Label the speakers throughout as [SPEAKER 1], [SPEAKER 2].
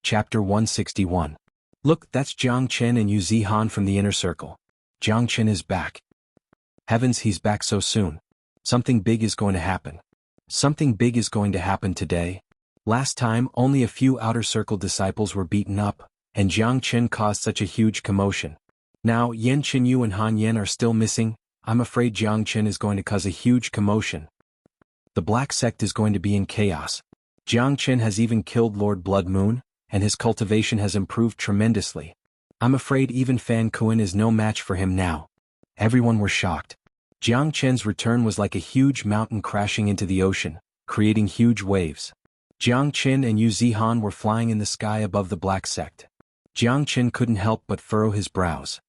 [SPEAKER 1] Chapter 161. Look, that's Jiang Chen and Yu Zihan from the inner circle. Jiang Chen is back. Heavens, he's back so soon. Something big is going to happen. Something big is going to happen today. Last time, only a few outer circle disciples were beaten up, and Jiang Chen caused such a huge commotion. Now, Yan Qinyu and Han Yan are still missing. I'm afraid Jiang Chen is going to cause a huge commotion. The Black Sect is going to be in chaos. Jiang Chen has even killed Lord Blood Moon, and his cultivation has improved tremendously. I'm afraid even Fan Kuan is no match for him now. Everyone were shocked. Jiang Chen's return was like a huge mountain crashing into the ocean, creating huge waves. Jiang Chen and Yu Zihan were flying in the sky above the Black Sect. Jiang Chen couldn't help but furrow his brows.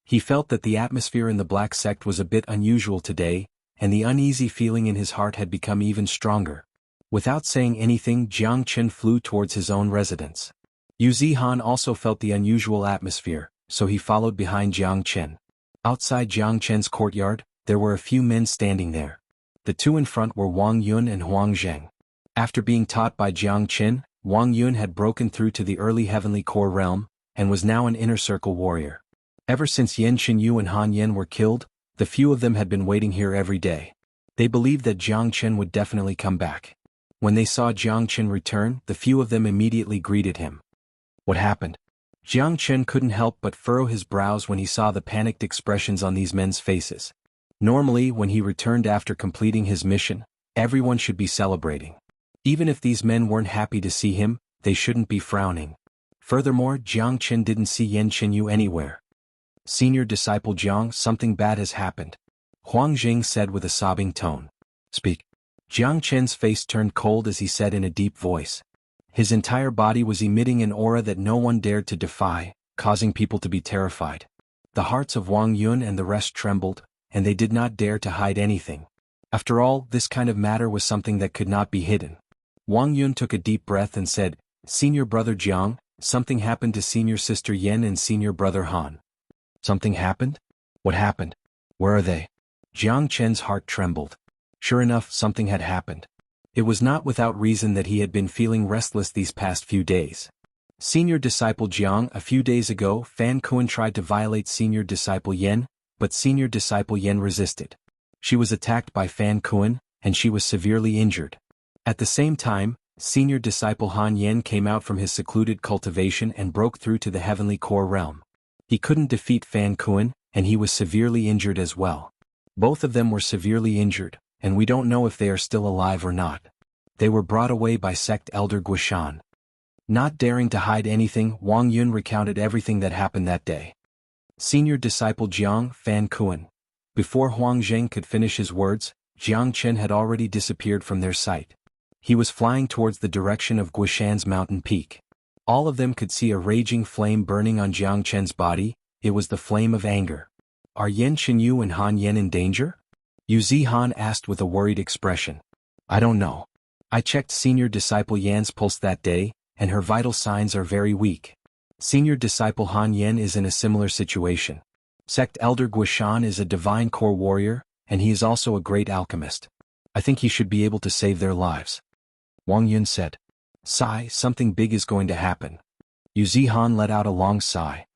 [SPEAKER 1] He felt that the atmosphere in the Black Sect was a bit unusual today, and the uneasy feeling in his heart had become even stronger. Without saying anything, Jiang Chen flew towards his own residence. Yu Zihan also felt the unusual atmosphere, so he followed behind Jiang Chen. Outside Jiang Chen's courtyard, there were a few men standing there. The two in front were Wang Yun and Huang Zheng. After being taught by Jiang Chen, Wang Yun had broken through to the early heavenly core realm, and was now an inner circle warrior. Ever since Yan Qinyu and Han Yan were killed, the few of them had been waiting here every day. They believed that Jiang Chen would definitely come back. When they saw Jiang Chen return, the few of them immediately greeted him. What happened? Jiang Chen couldn't help but furrow his brows when he saw the panicked expressions on these men's faces. Normally, when he returned after completing his mission, everyone should be celebrating. Even if these men weren't happy to see him, they shouldn't be frowning. Furthermore, Jiang Chen didn't see Yan Qinyu anywhere. Senior disciple Jiang, something bad has happened. Huang Jing said with a sobbing tone. Speak. Jiang Chen's face turned cold as he said in a deep voice. His entire body was emitting an aura that no one dared to defy, causing people to be terrified. The hearts of Wang Yun and the rest trembled, and they did not dare to hide anything. After all, this kind of matter was something that could not be hidden. Wang Yun took a deep breath and said, Senior brother Jiang, something happened to senior sister Yan and senior brother Han. Something happened? What happened? Where are they? Jiang Chen's heart trembled. Sure enough, something had happened. It was not without reason that he had been feeling restless these past few days. Senior disciple Jiang, a few days ago, Fan Kuan tried to violate senior disciple Yan, but senior disciple Yan resisted. She was attacked by Fan Kuan, and she was severely injured. At the same time, senior disciple Han Yan came out from his secluded cultivation and broke through to the heavenly core realm. He couldn't defeat Fan Kuan, and he was severely injured as well. Both of them were severely injured, and we don't know if they are still alive or not. They were brought away by sect elder Guishan. Not daring to hide anything, Wang Yun recounted everything that happened that day. Senior disciple Jiang, Fan Kuan. Before Huang Zheng could finish his words, Jiang Chen had already disappeared from their sight. He was flying towards the direction of Guishan's mountain peak. All of them could see a raging flame burning on Jiang Chen's body. It was the flame of anger. Are Yan Qinyu and Han Yan in danger? Yu Zihan asked with a worried expression. I don't know. I checked senior disciple Yan's pulse that day, and her vital signs are very weak. Senior disciple Han Yan is in a similar situation. Sect elder Guishan is a divine core warrior, and he is also a great alchemist. I think he should be able to save their lives. Wang Yun said. Sigh, something big is going to happen. Yu Zihan let out a long sigh.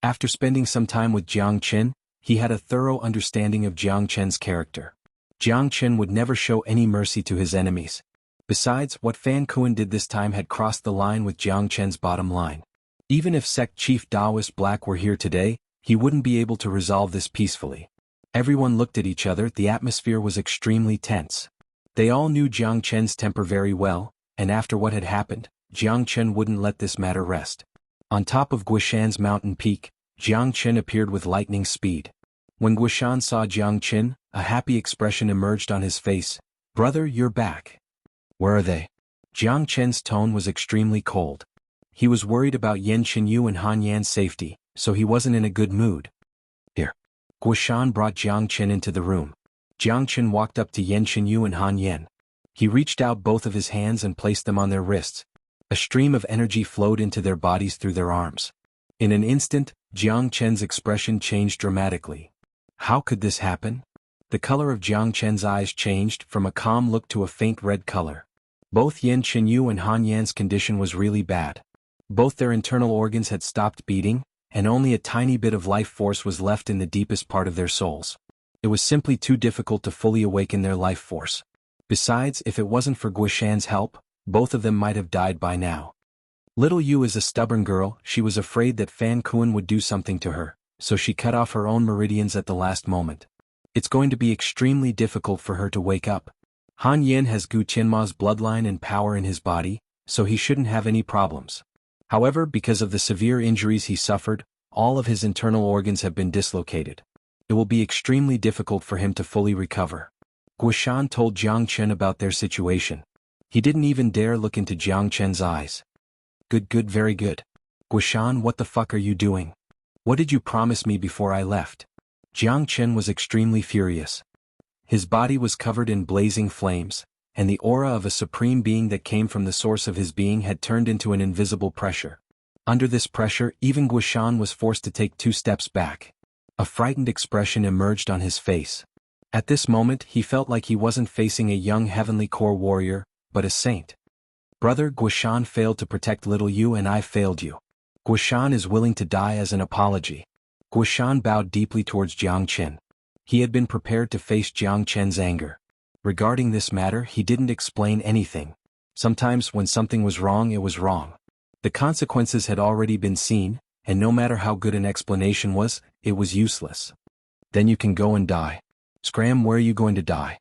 [SPEAKER 1] After spending some time with Jiang Chen, he had a thorough understanding of Jiang Chen's character. Jiang Chen would never show any mercy to his enemies. Besides, what Fan Kuan did this time had crossed the line with Jiang Chen's bottom line. Even if Sect Chief Taoist Black were here today, he wouldn't be able to resolve this peacefully. Everyone looked at each other. The atmosphere was extremely tense. They all knew Jiang Chen's temper very well, and after what had happened, Jiang Chen wouldn't let this matter rest. On top of Guishan's mountain peak, Jiang Chen appeared with lightning speed. When Guishan saw Jiang Chen, a happy expression emerged on his face. Brother, you're back. Where are they? Jiang Chen's tone was extremely cold. He was worried about Yan Qinyu and Han Yan's safety, so he wasn't in a good mood. Here. Guishan brought Jiang Chen into the room. Jiang Chen walked up to Yan Qinyu and Han Yan. He reached out both of his hands and placed them on their wrists. A stream of energy flowed into their bodies through their arms. In an instant, Jiang Chen's expression changed dramatically. How could this happen? The color of Jiang Chen's eyes changed from a calm look to a faint red color. Both Yan Qinyu and Han Yan's condition was really bad. Both their internal organs had stopped beating, and only a tiny bit of life force was left in the deepest part of their souls. It was simply too difficult to fully awaken their life force. Besides, if it wasn't for Guishan's help, both of them might have died by now. Little Yu is a stubborn girl. She was afraid that Fan Kuan would do something to her, so she cut off her own meridians at the last moment. It's going to be extremely difficult for her to wake up. Han Yin has Gu Tianma's bloodline and power in his body, so he shouldn't have any problems. However, because of the severe injuries he suffered, all of his internal organs have been dislocated. It will be extremely difficult for him to fully recover. Guishan told Jiang Chen about their situation. He didn't even dare look into Jiang Chen's eyes. Good, very good. Guishan, what the fuck are you doing? What did you promise me before I left? Jiang Chen was extremely furious. His body was covered in blazing flames, and the aura of a supreme being that came from the source of his being had turned into an invisible pressure. Under this pressure, even Guishan was forced to take 2 steps back. A frightened expression emerged on his face. At this moment, he felt like he wasn't facing a young heavenly core warrior, but a saint. Brother, Guishan failed to protect little you and I failed you. Guishan is willing to die as an apology. Guishan bowed deeply towards Jiang Chen. He had been prepared to face Jiang Chen's anger. Regarding this matter, he didn't explain anything. Sometimes when something was wrong, it was wrong. The consequences had already been seen, and no matter how good an explanation was, it was useless. Then you can go and die. Scram, where are you going to die?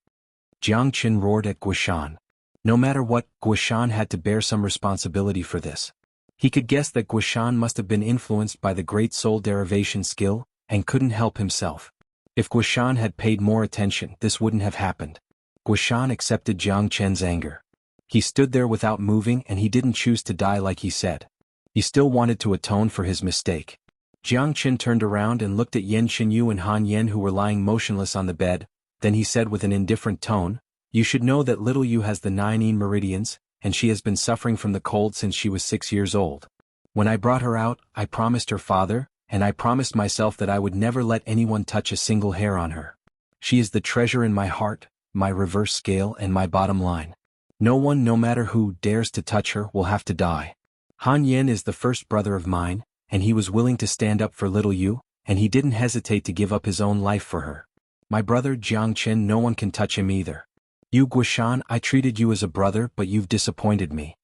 [SPEAKER 1] Jiang Chen roared at Guishan. No matter what, Guishan had to bear some responsibility for this. He could guess that Guishan must have been influenced by the great soul derivation skill, and couldn't help himself. If Guishan had paid more attention, this wouldn't have happened. Guishan accepted Jiang Chen's anger. He stood there without moving, and he didn't choose to die like he said. He still wanted to atone for his mistake. Jiang Chen turned around and looked at Yan Xinyu and Han Yen, who were lying motionless on the bed. Then he said with an indifferent tone, "You should know that little Yu has the 9 meridians, and she has been suffering from the cold since she was 6 years old. When I brought her out, I promised her father, and I promised myself that I would never let anyone touch a single hair on her. She is the treasure in my heart, my reverse scale, and my bottom line. No one, no matter who, dares to touch her will have to die. Han Yen is the first brother of mine, and he was willing to stand up for little Yu, and he didn't hesitate to give up his own life for her. My brother Jiang Chen, no one can touch him either. You Guishan, I treated you as a brother, but you've disappointed me."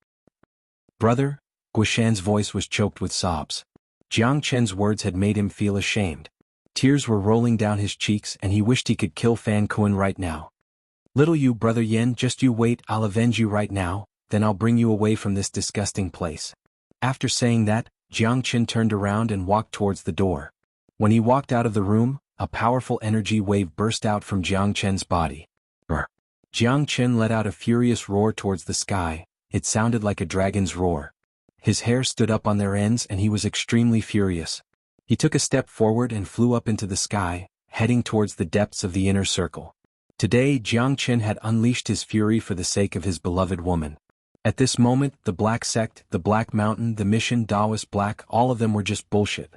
[SPEAKER 1] "Brother?" Guishan's voice was choked with sobs. Jiang Chen's words had made him feel ashamed. Tears were rolling down his cheeks, and he wished he could kill Fan Kuan right now. "Little Yu, brother Yen, just you wait, I'll avenge you right now, then I'll bring you away from this disgusting place." After saying that, Jiang Chen turned around and walked towards the door. When he walked out of the room, a powerful energy wave burst out from Jiang Chen's body. Brr. Jiang Chen let out a furious roar towards the sky. It sounded like a dragon's roar. His hair stood up on their ends and he was extremely furious. He took a step forward and flew up into the sky, heading towards the depths of the inner circle. Today Jiang Chen had unleashed his fury for the sake of his beloved woman. At this moment, the Black Sect, the Black Mountain, the Mission, Taoist Black, all of them were just bullshit.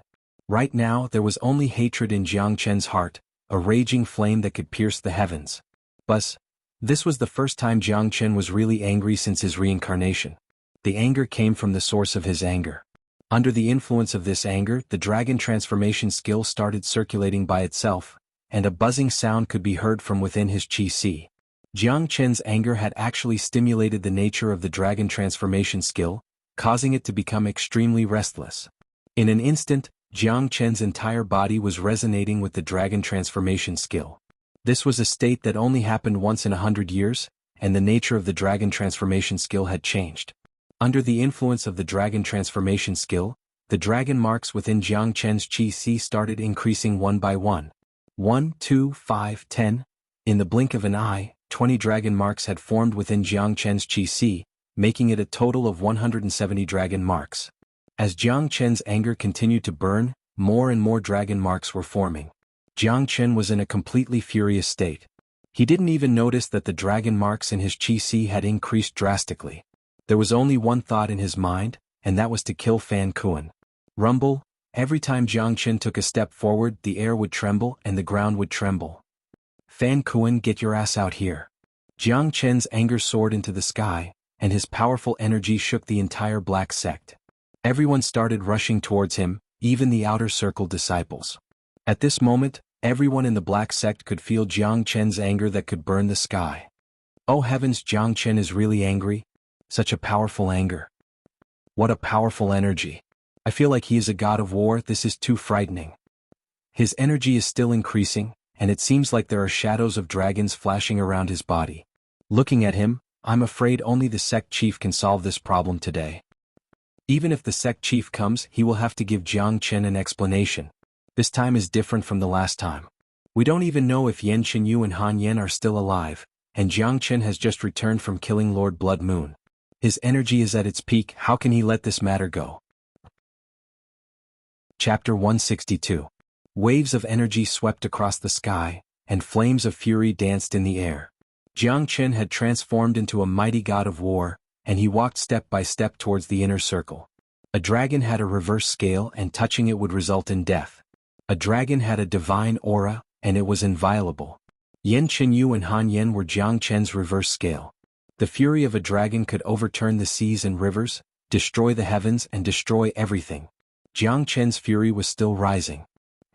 [SPEAKER 1] Right now, there was only hatred in Jiang Chen's heart, a raging flame that could pierce the heavens. But this was the first time Jiang Chen was really angry since his reincarnation. The anger came from the source of his anger. Under the influence of this anger, the dragon transformation skill started circulating by itself, and a buzzing sound could be heard from within his qi. Jiang Chen's anger had actually stimulated the nature of the dragon transformation skill, causing it to become extremely restless. In an instant, Jiang Chen's entire body was resonating with the dragon transformation skill. This was a state that only happened once in 100 years, and the nature of the dragon transformation skill had changed. Under the influence of the dragon transformation skill, the dragon marks within Jiang Chen's qi started increasing one by one. 1, 2, 5, 10. In the blink of an eye, 20 dragon marks had formed within Jiang Chen's qi, making it a total of 170 dragon marks. As Jiang Chen's anger continued to burn, more and more dragon marks were forming. Jiang Chen was in a completely furious state. He didn't even notice that the dragon marks in his qi had increased drastically. There was only one thought in his mind, and that was to kill Fan Kuan. Rumble. Every time Jiang Chen took a step forward, the air would tremble and the ground would tremble. "Fan Kuan, get your ass out here." Jiang Chen's anger soared into the sky, and his powerful energy shook the entire Black Sect. Everyone started rushing towards him, even the outer circle disciples. At this moment, everyone in the black sect could feel Jiang Chen's anger that could burn the sky. Oh heavens, Jiang Chen is really angry? Such a powerful anger. What a powerful energy. I feel like he is a god of war. This is too frightening. His energy is still increasing, and it seems like there are shadows of dragons flashing around his body. Looking at him, I'm afraid only the sect chief can solve this problem today. Even if the sect chief comes, he will have to give Jiang Chen an explanation. This time is different from the last time. We don't even know if Yan Qinyu and Han Yan are still alive, and Jiang Chen has just returned from killing Lord Blood Moon. His energy is at its peak. How can he let this matter go? Chapter 162. Waves of energy swept across the sky, and flames of fury danced in the air. Jiang Chen had transformed into a mighty god of war, and he walked step by step towards the inner circle. A dragon had a reverse scale, and touching it would result in death. A dragon had a divine aura, and it was inviolable. Yan Qinyu and Han Yan were Jiang Chen's reverse scale. The fury of a dragon could overturn the seas and rivers, destroy the heavens and destroy everything. Jiang Chen's fury was still rising.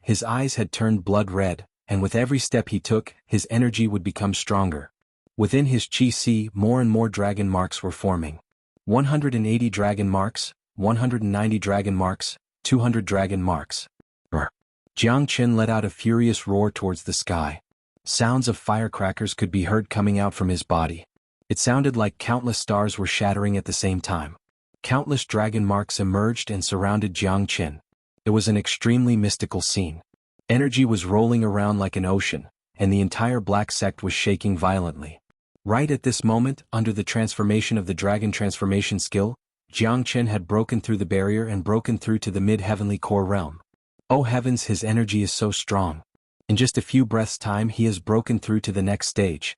[SPEAKER 1] His eyes had turned blood red, and with every step he took, his energy would become stronger. Within his qi, more and more dragon marks were forming. 180 dragon marks, 190 dragon marks, 200 dragon marks. Jiang Chen let out a furious roar towards the sky. Sounds of firecrackers could be heard coming out from his body. It sounded like countless stars were shattering at the same time. Countless dragon marks emerged and surrounded Jiang Chen. It was an extremely mystical scene. Energy was rolling around like an ocean, and the entire black sect was shaking violently. Right at this moment, under the transformation of the dragon transformation skill, Jiang Chen had broken through the barrier and broken through to the mid-heavenly core realm. Oh heavens, his energy is so strong. In just a few breaths' time he has broken through to the next stage.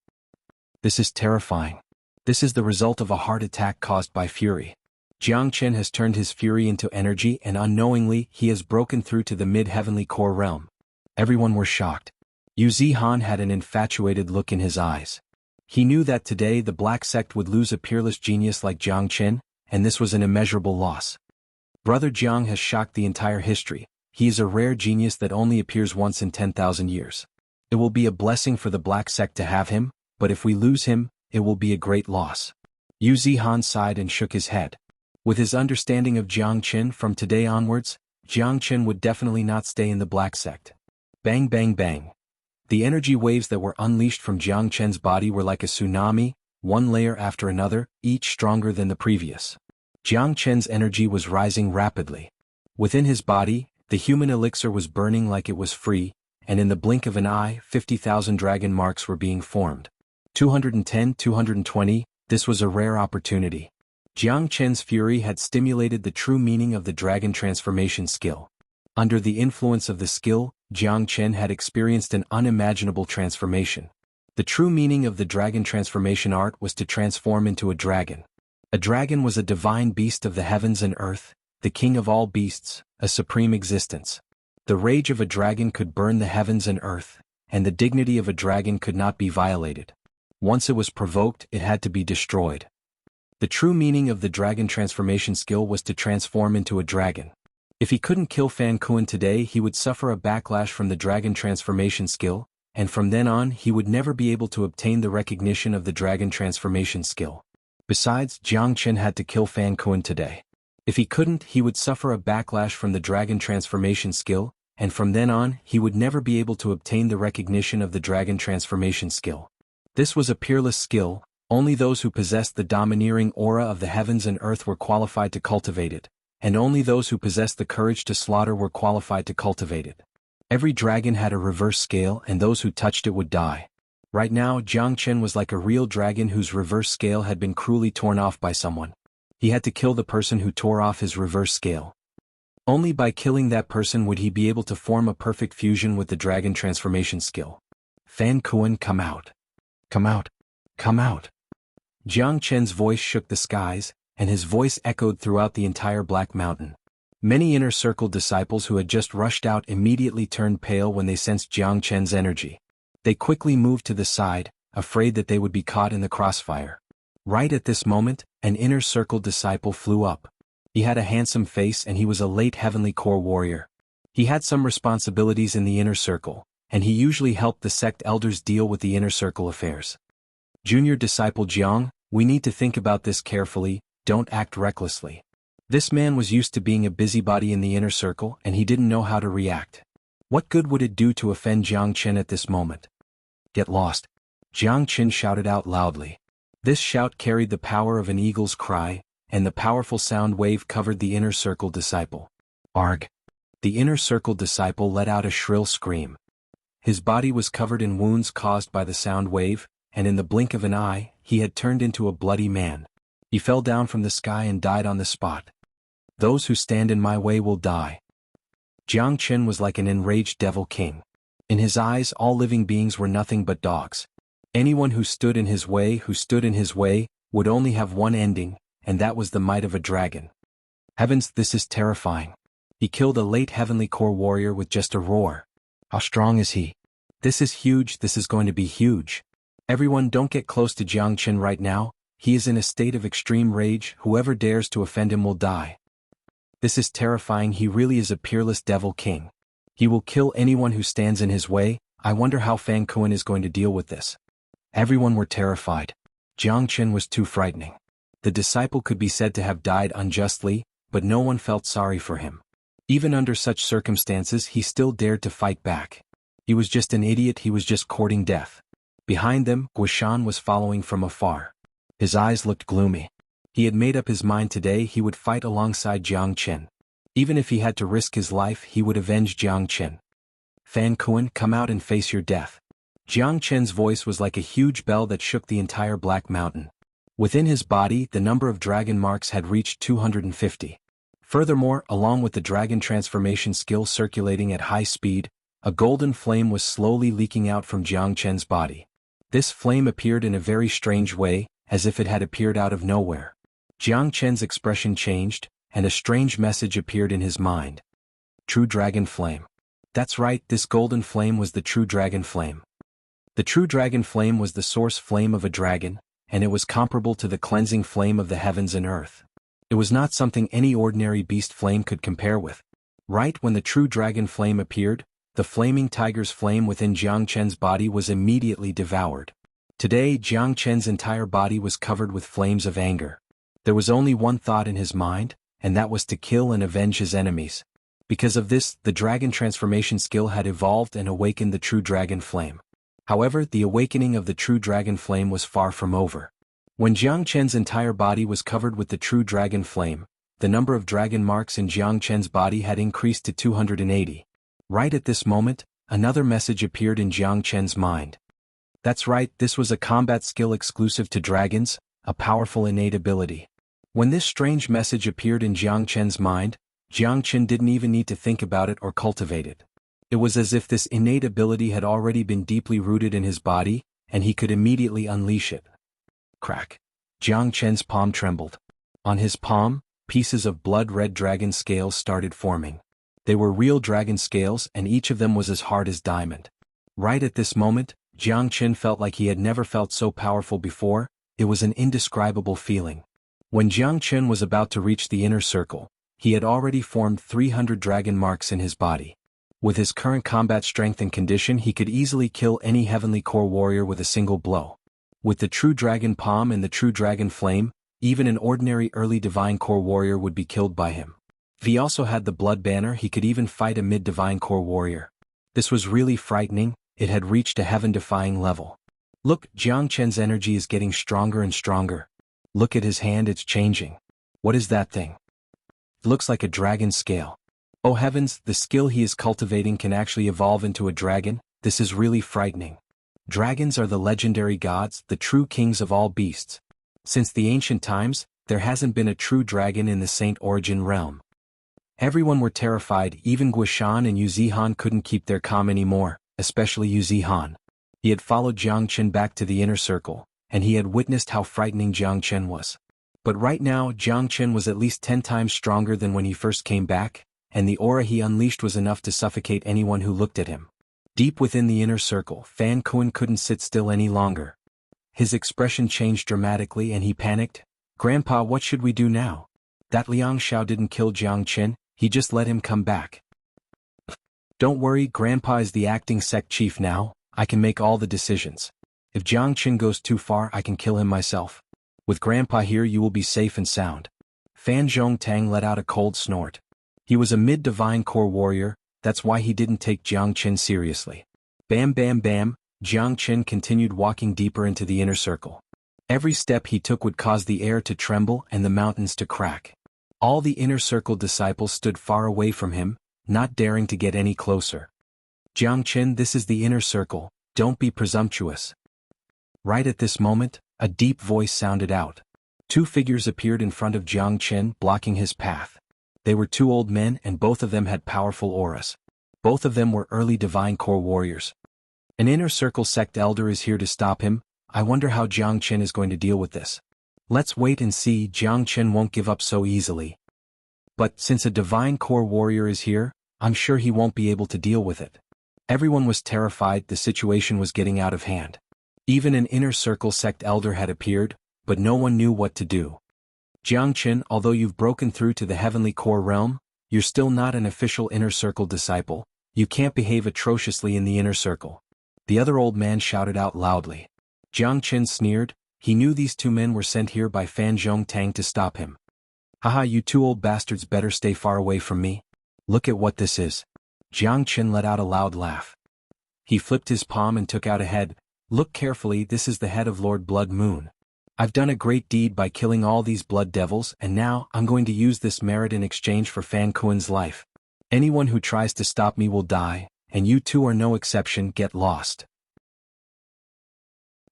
[SPEAKER 1] This is terrifying. This is the result of a heart attack caused by fury. Jiang Chen has turned his fury into energy, and unknowingly he has broken through to the mid-heavenly core realm. Everyone were shocked. Xuanhuan had an infatuated look in his eyes. He knew that today the black sect would lose a peerless genius like Jiang Chen, and this was an immeasurable loss. Brother Jiang has shocked the entire history. He is a rare genius that only appears once in 10,000 years. It will be a blessing for the black sect to have him, but if we lose him, it will be a great loss. Xuanhuan sighed and shook his head. With his understanding of Jiang Chen from today onwards, Jiang Chen would definitely not stay in the black sect. Bang bang bang. The energy waves that were unleashed from Jiang Chen's body were like a tsunami, one layer after another, each stronger than the previous. Jiang Chen's energy was rising rapidly. Within his body, the human elixir was burning like it was free, and in the blink of an eye 50,000 dragon marks were being formed. 210, 220, this was a rare opportunity. Jiang Chen's fury had stimulated the true meaning of the dragon transformation skill. Under the influence of the skill, Jiang Chen had experienced an unimaginable transformation. The true meaning of the dragon transformation art was to transform into a dragon. A dragon was a divine beast of the heavens and earth, the king of all beasts, a supreme existence. The rage of a dragon could burn the heavens and earth, and the dignity of a dragon could not be violated. Once it was provoked, it had to be destroyed. The true meaning of the dragon transformation skill was to transform into a dragon. If he couldn't kill Fan Kuan today, he would suffer a backlash from the dragon transformation skill, and from then on he would never be able to obtain the recognition of the dragon transformation skill. Besides, Jiang Chen had to kill Fan Kuan today. If he couldn't, he would suffer a backlash from the dragon transformation skill, and from then on he would never be able to obtain the recognition of the dragon transformation skill. This was a peerless skill. Only those who possessed the domineering aura of the heavens and earth were qualified to cultivate it, and only those who possessed the courage to slaughter were qualified to cultivate it. Every dragon had a reverse scale, and those who touched it would die. Right now, Jiang Chen was like a real dragon whose reverse scale had been cruelly torn off by someone. He had to kill the person who tore off his reverse scale. Only by killing that person would he be able to form a perfect fusion with the dragon transformation skill. Fan Kuan, come out. Come out. Come out. Jiang Chen's voice shook the skies, and his voice echoed throughout the entire Black Mountain. Many inner circle disciples who had just rushed out immediately turned pale when they sensed Jiang Chen's energy. They quickly moved to the side, afraid that they would be caught in the crossfire. Right at this moment, an inner circle disciple flew up. He had a handsome face and he was a late heavenly core warrior. He had some responsibilities in the inner circle, and he usually helped the sect elders deal with the inner circle affairs. Junior disciple Jiang, we need to think about this carefully, don't act recklessly. This man was used to being a busybody in the inner circle and he didn't know how to react. What good would it do to offend Jiang Chen at this moment? Get lost. Jiang Chen shouted out loudly. This shout carried the power of an eagle's cry, and the powerful sound wave covered the inner circle disciple. Arg! The inner circle disciple let out a shrill scream. His body was covered in wounds caused by the sound wave, and in the blink of an eye, he had turned into a bloody man. He fell down from the sky and died on the spot. Those who stand in my way will die. Jiang Chen was like an enraged devil king. In his eyes all living beings were nothing but dogs. Anyone who stood in his way, would only have one ending, and that was the might of a dragon. Heavens, this is terrifying. He killed a late heavenly core warrior with just a roar. How strong is he? This is huge, this is going to be huge. Everyone don't get close to Jiang Chen right now, he is in a state of extreme rage, whoever dares to offend him will die. This is terrifying, he really is a peerless devil king. He will kill anyone who stands in his way. I wonder how Fan Kuan is going to deal with this. Everyone were terrified. Jiang Chen was too frightening. The disciple could be said to have died unjustly, but no one felt sorry for him. Even under such circumstances he still dared to fight back. He was just an idiot, he was just courting death. Behind them, Guishan was following from afar. His eyes looked gloomy. He had made up his mind today he would fight alongside Jiang Chen. Even if he had to risk his life he would avenge Jiang Chen. Fan Kuan, come out and face your death. Jiang Chen's voice was like a huge bell that shook the entire Black Mountain. Within his body the number of dragon marks had reached 250. Furthermore, along with the dragon transformation skill circulating at high speed, a golden flame was slowly leaking out from Jiang Chen's body. This flame appeared in a very strange way, as if it had appeared out of nowhere. Jiang Chen's expression changed, and a strange message appeared in his mind. True Dragon Flame. That's right, this golden flame was the true dragon flame. The true dragon flame was the source flame of a dragon, and it was comparable to the cleansing flame of the heavens and earth. It was not something any ordinary beast flame could compare with. Right when the true dragon flame appeared, the flaming tiger's flame within Jiang Chen's body was immediately devoured. Today Jiang Chen's entire body was covered with flames of anger. There was only one thought in his mind, and that was to kill and avenge his enemies. Because of this, the dragon transformation skill had evolved and awakened the true dragon flame. However, the awakening of the true dragon flame was far from over. When Jiang Chen's entire body was covered with the true dragon flame, the number of dragon marks in Jiang Chen's body had increased to 280. Right at this moment, another message appeared in Jiang Chen's mind. That's right, this was a combat skill exclusive to dragons, a powerful innate ability. When this strange message appeared in Jiang Chen's mind, Jiang Chen didn't even need to think about it or cultivate it. It was as if this innate ability had already been deeply rooted in his body, and he could immediately unleash it. Crack. Jiang Chen's palm trembled. On his palm, pieces of blood-red dragon scales started forming. They were real dragon scales and each of them was as hard as diamond. Right at this moment, Jiang Chen felt like he had never felt so powerful before. It was an indescribable feeling. When Jiang Chen was about to reach the inner circle, he had already formed 300 dragon marks in his body. With his current combat strength and condition he could easily kill any heavenly core warrior with a single blow. With the true dragon palm and the true dragon flame, even an ordinary early divine core warrior would be killed by him. If he also had the blood banner he could even fight a mid-divine core warrior. This was really frightening, it had reached a heaven-defying level. Look, Jiang Chen's energy is getting stronger and stronger. Look at his hand, it's changing. What is that thing? It looks like a dragon scale. Oh heavens, the skill he is cultivating can actually evolve into a dragon. This is really frightening. Dragons are the legendary gods, the true kings of all beasts. Since the ancient times, there hasn't been a true dragon in the Saint Origin realm. Everyone were terrified, even Guishan and Yuzihan couldn't keep their calm anymore, especially Yuzihan. He had followed Jiang Chen back to the inner circle, and he had witnessed how frightening Jiang Chen was. But right now Jiang Chen was at least 10 times stronger than when he first came back, and the aura he unleashed was enough to suffocate anyone who looked at him. Deep within the inner circle, Fan Kuan couldn't sit still any longer. His expression changed dramatically and he panicked. Grandpa, what should we do now? That Liang Xiao didn't kill Jiang Chen, he just let him come back. Don't worry, Grandpa is the acting sect chief now, I can make all the decisions. If Jiang Chen goes too far I can kill him myself. With Grandpa here you will be safe and sound. Fan Zhongtang let out a cold snort. He was a mid-divine core warrior, that's why he didn't take Jiang Chen seriously. Bam bam bam, Jiang Chen continued walking deeper into the inner circle. Every step he took would cause the air to tremble and the mountains to crack. All the inner circle disciples stood far away from him, not daring to get any closer. Jiang Chen, this is the inner circle, don't be presumptuous. Right at this moment, a deep voice sounded out. Two figures appeared in front of Jiang Chen, blocking his path. They were two old men and both of them had powerful auras. Both of them were early divine core warriors. An inner circle sect elder is here to stop him. I wonder how Jiang Chen is going to deal with this. Let's wait and see. Jiang Chen won't give up so easily. But since a divine core warrior is here, I'm sure he won't be able to deal with it. Everyone was terrified, the situation was getting out of hand. Even an inner circle sect elder had appeared, but no one knew what to do. Jiang Chen, although you've broken through to the heavenly core realm, you're still not an official inner circle disciple. You can't behave atrociously in the inner circle. The other old man shouted out loudly. Jiang Chen sneered. He knew these two men were sent here by Fan Zhongtang to stop him. Haha, you two old bastards better stay far away from me. Look at what this is. Jiang Chen let out a loud laugh. He flipped his palm and took out a head. Look carefully, this is the head of Lord Blood Moon. I've done a great deed by killing all these blood devils and now I'm going to use this merit in exchange for Fan Kuen's life. Anyone who tries to stop me will die, and you two are no exception. Get lost.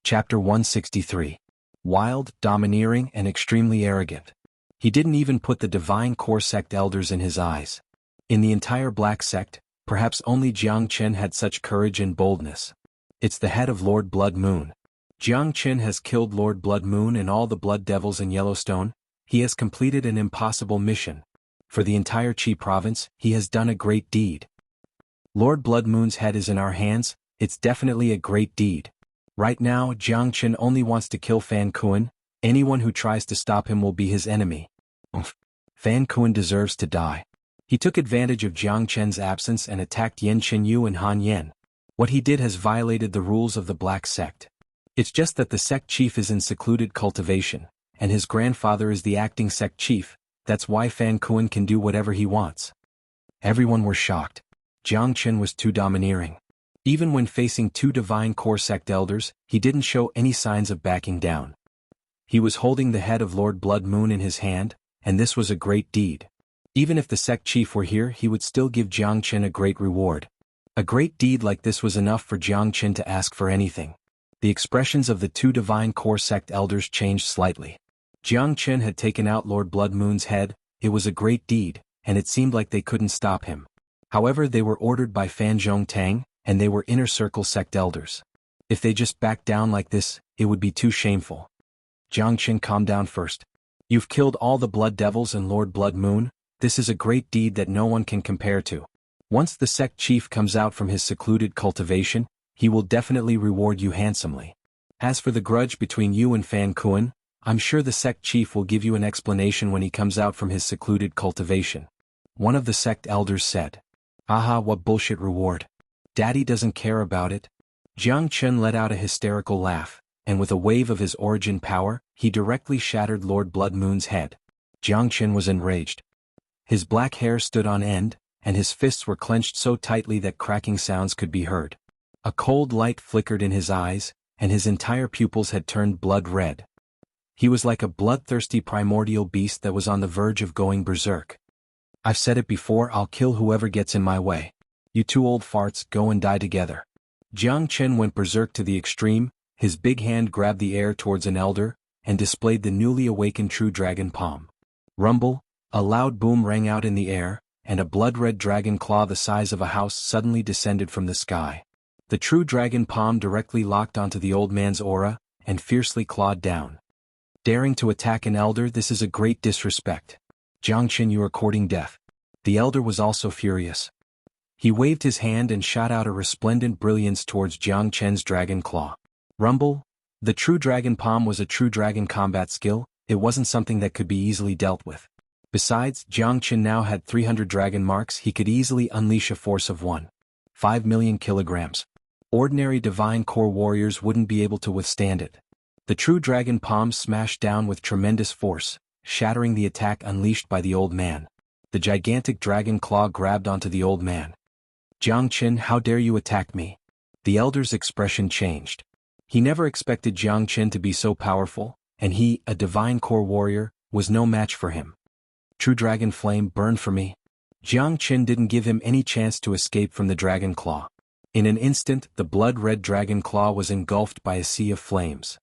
[SPEAKER 1] Chapter 163. Wild, domineering, and extremely arrogant. He didn't even put the divine core sect elders in his eyes. In the entire black sect, perhaps only Jiang Chen had such courage and boldness. It's the head of Lord Blood Moon. Jiang Chen has killed Lord Blood Moon and all the blood devils in Yellowstone. He has completed an impossible mission. For the entire Qi province, he has done a great deed. Lord Blood Moon's head is in our hands. It's definitely a great deed. Right now, Jiang Chen only wants to kill Fan Kuen. Anyone who tries to stop him will be his enemy. Fan Kuen deserves to die. He took advantage of Jiang Chen's absence and attacked Yan Chenyu and Han Yan. What he did has violated the rules of the Black Sect. It's just that the sect chief is in secluded cultivation, and his grandfather is the acting sect chief. That's why Fan Kuen can do whatever he wants. Everyone were shocked. Jiang Chen was too domineering. Even when facing two divine core sect elders, he didn't show any signs of backing down. He was holding the head of Lord Blood Moon in his hand, and this was a great deed. Even if the sect chief were here, he would still give Jiang Chen a great reward. A great deed like this was enough for Jiang Chen to ask for anything. The expressions of the two divine core sect elders changed slightly. Jiang Chen had taken out Lord Blood Moon's head. It was a great deed, and it seemed like they couldn't stop him. However, they were ordered by Fan Zhongtang, and they were inner circle sect elders. If they just backed down like this, it would be too shameful. Jiang Chen, calm down first. You've killed all the blood devils and Lord Blood Moon. This is a great deed that no one can compare to. Once the sect chief comes out from his secluded cultivation, he will definitely reward you handsomely. As for the grudge between you and Fan Kuen, I'm sure the sect chief will give you an explanation when he comes out from his secluded cultivation. One of the sect elders said. Aha, what bullshit reward. Daddy doesn't care about it. Jiang Chen let out a hysterical laugh, and with a wave of his origin power, he directly shattered Lord Blood Moon's head. Jiang Chen was enraged. His black hair stood on end, and his fists were clenched so tightly that cracking sounds could be heard. A cold light flickered in his eyes, and his entire pupils had turned blood red. He was like a bloodthirsty primordial beast that was on the verge of going berserk. I've said it before, I'll kill whoever gets in my way. You two old farts, go and die together. Jiang Chen went berserk to the extreme. His big hand grabbed the air towards an elder, and displayed the newly awakened true dragon palm. Rumble, a loud boom rang out in the air, and a blood-red dragon claw the size of a house suddenly descended from the sky. The true dragon palm directly locked onto the old man's aura, and fiercely clawed down. Daring to attack an elder, this is a great disrespect. Jiang Chen, you are courting death. The elder was also furious. He waved his hand and shot out a resplendent brilliance towards Jiang Chen's dragon claw. Rumble, the true dragon palm was a true dragon combat skill. It wasn't something that could be easily dealt with. Besides, Jiang Chen now had 300 dragon marks. He could easily unleash a force of 1.5 million kilograms. Ordinary divine core warriors wouldn't be able to withstand it. The true dragon palm smashed down with tremendous force, shattering the attack unleashed by the old man. The gigantic dragon claw grabbed onto the old man. Jiang Chen, how dare you attack me? The elder's expression changed. He never expected Jiang Chen to be so powerful, and he, a divine core warrior, was no match for him. True dragon flame, burn for me. Jiang Chen didn't give him any chance to escape from the dragon claw. In an instant, the blood-red dragon claw was engulfed by a sea of flames.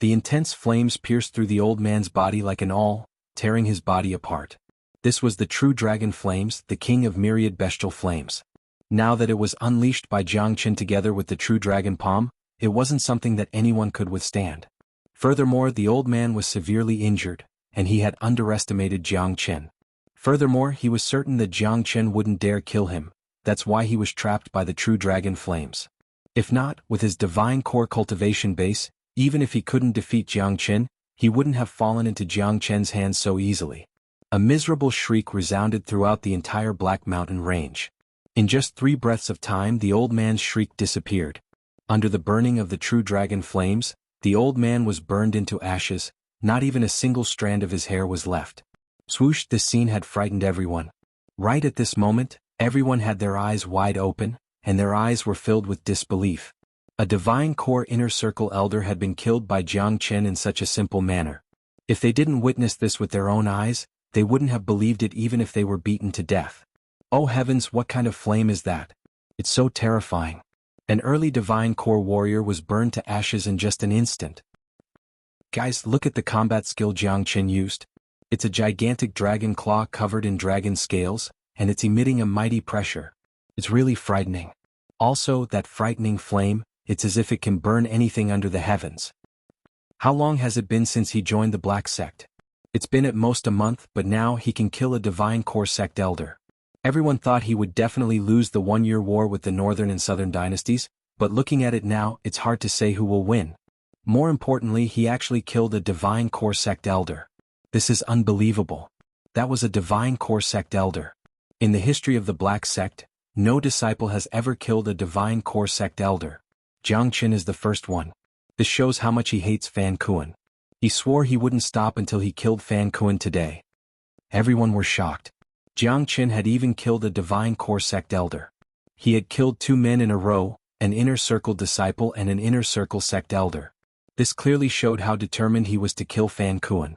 [SPEAKER 1] The intense flames pierced through the old man's body like an awl, tearing his body apart. This was the true dragon flames, the king of myriad bestial flames. Now that it was unleashed by Jiang Chen together with the true dragon palm, it wasn't something that anyone could withstand. Furthermore, the old man was severely injured, and he had underestimated Jiang Chen. Furthermore, he was certain that Jiang Chen wouldn't dare kill him. That's why he was trapped by the true dragon flames. If not, with his divine core cultivation base, even if he couldn't defeat Jiang Chen, he wouldn't have fallen into Jiang Chen's hands so easily. A miserable shriek resounded throughout the entire Black Mountain range. In just 3 breaths of time, the old man's shriek disappeared. Under the burning of the true dragon flames, the old man was burned into ashes. Not even a single strand of his hair was left. Swoosh! This scene had frightened everyone. Right at this moment, everyone had their eyes wide open, and their eyes were filled with disbelief. A divine core inner circle elder had been killed by Jiang Chen in such a simple manner. If they didn't witness this with their own eyes, they wouldn't have believed it even if they were beaten to death. Oh heavens, what kind of flame is that? It's so terrifying. An early divine core warrior was burned to ashes in just an instant. Guys, look at the combat skill Jiang Chen used. It's a gigantic dragon claw covered in dragon scales, and it's emitting a mighty pressure. It's really frightening. Also, that frightening flame, it's as if it can burn anything under the heavens. How long has it been since he joined the Black Sect? It's been at most a month, but now he can kill a divine core sect elder. Everyone thought he would definitely lose the 1-year war with the northern and southern dynasties, but looking at it now, it's hard to say who will win. More importantly, he actually killed a divine core sect elder. This is unbelievable. That was a divine core sect elder. In the history of the Black Sect, no disciple has ever killed a divine core sect elder. Jiang Chen is the first one. This shows how much he hates Fan Kuan. He swore he wouldn't stop until he killed Fan Kuan today. Everyone were shocked. Jiang Chen had even killed a divine core sect elder. He had killed 2 men in a row, an inner circle disciple and an inner circle sect elder. This clearly showed how determined he was to kill Fan Kuan.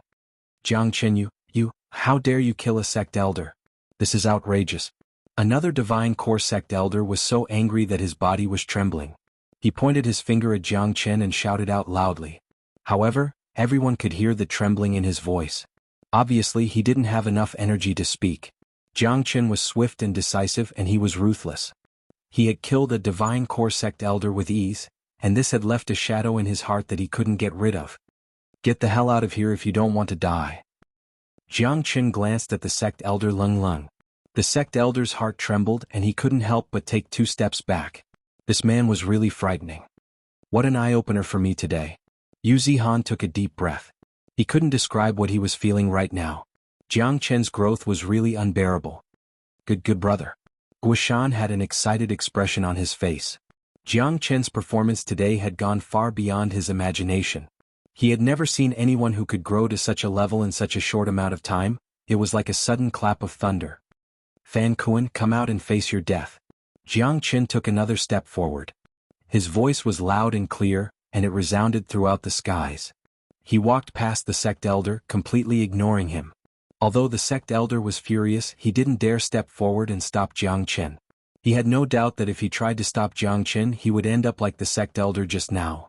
[SPEAKER 1] Jiang Chen, you, how dare you kill a sect elder? This is outrageous. Another divine core sect elder was so angry that his body was trembling. He pointed his finger at Jiang Chen and shouted out loudly. However, everyone could hear the trembling in his voice. Obviously, he didn't have enough energy to speak. Jiang Chen was swift and decisive, and he was ruthless. He had killed a divine core sect elder with ease, and this had left a shadow in his heart that he couldn't get rid of. Get the hell out of here if you don't want to die. Jiang Chen glanced at the sect elder Lung Lung. The sect elder's heart trembled and he couldn't help but take 2 steps back. This man was really frightening. What an eye-opener for me today. Xuanhuan took a deep breath. He couldn't describe what he was feeling right now. Jiang Chen's growth was really unbearable. Good brother. Guishan had an excited expression on his face. Jiang Chen's performance today had gone far beyond his imagination. He had never seen anyone who could grow to such a level in such a short amount of time. It was like a sudden clap of thunder. Fan Kuan, come out and face your death. Jiang Chen took another step forward. His voice was loud and clear, and it resounded throughout the skies. He walked past the sect elder, completely ignoring him. Although the sect elder was furious, he didn't dare step forward and stop Jiang Chen. He had no doubt that if he tried to stop Jiang Chen, he would end up like the sect elder just now,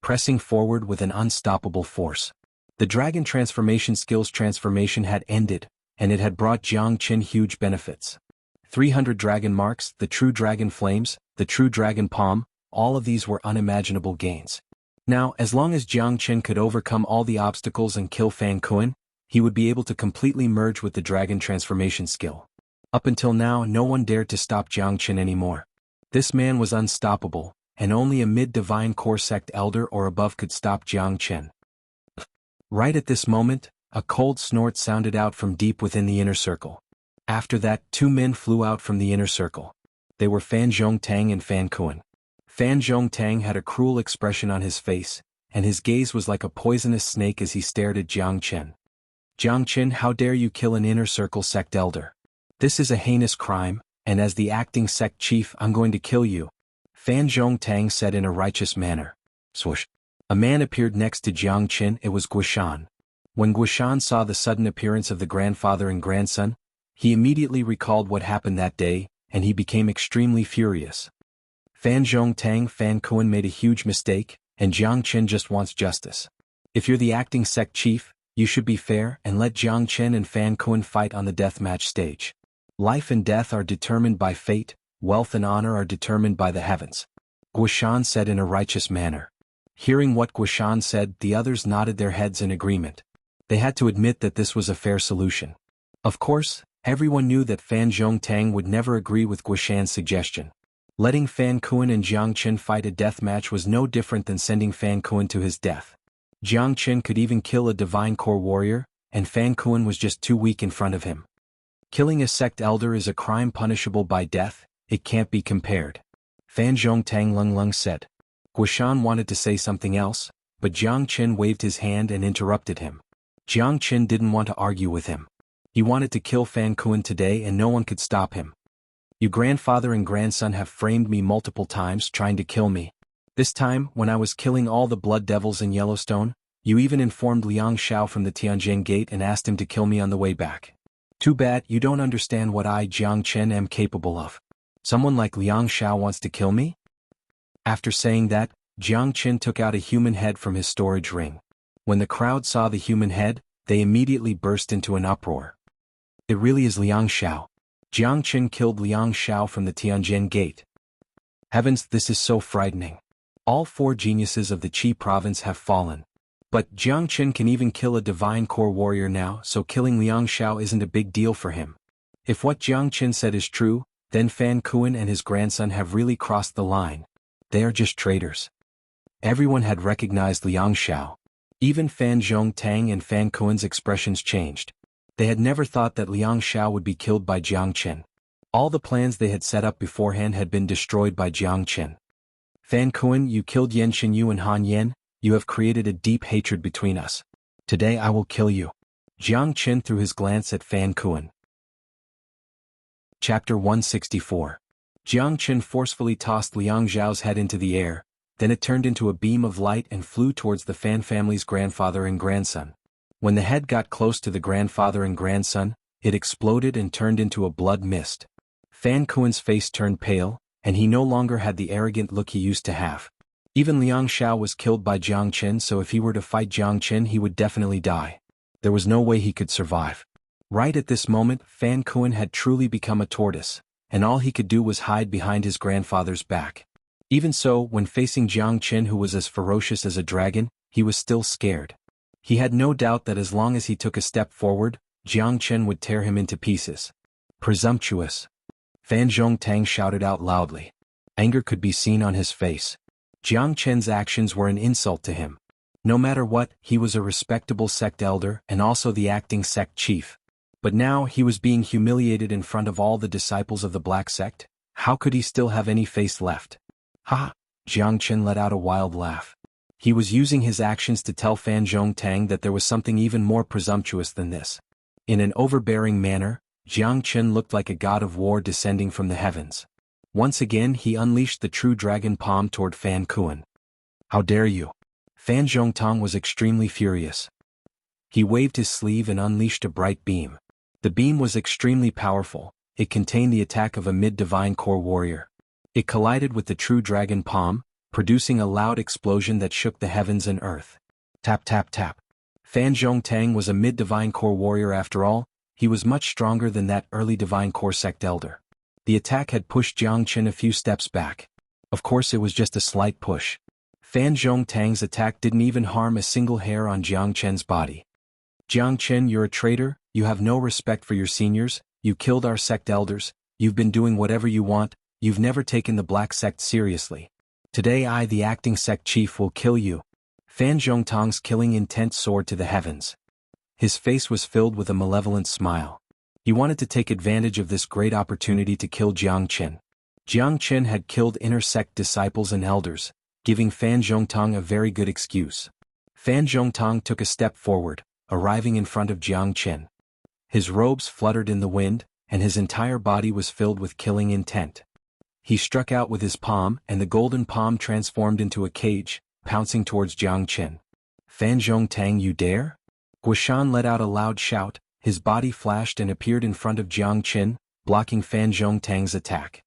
[SPEAKER 1] pressing forward with an unstoppable force. The dragon transformation skill's transformation had ended, and it had brought Jiang Chen huge benefits. 300 dragon marks, the true dragon flames, the true dragon palm, all of these were unimaginable gains. Now, as long as Jiang Chen could overcome all the obstacles and kill Fan Kuan, he would be able to completely merge with the dragon transformation skill. Up until now, no one dared to stop Jiang Chen anymore. This man was unstoppable, and only a mid-divine core sect elder or above could stop Jiang Chen. Right at this moment, A cold snort sounded out from deep within the inner circle. After that, two men flew out from the inner circle. They were Fan Zhongtang and Fan Kuan. Fan Zhongtang had a cruel expression on his face, and his gaze was like a poisonous snake as he stared at Jiang Chen. Jiang Chen, how dare you kill an inner circle sect elder? This is a heinous crime, and as the acting sect chief I'm going to kill you. Fan Zhongtang said in a righteous manner. Swoosh. A man appeared next to Jiang Chen. It was Guishan. When Guishan saw the sudden appearance of the grandfather and grandson, he immediately recalled what happened that day, and he became extremely furious. Fan Zhongtang, Fan Kuan made a huge mistake, and Jiang Chen just wants justice. If you're the acting sect chief, you should be fair and let Jiang Chen and Fan Kuan fight on the deathmatch stage. Life and death are determined by fate, wealth and honor are determined by the heavens. Guishan said in a righteous manner. Hearing what Guishan said, the others nodded their heads in agreement. They had to admit that this was a fair solution. Of course, everyone knew that Fan Zhongtang would never agree with Guishan's suggestion. Letting Fan Kuan and Jiang Chen fight a death match was no different than sending Fan Kuan to his death. Jiang Chen could even kill a divine core warrior, and Fan Kuan was just too weak in front of him. Killing a sect elder is a crime punishable by death, it can't be compared. Fan Zhongtang Lung said. Guishan wanted to say something else, but Jiang Chen waved his hand and interrupted him. Jiang Chen didn't want to argue with him. He wanted to kill Fan Kuan today and no one could stop him. You grandfather and grandson have framed me multiple times trying to kill me. This time, when I was killing all the blood devils in Yellowstone, you even informed Liang Xiao from the Tianjin gate and asked him to kill me on the way back. Too bad you don't understand what I, Jiang Chen, am capable of. Someone like Liang Xiao wants to kill me? After saying that, Jiang Chen took out a human head from his storage ring. When the crowd saw the human head, they immediately burst into an uproar. It really is Liang Xiao. Jiang Chen killed Liang Xiao from the Tianjin gate. Heavens, this is so frightening. All four geniuses of the Qi province have fallen. But Jiang Chen can even kill a divine core warrior now, so killing Liang Xiao isn't a big deal for him. If what Jiang Chen said is true, then Fan Kuan and his grandson have really crossed the line. They are just traitors. Everyone had recognized Liang Xiao. Even Fan Zhongtang and Fan Kuan's expressions changed. They had never thought that Liang Xiao would be killed by Jiang Chen. All the plans they had set up beforehand had been destroyed by Jiang Chen. Fan Kuan, you killed Yan Xinyu and Han Yan, you have created a deep hatred between us. Today I will kill you. Jiang Chen threw his glance at Fan Kuan. Chapter 164. Jiang Chen forcefully tossed Liang Xiao's head into the air, then it turned into a beam of light and flew towards the Fan family's grandfather and grandson. When the head got close to the grandfather and grandson, it exploded and turned into a blood mist. Fan Kuan's face turned pale, and he no longer had the arrogant look he used to have. Even Liang Xiao was killed by Jiang Chen, so if he were to fight Jiang Chen he would definitely die. There was no way he could survive. Right at this moment, Fan Kuan had truly become a tortoise, and all he could do was hide behind his grandfather's back. Even so, when facing Jiang Chen, who was as ferocious as a dragon, he was still scared. He had no doubt that as long as he took a step forward, Jiang Chen would tear him into pieces. Presumptuous. Fan Zhongtang shouted out loudly. Anger could be seen on his face. Jiang Chen's actions were an insult to him. No matter what, he was a respectable sect elder and also the acting sect chief. But now he was being humiliated in front of all the disciples of the Black Sect. How could he still have any face left? Ha! Jiang Chen let out a wild laugh. He was using his actions to tell Fan Zhongtang that there was something even more presumptuous than this. In an overbearing manner, Jiang Chen looked like a god of war descending from the heavens. Once again he unleashed the true dragon palm toward Fan Kuan. How dare you! Fan Zhongtang was extremely furious. He waved his sleeve and unleashed a bright beam. The beam was extremely powerful. It contained the attack of a mid-divine core warrior. It collided with the true dragon palm, producing a loud explosion that shook the heavens and earth. Tap tap tap. Fan Zhongtang was a mid-divine core warrior after all. He was much stronger than that early divine core sect elder. The attack had pushed Jiang Chen a few steps back. Of course it was just a slight push. Fan Zhongtang's attack didn't even harm a single hair on Jiang Chen's body. Jiang Chen, you're a traitor, you have no respect for your seniors, you killed our sect elders, you've been doing whatever you want, you've never taken the Black Sect seriously. Today I, the acting sect chief, will kill you. Fan Zhongtang's killing intent soared to the heavens. His face was filled with a malevolent smile. He wanted to take advantage of this great opportunity to kill Jiang Qin. Jiang Qin had killed inner sect disciples and elders, giving Fan Zhongtong a very good excuse. Fan Zhongtong took a step forward, arriving in front of Jiang Qin. His robes fluttered in the wind, and his entire body was filled with killing intent. He struck out with his palm, and the golden palm transformed into a cage, pouncing towards Jiang Qin. Fan Zhongtang, you dare? Guishan let out a loud shout, his body flashed and appeared in front of Jiang Qin, blocking Fan Zhongtang's attack.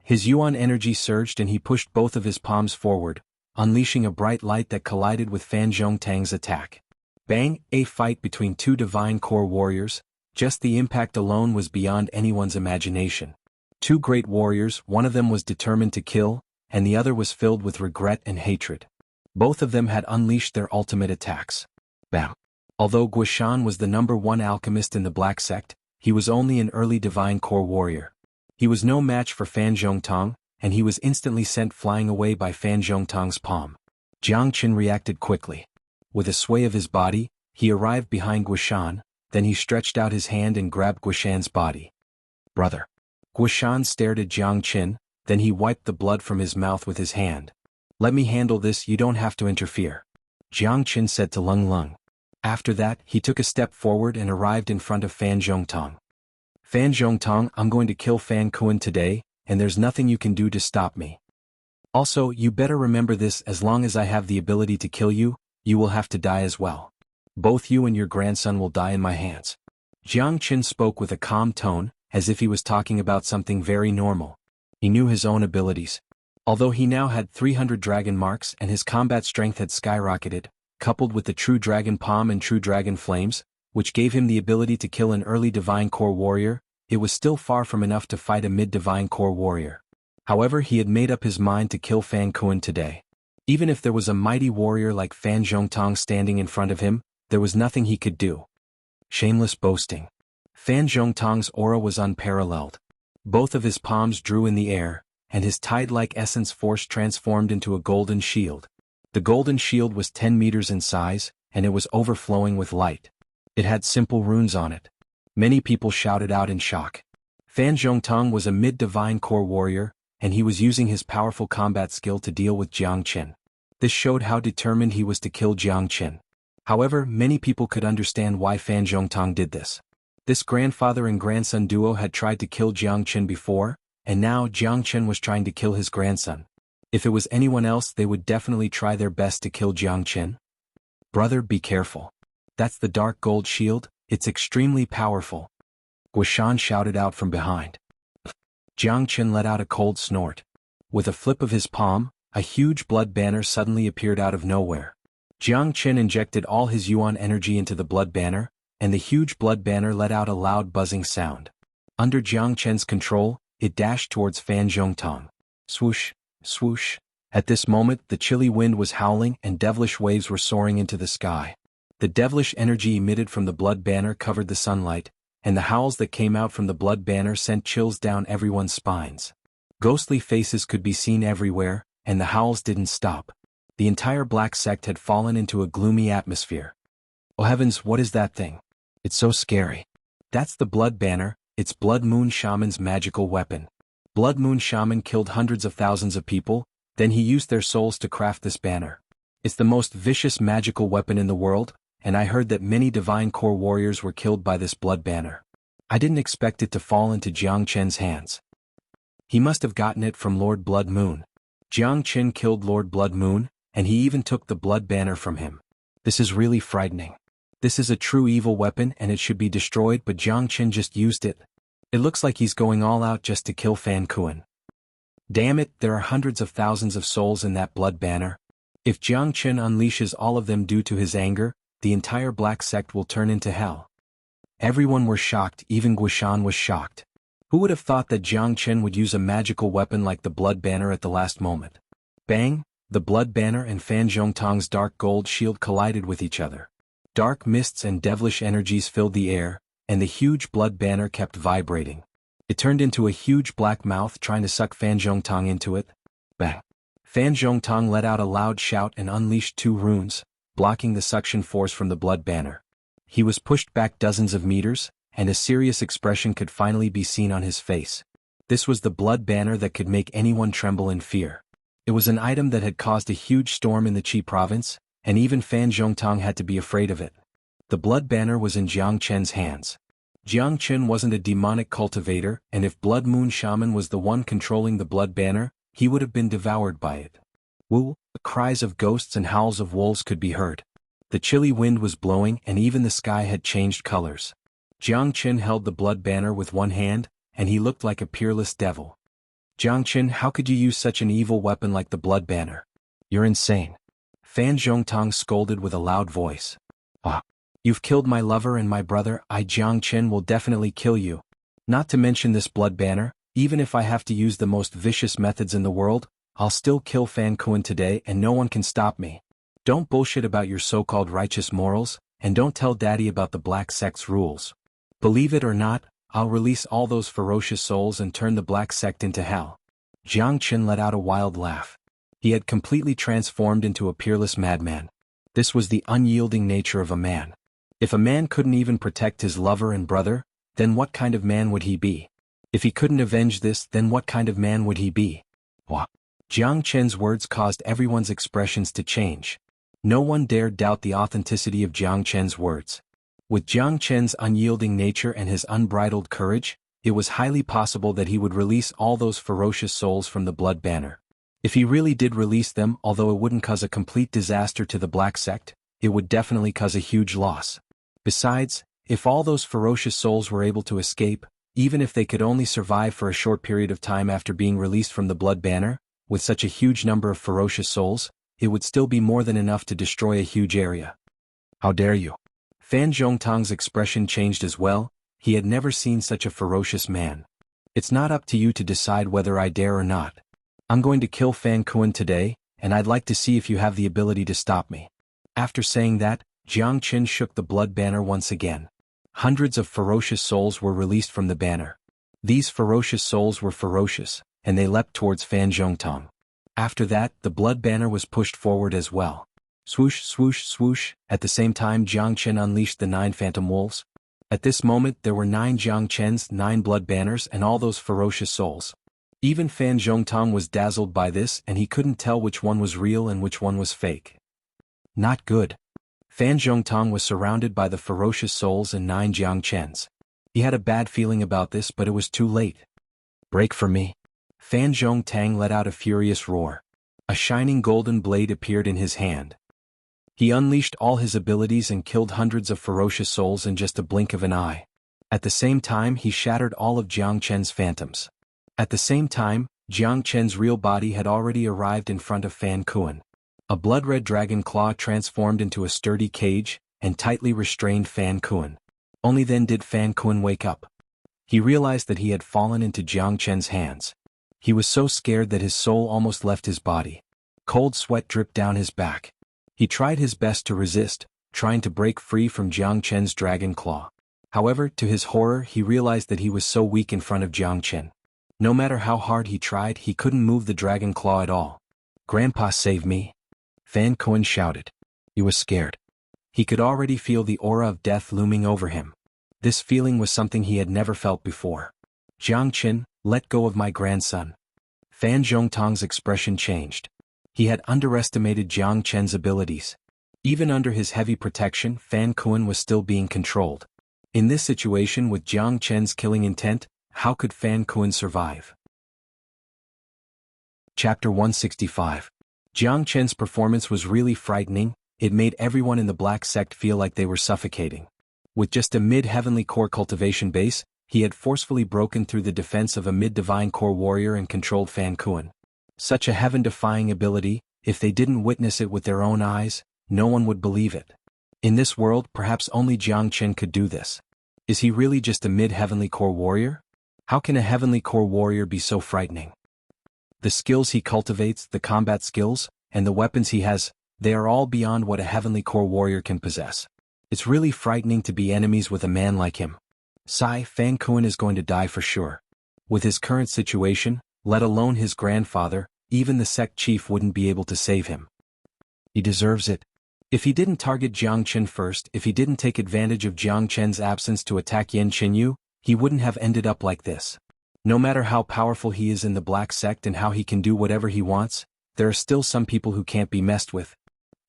[SPEAKER 1] His yuan energy surged and he pushed both of his palms forward, unleashing a bright light that collided with Fan Zhongtang's attack. Bang! A fight between two divine core warriors. Just the impact alone was beyond anyone's imagination. Two great warriors, one of them was determined to kill, and the other was filled with regret and hatred. Both of them had unleashed their ultimate attacks. Bam! Although Guishan was the #1 alchemist in the Black Sect, he was only an early divine core warrior. He was no match for Fan Zhongtong, and he was instantly sent flying away by Fan Zhongtong's palm. Jiang Qin reacted quickly. With a sway of his body, he arrived behind Guishan, then he stretched out his hand and grabbed Guishan's body. Brother. Guishan stared at Jiang Qin, then he wiped the blood from his mouth with his hand. Let me handle this, you don't have to interfere. Jiang Qin said to Lung Lung. After that, he took a step forward and arrived in front of Fan Zhongtong. Fan Zhongtong, I'm going to kill Fan Kuan today, and there's nothing you can do to stop me. Also, you better remember this, as long as I have the ability to kill you, you will have to die as well. Both you and your grandson will die in my hands. Jiang Qin spoke with a calm tone, as if he was talking about something very normal. He knew his own abilities. Although he now had 300 dragon marks and his combat strength had skyrocketed, coupled with the true dragon palm and true dragon flames, which gave him the ability to kill an early divine core warrior, it was still far from enough to fight a mid-divine core warrior. However, he had made up his mind to kill Fan Kuan today. Even if there was a mighty warrior like Fan Zhongtong standing in front of him, there was nothing he could do. Shameless boasting. Fan Zhongtong's aura was unparalleled. Both of his palms drew in the air, and his tide-like essence force transformed into a golden shield. The golden shield was 10 meters in size, and it was overflowing with light. It had simple runes on it. Many people shouted out in shock. Fan Zhongtong was a mid-divine core warrior, and he was using his powerful combat skill to deal with Jiang Qin. This showed how determined he was to kill Jiang Qin. However, many people could understand why Fan Zhongtong did this. This grandfather and grandson duo had tried to kill Jiang Qin before, and now Jiang Qin was trying to kill his grandson. If it was anyone else, they would definitely try their best to kill Jiang Qin. Brother, be careful. That's the dark gold shield, it's extremely powerful. Guishan shouted out from behind. Jiang Qin let out a cold snort. With a flip of his palm, a huge blood banner suddenly appeared out of nowhere. Jiang Qin injected all his yuan energy into the blood banner, and the huge blood banner let out a loud buzzing sound. Under Jiang Qin's control, it dashed towards Fan Zhongtong. Swoosh, swoosh. At this moment, the chilly wind was howling and devilish waves were soaring into the sky. The devilish energy emitted from the blood banner covered the sunlight, and the howls that came out from the blood banner sent chills down everyone's spines. Ghostly faces could be seen everywhere, and the howls didn't stop. The entire Black Sect had fallen into a gloomy atmosphere. Oh heavens, what is that thing? It's so scary. That's the blood banner, it's Blood Moon Shaman's magical weapon. Blood Moon Shaman killed hundreds of thousands of people, then he used their souls to craft this banner. It's the most vicious magical weapon in the world, and I heard that many divine core warriors were killed by this blood banner. I didn't expect it to fall into Jiang Qin's hands. He must have gotten it from Lord Blood Moon. Jiang Qin killed Lord Blood Moon, and he even took the blood banner from him. This is really frightening. This is a true evil weapon and it should be destroyed, but Jiang Qin just used it. It looks like he's going all out just to kill Fan Kuan. Damn it, there are hundreds of thousands of souls in that blood banner. If Jiang Qin unleashes all of them due to his anger, the entire Black Sect will turn into hell. Everyone were shocked, even Guishan was shocked. Who would have thought that Jiang Qin would use a magical weapon like the blood banner at the last moment? Bang! The blood banner and Fan Zhongtong's dark gold shield collided with each other. Dark mists and devilish energies filled the air, and the huge blood banner kept vibrating. It turned into a huge black mouth trying to suck Fan Zhongtong into it. Bang! Fan Zhongtong let out a loud shout and unleashed 2 runes, blocking the suction force from the blood banner. He was pushed back dozens of meters, and a serious expression could finally be seen on his face. This was the blood banner that could make anyone tremble in fear. It was an item that had caused a huge storm in the Qi province, and even Fan Zhongtong had to be afraid of it. The blood banner was in Jiang Chen's hands. Jiang Chen wasn't a demonic cultivator, and if Blood Moon Shaman was the one controlling the blood banner, he would have been devoured by it. Woo! The cries of ghosts and howls of wolves could be heard. The chilly wind was blowing and even the sky had changed colors. Jiang Chen held the blood banner with one hand, and he looked like a peerless devil. Jiang Chen, how could you use such an evil weapon like the blood banner? You're insane. Fan Zhongtong scolded with a loud voice. Ah! You've killed my lover and my brother. I, Jiang Chen, will definitely kill you. Not to mention this blood banner, even if I have to use the most vicious methods in the world, I'll still kill Fan Kuan today and no one can stop me. Don't bullshit about your so-called righteous morals, and don't tell Daddy about the Black Sect's rules. Believe it or not, I'll release all those ferocious souls and turn the Black Sect into hell. Jiang Chen let out a wild laugh. He had completely transformed into a peerless madman. This was the unyielding nature of a man. If a man couldn't even protect his lover and brother, then what kind of man would he be? If he couldn't avenge this, then what kind of man would he be? What? Jiang Chen's words caused everyone's expressions to change. No one dared doubt the authenticity of Jiang Chen's words. With Jiang Chen's unyielding nature and his unbridled courage, it was highly possible that he would release all those ferocious souls from the blood banner. If he really did release them, although it wouldn't cause a complete disaster to the Black Sect, it would definitely cause a huge loss. Besides, if all those ferocious souls were able to escape, even if they could only survive for a short period of time after being released from the blood banner, with such a huge number of ferocious souls, it would still be more than enough to destroy a huge area. How dare you? Fan Zhongtong's expression changed as well. He had never seen such a ferocious man. It's not up to you to decide whether I dare or not. I'm going to kill Fan Kuan today, and I'd like to see if you have the ability to stop me. After saying that, Jiang Chen shook the blood banner once again. Hundreds of ferocious souls were released from the banner. These ferocious souls were ferocious, and they leapt towards Fan Zhongtong. After that, the blood banner was pushed forward as well. Swoosh, swoosh, swoosh. At the same time, Jiang Chen unleashed the 9 phantom wolves. At this moment, there were 9 Jiang Chen's 9 blood banners and all those ferocious souls. Even Fan Zhongtong was dazzled by this, and he couldn't tell which one was real and which one was fake. Not good. Fan Zhongtong was surrounded by the ferocious souls and 9 Jiang Chens. He had a bad feeling about this, but it was too late. Break for me. Fan Zhongtang let out a furious roar. A shining golden blade appeared in his hand. He unleashed all his abilities and killed hundreds of ferocious souls in just a blink of an eye. At the same time, he shattered all of Jiang Chen's phantoms. At the same time, Jiang Chen's real body had already arrived in front of Fan Kuan. A blood-red dragon claw transformed into a sturdy cage, and tightly restrained Fan Kuan. Only then did Fan Kuan wake up. He realized that he had fallen into Jiang Chen's hands. He was so scared that his soul almost left his body. Cold sweat dripped down his back. He tried his best to resist, trying to break free from Jiang Chen's dragon claw. However, to his horror, he realized that he was so weak in front of Jiang Chen. No matter how hard he tried, he couldn't move the dragon claw at all. "Grandpa, save me!" Fan Kuan shouted. He was scared. He could already feel the aura of death looming over him. This feeling was something he had never felt before. "Jiang Chen, let go of my grandson." Fan Zhongtong's expression changed. He had underestimated Jiang Chen's abilities. Even under his heavy protection, Fan Kuan was still being controlled. In this situation with Jiang Chen's killing intent, how could Fan Kuan survive? Chapter 165. Jiang Chen's performance was really frightening. It made everyone in the Black Sect feel like they were suffocating. With just a mid-heavenly core cultivation base, he had forcefully broken through the defense of a mid-divine core warrior and controlled Fan Kuan. Such a heaven-defying ability, if they didn't witness it with their own eyes, no one would believe it. In this world, perhaps only Jiang Chen could do this. Is he really just a mid-heavenly core warrior? How can a heavenly core warrior be so frightening? The skills he cultivates, the combat skills, and the weapons he has, they are all beyond what a heavenly core warrior can possess. It's really frightening to be enemies with a man like him. Fan Kuan is going to die for sure. With his current situation, let alone his grandfather, even the sect chief wouldn't be able to save him. He deserves it. If he didn't target Jiang Chen first, if he didn't take advantage of Jiang Chen's absence to attack Yan Qinyu, he wouldn't have ended up like this. No matter how powerful he is in the Black Sect and how he can do whatever he wants, there are still some people who can't be messed with.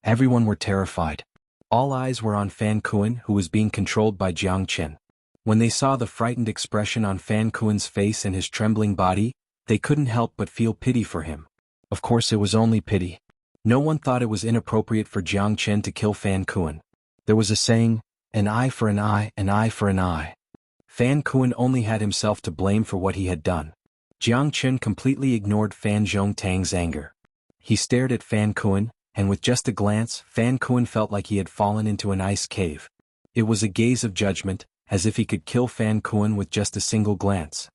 [SPEAKER 1] Everyone were terrified. All eyes were on Fan Kuan, who was being controlled by Jiang Chen. When they saw the frightened expression on Fan Kuan's face and his trembling body, they couldn't help but feel pity for him. Of course it was only pity. No one thought it was inappropriate for Jiang Chen to kill Fan Kuan. There was a saying, an eye for an eye, an eye for an eye. Fan Kuan only had himself to blame for what he had done. Jiang Chen completely ignored Fan Zhongtang's anger. He stared at Fan Kuan, and with just a glance, Fan Kuan felt like he had fallen into an ice cave. It was a gaze of judgment, as if he could kill Fan Kuan with just a single glance.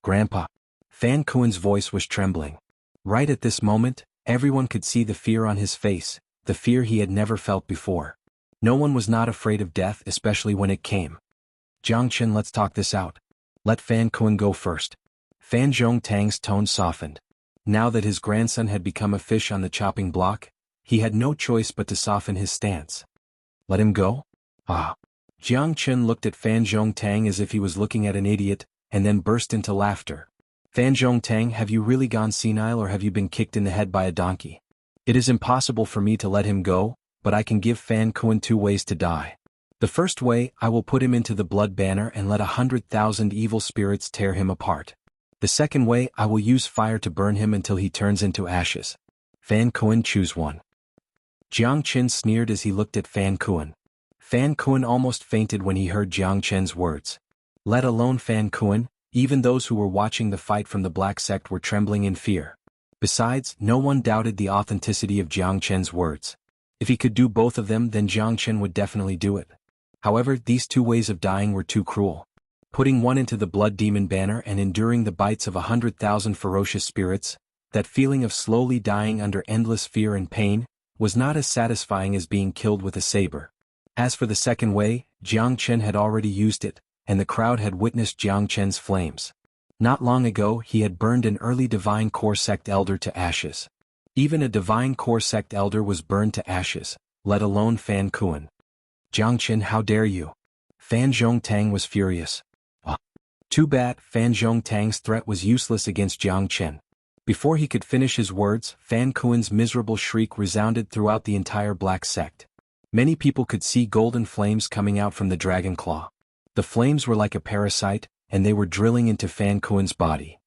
[SPEAKER 1] Grandpa. Fan Kuan's voice was trembling. Right at this moment, everyone could see the fear on his face, the fear he had never felt before. No one was not afraid of death, especially when it came. Jiang Chen, let's talk this out. Let Fan Kuan go first. Fan Zhongtang's tone softened. Now that his grandson had become a fish on the chopping block, he had no choice but to soften his stance. Let him go? Ah. Jiang Chen looked at Fan Zhongtang as if he was looking at an idiot, and then burst into laughter. Fan Zhongtang, have you really gone senile or have you been kicked in the head by a donkey? It is impossible for me to let him go, but I can give Fan Kuan 2 ways to die. The first way, I will put him into the blood banner and let 100,000 evil spirits tear him apart. The second way, I will use fire to burn him until he turns into ashes. Fan Kuan, choose one. Jiang Chen sneered as he looked at Fan Kuan. Fan Kuan almost fainted when he heard Jiang Chen's words. Let alone Fan Kuan, even those who were watching the fight from the Black Sect were trembling in fear. Besides, no one doubted the authenticity of Jiang Chen's words. If he could do both of them, then Jiang Chen would definitely do it. However, these 2 ways of dying were too cruel. Putting one into the blood demon banner and enduring the bites of 100,000 ferocious spirits, that feeling of slowly dying under endless fear and pain, was not as satisfying as being killed with a saber. As for the second way, Jiang Chen had already used it, and the crowd had witnessed Jiang Chen's flames. Not long ago he had burned an early Divine Core Sect elder to ashes. Even a Divine Core Sect elder was burned to ashes, let alone Fan Kuan. Jiang Chen, how dare you? Fan Zhongtang was furious. Too bad, Fan Zhongtang's threat was useless against Jiang Chen. Before he could finish his words, Fan Kuan's miserable shriek resounded throughout the entire Black Sect. Many people could see golden flames coming out from the dragon claw. The flames were like a parasite, and they were drilling into Fan Kuan's body.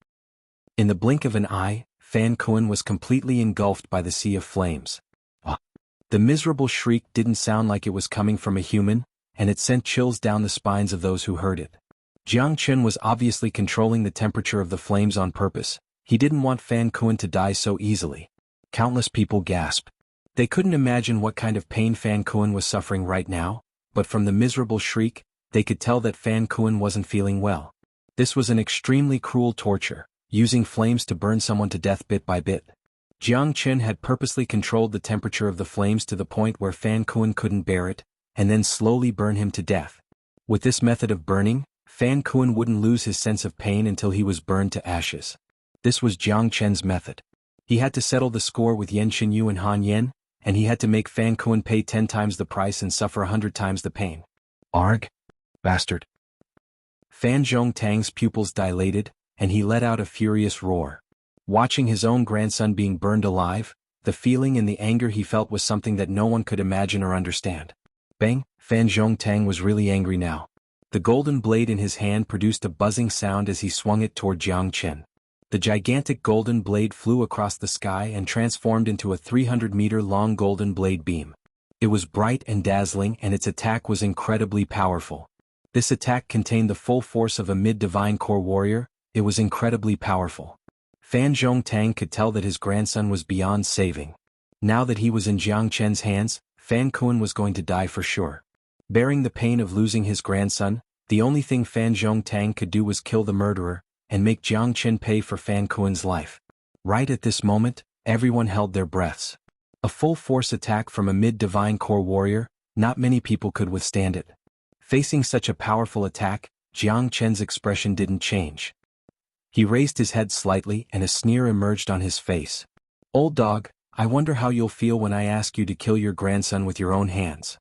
[SPEAKER 1] In the blink of an eye, Fan Kuan was completely engulfed by the sea of flames. The miserable shriek didn't sound like it was coming from a human, and it sent chills down the spines of those who heard it. Jiang Chen was obviously controlling the temperature of the flames on purpose. He didn't want Fan Kuan to die so easily. Countless people gasped. They couldn't imagine what kind of pain Fan Kuan was suffering right now, but from the miserable shriek, they could tell that Fan Kuan wasn't feeling well. This was an extremely cruel torture, using flames to burn someone to death bit by bit. Jiang Chen had purposely controlled the temperature of the flames to the point where Fan Kuan couldn't bear it, and then slowly burn him to death. With this method of burning, Fan Kuan wouldn't lose his sense of pain until he was burned to ashes. This was Jiang Chen's method. He had to settle the score with Yan Qinyu and Han Yan, and he had to make Fan Kuan pay 10 times the price and suffer 100 times the pain. Arg! Bastard! Fan Zhongtang's pupils dilated, and he let out a furious roar. Watching his own grandson being burned alive, the feeling and the anger he felt was something that no one could imagine or understand. Bang! Fan Zhongtang was really angry now. The golden blade in his hand produced a buzzing sound as he swung it toward Jiang Chen. The gigantic golden blade flew across the sky and transformed into a 300-meter-long golden blade beam. It was bright and dazzling, and its attack was incredibly powerful. This attack contained the full force of a mid-divine core warrior. It was incredibly powerful. Fan Zhongtang could tell that his grandson was beyond saving. Now that he was in Jiang Chen's hands, Fan Kuan was going to die for sure. Bearing the pain of losing his grandson, the only thing Fan Zhongtang could do was kill the murderer, and make Jiang Chen pay for Fan Kuan's life. Right at this moment, everyone held their breaths. A full-force attack from a mid-divine core warrior, not many people could withstand it. Facing such a powerful attack, Jiang Chen's expression didn't change. He raised his head slightly and a sneer emerged on his face. Old dog, I wonder how you'll feel when I ask you to kill your grandson with your own hands.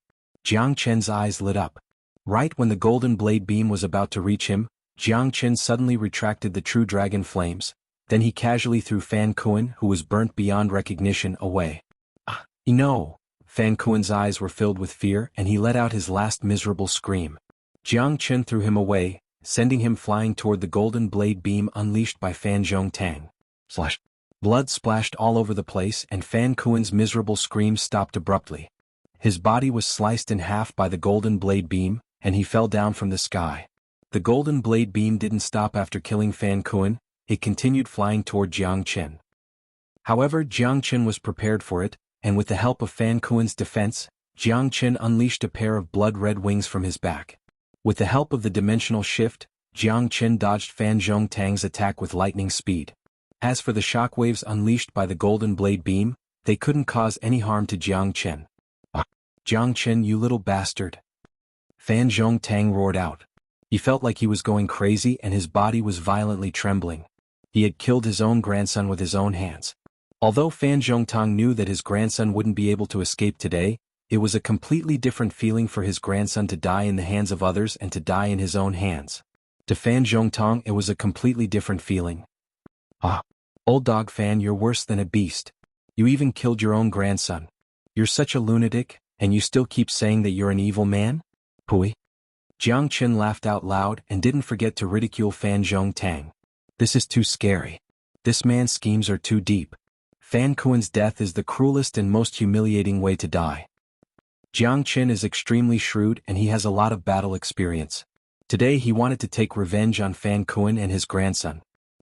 [SPEAKER 1] Jiang Chen's eyes lit up. Right when the golden blade beam was about to reach him, Jiang Chen suddenly retracted the true dragon flames, then he casually threw Fan Kuan, who was burnt beyond recognition, away. No! Fan Kuan's eyes were filled with fear and he let out his last miserable scream. Jiang Chen threw him away, sending him flying toward the golden blade beam unleashed by Fan Zhongtang. Blood splashed all over the place and Fan Kuan's miserable screams stopped abruptly. His body was sliced in half by the golden blade beam, and he fell down from the sky. The golden blade beam didn't stop after killing Fan Kuan, it continued flying toward Jiang Chen. However, Jiang Chen was prepared for it, and with the help of Fan Kuan's defense, Jiang Chen unleashed a pair of blood-red wings from his back. With the help of the dimensional shift, Jiang Chen dodged Fan Zhongtang's attack with lightning speed. As for the shockwaves unleashed by the golden blade beam, they couldn't cause any harm to Jiang Chen. Jiang Chen, you little bastard! Fan Zhongtang roared out. He felt like he was going crazy and his body was violently trembling. He had killed his own grandson with his own hands. Although Fan Zhongtang knew that his grandson wouldn't be able to escape today, it was a completely different feeling for his grandson to die in the hands of others and to die in his own hands. To Fan Zhongtang it was a completely different feeling. Old dog Fan, you're worse than a beast. You even killed your own grandson. You're such a lunatic, and you still keep saying that you're an evil man? Hui. Jiang Chen laughed out loud and didn't forget to ridicule Fan Zhongtang. This is too scary. This man's schemes are too deep. Fan Kuan's death is the cruelest and most humiliating way to die. Jiang Chen is extremely shrewd and he has a lot of battle experience. Today he wanted to take revenge on Fan Kuan and his grandson.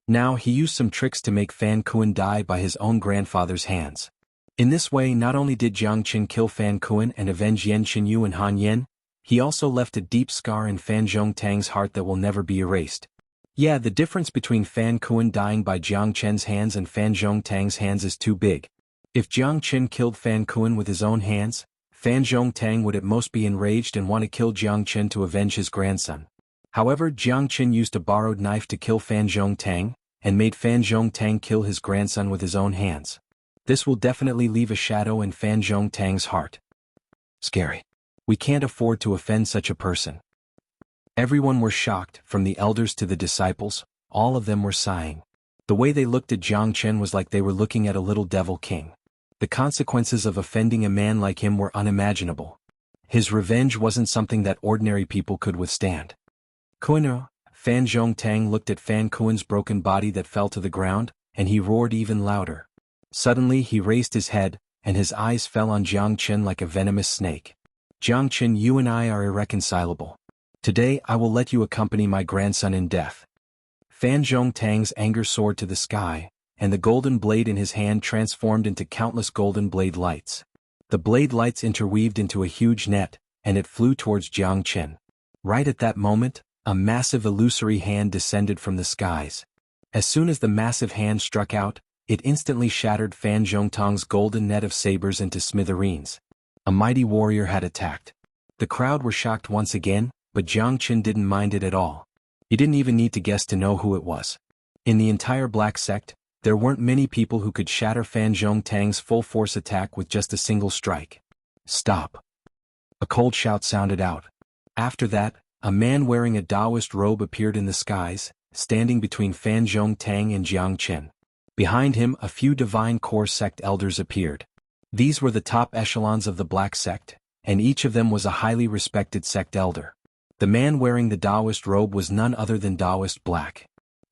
[SPEAKER 1] Now he used some tricks to make Fan Kuan die by his own grandfather's hands. In this way not only did Jiang Chen kill Fan Kuan and avenge Yan Xinyu and Han Yan, he also left a deep scar in Fan Zhongtang's heart that will never be erased. Yeah, the difference between Fan Kuan dying by Jiang Chen's hands and Fan Zhongtang's hands is too big. If Jiang Chen killed Fan Kuan with his own hands, Fan Zhongtang would at most be enraged and want to kill Jiang Chen to avenge his grandson. However, Jiang Chen used a borrowed knife to kill Fan Zhongtang, and made Fan Zhongtang kill his grandson with his own hands. This will definitely leave a shadow in Fan Zhongtang's heart. Scary. We can't afford to offend such a person. Everyone were shocked, from the elders to the disciples, all of them were sighing. The way they looked at Jiang Chen was like they were looking at a little devil king. The consequences of offending a man like him were unimaginable. His revenge wasn't something that ordinary people could withstand. Kuan, Fan Zhongtang looked at Fan Kuan's broken body that fell to the ground, and he roared even louder. Suddenly he raised his head, and his eyes fell on Jiang Chen like a venomous snake. Jiang Chen, you and I are irreconcilable. Today I will let you accompany my grandson in death. Fan Zhongtang's anger soared to the sky, and the golden blade in his hand transformed into countless golden blade lights. The blade lights interweaved into a huge net, and it flew towards Jiang Chen. Right at that moment, a massive illusory hand descended from the skies. As soon as the massive hand struck out, it instantly shattered Fan Zhongtang's golden net of sabers into smithereens. A mighty warrior had attacked. The crowd were shocked once again, but Jiang Chen didn't mind it at all. He didn't even need to guess to know who it was. In the entire black sect, there weren't many people who could shatter Fan Zhongtang's full-force attack with just a single strike. Stop. A cold shout sounded out. After that, a man wearing a Taoist robe appeared in the skies, standing between Fan Zhongtang and Jiang Chen. Behind him a few divine core sect elders appeared. These were the top echelons of the black sect, and each of them was a highly respected sect elder. The man wearing the Taoist robe was none other than Taoist Black.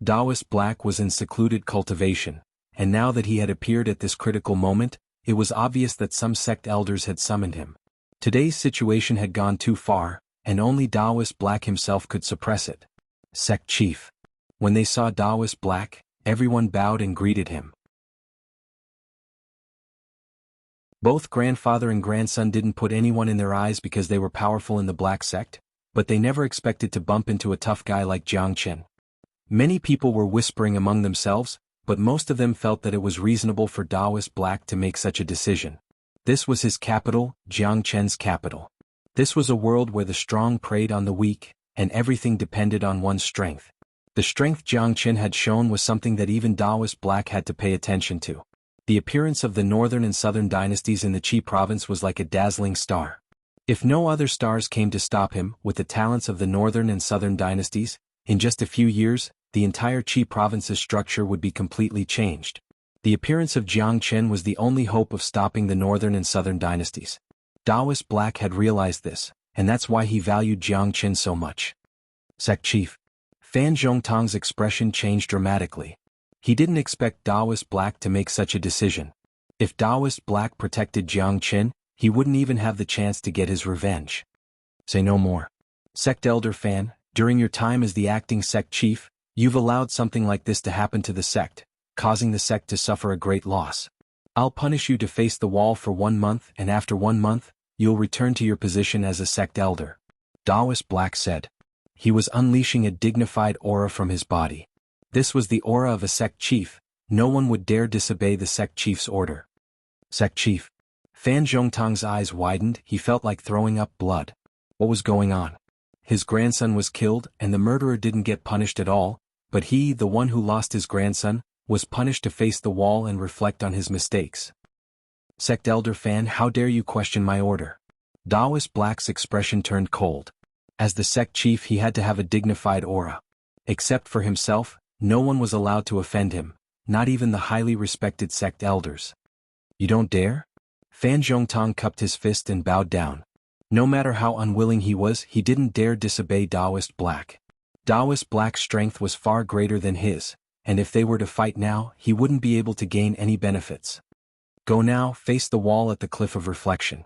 [SPEAKER 1] Taoist Black was in secluded cultivation, and now that he had appeared at this critical moment, it was obvious that some sect elders had summoned him. Today's situation had gone too far, and only Taoist Black himself could suppress it. Sect Chief. When they saw Taoist Black, everyone bowed and greeted him. Both grandfather and grandson didn't put anyone in their eyes because they were powerful in the black sect, but they never expected to bump into a tough guy like Jiang Chen. Many people were whispering among themselves, but most of them felt that it was reasonable for Taoist Black to make such a decision. This was his capital, Jiang Chen's capital. This was a world where the strong preyed on the weak, and everything depended on one's strength. The strength Jiang Chen had shown was something that even Taoist Black had to pay attention to. The appearance of the northern and southern dynasties in the Qi province was like a dazzling star. If no other stars came to stop him, with the talents of the northern and southern dynasties, in just a few years, the entire Qi province's structure would be completely changed. The appearance of Jiang Chen was the only hope of stopping the northern and southern dynasties. Daoist Black had realized this, and that's why he valued Jiang Chen so much. Sect Chief. Fan Zhongtang's expression changed dramatically. He didn't expect Daoist Black to make such a decision. If Daoist Black protected Jiang Chen, he wouldn't even have the chance to get his revenge. Say no more. Sect Elder Fan, during your time as the acting sect chief, you've allowed something like this to happen to the sect, causing the sect to suffer a great loss. I'll punish you to face the wall for 1 month, and after 1 month, you'll return to your position as a sect elder. Daoist Black said. He was unleashing a dignified aura from his body. This was the aura of a sect chief. No one would dare disobey the sect chief's order. Sect Chief. Fan Zhongtang's eyes widened. He felt like throwing up blood. What was going on? His grandson was killed, and the murderer didn't get punished at all, but he, the one who lost his grandson, was punished to face the wall and reflect on his mistakes. Sect Elder Fan, how dare you question my order? Daoist Black's expression turned cold. As the sect chief, he had to have a dignified aura. Except for himself, no one was allowed to offend him, not even the highly respected sect elders. You don't dare? Fan Zhongtang cupped his fist and bowed down. No matter how unwilling he was, he didn't dare disobey Daoist Black. Daoist Black's strength was far greater than his, and if they were to fight now, he wouldn't be able to gain any benefits. Go now, face the wall at the Cliff of Reflection.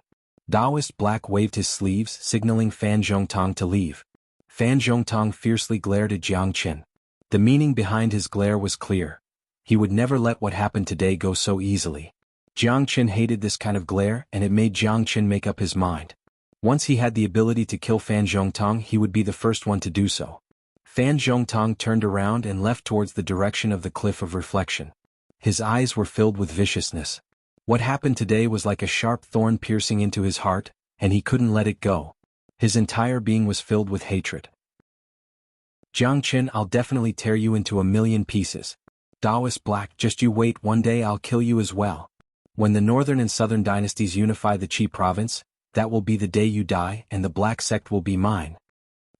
[SPEAKER 1] Daoist Black waved his sleeves, signaling Fan Zhongtang to leave. Fan Zhongtang fiercely glared at Jiang Chen. The meaning behind his glare was clear. He would never let what happened today go so easily. Jiang Chen hated this kind of glare, and it made Jiang Chen make up his mind. Once he had the ability to kill Fan Zhongtang, he would be the first one to do so. Fan Zhongtang turned around and left towards the direction of the Cliff of Reflection. His eyes were filled with viciousness. What happened today was like a sharp thorn piercing into his heart, and he couldn't let it go. His entire being was filled with hatred. Jiang Chen, I'll definitely tear you into a million pieces. Daoist Black, just you wait, one day I'll kill you as well. When the northern and southern dynasties unify the Qi province, that will be the day you die, and the black sect will be mine.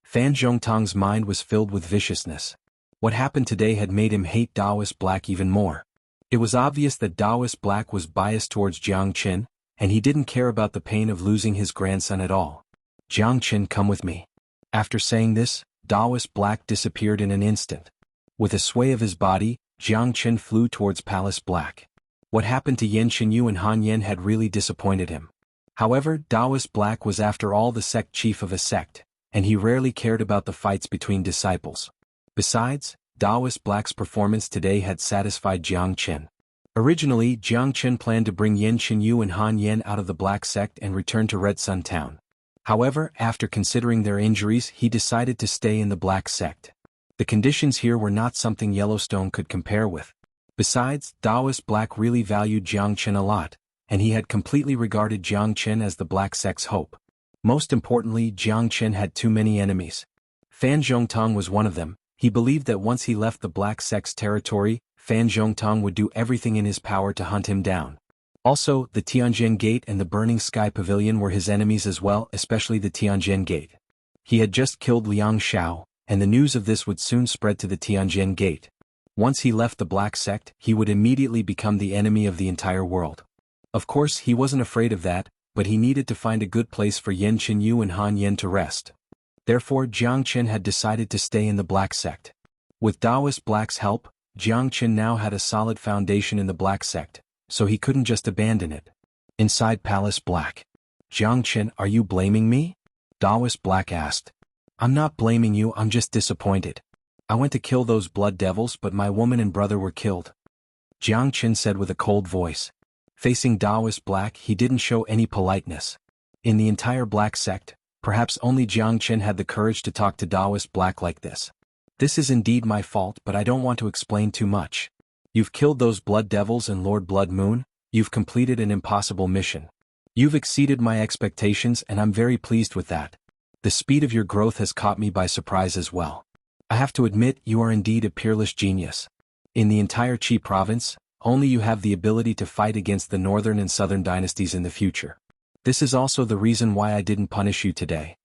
[SPEAKER 1] Fan Zhongtang's mind was filled with viciousness. What happened today had made him hate Daoist Black even more. It was obvious that Daoist Black was biased towards Jiang Chen, and he didn't care about the pain of losing his grandson at all. Jiang Chen, come with me. After saying this, Daoist Black disappeared in an instant. With a sway of his body, Jiang Chen flew towards Palace Black. What happened to Yan Qinyu and Han Yan had really disappointed him. However, Daoist Black was after all the sect chief of a sect, and he rarely cared about the fights between disciples. Besides, Daoist Black's performance today had satisfied Jiang Chen. Originally, Jiang Chen planned to bring Yan Qinyu and Han Yan out of the Black Sect and return to Red Sun Town. However, after considering their injuries, he decided to stay in the Black Sect. The conditions here were not something Yellowstone could compare with. Besides, Daoist Black really valued Jiang Chen a lot, and he had completely regarded Jiang Chen as the Black Sect's hope. Most importantly, Jiang Chen had too many enemies. Fan Zhongtang was one of them. He believed that once he left the Black Sect's territory, Fan Zhongtang would do everything in his power to hunt him down. Also, the Tianjin Gate and the Burning Sky Pavilion were his enemies as well, especially the Tianjin Gate. He had just killed Liang Xiao, and the news of this would soon spread to the Tianjin Gate. Once he left the Black Sect, he would immediately become the enemy of the entire world. Of course, he wasn't afraid of that, but he needed to find a good place for Yan Qinyu and Han Yan to rest. Therefore, Jiang Chen had decided to stay in the Black Sect. With Daoist Black's help, Jiang Chen now had a solid foundation in the Black Sect, so he couldn't just abandon it. Inside Palace Black. Jiang Chen, are you blaming me? Daoist Black asked. I'm not blaming you, I'm just disappointed. I went to kill those blood devils, but my woman and brother were killed. Jiang Chen said with a cold voice. Facing Daoist Black, he didn't show any politeness. In the entire Black Sect, perhaps only Jiang Chen had the courage to talk to Daoist Black like this. This is indeed my fault, but I don't want to explain too much. You've killed those blood devils and Lord Blood Moon, you've completed an impossible mission. You've exceeded my expectations and I'm very pleased with that. The speed of your growth has caught me by surprise as well. I have to admit, you are indeed a peerless genius. In the entire Qi province, only you have the ability to fight against the northern and southern dynasties in the future. This is also the reason why I didn't punish you today.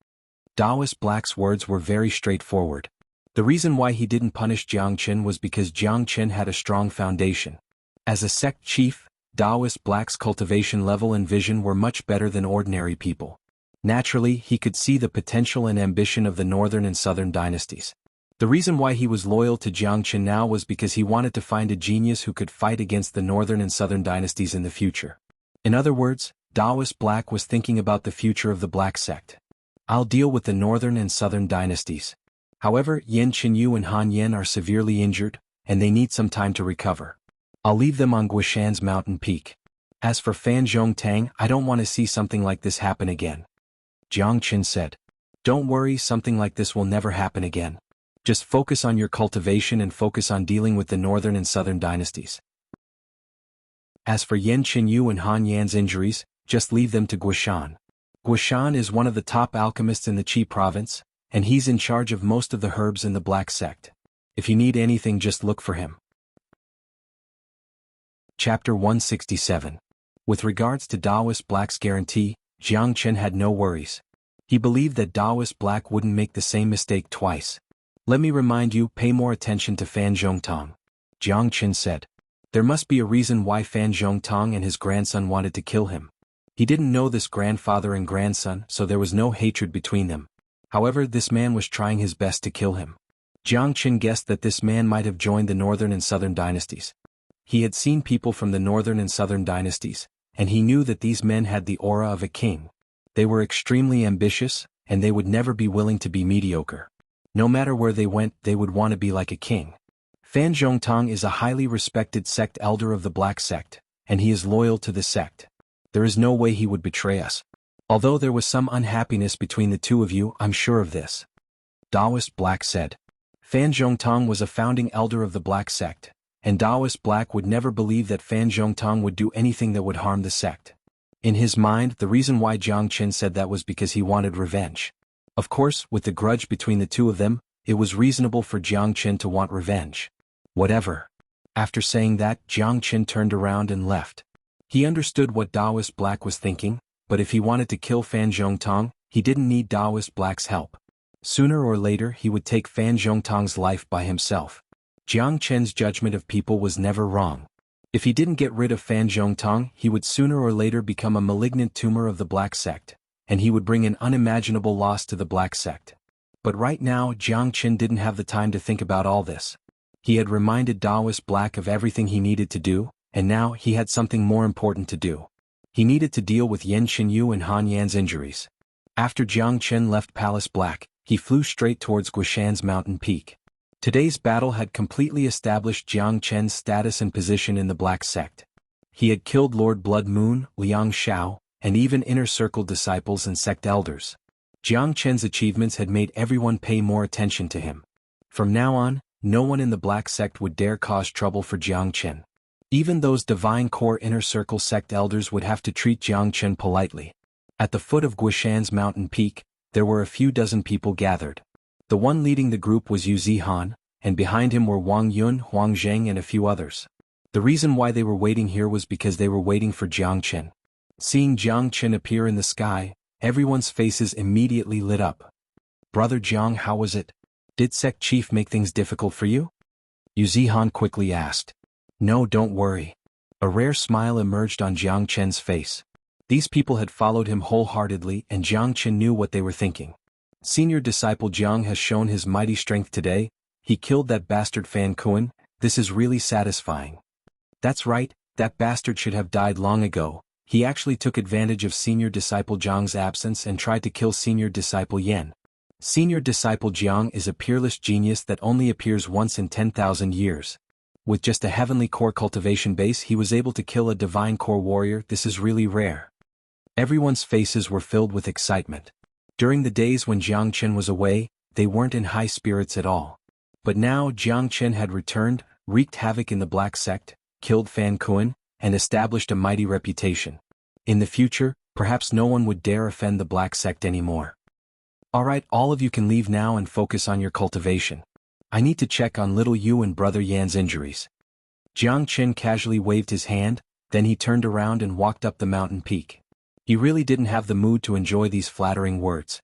[SPEAKER 1] Taoist Black's words were very straightforward. The reason why he didn't punish Jiang Qin was because Jiang Qin had a strong foundation. As a sect chief, Taoist Black's cultivation level and vision were much better than ordinary people. Naturally, he could see the potential and ambition of the northern and southern dynasties. The reason why he was loyal to Jiang Qin now was because he wanted to find a genius who could fight against the northern and southern dynasties in the future. In other words, Taoist Black was thinking about the future of the Black sect. I'll deal with the northern and southern dynasties. However, Yan Qinyu and Han Yan are severely injured, and they need some time to recover. I'll leave them on Guishan's mountain peak. As for Fan Zhongtang, I don't want to see something like this happen again. Jiang Qin said. Don't worry, something like this will never happen again. Just focus on your cultivation and focus on dealing with the northern and southern dynasties. As for Yan Qinyu and Han Yan's injuries, just leave them to Guishan. Guishan is one of the top alchemists in the Qi province, and he's in charge of most of the herbs in the Black sect. If you need anything, just look for him. Chapter 167. With regards to Taoist Black's guarantee, Jiang Qin had no worries. He believed that Taoist Black wouldn't make the same mistake twice. Let me remind you, pay more attention to Fan Zhongtang. Jiang Qin said. There must be a reason why Fan Zhongtang and his grandson wanted to kill him. He didn't know this grandfather and grandson, so there was no hatred between them. However, this man was trying his best to kill him. Jiang Qin guessed that this man might have joined the northern and southern dynasties. He had seen people from the northern and southern dynasties, and he knew that these men had the aura of a king. They were extremely ambitious, and they would never be willing to be mediocre. No matter where they went, they would want to be like a king. Fan Zhongtang is a highly respected sect elder of the Black sect, and he is loyal to the sect. There is no way he would betray us. Although there was some unhappiness between the two of you, I'm sure of this. Taoist Black said. Fan Zhongtang was a founding elder of the Black sect, and Taoist Black would never believe that Fan Zhongtang would do anything that would harm the sect. In his mind, the reason why Jiang Qin said that was because he wanted revenge. Of course, with the grudge between the two of them, it was reasonable for Jiang Qin to want revenge. Whatever. After saying that, Jiang Qin turned around and left. He understood what Taoist Black was thinking, but if he wanted to kill Fan Zhongtang, he didn't need Taoist Black's help. Sooner or later he would take Fan Zhongtang's life by himself. Jiang Qin's judgment of people was never wrong. If he didn't get rid of Fan Zhongtang, he would sooner or later become a malignant tumor of the Black sect, and he would bring an unimaginable loss to the Black sect. But right now Jiang Qin didn't have the time to think about all this. He had reminded Taoist Black of everything he needed to do, and now he had something more important to do. He needed to deal with Yan Qinyu and Han Yan's injuries. After Jiang Qin left Palace Black, he flew straight towards Guishan's mountain peak. Today's battle had completely established Jiang Qin's status and position in the Black sect. He had killed Lord Blood Moon, Liang Shao, and even inner circle disciples and sect elders. Jiang Qin's achievements had made everyone pay more attention to him. From now on, no one in the Black sect would dare cause trouble for Jiang Qin. Even those divine core inner circle sect elders would have to treat Jiang Qin politely. At the foot of Guishan's mountain peak, there were a few dozen people gathered. The one leading the group was Yu Zihan, and behind him were Wang Yun, Huang Zheng and a few others. The reason why they were waiting here was because they were waiting for Jiang Qin. Seeing Jiang Qin appear in the sky, everyone's faces immediately lit up. Brother Jiang, how was it? Did sect chief make things difficult for you? Yu Zihan quickly asked. No, don't worry. A rare smile emerged on Jiang Qin's face. These people had followed him wholeheartedly, and Jiang Qin knew what they were thinking. Senior disciple Jiang has shown his mighty strength today. He killed that bastard Fan Kuan. This is really satisfying. That's right, that bastard should have died long ago. He actually took advantage of senior disciple Jiang's absence and tried to kill senior disciple Yan. Senior disciple Jiang is a peerless genius that only appears once in 10,000 years. With just a heavenly core cultivation base, he was able to kill a divine core warrior. This is really rare. Everyone's faces were filled with excitement. During the days when Jiang Qin was away, they weren't in high spirits at all. But now Jiang Qin had returned, wreaked havoc in the Black sect, killed Fan Kuan, and established a mighty reputation. In the future, perhaps no one would dare offend the Black sect anymore. Alright, all of you can leave now and focus on your cultivation. I need to check on little Yu and brother Yan's injuries. Jiang Chen casually waved his hand, then he turned around and walked up the mountain peak. He really didn't have the mood to enjoy these flattering words.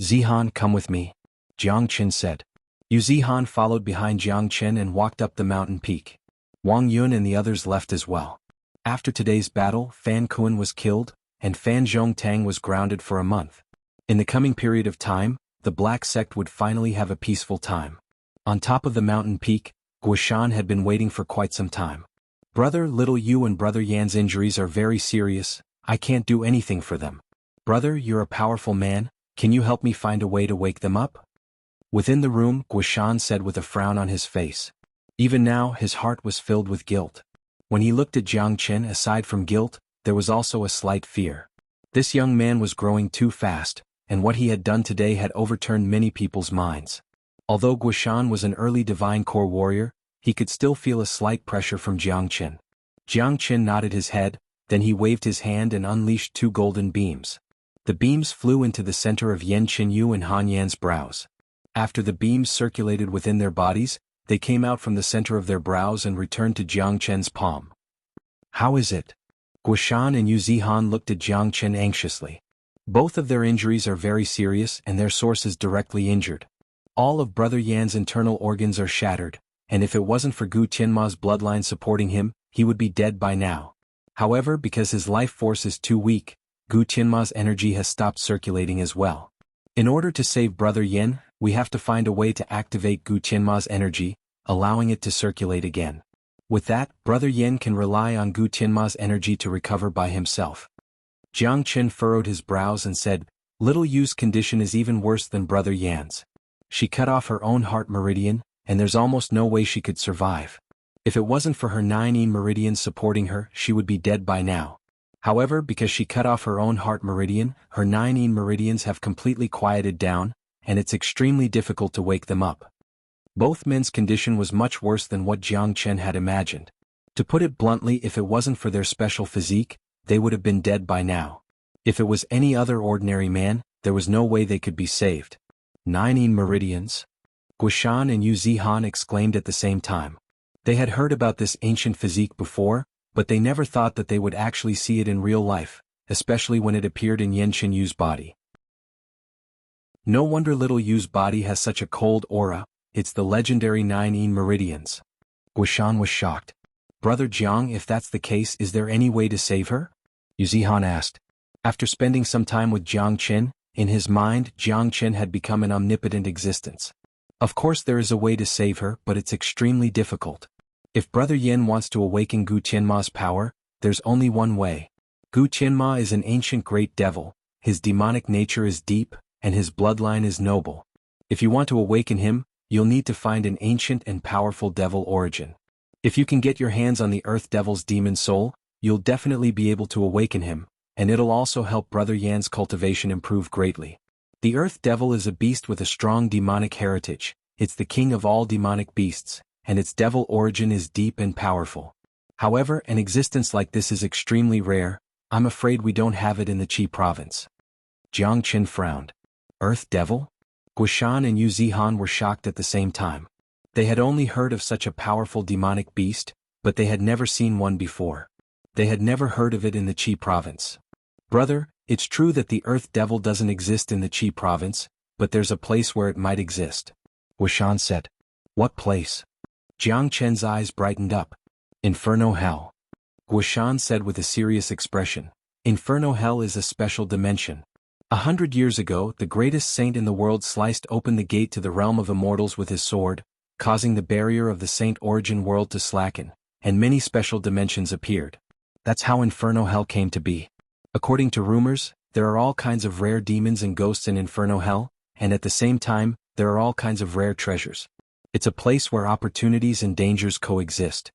[SPEAKER 1] Zihan, come with me, Jiang Chen said. Zihan followed behind Jiang Chen and walked up the mountain peak. Wang Yun and the others left as well. After today's battle, Fan Kuan was killed, and Fan Zhongtang was grounded for a month. In the coming period of time, the Black Sect would finally have a peaceful time. On top of the mountain peak, Guoshan had been waiting for quite some time. Brother Little Yu and Brother Yan's injuries are very serious, I can't do anything for them. Brother, you're a powerful man, can you help me find a way to wake them up? Within the room, Guoshan said with a frown on his face. Even now, his heart was filled with guilt. When he looked at Jiang Chen, aside from guilt, there was also a slight fear. This young man was growing too fast, and what he had done today had overturned many people's minds. Although Guoshan was an early divine core warrior, he could still feel a slight pressure from Jiang Chen. Jiang Chen nodded his head, then he waved his hand and unleashed 2 golden beams. The beams flew into the center of Yan Qinyu and Han Yan's brows. After the beams circulated within their bodies, they came out from the center of their brows and returned to Jiang Chen's palm. How is it? Guoshan and Zihan looked at Jiang Chen anxiously. Both of their injuries are very serious and their source is directly injured. All of Brother Yan's internal organs are shattered, and if it wasn't for Gu Tianma's bloodline supporting him, he would be dead by now. However, because his life force is too weak, Gu Tianma's energy has stopped circulating as well. In order to save Brother Yan, we have to find a way to activate Gu Tianma's energy, allowing it to circulate again. With that, Brother Yan can rely on Gu Tianma's energy to recover by himself. Jiang Chen furrowed his brows and said, Little Yu's condition is even worse than Brother Yan's. She cut off her own heart meridian, and there's almost no way she could survive. If it wasn't for her 9 meridians supporting her, she would be dead by now. However, because she cut off her own heart meridian, her 9 meridians have completely quieted down, and it's extremely difficult to wake them up. Both men's condition was much worse than what Jiang Chen had imagined. To put it bluntly, if it wasn't for their special physique, they would have been dead by now. If it was any other ordinary man, there was no way they could be saved. 9 meridians? Guoshan and Zihan exclaimed at the same time. They had heard about this ancient physique before, but they never thought that they would actually see it in real life, especially when it appeared in Yan Qinyu's body. No wonder Little Yu's body has such a cold aura, it's the legendary 9 meridians. Guoshan was shocked. Brother Jiang, if that's the case, is there any way to save her? Zihan asked. After spending some time with Jiang Chen, in his mind, Jiang Chen had become an omnipotent existence. Of course there is a way to save her, but it's extremely difficult. If Brother Yan wants to awaken Gu Tianma's power, there's only one way. Gu Tianma is an ancient great devil, his demonic nature is deep, and his bloodline is noble. If you want to awaken him, you'll need to find an ancient and powerful devil origin. If you can get your hands on the Earth Devil's demon soul, you'll definitely be able to awaken him, and it'll also help Brother Yan's cultivation improve greatly. The Earth Devil is a beast with a strong demonic heritage, it's the king of all demonic beasts, and its devil origin is deep and powerful. However, an existence like this is extremely rare, I'm afraid we don't have it in the Qi province. Jiang Chen frowned. Earth Devil? Guoshan and Zihan were shocked at the same time. They had only heard of such a powerful demonic beast, but they had never seen one before. They had never heard of it in the Qi province. Brother, it's true that the Earth Devil doesn't exist in the Qi province, but there's a place where it might exist. Guoshan said. What place? Jiang Chen's eyes brightened up. Inferno Hell. Guoshan said with a serious expression. Inferno Hell is a special dimension. 100 years ago, the greatest saint in the world sliced open the gate to the realm of immortals with his sword, causing the barrier of the saint origin world to slacken, and many special dimensions appeared. That's how Inferno Hell came to be. According to rumors, there are all kinds of rare demons and ghosts in Inferno Hell, and at the same time, there are all kinds of rare treasures. It's a place where opportunities and dangers coexist.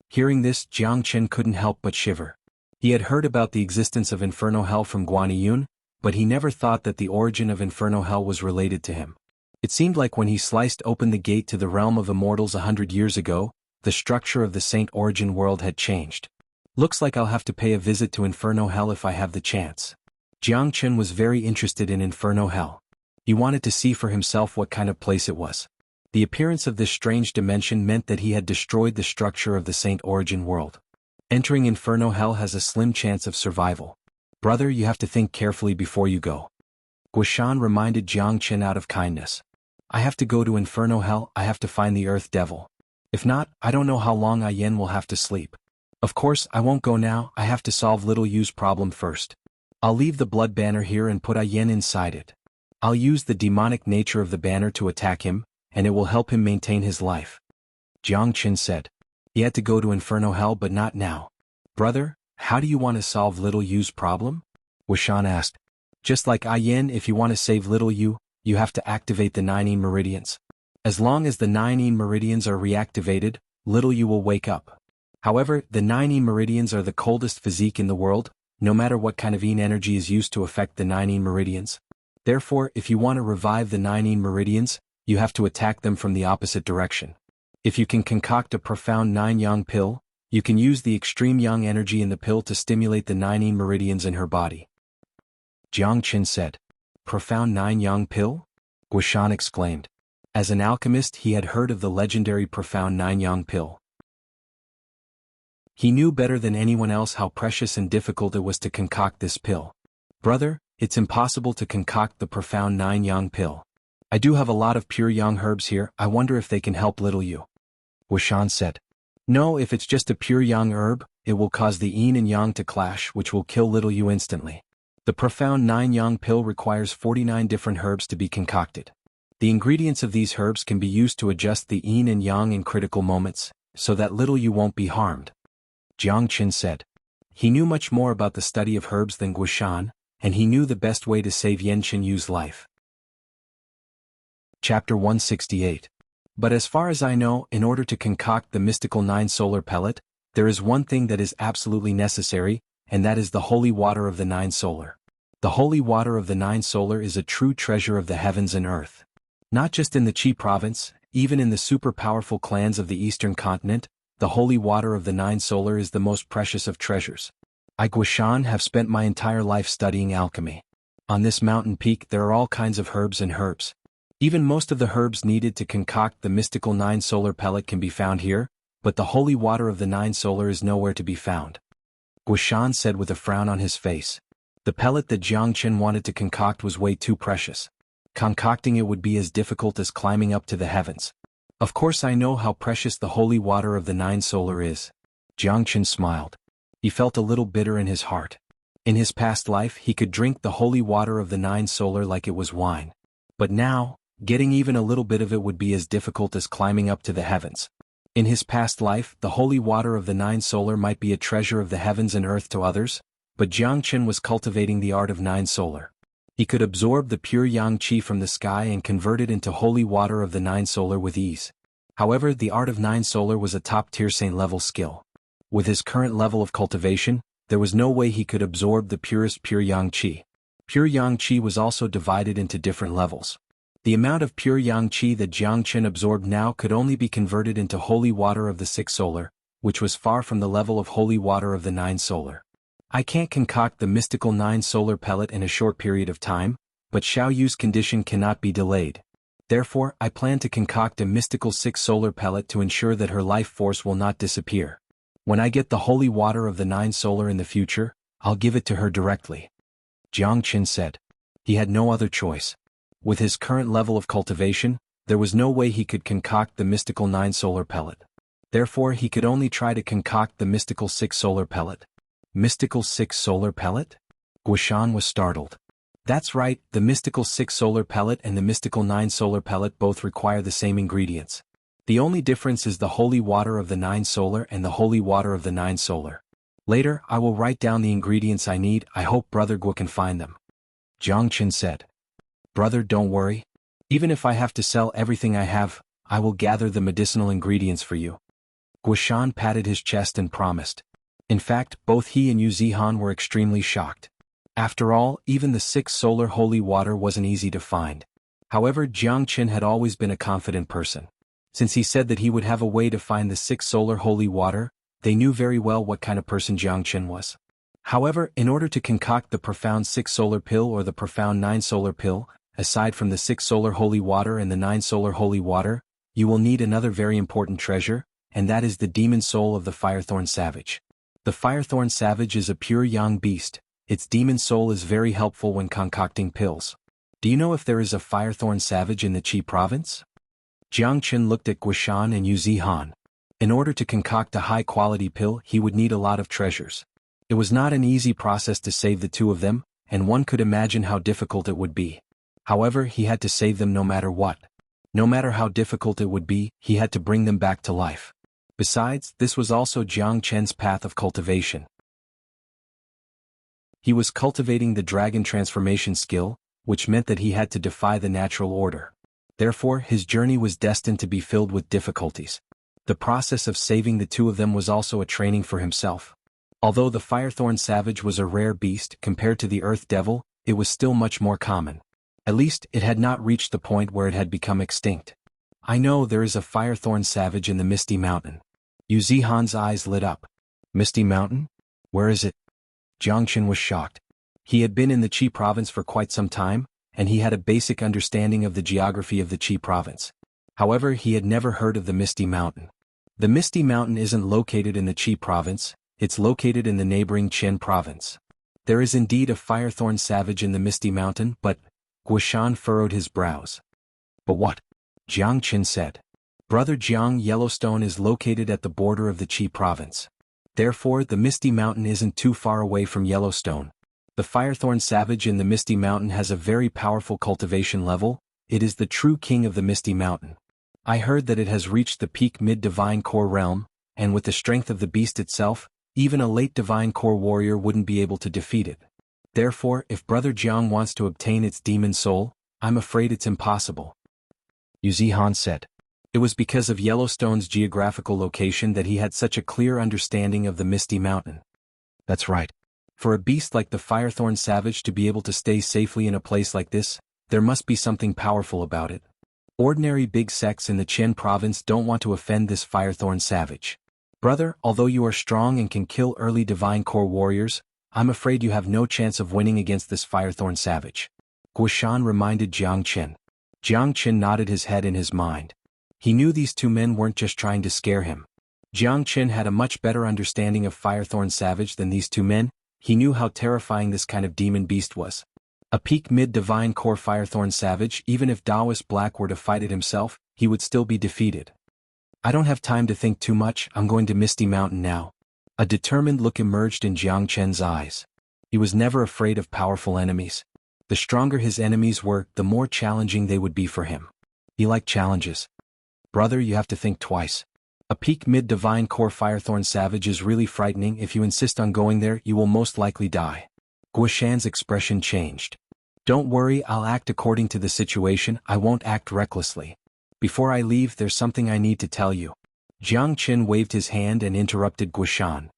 [SPEAKER 1] Hearing this, Jiang Chen couldn't help but shiver. He had heard about the existence of Inferno Hell from Guaniyun, but he never thought that the origin of Inferno Hell was related to him. It seemed like when he sliced open the gate to the realm of immortals 100 years ago, the structure of the saint origin world had changed. Looks like I'll have to pay a visit to Inferno Hell if I have the chance. Jiang Chen was very interested in Inferno Hell. He wanted to see for himself what kind of place it was. The appearance of this strange dimension meant that he had destroyed the structure of the Saint Origin world. Entering Inferno Hell has a slim chance of survival. Brother, you have to think carefully before you go. Guishan reminded Jiang Chen out of kindness. I have to go to Inferno Hell, I have to find the Earth Devil. If not, I don't know how long Yen will have to sleep. Of course, I won't go now, I have to solve Little Yu's problem first. I'll leave the blood banner here and put Yen inside it. I'll use the demonic nature of the banner to attack him, and it will help him maintain his life. Jiang Chen said. He had to go to Inferno Hell but not now. Brother, how do you want to solve Little Yu's problem? Guishan asked. Just like Yen, if you want to save Little Yu, you have to activate the 9 meridians. As long as the 9 meridians are reactivated, Little Yu will wake up. However, the 9 meridians are the coldest physique in the world, no matter what kind of energy is used to affect the 9 meridians. Therefore, if you want to revive the 9 meridians, you have to attack them from the opposite direction. If you can concoct a profound 9 yang pill, you can use the extreme yang energy in the pill to stimulate the 9 meridians in her body. Jiang Chen said. Profound 9 yang pill? Guishan exclaimed. As an alchemist, he had heard of the legendary profound 9 yang pill. He knew better than anyone else how precious and difficult it was to concoct this pill. Brother, it's impossible to concoct the profound 9 yang pill. I do have a lot of pure yang herbs here, I wonder if they can help Little Yu. Guishan said. No, if it's just a pure yang herb, it will cause the yin and yang to clash, which will kill Little Yu instantly. The profound 9 yang pill requires 49 different herbs to be concocted. The ingredients of these herbs can be used to adjust the yin and yang in critical moments, so that Little Yu won't be harmed. Jiang Chen said. He knew much more about the study of herbs than Guishan, and he knew the best way to save Chen Yu's life. Chapter 168. But as far as I know, in order to concoct the mystical 9 solar pellet, there is one thing that is absolutely necessary, and that is the holy water of the 9 solar. The holy water of the 9 solar is a true treasure of the heavens and earth. Not just in the Qi province, even in the super powerful clans of the eastern continent, the holy water of the 9 solar is the most precious of treasures. I, Guishan, have spent my entire life studying alchemy. On this mountain peak there are all kinds of herbs and herbs. Even most of the herbs needed to concoct the mystical 9 solar pellet can be found here, but the holy water of the 9 solar is nowhere to be found. Guishan said with a frown on his face. The pellet that Jiang Chen wanted to concoct was way too precious. Concocting it would be as difficult as climbing up to the heavens. Of course I know how precious the holy water of the 9 solar is. Jiang Chen smiled. He felt a little bitter in his heart. In his past life he could drink the holy water of the 9 solar like it was wine. But now, getting even a little bit of it would be as difficult as climbing up to the heavens. In his past life, the holy water of the 9 solar might be a treasure of the heavens and earth to others, but Jiang Chen was cultivating the art of 9 solar. He could absorb the pure yang qi from the sky and convert it into holy water of the 9 solar with ease. However, the art of 9 solar was a top-tier saint-level skill. With his current level of cultivation, there was no way he could absorb the purest pure yang qi. Pure yang qi was also divided into different levels. The amount of pure yang qi that Jiang Chen absorbed now could only be converted into holy water of the 6 solar, which was far from the level of holy water of the 9 solar. I can't concoct the mystical 9 solar pellet in a short period of time, but Xiao Yu's condition cannot be delayed. Therefore, I plan to concoct a mystical 6 solar pellet to ensure that her life force will not disappear. When I get the holy water of the 9 solar in the future, I'll give it to her directly. Jiang Chen said. He had no other choice. With his current level of cultivation, there was no way he could concoct the mystical 9 solar pellet. Therefore he could only try to concoct the mystical 6 solar pellet. Mystical 6 solar pellet? Guishan was startled. That's right, the mystical 6 solar pellet and the mystical 9 solar pellet both require the same ingredients. The only difference is the holy water of the 9 solar and the holy water of the 9 solar. Later, I will write down the ingredients I need, I hope Brother Guo can find them. Jiang Chen said. Brother, don't worry. Even if I have to sell everything I have, I will gather the medicinal ingredients for you. Guishan patted his chest and promised. In fact, both he and Yu Zihan were extremely shocked. After all, even the 6 solar holy water wasn't easy to find. However, Jiang Chen had always been a confident person. Since he said that he would have a way to find the 6 solar holy water, they knew very well what kind of person Jiang Chen was. However, in order to concoct the profound 6 solar pill or the profound 9 solar pill, aside from the 6 solar holy water and the 9 solar holy water, you will need another very important treasure, and that is the demon soul of the Firethorn Savage. The Firethorn Savage is a pure yang beast. Its demon soul is very helpful when concocting pills. Do you know if there is a Firethorn Savage in the Qi province? Jiang Chen looked at Guishan and Yu Zihan. In order to concoct a high-quality pill, he would need a lot of treasures. It was not an easy process to save the two of them, and one could imagine how difficult it would be. However, he had to save them no matter what. No matter how difficult it would be, he had to bring them back to life. Besides, this was also Jiang Chen's path of cultivation. He was cultivating the dragon transformation skill, which meant that he had to defy the natural order. Therefore, his journey was destined to be filled with difficulties. The process of saving the two of them was also a training for himself. Although the Firethorn Savage was a rare beast compared to the Earth Devil, it was still much more common. At least, it had not reached the point where it had become extinct. I know there is a Firethorn Savage in the Misty Mountain. Yu Zihan's eyes lit up. Misty Mountain? Where is it? Jiang Chen was shocked. He had been in the Qi province for quite some time, and he had a basic understanding of the geography of the Qi province. However, he had never heard of the Misty Mountain. The Misty Mountain isn't located in the Qi province, it's located in the neighboring Qian province. There is indeed a Firethorn Savage in the Misty Mountain, but... Guishan furrowed his brows. But what? Jiang Chen said. Brother Jiang, Yellowstone is located at the border of the Qi province. Therefore, the Misty Mountain isn't too far away from Yellowstone. The Firethorn Savage in the Misty Mountain has a very powerful cultivation level. It is the true king of the Misty Mountain. I heard that it has reached the peak mid-divine core realm, and with the strength of the beast itself, even a late divine core warrior wouldn't be able to defeat it. Therefore, if Brother Jiang wants to obtain its demon soul, I'm afraid it's impossible. Yu Zihan said. It was because of Yellowstone's geographical location that he had such a clear understanding of the Misty Mountain. That's right. For a beast like the Firethorn Savage to be able to stay safely in a place like this, there must be something powerful about it. Ordinary big sects in the Qian province don't want to offend this Firethorn Savage. Brother, although you are strong and can kill early divine core warriors, I'm afraid you have no chance of winning against this Firethorn Savage. Guishan reminded Jiang Chen. Jiang Chen nodded his head in his mind. He knew these two men weren't just trying to scare him. Jiang Chen had a much better understanding of Firethorn Savage than these two men. He knew how terrifying this kind of demon beast was. A peak mid-divine core Firethorn Savage, even if Taoist Black were to fight it himself, he would still be defeated. I don't have time to think too much, I'm going to Misty Mountain now. A determined look emerged in Jiang Chen's eyes. He was never afraid of powerful enemies. The stronger his enemies were, the more challenging they would be for him. He liked challenges. Brother, you have to think twice. A peak mid-divine core Firethorn Savage is really frightening. If you insist on going there, you will most likely die. Guishan's expression changed. Don't worry, I'll act according to the situation, I won't act recklessly. Before I leave, there's something I need to tell you. Jiang Chen waved his hand and interrupted Guishan.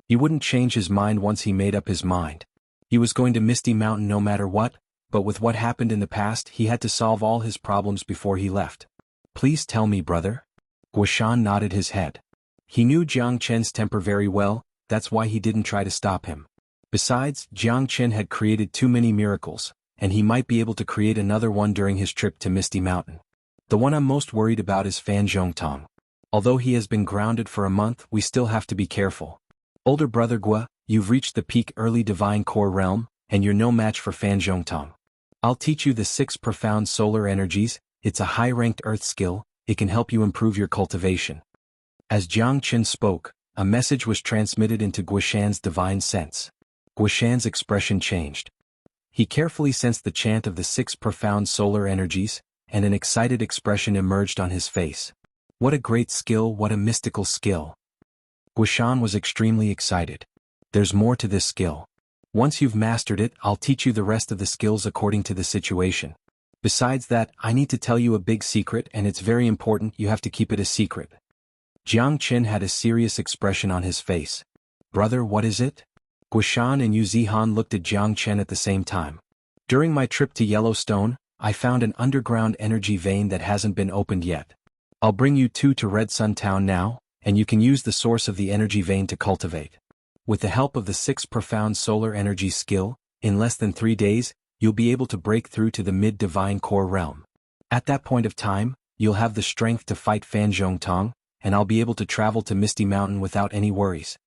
[SPEAKER 1] He wouldn't change his mind once he made up his mind. He was going to Misty Mountain no matter what, but with what happened in the past, he had to solve all his problems before he left. Please tell me, brother. Guishan nodded his head. He knew Jiang Chen's temper very well, that's why he didn't try to stop him. Besides, Jiang Chen had created too many miracles, and he might be able to create another one during his trip to Misty Mountain. The one I'm most worried about is Fan Zhongtong. Although he has been grounded for a month, we still have to be careful. Older brother Gua, you've reached the peak early divine core realm, and you're no match for Fan Zhongtong. I'll teach you the 6 profound solar energies. It's a high-ranked earth skill, it can help you improve your cultivation. As Jiang Chen spoke, a message was transmitted into Guishan's divine sense. Guishan's expression changed. He carefully sensed the chant of the 6 profound solar energies, and an excited expression emerged on his face. What a great skill, what a mystical skill. Guishan was extremely excited. There's more to this skill. Once you've mastered it, I'll teach you the rest of the skills according to the situation. Besides that, I need to tell you a big secret, and it's very important, you have to keep it a secret. Jiang Chen had a serious expression on his face. Brother, what is it? Guishan and Yu Zihan looked at Jiang Chen at the same time. During my trip to Yellowstone, I found an underground energy vein that hasn't been opened yet. I'll bring you 2 to Red Sun Town now, and you can use the source of the energy vein to cultivate. With the help of the 6 profound solar energy skill, in less than 3 days, you'll be able to break through to the mid-divine core realm. At that point of time, you'll have the strength to fight Fan Zhongtong, and I'll be able to travel to Misty Mountain without any worries.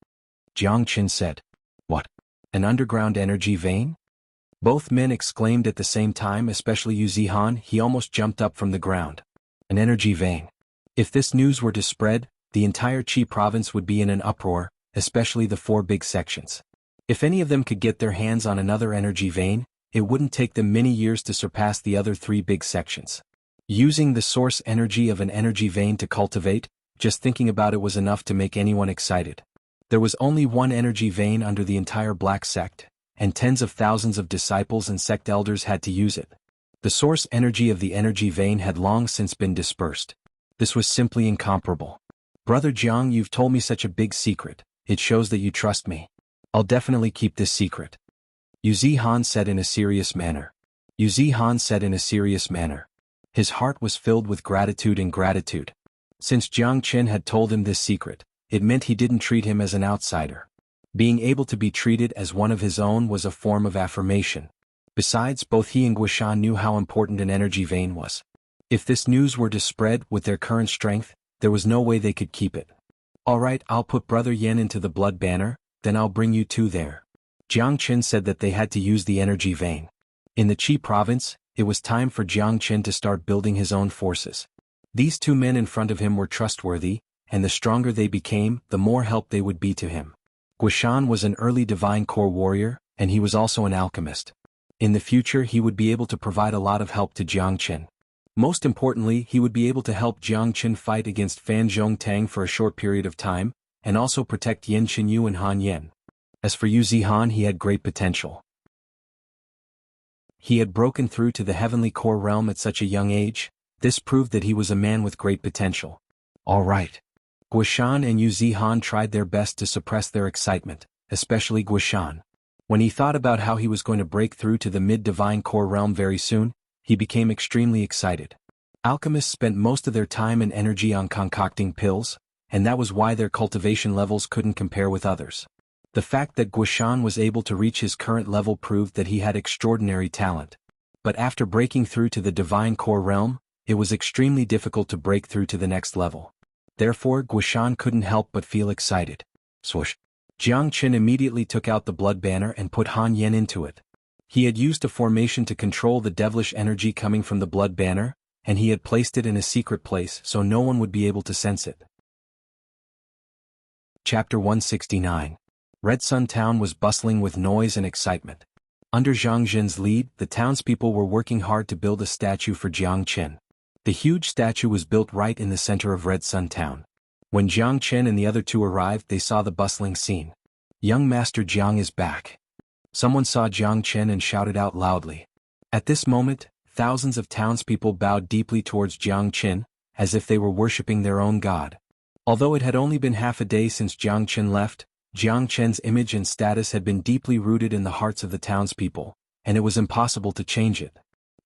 [SPEAKER 1] Jiang Qin said. What? An underground energy vein? Both men exclaimed at the same time, especially Yu Zihan. He almost jumped up from the ground. An energy vein. If this news were to spread, the entire Qi province would be in an uproar, especially the 4 big sections. If any of them could get their hands on another energy vein, it wouldn't take them many years to surpass the other 3 big sections. Using the source energy of an energy vein to cultivate, just thinking about it was enough to make anyone excited. There was only one energy vein under the entire Black Sect, and tens of thousands of disciples and sect elders had to use it. The source energy of the energy vein had long since been dispersed. This was simply incomparable. Brother Jiang, you've told me such a big secret. It shows that you trust me. I'll definitely keep this secret. Yu Zihan said in a serious manner. Yu Zihan said in a serious manner. His heart was filled with gratitude and gratitude. Since Jiang Qin had told him this secret, it meant he didn't treat him as an outsider. Being able to be treated as one of his own was a form of affirmation. Besides, both he and Guishan knew how important an energy vein was. If this news were to spread with their current strength, there was no way they could keep it. Alright, I'll put Brother Yen into the blood banner, then I'll bring you 2 there. Jiang Qin said that they had to use the energy vein. In the Qi province, it was time for Jiang Qin to start building his own forces. These 2 men in front of him were trustworthy, and the stronger they became, the more help they would be to him. Guishan was an early divine core warrior, and he was also an alchemist. In the future he would be able to provide a lot of help to Jiang Qin. Most importantly, he would be able to help Jiang Qin fight against Fan Zhongtang for a short period of time, and also protect Yen Qinyu and Han Yen. As for Yu Zihan, he had great potential. He had broken through to the heavenly core realm at such a young age. This proved that he was a man with great potential. All right. Guishan and Yu Zihan tried their best to suppress their excitement, especially Guishan. When he thought about how he was going to break through to the mid-divine core realm very soon, he became extremely excited. Alchemists spent most of their time and energy on concocting pills, and that was why their cultivation levels couldn't compare with others. The fact that Guishan was able to reach his current level proved that he had extraordinary talent. But after breaking through to the divine core realm, it was extremely difficult to break through to the next level. Therefore, Guishan couldn't help but feel excited. Swoosh! Jiang Qin immediately took out the blood banner and put Han Yen into it. He had used a formation to control the devilish energy coming from the blood banner, and he had placed it in a secret place so no one would be able to sense it. Chapter 169. Red Sun Town was bustling with noise and excitement. Under Zhang Jin's lead, the townspeople were working hard to build a statue for Jiang Qin. The huge statue was built right in the center of Red Sun Town. When Jiang Qin and the other 2 arrived, they saw the bustling scene. Young Master Jiang is back. Someone saw Jiang Qin and shouted out loudly. At this moment, thousands of townspeople bowed deeply towards Jiang Qin, as if they were worshipping their own god. Although it had only been half a day since Jiang Qin left, Jiang Qin's image and status had been deeply rooted in the hearts of the townspeople, and it was impossible to change it.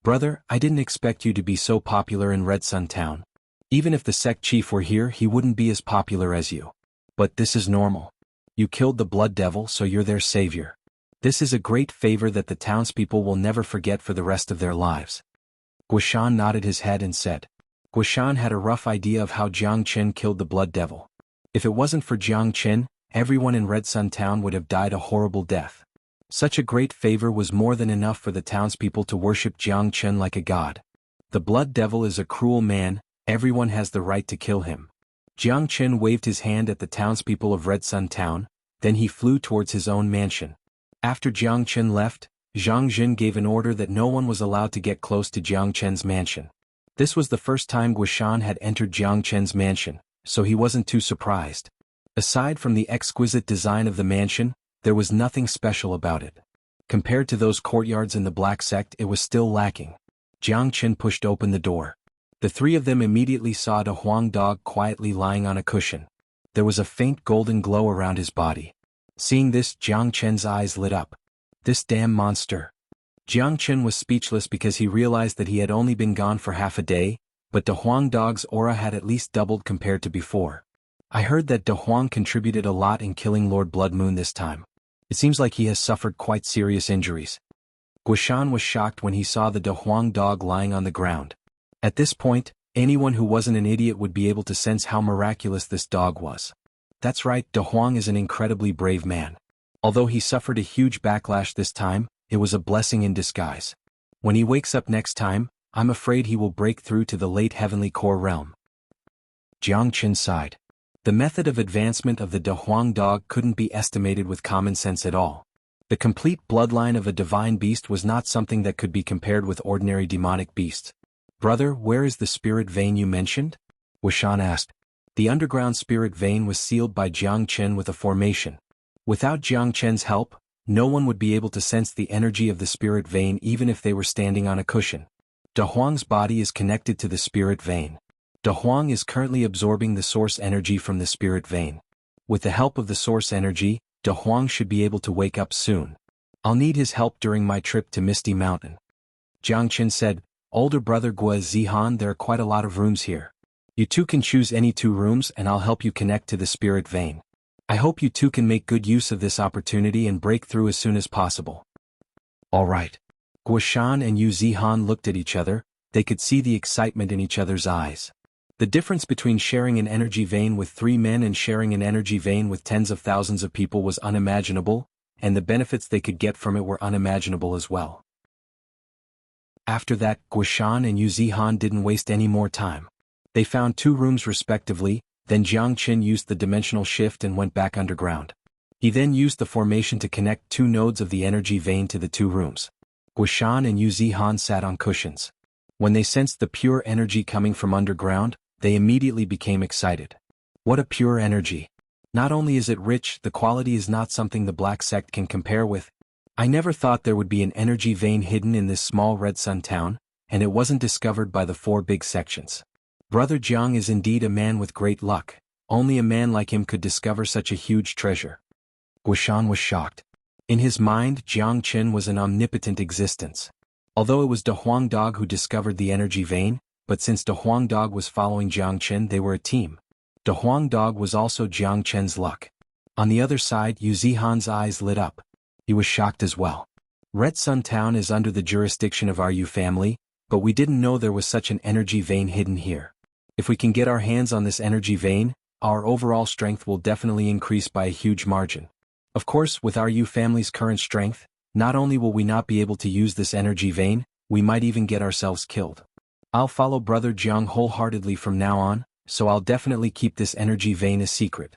[SPEAKER 1] Brother, I didn't expect you to be so popular in Red Sun Town. Even if the sect chief were here, he wouldn't be as popular as you. But this is normal. You killed the blood devil, so you're their savior. This is a great favor that the townspeople will never forget for the rest of their lives. Guishan nodded his head and said. Guishan had a rough idea of how Jiang Qin killed the blood devil. If it wasn't for Jiang Qin, everyone in Red Sun Town would have died a horrible death. Such a great favor was more than enough for the townspeople to worship Jiang Qin like a god. The blood devil is a cruel man, everyone has the right to kill him. Jiang Qin waved his hand at the townspeople of Red Sun Town, then he flew towards his own mansion. After Jiang Qin left, Zhang Jin gave an order that no one was allowed to get close to Jiang Qin's mansion. This was the first time Guishan had entered Jiang Qin's mansion, so he wasn't too surprised. Aside from the exquisite design of the mansion, there was nothing special about it. Compared to those courtyards in the Black Sect, it was still lacking. Jiang Qin pushed open the door. The 3 of them immediately saw a Huang dog quietly lying on a cushion. There was a faint golden glow around his body. Seeing this, Jiang Qin's eyes lit up. This damn monster. Jiang Qin was speechless because he realized that he had only been gone for half a day, but the Huang dog's aura had at least doubled compared to before. I heard that De Huang contributed a lot in killing Lord Blood Moon this time. It seems like he has suffered quite serious injuries. Guishan was shocked when he saw the De Huang dog lying on the ground. At this point, Anyone who wasn't an idiot would be able to sense how miraculous this dog was. That's right, De Huang is an incredibly brave man. Although he suffered a huge backlash this time, it was a blessing in disguise. When he wakes up next time, I'm afraid he will break through to the late heavenly core realm. Jiang Qin sighed. The method of advancement of the De Huang dog couldn't be estimated with common sense at all. The complete bloodline of a divine beast was not something that could be compared with ordinary demonic beasts. Brother, where is the spirit vein you mentioned? Wuxian asked. The underground spirit vein was sealed by Jiang Qin with a formation. Without Jiang Qin's help, no one would be able to sense the energy of the spirit vein even if they were standing on a cushion. De Huang's body is connected to the spirit vein. De Huang is currently absorbing the source energy from the spirit vein. With the help of the source energy, De Huang should be able to wake up soon. I'll need his help during my trip to Misty Mountain. Jiang Qin said, Older brother Gua Zihan, there are quite a lot of rooms here. You two can choose any 2 rooms and I'll help you connect to the spirit vein. I hope you two can make good use of this opportunity and break through as soon as possible. All right. Guoshan and Yu Zihan looked at each other. They could see the excitement in each other's eyes. The difference between sharing an energy vein with 3 men and sharing an energy vein with tens of thousands of people was unimaginable, and the benefits they could get from it were unimaginable as well. After that, Guoshan and Yu Zihan didn't waste any more time. They found 2 rooms respectively, then Jiang Qin used the dimensional shift and went back underground. He then used the formation to connect 2 nodes of the energy vein to the 2 rooms. Guoshan and Yu Zihan sat on cushions. When they sensed the pure energy coming from underground, they immediately became excited. What a pure energy! Not only is it rich, the quality is not something the Black Sect can compare with. I never thought there would be an energy vein hidden in this small red sun town, and it wasn't discovered by the 4 big sections. Brother Jiang is indeed a man with great luck. Only a man like him could discover such a huge treasure. Guoshan was shocked. In his mind, Jiang Qin was an omnipotent existence. Although it was De Huang Dog who discovered the energy vein, but since De Huang Dog was following Jiang Qin, they were a team. De Huang Dog was also Jiang Qin's luck. On the other side, Yu Zihan's eyes lit up. He was shocked as well. Red Sun Town is under the jurisdiction of our Yu family, but we didn't know there was such an energy vein hidden here. If we can get our hands on this energy vein, our overall strength will definitely increase by a huge margin. Of course, with our Yu family's current strength, not only will we not be able to use this energy vein, we might even get ourselves killed. I'll follow Brother Jiang wholeheartedly from now on, so I'll definitely keep this energy vein a secret.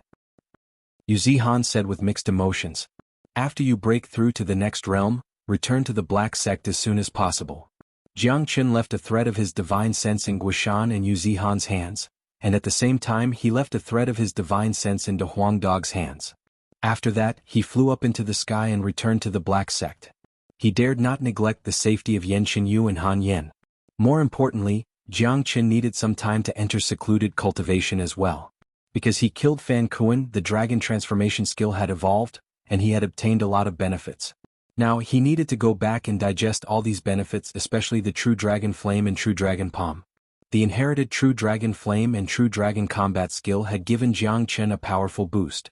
[SPEAKER 1] Yu Zihan said with mixed emotions. After you break through to the next realm, return to the Black Sect as soon as possible. Jiang Qin left a thread of his divine sense in Guoshan and Yu Zihan's hands, and at the same time he left a thread of his divine sense in De Huang Dog's hands. After that, he flew up into the sky and returned to the Black Sect. He dared not neglect the safety of Yanqin Yu and Han Yan. More importantly, Jiang Qin needed some time to enter secluded cultivation as well. Because he killed Fan Kuan, the dragon transformation skill had evolved, and he had obtained a lot of benefits. Now he needed to go back and digest all these benefits, especially the True Dragon Flame and True Dragon Palm. The inherited True Dragon Flame and True Dragon Combat skill had given Jiang Qin a powerful boost.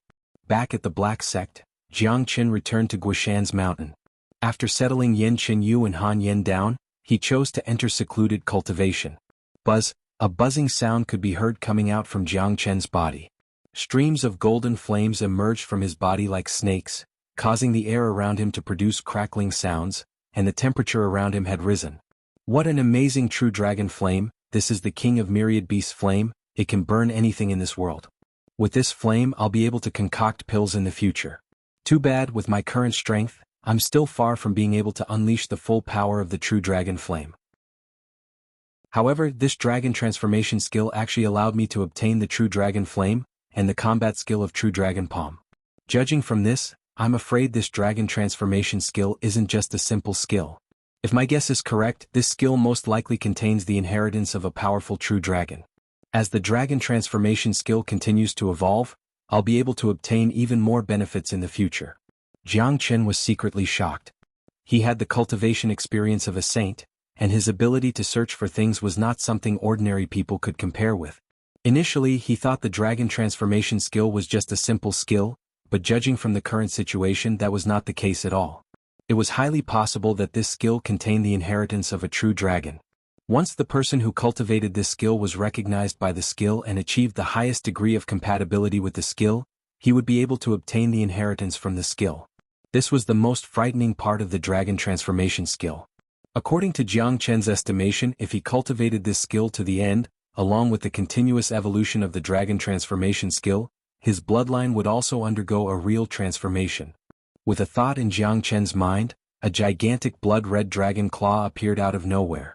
[SPEAKER 1] Back at the Black Sect, Jiang Qin returned to Guoshan's mountain. After settling Yanqin Yu and Han Yan down, he chose to enter secluded cultivation. Buzz, a buzzing sound could be heard coming out from Jiang Qin's body. Streams of golden flames emerged from his body like snakes, causing the air around him to produce crackling sounds, and the temperature around him had risen. What an amazing True Dragon Flame! This is the King of Myriad Beasts flame. It can burn anything in this world. With this flame I'll be able to concoct pills in the future. Too bad, with my current strength, I'm still far from being able to unleash the full power of the True Dragon Flame. However, this dragon transformation skill actually allowed me to obtain the True Dragon Flame, and the combat skill of True Dragon Palm. Judging from this, I'm afraid this dragon transformation skill isn't just a simple skill. If my guess is correct, this skill most likely contains the inheritance of a powerful true dragon. As the dragon transformation skill continues to evolve, I'll be able to obtain even more benefits in the future. Jiang Qin was secretly shocked. He had the cultivation experience of a saint, and his ability to search for things was not something ordinary people could compare with. Initially, he thought the dragon transformation skill was just a simple skill, but judging from the current situation, that was not the case at all. It was highly possible that this skill contained the inheritance of a true dragon. Once the person who cultivated this skill was recognized by the skill and achieved the highest degree of compatibility with the skill, he would be able to obtain the inheritance from the skill. This was the most frightening part of the dragon transformation skill. According to Jiang Chen's estimation, if he cultivated this skill to the end, along with the continuous evolution of the dragon transformation skill, his bloodline would also undergo a real transformation. With a thought in Jiang Chen's mind, a gigantic blood-red dragon claw appeared out of nowhere.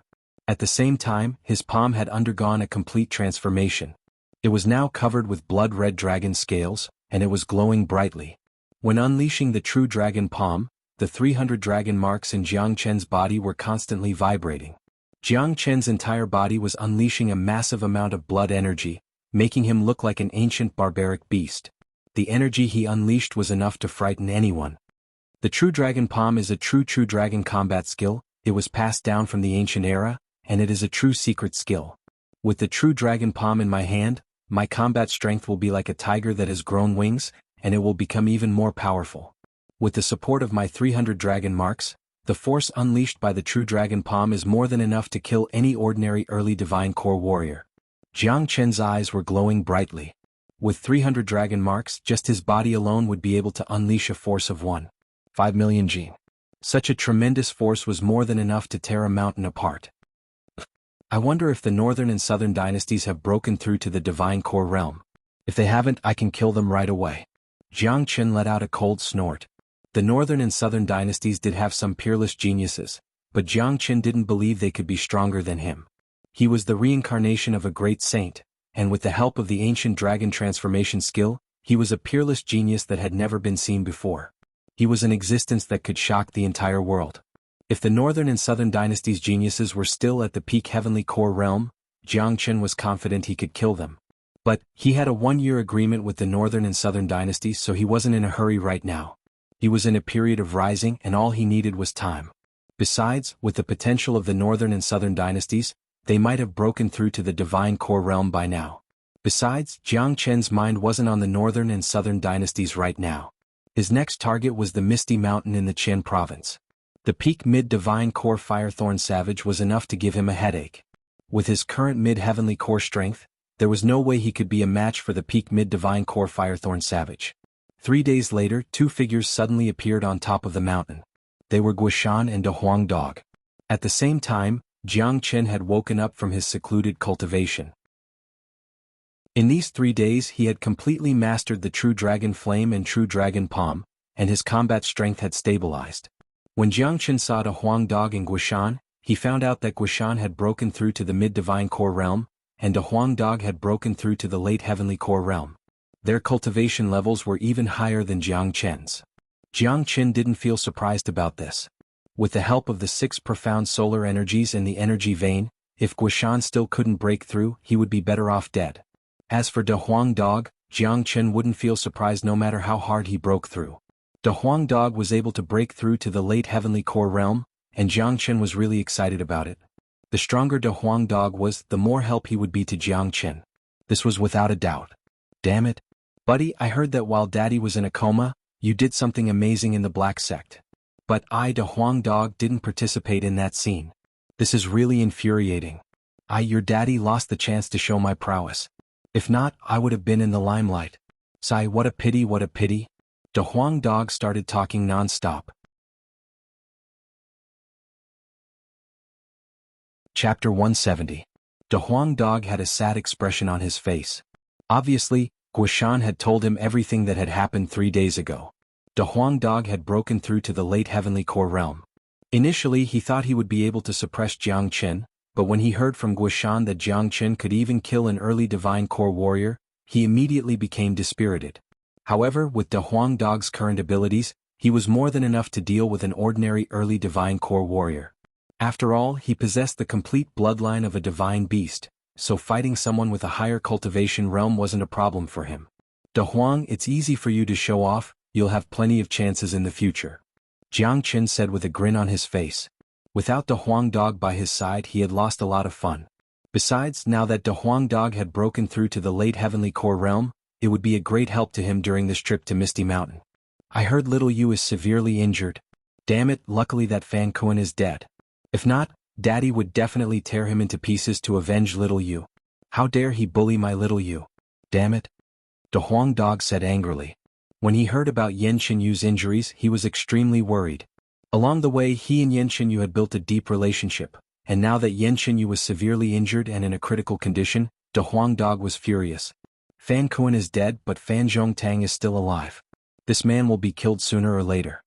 [SPEAKER 1] At the same time, his palm had undergone a complete transformation. It was now covered with blood-red dragon scales, and it was glowing brightly. When unleashing the true dragon palm, the 300 dragon marks in Jiang Chen's body were constantly vibrating. Jiang Chen's entire body was unleashing a massive amount of blood energy, making him look like an ancient barbaric beast. The energy he unleashed was enough to frighten anyone. The true dragon palm is a true dragon combat skill. It was passed down from the ancient era, and it is a true secret skill. With the true dragon palm in my hand, my combat strength will be like a tiger that has grown wings, and it will become even more powerful. With the support of my 300 dragon marks, the force unleashed by the true dragon palm is more than enough to kill any ordinary early divine core warrior. Jiang Chen's eyes were glowing brightly. With 300 dragon marks, just his body alone would be able to unleash a force of 1.5 million jin. Such a tremendous force was more than enough to tear a mountain apart. I wonder if the northern and southern dynasties have broken through to the divine core realm. If they haven't, I can kill them right away. Jiang Chen let out a cold snort. The northern and southern dynasties did have some peerless geniuses, but Jiang Chen didn't believe they could be stronger than him. He was the reincarnation of a great saint, and with the help of the ancient dragon transformation skill, he was a peerless genius that had never been seen before. He was an existence that could shock the entire world. If the northern and southern dynasties' geniuses were still at the peak heavenly core realm, Jiang Chen was confident he could kill them. But he had a 1-year agreement with the northern and southern dynasties, so he wasn't in a hurry right now. He was in a period of rising, and all he needed was time. Besides, with the potential of the northern and southern dynasties, they might have broken through to the divine core realm by now. Besides, Jiang Chen's mind wasn't on the northern and southern dynasties right now. His next target was the Misty Mountain in the Qian province. The peak mid-divine core Firethorn Savage was enough to give him a headache. With his current mid-heavenly core strength, there was no way he could be a match for the peak mid-divine core Firethorn Savage. 3 days later, 2 figures suddenly appeared on top of the mountain. They were Guishan and De Huang Dog. At the same time, Jiang Chen had woken up from his secluded cultivation. In these 3 days he had completely mastered the true dragon flame and true dragon palm, and his combat strength had stabilized. When Jiang Chen saw De Huang Dog and Guishan, he found out that Guishan had broken through to the mid-divine core realm, and De Huang Dog had broken through to the late heavenly core realm. Their cultivation levels were even higher than Jiang Chen's. Jiang Chen didn't feel surprised about this. With the help of the 6 profound solar energies and the energy vein, if Guishan still couldn't break through, he would be better off dead. As for De Huang Dog, Jiang Chen wouldn't feel surprised no matter how hard he broke through. De Huang Dog was able to break through to the late heavenly core realm, and Jiang Chen was really excited about it. The stronger De Huang Dog was, the more help he would be to Jiang Chen. This was without a doubt. Damn it. Buddy, I heard that while Daddy was in a coma, you did something amazing in the Black Sect. But I, De Huang Dog, didn't participate in that scene. This is really infuriating. Your daddy lost the chance to show my prowess. If not, I would have been in the limelight. Sigh, what a pity, what a pity. De Huang Dog started talking non-stop. Chapter 170. De Huang Dog had a sad expression on his face. Obviously, Guishan had told him everything that had happened 3 days ago. De Huang Dog had broken through to the late heavenly core realm. Initially he thought he would be able to suppress Jiang Chen, but when he heard from Guishan that Jiang Chen could even kill an early divine core warrior, he immediately became dispirited. However, with De Huang Dog's current abilities, he was more than enough to deal with an ordinary early divine core warrior. After all, he possessed the complete bloodline of a divine beast, so fighting someone with a higher cultivation realm wasn't a problem for him. De Huang, it's easy for you to show off, you'll have plenty of chances in the future. Jiang Chen said with a grin on his face. Without De Huang Dog by his side, he had lost a lot of fun. Besides, now that De Huang Dog had broken through to the late heavenly core realm, it would be a great help to him during this trip to Misty Mountain. I heard little Yu is severely injured. Damn it, luckily that Fan Kuan is dead. If not, Daddy would definitely tear him into pieces to avenge little you. How dare he bully my little you? Damn it. De Huang Dog said angrily. When he heard about Yan Xinyu's injuries, he was extremely worried. Along the way, he and Yan Xinyu had built a deep relationship, and now that Yan Xinyu was severely injured and in a critical condition, De Huang Dog was furious. Fan Kuan is dead, but Fan Zhongtang is still alive. This man will be killed sooner or later.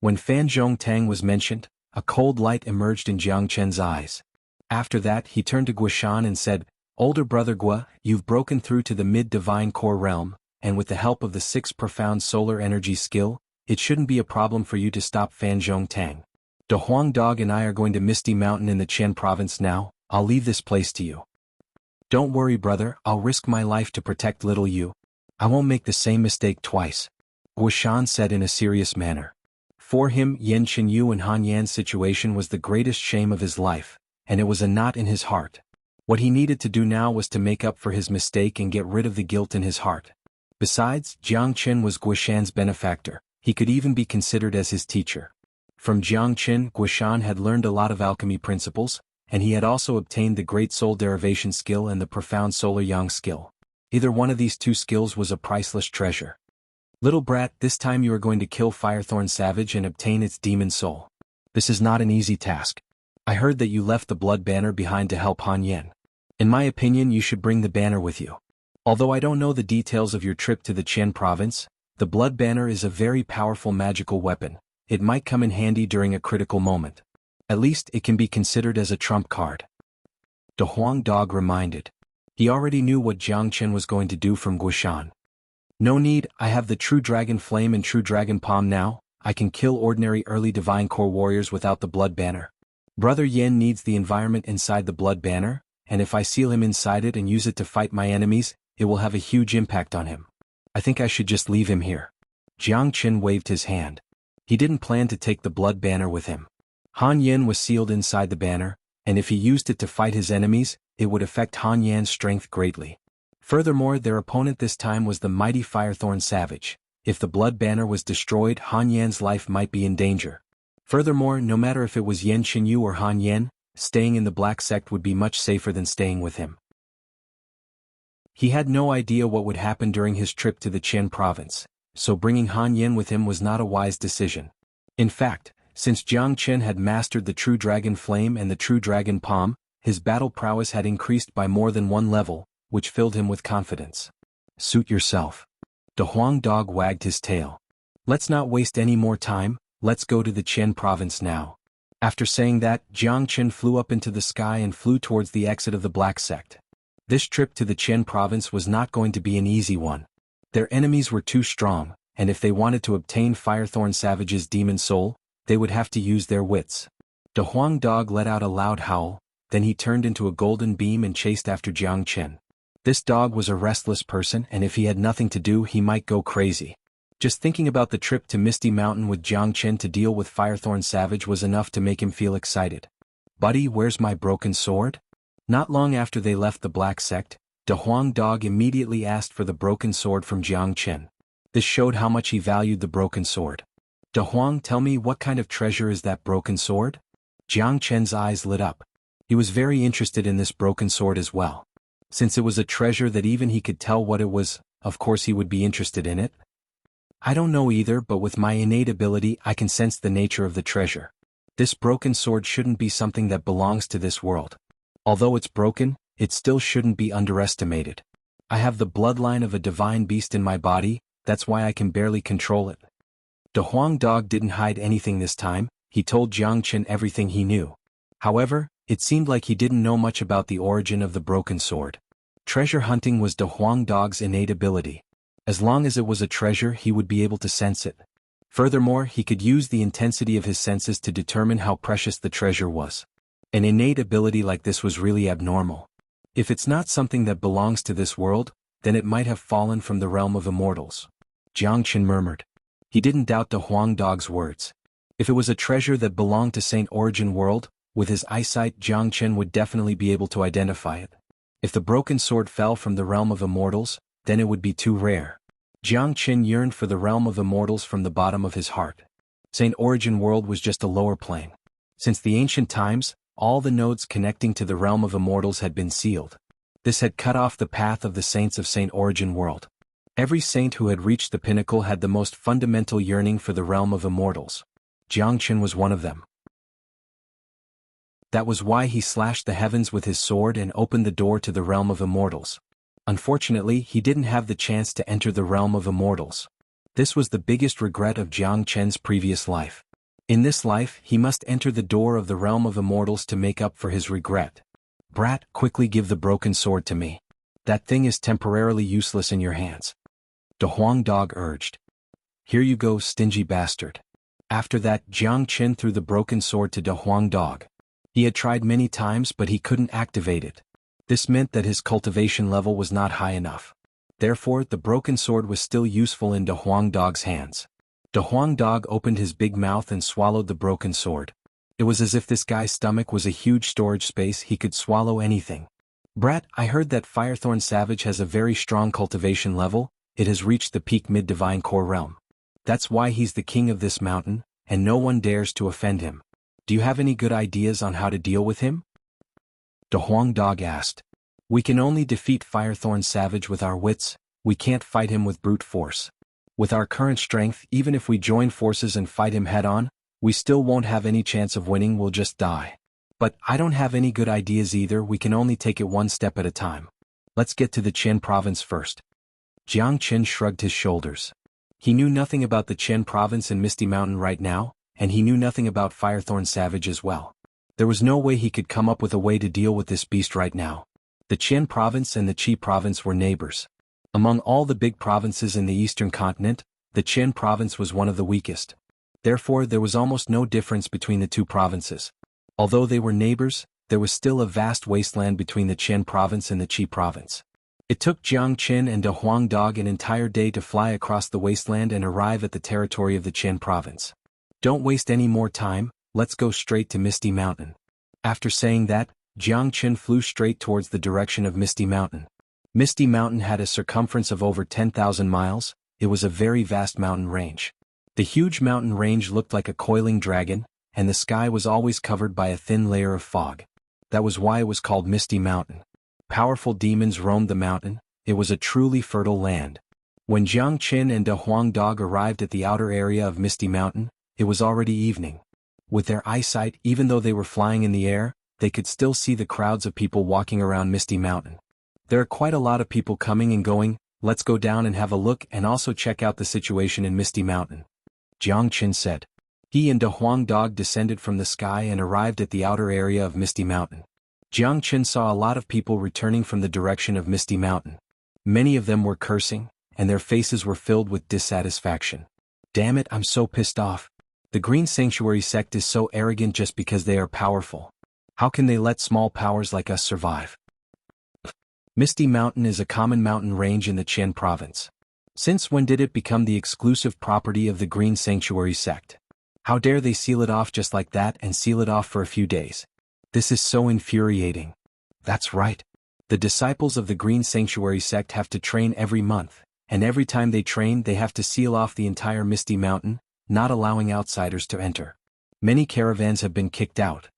[SPEAKER 1] When Fan Zhongtang was mentioned, a cold light emerged in Jiang Chen's eyes. After that, he turned to Guishan and said, "Older brother Gua, you've broken through to the mid-divine core realm, and with the help of the 6th profound solar energy skill, it shouldn't be a problem for you to stop Fan Zhongtang. De Huang Dog and I are going to Misty Mountain in the Qian province now. I'll leave this place to you. Don't worry, brother, I'll risk my life to protect little you. I won't make the same mistake twice," Guishan said in a serious manner. For him, Yan Xinyu and Han Yan's situation was the greatest shame of his life, and it was a knot in his heart. What he needed to do now was to make up for his mistake and get rid of the guilt in his heart. Besides, Jiang Chen was Guishan's benefactor. He could even be considered as his teacher. From Jiang Chen, Guishan had learned a lot of alchemy principles, and he had also obtained the Great Soul Derivation skill and the Profound Solar Yang skill. Either one of these two skills was a priceless treasure. "Little brat, this time you are going to kill Firethorn Savage and obtain its demon soul. This is not an easy task. I heard that you left the blood banner behind to help Han Yan. In my opinion, you should bring the banner with you. Although I don't know the details of your trip to the Qian province, the blood banner is a very powerful magical weapon. It might come in handy during a critical moment. At least it can be considered as a trump card." De Huang Dog reminded. He already knew what Jiang Chen was going to do from Guishan. "No need, I have the True Dragon Flame and True Dragon Palm now. I can kill ordinary early Divine Core warriors without the blood banner. Brother Yen needs the environment inside the blood banner, and if I seal him inside it and use it to fight my enemies, it will have a huge impact on him. I think I should just leave him here." Jiang Chen waved his hand. He didn't plan to take the blood banner with him. Han Yan was sealed inside the banner, and if he used it to fight his enemies, it would affect Han Yan's strength greatly. Furthermore, their opponent this time was the mighty Firethorn Savage. If the blood banner was destroyed, Han Yan's life might be in danger. Furthermore, no matter if it was Yan Xinyu or Han Yan, staying in the Black Sect would be much safer than staying with him. He had no idea what would happen during his trip to the Qian province, so bringing Han Yan with him was not a wise decision. In fact, since Jiang Chen had mastered the True Dragon Flame and the True Dragon Palm, his battle prowess had increased by more than one level, which filled him with confidence. "Suit yourself." De Huang Dog wagged his tail. "Let's not waste any more time, let's go to the Qian province now." After saying that, Jiang Chen flew up into the sky and flew towards the exit of the Black Sect. This trip to the Qian province was not going to be an easy one. Their enemies were too strong, and if they wanted to obtain Firethorn Savage's demon soul, they would have to use their wits. De Huang Dog let out a loud howl, then he turned into a golden beam and chased after Jiang Chen. This dog was a restless person, and if he had nothing to do, he might go crazy. Just thinking about the trip to Misty Mountain with Jiang Chen to deal with Firethorn Savage was enough to make him feel excited. "Buddy, where's my broken sword?" Not long after they left the Black Sect, De Huang Dog immediately asked for the broken sword from Jiang Chen. This showed how much he valued the broken sword. "De Huang, tell me, what kind of treasure is that broken sword?" Jiang Chen's eyes lit up. He was very interested in this broken sword as well. Since it was a treasure that even he could tell what it was, of course he would be interested in it. "I don't know either, but with my innate ability I can sense the nature of the treasure. This broken sword shouldn't be something that belongs to this world. Although it's broken, it still shouldn't be underestimated. I have the bloodline of a divine beast in my body, that's why I can barely control it." De Huang Dog didn't hide anything this time, he told Jiang Chen everything he knew. However, it seemed like he didn't know much about the origin of the broken sword. Treasure hunting was De Huang Dog's innate ability. As long as it was a treasure, he would be able to sense it. Furthermore, he could use the intensity of his senses to determine how precious the treasure was. An innate ability like this was really abnormal. If it's not something that belongs to this world, then it might have fallen from the realm of immortals. Jiang Chen murmured. He didn't doubt De Huang Dog's words. If it was a treasure that belonged to Saint Origin World, with his eyesight Jiang Chen would definitely be able to identify it. If the broken sword fell from the realm of immortals, then it would be too rare. Jiang Chen yearned for the realm of immortals from the bottom of his heart. Saint Origin World was just a lower plane. Since the ancient times, All the nodes connecting to the realm of immortals had been sealed. This had cut off the path of the saints of St. Origin World. Every saint who had reached the pinnacle had the most fundamental yearning for the realm of immortals. Jianghu was one of them. That was why he slashed the heavens with his sword and opened the door to the realm of immortals. Unfortunately, he didn't have the chance to enter the realm of immortals. This was the biggest regret of Jianghu's previous life. In this life, he must enter the door of the realm of immortals to make up for his regret. Brat, quickly give the broken sword to me. That thing is temporarily useless in your hands. De Huang Dog urged. Here you go, stingy bastard. After that, Jianghu threw the broken sword to De Huang Dog. He had tried many times but he couldn't activate it. This meant that his cultivation level was not high enough. Therefore, the broken sword was still useful in De Huang Dog's hands. De Huang Dog opened his big mouth and swallowed the broken sword. It was as if this guy's stomach was a huge storage space, he could swallow anything. Brat, I heard that Firethorn Savage has a very strong cultivation level, it has reached the peak mid-divine core realm. That's why he's the king of this mountain, and no one dares to offend him. Do you have any good ideas on how to deal with him? De Huang Dog asked. We can only defeat Firethorn Savage with our wits, we can't fight him with brute force. With our current strength, even if we join forces and fight him head-on, we still won't have any chance of winning, we'll just die. But I don't have any good ideas either, we can only take it one step at a time. Let's get to the Qian province first. Jianghu shrugged his shoulders. He knew nothing about the Qian province and Misty Mountain right now, and he knew nothing about Firethorn Savage as well. There was no way he could come up with a way to deal with this beast right now. The Qian province and the Qi province were neighbors. Among all the big provinces in the eastern continent, the Qian province was one of the weakest. Therefore, there was almost no difference between the two provinces. Although they were neighbors, there was still a vast wasteland between the Qian province and the Qi province. It took Jianghu and De Huang Dog an entire day to fly across the wasteland and arrive at the territory of the Qian province. Don't waste any more time, let's go straight to Misty Mountain. After saying that, Jianghu flew straight towards the direction of Misty Mountain. Misty Mountain had a circumference of over 10,000 miles, it was a very vast mountain range. The huge mountain range looked like a coiling dragon, and the sky was always covered by a thin layer of fog. That was why it was called Misty Mountain. Powerful demons roamed the mountain, it was a truly fertile land. When Jianghu and De Huang Dog arrived at the outer area of Misty Mountain, it was already evening. With their eyesight, even though they were flying in the air, they could still see the crowds of people walking around Misty Mountain. There are quite a lot of people coming and going, let's go down and have a look and also check out the situation in Misty Mountain. Jianghu said. He and De Huang Dog descended from the sky and arrived at the outer area of Misty Mountain. Jianghu saw a lot of people returning from the direction of Misty Mountain. Many of them were cursing, and their faces were filled with dissatisfaction. Damn it, I'm so pissed off. The Green Sanctuary sect is so arrogant just because they are powerful. How can they let small powers like us survive? Misty Mountain is a common mountain range in the Qian province. Since when did it become the exclusive property of the Green Sanctuary sect? How dare they seal it off just like that and seal it off for a few days? This is so infuriating. That's right. The disciples of the Green Sanctuary sect have to train every month, and every time they train they have to seal off the entire Misty Mountain, not allowing outsiders to enter. Many caravans have been kicked out.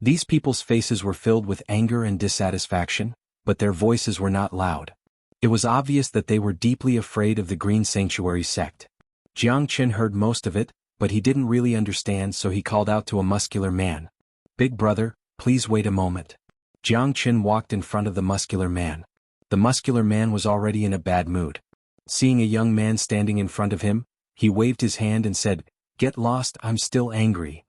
[SPEAKER 1] These people's faces were filled with anger and dissatisfaction, but their voices were not loud. It was obvious that they were deeply afraid of the Green Sanctuary sect. Jianghu heard most of it, but he didn't really understand, so he called out to a muscular man. Big brother, please wait a moment. Jianghu walked in front of the muscular man. The muscular man was already in a bad mood. Seeing a young man standing in front of him, he waved his hand and said, Get lost, I'm still angry.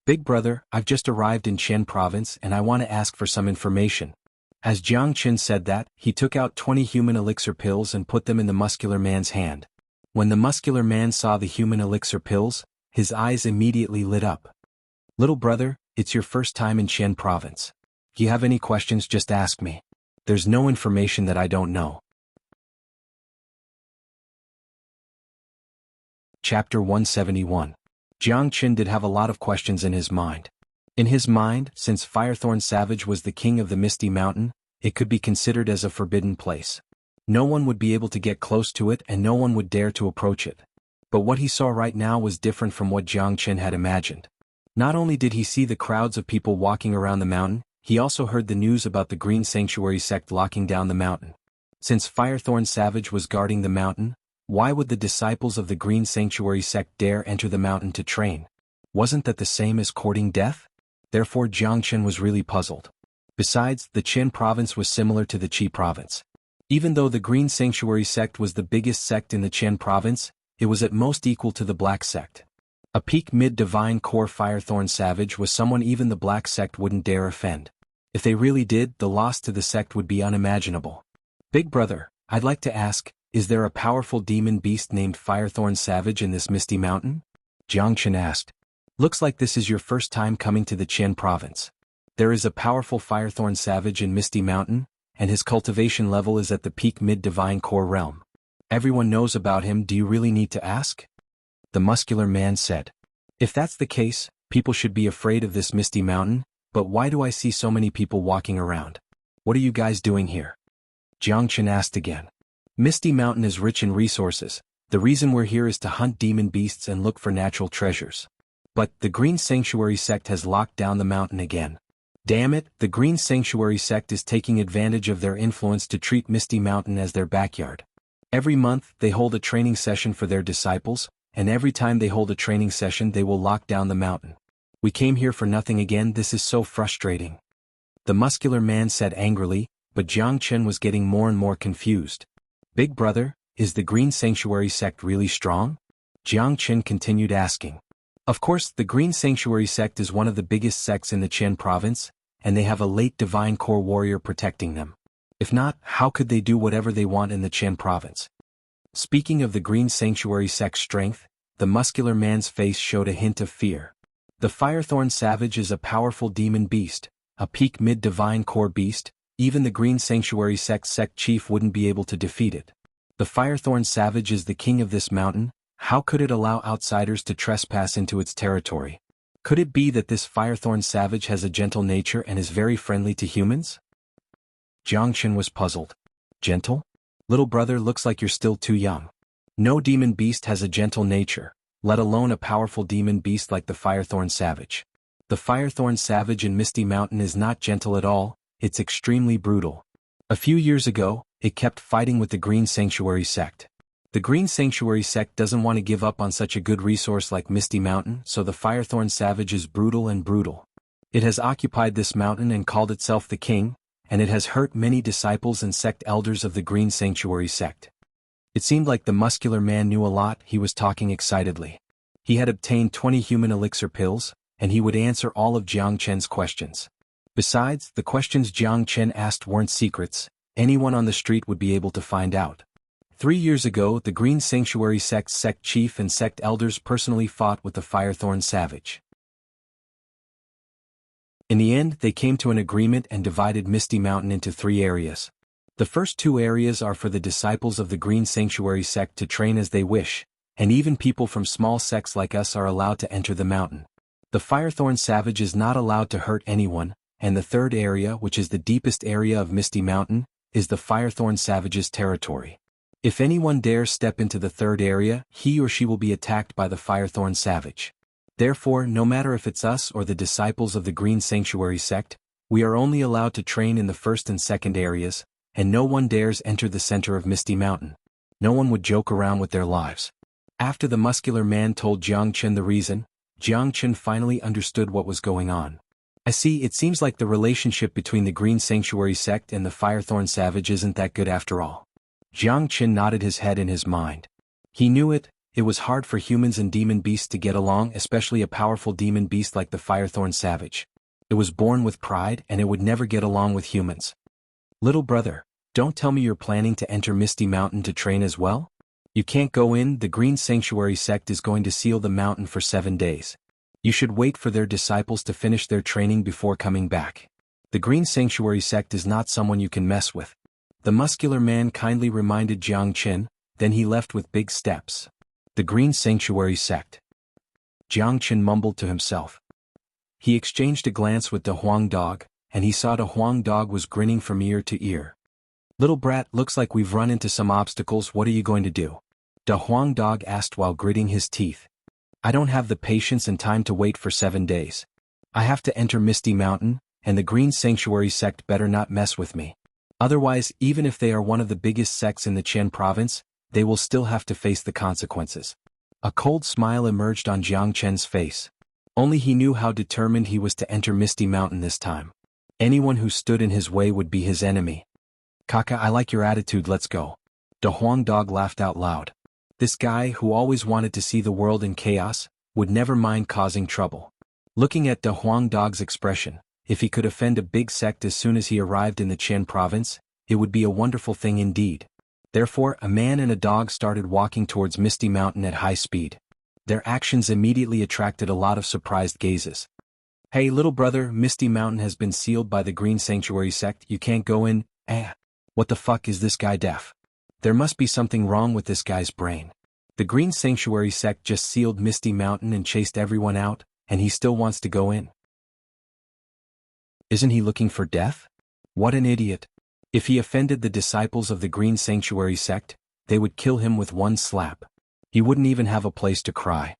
[SPEAKER 1] Big brother, I've just arrived in Qian province and I want to ask for some information. As Jianghu said that, he took out 20 human elixir pills and put them in the muscular man's hand. When the muscular man saw the human elixir pills, his eyes immediately lit up. Little brother, it's your first time in Qian province. If you have any questions, just ask me. There's no information that I don't know. Chapter 171. Jianghu did have a lot of questions in his mind. In his mind, since Firethorn Savage was the king of the Misty Mountain, it could be considered as a forbidden place. No one would be able to get close to it and no one would dare to approach it. But what he saw right now was different from what Jianghu had imagined. Not only did he see the crowds of people walking around the mountain, he also heard the news about the Green Sanctuary sect locking down the mountain. Since Firethorn Savage was guarding the mountain, why would the disciples of the Green Sanctuary sect dare enter the mountain to train? Wasn't that the same as courting death? Therefore Jiangchen was really puzzled. Besides, the Qin province was similar to the Qi province. Even though the Green Sanctuary sect was the biggest sect in the Qin province, it was at most equal to the Black sect. A peak mid-divine core Firethorn Savage was someone even the Black sect wouldn't dare offend. If they really did, the loss to the sect would be unimaginable. Big brother, I'd like to ask, is there a powerful demon beast named Firethorn Savage in this misty mountain? Jiangchen asked. Looks like this is your first time coming to the Qin province. There is a powerful Firethorn Savage in Misty Mountain, and his cultivation level is at the peak mid-divine core realm. Everyone knows about him, do you really need to ask? The muscular man said. If that's the case, people should be afraid of this Misty Mountain, but why do I see so many people walking around? What are you guys doing here? Jiangchen asked again. Misty Mountain is rich in resources. The reason we're here is to hunt demon beasts and look for natural treasures. But the Green Sanctuary sect has locked down the mountain again. Damn it, the Green Sanctuary sect is taking advantage of their influence to treat Misty Mountain as their backyard. Every month, they hold a training session for their disciples, and every time they hold a training session they will lock down the mountain. We came here for nothing again, this is so frustrating. The muscular man said angrily, but Jiangchen was getting more and more confused. Big brother, is the Green Sanctuary sect really strong? Jiangchen continued asking. Of course, the Green Sanctuary sect is one of the biggest sects in the Qin province, and they have a late divine core warrior protecting them. If not, how could they do whatever they want in the Qin province? Speaking of the Green Sanctuary sect's strength, the muscular man's face showed a hint of fear. The Firethorn Savage is a powerful demon beast, a peak mid-divine core beast. Even the Green Sanctuary sect chief wouldn't be able to defeat it. The Firethorn Savage is the king of this mountain. How could it allow outsiders to trespass into its territory? Could it be that this Firethorn Savage has a gentle nature and is very friendly to humans? Jiangchen was puzzled. Gentle? Little brother, looks like you're still too young. No demon beast has a gentle nature, let alone a powerful demon beast like the Firethorn Savage. The Firethorn Savage in Misty Mountain is not gentle at all, it's extremely brutal. A few years ago, it kept fighting with the Green Sanctuary sect. The Green Sanctuary sect doesn't want to give up on such a good resource like Misty Mountain, so the Firethorn Savage is brutal. It has occupied this mountain and called itself the king, and it has hurt many disciples and sect elders of the Green Sanctuary sect. It seemed like the muscular man knew a lot, he was talking excitedly. He had obtained 20 human elixir pills, and he would answer all of Jiangchen's questions. Besides, the questions Jiangchen asked weren't secrets, anyone on the street would be able to find out. 3 years ago, the Green Sanctuary sect's sect chief and sect elders personally fought with the Firethorn Savage. In the end, they came to an agreement and divided Misty Mountain into 3 areas. The first 2 areas are for the disciples of the Green Sanctuary sect to train as they wish, and even people from small sects like us are allowed to enter the mountain. The Firethorn Savage is not allowed to hurt anyone, and the third area, which is the deepest area of Misty Mountain, is the Firethorn Savage's territory. If anyone dares step into the third area, he or she will be attacked by the Firethorn Savage. Therefore, no matter if it's us or the disciples of the Green Sanctuary sect, we are only allowed to train in the first and second areas, and no one dares enter the center of Misty Mountain. No one would joke around with their lives. After the muscular man told Jiangchen the reason, Jiangchen finally understood what was going on. I see, it seems like the relationship between the Green Sanctuary sect and the Firethorn Savage isn't that good after all. Jiangchen nodded his head in his mind. He knew it was hard for humans and demon beasts to get along, especially a powerful demon beast like the Firethorn Savage. It was born with pride and it would never get along with humans. Little brother, don't tell me you're planning to enter Misty Mountain to train as well? You can't go in, the Green Sanctuary sect is going to seal the mountain for 7 days. You should wait for their disciples to finish their training before coming back. The Green Sanctuary sect is not someone you can mess with. The muscular man kindly reminded Jiangchen, then he left with big steps. The Green Sanctuary sect. Jiangchen mumbled to himself. He exchanged a glance with the Huang dog, and he saw the Huang dog was grinning from ear to ear. Little brat, looks like we've run into some obstacles, what are you going to do? The Huang dog asked while gritting his teeth. I don't have the patience and time to wait for 7 days. I have to enter Misty Mountain, and the Green Sanctuary sect better not mess with me. Otherwise, even if they are one of the biggest sects in the Qian province, they will still have to face the consequences. A cold smile emerged on Jiang Chen's face. Only he knew how determined he was to enter Misty Mountain this time. Anyone who stood in his way would be his enemy. Kaka, I like your attitude, let's go. De Huang Dog laughed out loud. This guy, who always wanted to see the world in chaos, would never mind causing trouble. Looking at De Huang Dog's expression, if he could offend a big sect as soon as he arrived in the Qian province, it would be a wonderful thing indeed. Therefore, a man and a dog started walking towards Misty Mountain at high speed. Their actions immediately attracted a lot of surprised gazes. Hey little brother, Misty Mountain has been sealed by the Green Sanctuary sect, you can't go in. What the fuck, is this guy deaf? There must be something wrong with this guy's brain. The Green Sanctuary sect just sealed Misty Mountain and chased everyone out, and he still wants to go in. Isn't he looking for death? What an idiot. If he offended the disciples of the Green Sanctuary sect, they would kill him with one slap. He wouldn't even have a place to cry.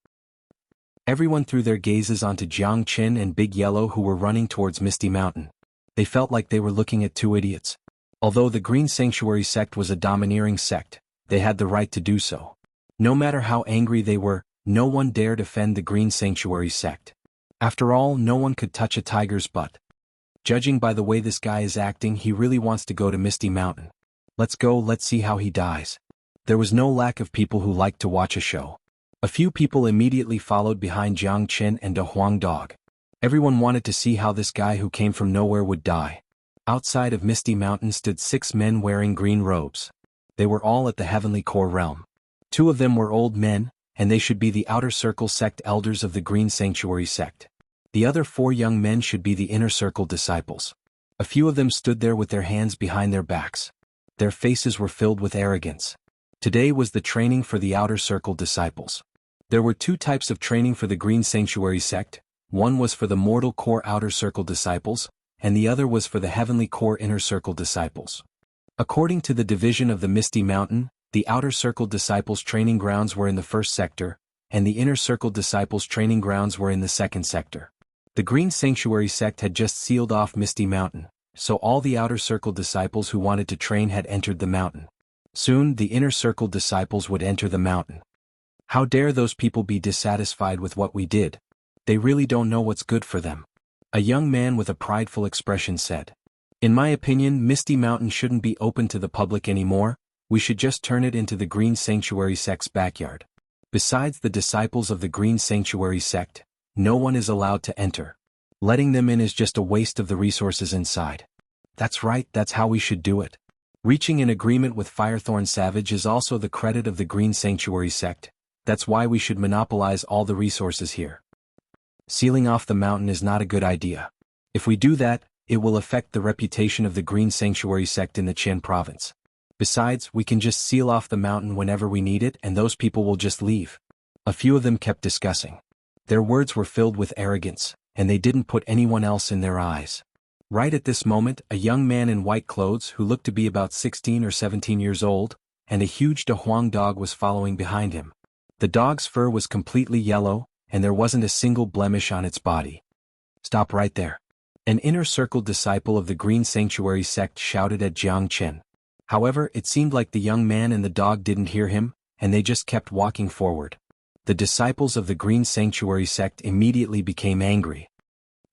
[SPEAKER 1] Everyone threw their gazes onto Jiang Chen and Big Yellow, who were running towards Misty Mountain. They felt like they were looking at two idiots. Although the Green Sanctuary sect was a domineering sect, they had the right to do so. No matter how angry they were, no one dared offend the Green Sanctuary sect. After all, no one could touch a tiger's butt. Judging by the way this guy is acting, he really wants to go to Misty Mountain. Let's go, let's see how he dies. There was no lack of people who liked to watch a show. A few people immediately followed behind Jiang Chen and De Huang Dog. Everyone wanted to see how this guy who came from nowhere would die. Outside of Misty Mountain stood 6 men wearing green robes. They were all at the Heavenly Core realm. 2 of them were old men, and they should be the Outer Circle sect elders of the Green Sanctuary sect. The other 4 young men should be the Inner Circle disciples. A few of them stood there with their hands behind their backs. Their faces were filled with arrogance. Today was the training for the Outer Circle disciples. There were 2 types of training for the Green Sanctuary sect. One was for the Mortal Core Outer Circle disciples, and the other was for the Heavenly Core Inner Circle disciples. According to the division of the Misty Mountain, the Outer Circle disciples' training grounds were in the first sector, and the Inner Circle disciples' training grounds were in the second sector. The Green Sanctuary sect had just sealed off Misty Mountain, so all the Outer Circle disciples who wanted to train had entered the mountain. Soon, the Inner Circle disciples would enter the mountain. How dare those people be dissatisfied with what we did? They really don't know what's good for them. A young man with a prideful expression said. In my opinion, Misty Mountain shouldn't be open to the public anymore, we should just turn it into the Green Sanctuary sect's backyard. Besides the disciples of the Green Sanctuary sect, no one is allowed to enter. Letting them in is just a waste of the resources inside. That's right, that's how we should do it. Reaching an agreement with Firethorn Savage is also the credit of the Green Sanctuary sect, that's why we should monopolize all the resources here. Sealing off the mountain is not a good idea. If we do that, it will affect the reputation of the Green Sanctuary sect in the Qian province. Besides, we can just seal off the mountain whenever we need it and those people will just leave. A few of them kept discussing. Their words were filled with arrogance, and they didn't put anyone else in their eyes. Right at this moment, a young man in white clothes who looked to be about 16 or 17 years old, and a huge De Huang dog was following behind him. The dog's fur was completely yellow, and there wasn't a single blemish on its body. Stop right there. An Inner Circle disciple of the Green Sanctuary sect shouted at Jiang Chen. However, it seemed like the young man and the dog didn't hear him, and they just kept walking forward. The disciples of the Green Sanctuary sect immediately became angry.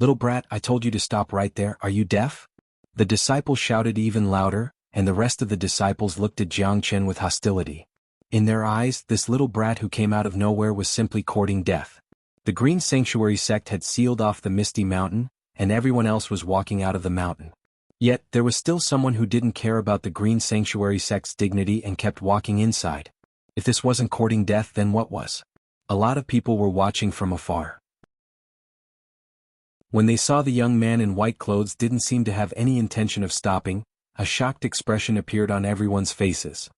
[SPEAKER 1] Little brat, I told you to stop right there, are you deaf? The disciple shouted even louder, and the rest of the disciples looked at Jiang Chen with hostility. In their eyes, this little brat who came out of nowhere was simply courting death. The Green Sanctuary sect had sealed off the Misty Mountain, and everyone else was walking out of the mountain. Yet, there was still someone who didn't care about the Green Sanctuary sect's dignity and kept walking inside. If this wasn't courting death, then what was? A lot of people were watching from afar. When they saw the young man in white clothes didn't seem to have any intention of stopping, a shocked expression appeared on everyone's faces.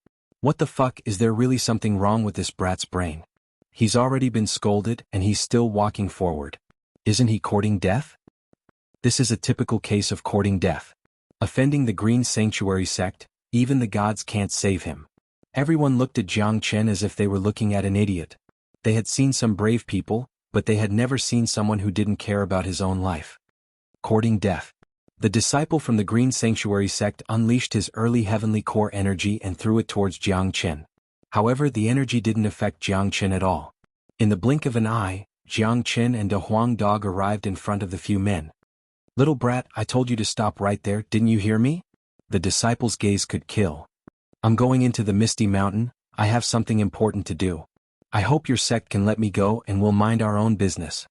[SPEAKER 1] What the fuck, is there really something wrong with this brat's brain? He's already been scolded and he's still walking forward. Isn't he courting death? This is a typical case of courting death. Offending the Green Sanctuary sect, even the gods can't save him. Everyone looked at Jiang Chen as if they were looking at an idiot. They had seen some brave people, but they had never seen someone who didn't care about his own life. Courting death. The disciple from the Green Sanctuary sect unleashed his early heavenly core energy and threw it towards Jiang Chen. However, the energy didn't affect Jiang Chen at all. In the blink of an eye, Jiang Chen and De Huang Dog arrived in front of the few men. "Little brat, I told you to stop right there, didn't you hear me?" The disciple's gaze could kill. "I'm going into the Misty Mountain, I have something important to do. I hope your sect can let me go and we'll mind our own business."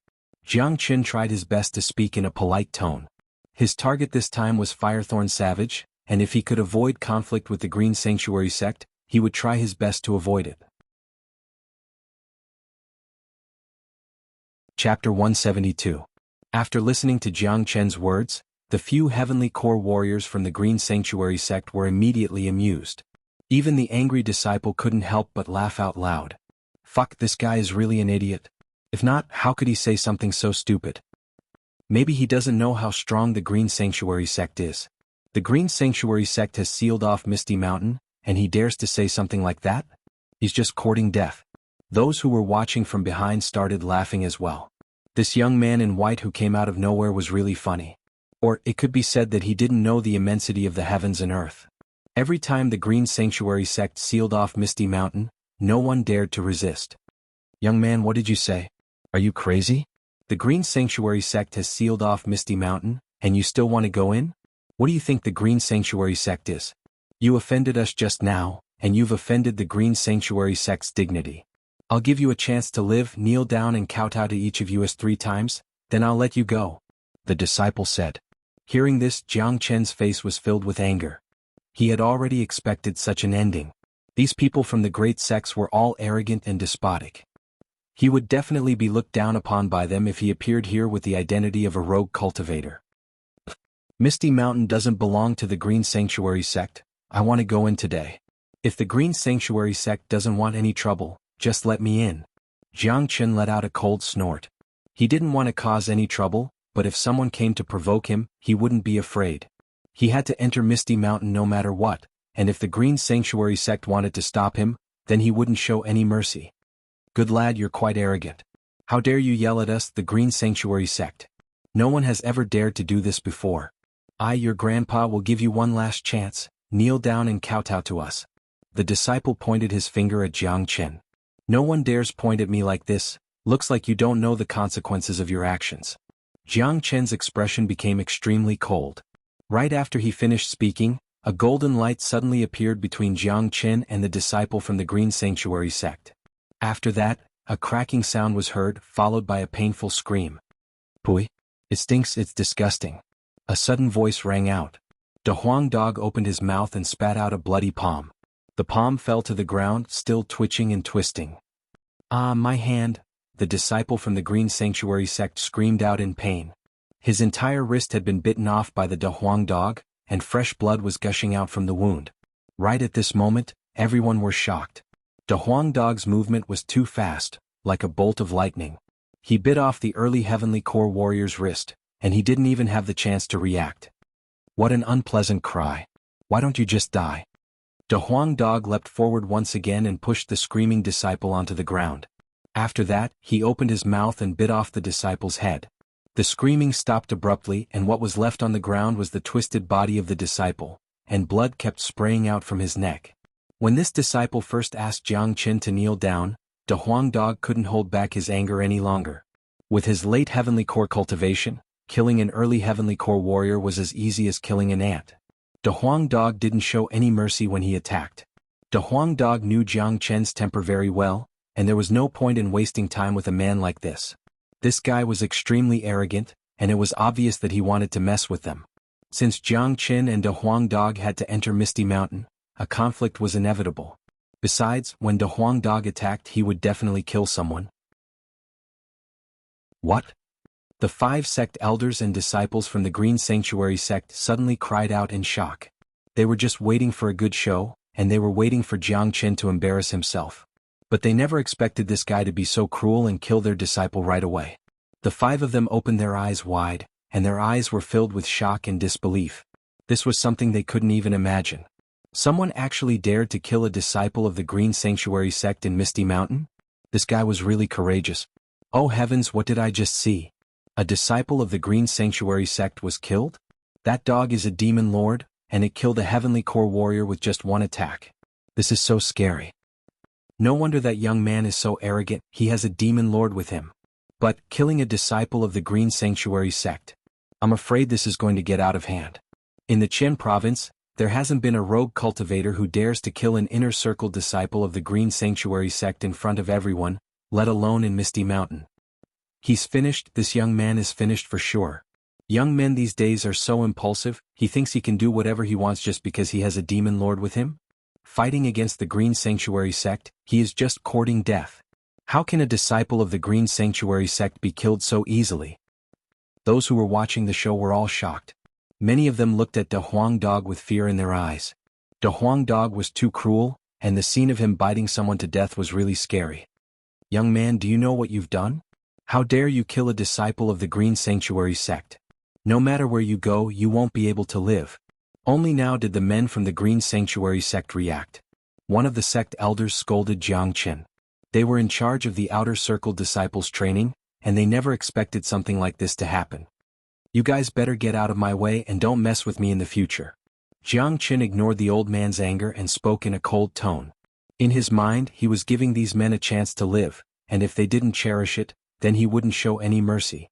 [SPEAKER 1] Jiang Chen tried his best to speak in a polite tone. His target this time was Firethorn Savage, and if he could avoid conflict with the Green Sanctuary sect, he would try his best to avoid it. Chapter 172. After listening to Jiang Chen's words, the few heavenly core warriors from the Green Sanctuary sect were immediately amused. Even the angry disciple couldn't help but laugh out loud. Fuck, this guy is really an idiot. If not, how could he say something so stupid? Maybe he doesn't know how strong the Green Sanctuary sect is. The Green Sanctuary sect has sealed off Misty Mountain, and he dares to say something like that? He's just courting death. Those who were watching from behind started laughing as well. This young man in white who came out of nowhere was really funny. Or it could be said that he didn't know the immensity of the heavens and earth. Every time the Green Sanctuary sect sealed off Misty Mountain, no one dared to resist. "Young man, what did you say? Are you crazy? The Green Sanctuary sect has sealed off Misty Mountain, and you still want to go in? What do you think the Green Sanctuary sect is? You offended us just now, and you've offended the Green Sanctuary sect's dignity. I'll give you a chance to live, kneel down and kowtow to each of you as 3 times, then I'll let you go," the disciple said. Hearing this, Jiang Chen's face was filled with anger. He had already expected such an ending. These people from the great sects were all arrogant and despotic. He would definitely be looked down upon by them if he appeared here with the identity of a rogue cultivator. "Misty Mountain doesn't belong to the Green Sanctuary sect, I want to go in today. If the Green Sanctuary sect doesn't want any trouble, just let me in." Jiang Chen let out a cold snort. He didn't want to cause any trouble, but if someone came to provoke him, he wouldn't be afraid. He had to enter Misty Mountain no matter what, and if the Green Sanctuary sect wanted to stop him, then he wouldn't show any mercy. "Good lad, you're quite arrogant. How dare you yell at us, the Green Sanctuary sect? No one has ever dared to do this before. I, your grandpa, will give you one last chance, kneel down and kowtow to us." The disciple pointed his finger at Jiang Chen. "No one dares point at me like this, looks like you don't know the consequences of your actions." Jiang Chen's expression became extremely cold. Right after he finished speaking, a golden light suddenly appeared between Jiang Chen and the disciple from the Green Sanctuary sect. After that, a cracking sound was heard, followed by a painful scream. "Pui! It stinks, it's disgusting." A sudden voice rang out. De Huang Dog opened his mouth and spat out a bloody palm. The palm fell to the ground, still twitching and twisting. "Ah, my hand!" the disciple from the Green Sanctuary sect screamed out in pain. His entire wrist had been bitten off by the De Huang Dog, and fresh blood was gushing out from the wound. Right at this moment, everyone were shocked. De Huang Dog's movement was too fast, like a bolt of lightning. He bit off the early heavenly core warrior's wrist, and he didn't even have the chance to react. What an unpleasant cry. "Why don't you just die?" De Huang Dog leapt forward once again and pushed the screaming disciple onto the ground. After that, he opened his mouth and bit off the disciple's head. The screaming stopped abruptly, and what was left on the ground was the twisted body of the disciple, and blood kept spraying out from his neck. When this disciple first asked Jiang Chen to kneel down, De Huang Dog couldn't hold back his anger any longer. With his late heavenly core cultivation, killing an early heavenly core warrior was as easy as killing an ant. De Huang Dog didn't show any mercy when he attacked. De Huang Dog knew Jiang Chen's temper very well, and there was no point in wasting time with a man like this. This guy was extremely arrogant, and it was obvious that he wanted to mess with them. Since Jiang Chen and De Huang Dog had to enter Misty Mountain, a conflict was inevitable. Besides, when De Huang Dog attacked, he would definitely kill someone. "What?" The 5 sect elders and disciples from the Green Sanctuary sect suddenly cried out in shock. They were just waiting for a good show, and they were waiting for Jiang Chen to embarrass himself. But they never expected this guy to be so cruel and kill their disciple right away. The 5 of them opened their eyes wide, and their eyes were filled with shock and disbelief. This was something they couldn't even imagine. Someone actually dared to kill a disciple of the Green Sanctuary sect in Misty Mountain? This guy was really courageous. Oh heavens, what did I just see? A disciple of the Green Sanctuary sect was killed? That dog is a demon lord, and it killed a heavenly core warrior with just one attack. This is so scary. No wonder that young man is so arrogant, he has a demon lord with him. But, killing a disciple of the Green Sanctuary sect. I'm afraid this is going to get out of hand. In the Qin province, there hasn't been a rogue cultivator who dares to kill an inner circle disciple of the Green Sanctuary sect in front of everyone, let alone in Misty Mountain. He's finished, this young man is finished for sure. Young men these days are so impulsive, he thinks he can do whatever he wants just because he has a demon lord with him? Fighting against the Green Sanctuary sect, he is just courting death. How can a disciple of the Green Sanctuary sect be killed so easily? Those who were watching the show were all shocked. Many of them looked at De Huang Dog with fear in their eyes. De Huang Dog was too cruel, and the scene of him biting someone to death was really scary. Young man, do you know what you've done? How dare you kill a disciple of the Green Sanctuary sect? No matter where you go, you won't be able to live. Only now did the men from the Green Sanctuary sect react. One of the sect elders scolded Jiang Qin. They were in charge of the Outer Circle disciples training, and they never expected something like this to happen. You guys better get out of my way and don't mess with me in the future. Jiang Qin ignored the old man's anger and spoke in a cold tone. In his mind, he was giving these men a chance to live, and if they didn't cherish it, then he wouldn't show any mercy.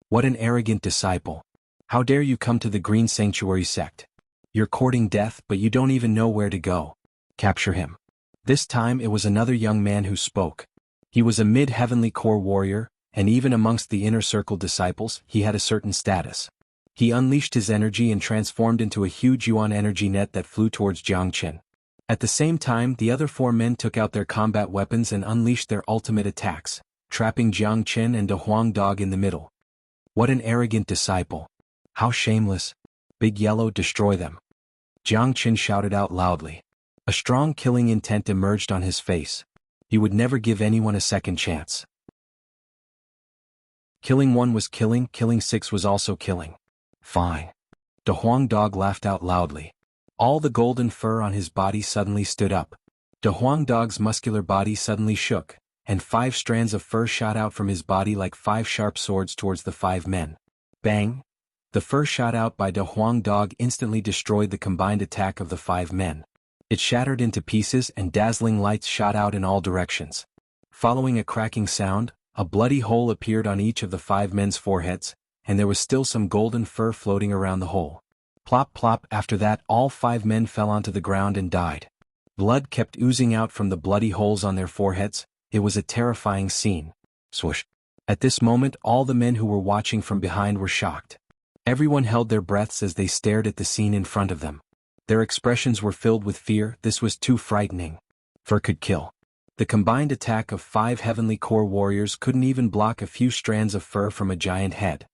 [SPEAKER 1] What an arrogant disciple. How dare you come to the Green Sanctuary sect? You're courting death, but you don't even know where to go. Capture him. This time it was another young man who spoke. He was a mid-heavenly core warrior, and even amongst the inner circle disciples, he had a certain status. He unleashed his energy and transformed into a huge yuan energy net that flew towards Jiang Qin. At the same time, the other four men took out their combat weapons and unleashed their ultimate attacks, trapping Jiang Qin and De Huang Dog in the middle. What an arrogant disciple. How shameless. Big Yellow, destroy them. Jiang Qin shouted out loudly. A strong killing intent emerged on his face. He would never give anyone a second chance. Killing one was killing, killing six was also killing. Fine. De Huang Dog laughed out loudly. All the golden fur on his body suddenly stood up. De Huang Dog's muscular body suddenly shook, and 5 strands of fur shot out from his body like 5 sharp swords towards the 5 men. Bang! The fur shot out by De Huang Dog instantly destroyed the combined attack of the 5 men. It shattered into pieces and dazzling lights shot out in all directions. Following a cracking sound, a bloody hole appeared on each of the 5 men's foreheads, and there was still some golden fur floating around the hole. Plop plop, after that all 5 men fell onto the ground and died. Blood kept oozing out from the bloody holes on their foreheads. It was a terrifying scene. Swoosh. At this moment all the men who were watching from behind were shocked. Everyone held their breaths as they stared at the scene in front of them. Their expressions were filled with fear. This was too frightening. Fur could kill. The combined attack of 5 heavenly core warriors couldn't even block a few strands of fur from a giant head.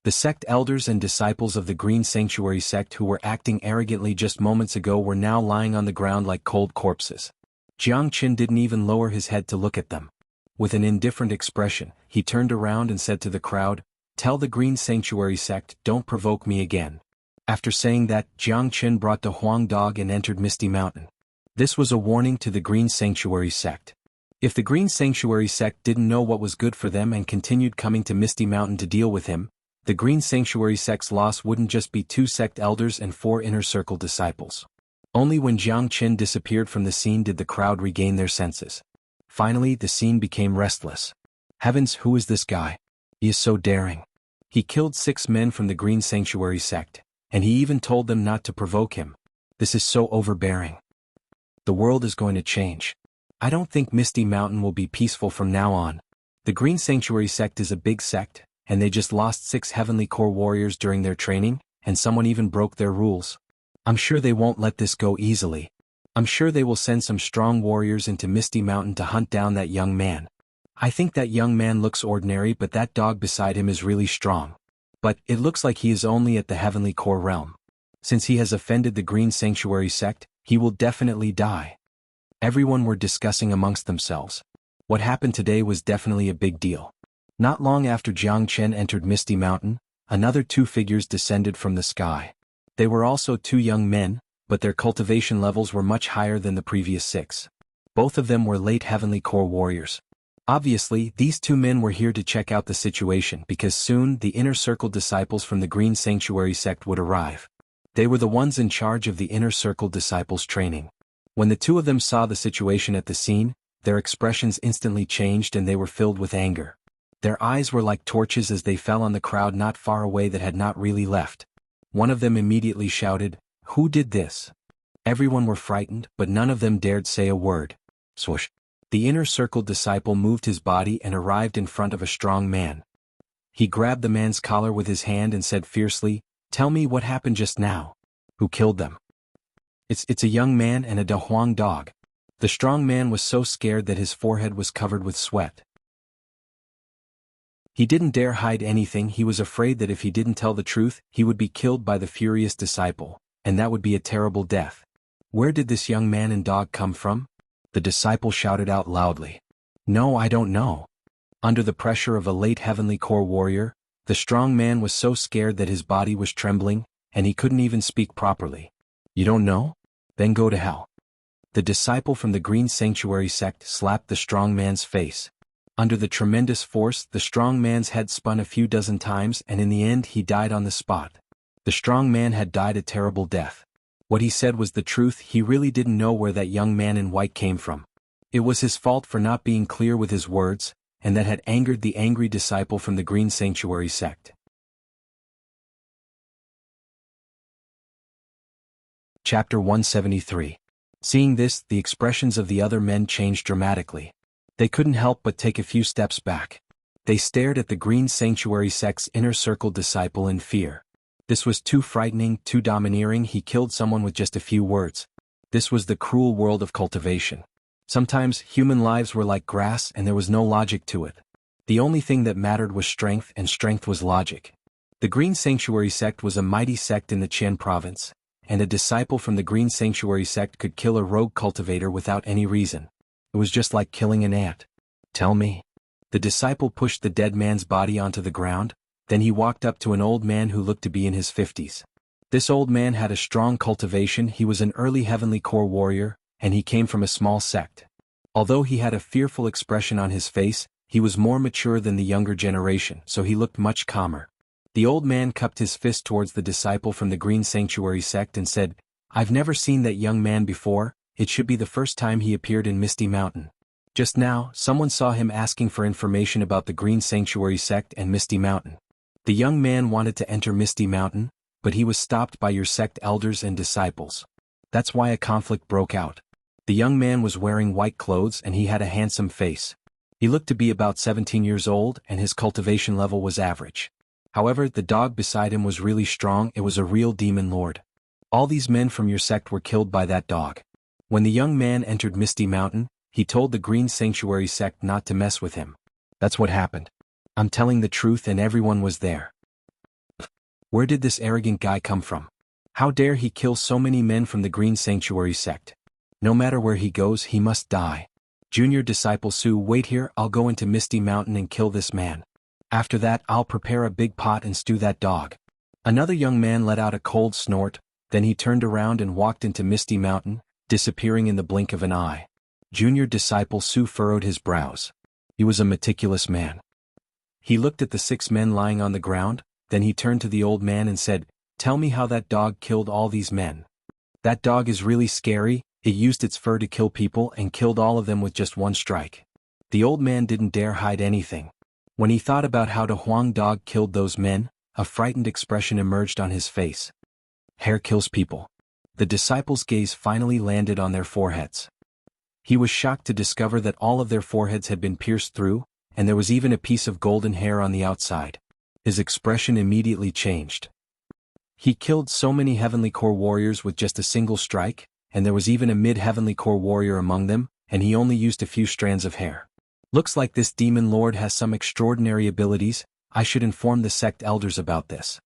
[SPEAKER 1] The sect elders and disciples of the Green Sanctuary sect who were acting arrogantly just moments ago were now lying on the ground like cold corpses. Jiang Qin didn't even lower his head to look at them. With an indifferent expression, he turned around and said to the crowd, "Tell the Green Sanctuary sect, don't provoke me again." After saying that, Jiang Qin brought De Huang Dog and entered Misty Mountain. This was a warning to the Green Sanctuary sect. If the Green Sanctuary sect didn't know what was good for them and continued coming to Misty Mountain to deal with him, the Green Sanctuary sect's loss wouldn't just be 2 sect elders and 4 inner circle disciples. Only when Jiang Qin disappeared from the scene did the crowd regain their senses. Finally, the scene became restless. Heavens, who is this guy? He is so daring. He killed 6 men from the Green Sanctuary sect, and he even told them not to provoke him. This is so overbearing. The world is going to change. I don't think Misty Mountain will be peaceful from now on. The Green Sanctuary sect is a big sect, and they just lost 6 heavenly core warriors during their training, and someone even broke their rules. I'm sure they won't let this go easily. I'm sure they will send some strong warriors into Misty Mountain to hunt down that young man. I think that young man looks ordinary, but that dog beside him is really strong. But it looks like he is only at the heavenly core realm. Since he has offended the Green Sanctuary sect, he will definitely die. Everyone were discussing amongst themselves. What happened today was definitely a big deal. Not long after Jiang Qin entered Misty Mountain, another 2 figures descended from the sky. They were also 2 young men, but their cultivation levels were much higher than the previous 6. Both of them were late heavenly core warriors. Obviously, these two men were here to check out the situation because soon the inner circle disciples from the Green Sanctuary sect would arrive. They were the ones in charge of the inner circle disciples training. When the two of them saw the situation at the scene, their expressions instantly changed and they were filled with anger. Their eyes were like torches as they fell on the crowd not far away that had not really left. One of them immediately shouted, "Who did this?" Everyone were frightened, but none of them dared say a word. Swoosh. The inner circle disciple moved his body and arrived in front of a strong man. He grabbed the man's collar with his hand and said fiercely, "Tell me what happened just now. Who killed them?" It's a young man and a Dahuang dog." The strong man was so scared that his forehead was covered with sweat. He didn't dare hide anything. He was afraid that if he didn't tell the truth, he would be killed by the furious disciple, and that would be a terrible death. Where did this young man and dog come from? The disciple shouted out loudly. "No, I don't know." Under the pressure of a late heavenly core warrior, the strong man was so scared that his body was trembling, and he couldn't even speak properly. "You don't know? Then go to hell." The disciple from the Green Sanctuary sect slapped the strong man's face. Under the tremendous force, the strong man's head spun a few dozen times and in the end he died on the spot. The strong man had died a terrible death. What he said was the truth. He really didn't know where that young man in white came from. It was his fault for not being clear with his words, and that had angered the angry disciple from the Green Sanctuary sect. Chapter 173. Seeing this, the expressions of the other men changed dramatically. They couldn't help but take a few steps back. They stared at the Green Sanctuary sect's inner circle disciple in fear. This was too frightening, too domineering. He killed someone with just a few words. This was the cruel world of cultivation. Sometimes human lives were like grass and there was no logic to it. The only thing that mattered was strength, and strength was logic. The Green Sanctuary sect was a mighty sect in the Qian province, and a disciple from the Green Sanctuary sect could kill a rogue cultivator without any reason. It was just like killing an ant. "Tell me." The disciple pushed the dead man's body onto the ground, then he walked up to an old man who looked to be in his 50s. This old man had a strong cultivation. He was an early heavenly core warrior, and he came from a small sect. Although he had a fearful expression on his face, he was more mature than the younger generation, so he looked much calmer. The old man cupped his fist towards the disciple from the Green Sanctuary sect and said, "I've never seen that young man before. It should be the first time he appeared in Misty Mountain. Just now, someone saw him asking for information about the Green Sanctuary sect and Misty Mountain. The young man wanted to enter Misty Mountain, but he was stopped by your sect elders and disciples. That's why a conflict broke out." The young man was wearing white clothes and he had a handsome face. He looked to be about 17 years old and his cultivation level was average. However, the dog beside him was really strong. It was a real demon lord. All these men from your sect were killed by that dog. When the young man entered Misty Mountain, he told the Green Sanctuary sect not to mess with him. That's what happened. I'm telling the truth and everyone was there. Where did this arrogant guy come from? How dare he kill so many men from the Green Sanctuary sect? No matter where he goes, he must die. Junior disciple Su, wait here. I'll go into Misty Mountain and kill this man. After that, I'll prepare a big pot and stew that dog. Another young man let out a cold snort, then he turned around and walked into Misty Mountain, disappearing in the blink of an eye. Junior disciple Su furrowed his brows. He was a meticulous man. He looked at the 6 men lying on the ground, then he turned to the old man and said, "Tell me how that dog killed all these men." "That dog is really scary. It used its fur to kill people and killed all of them with just one strike." The old man didn't dare hide anything. When he thought about how the Huang dog killed those men, a frightened expression emerged on his face. Hair kills people. The disciples' gaze finally landed on their foreheads. He was shocked to discover that all of their foreheads had been pierced through, and there was even a piece of golden hair on the outside. His expression immediately changed. He killed so many heavenly core warriors with just a single strike, and there was even a mid-heavenly core warrior among them, and he only used a few strands of hair. Looks like this demon lord has some extraordinary abilities. I should inform the sect elders about this.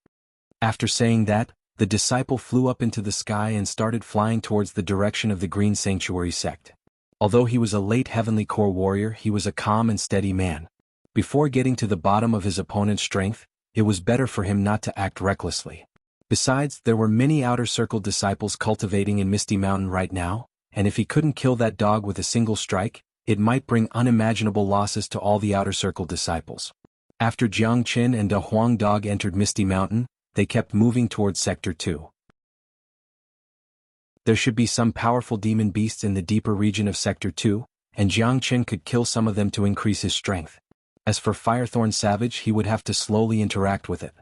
[SPEAKER 1] After saying that, the disciple flew up into the sky and started flying towards the direction of the Green Sanctuary sect. Although he was a late heavenly core warrior, he was a calm and steady man. Before getting to the bottom of his opponent's strength, it was better for him not to act recklessly. Besides, there were many outer circle disciples cultivating in Misty Mountain right now, and if he couldn't kill that dog with a single strike, it might bring unimaginable losses to all the Outer Circle disciples. After Jiang Qin and Da Huang Dog entered Misty Mountain, they kept moving towards Sector 2. There should be some powerful demon beasts in the deeper region of Sector 2, and Jiang Qin could kill some of them to increase his strength. As for Firethorn Savage, he would have to slowly interact with it.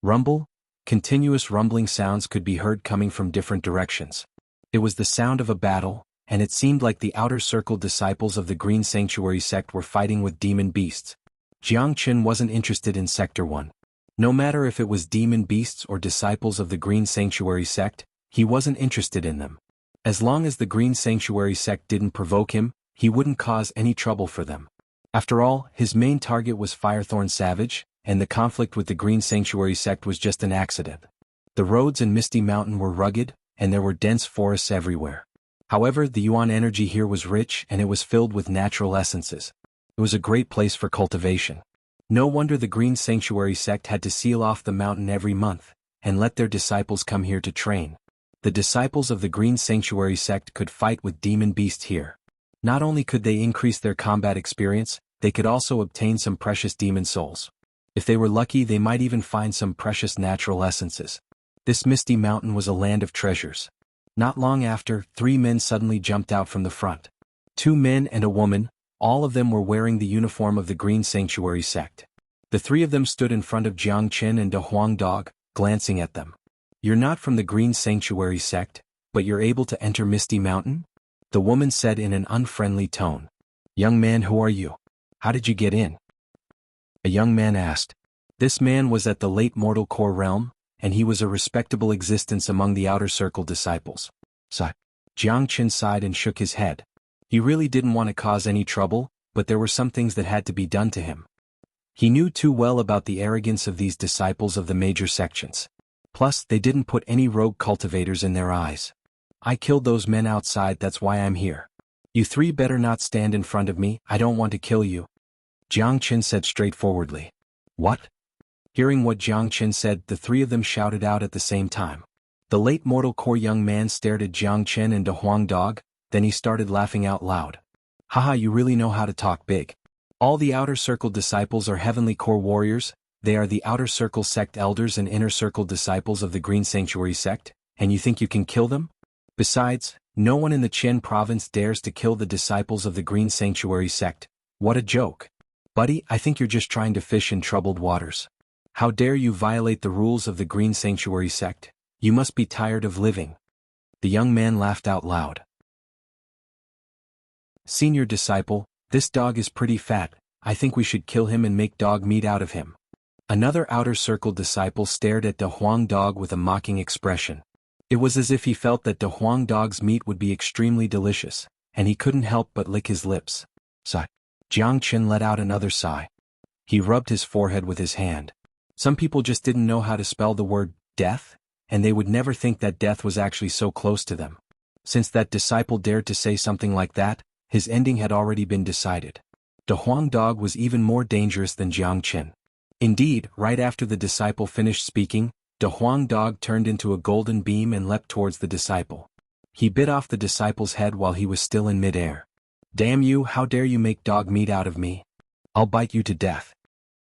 [SPEAKER 1] Rumble? Continuous rumbling sounds could be heard coming from different directions. It was the sound of a battle, and it seemed like the Outer Circle disciples of the Green Sanctuary sect were fighting with demon beasts. Jiang Qin wasn't interested in Sector 1. No matter if it was demon beasts or disciples of the Green Sanctuary sect, he wasn't interested in them. As long as the Green Sanctuary sect didn't provoke him, he wouldn't cause any trouble for them. After all, his main target was Firethorn Savage, and the conflict with the Green Sanctuary sect was just an accident. The roads in Misty Mountain were rugged, and there were dense forests everywhere. However, the yuan energy here was rich and it was filled with natural essences. It was a great place for cultivation. No wonder the Green Sanctuary sect had to seal off the mountain every month, and let their disciples come here to train. The disciples of the Green Sanctuary sect could fight with demon beasts here. Not only could they increase their combat experience, they could also obtain some precious demon souls. If they were lucky, they might even find some precious natural essences. This Misty Mountain was a land of treasures. Not long after, 3 men suddenly jumped out from the front. 2 men and a woman, all of them were wearing the uniform of the Green Sanctuary sect. The 3 of them stood in front of Jiang Qin and Da Huang Dog, glancing at them. "You're not from the Green Sanctuary sect, but you're able to enter Misty Mountain?" The woman said in an unfriendly tone. "Young man, who are you? How did you get in?" A young man asked. This man was at the late mortal core realm, and he was a respectable existence among the Outer Circle disciples. So, Jiang Qin sighed and shook his head. He really didn't want to cause any trouble, but there were some things that had to be done to him. He knew too well about the arrogance of these disciples of the major sections. Plus, they didn't put any rogue cultivators in their eyes. "I killed those men outside, that's why I'm here. You 3 better not stand in front of me, I don't want to kill you," Jiang Qin said straightforwardly. "What?" Hearing what Jiang Qin said, the 3 of them shouted out at the same time. The late mortal core young man stared at Jiang Qin and Da Huang Dog, then he started laughing out loud. "Haha, you really know how to talk big. All the Outer Circle disciples are Heavenly Core warriors, they are the Outer Circle sect elders and Inner Circle disciples of the Green Sanctuary sect, and you think you can kill them? Besides, no one in the Qian province dares to kill the disciples of the Green Sanctuary sect. What a joke. Buddy, I think you're just trying to fish in troubled waters. How dare you violate the rules of the Green Sanctuary sect? You must be tired of living." The young man laughed out loud. "Senior disciple, this dog is pretty fat, I think we should kill him and make dog meat out of him." Another Outer Circle disciple stared at Da Huang Dog with a mocking expression. It was as if he felt that Da Huang Dog's meat would be extremely delicious, and he couldn't help but lick his lips. Sigh. Jiang Qin let out another sigh. He rubbed his forehead with his hand. Some people just didn't know how to spell the word death, and they would never think that death was actually so close to them. Since that disciple dared to say something like that, his ending had already been decided. Da Huang Dog was even more dangerous than Jiang Qin. Indeed, right after the disciple finished speaking, Da Huang Dog turned into a golden beam and leapt towards the disciple. He bit off the disciple's head while he was still in midair. "Damn you, how dare you make dog meat out of me? I'll bite you to death."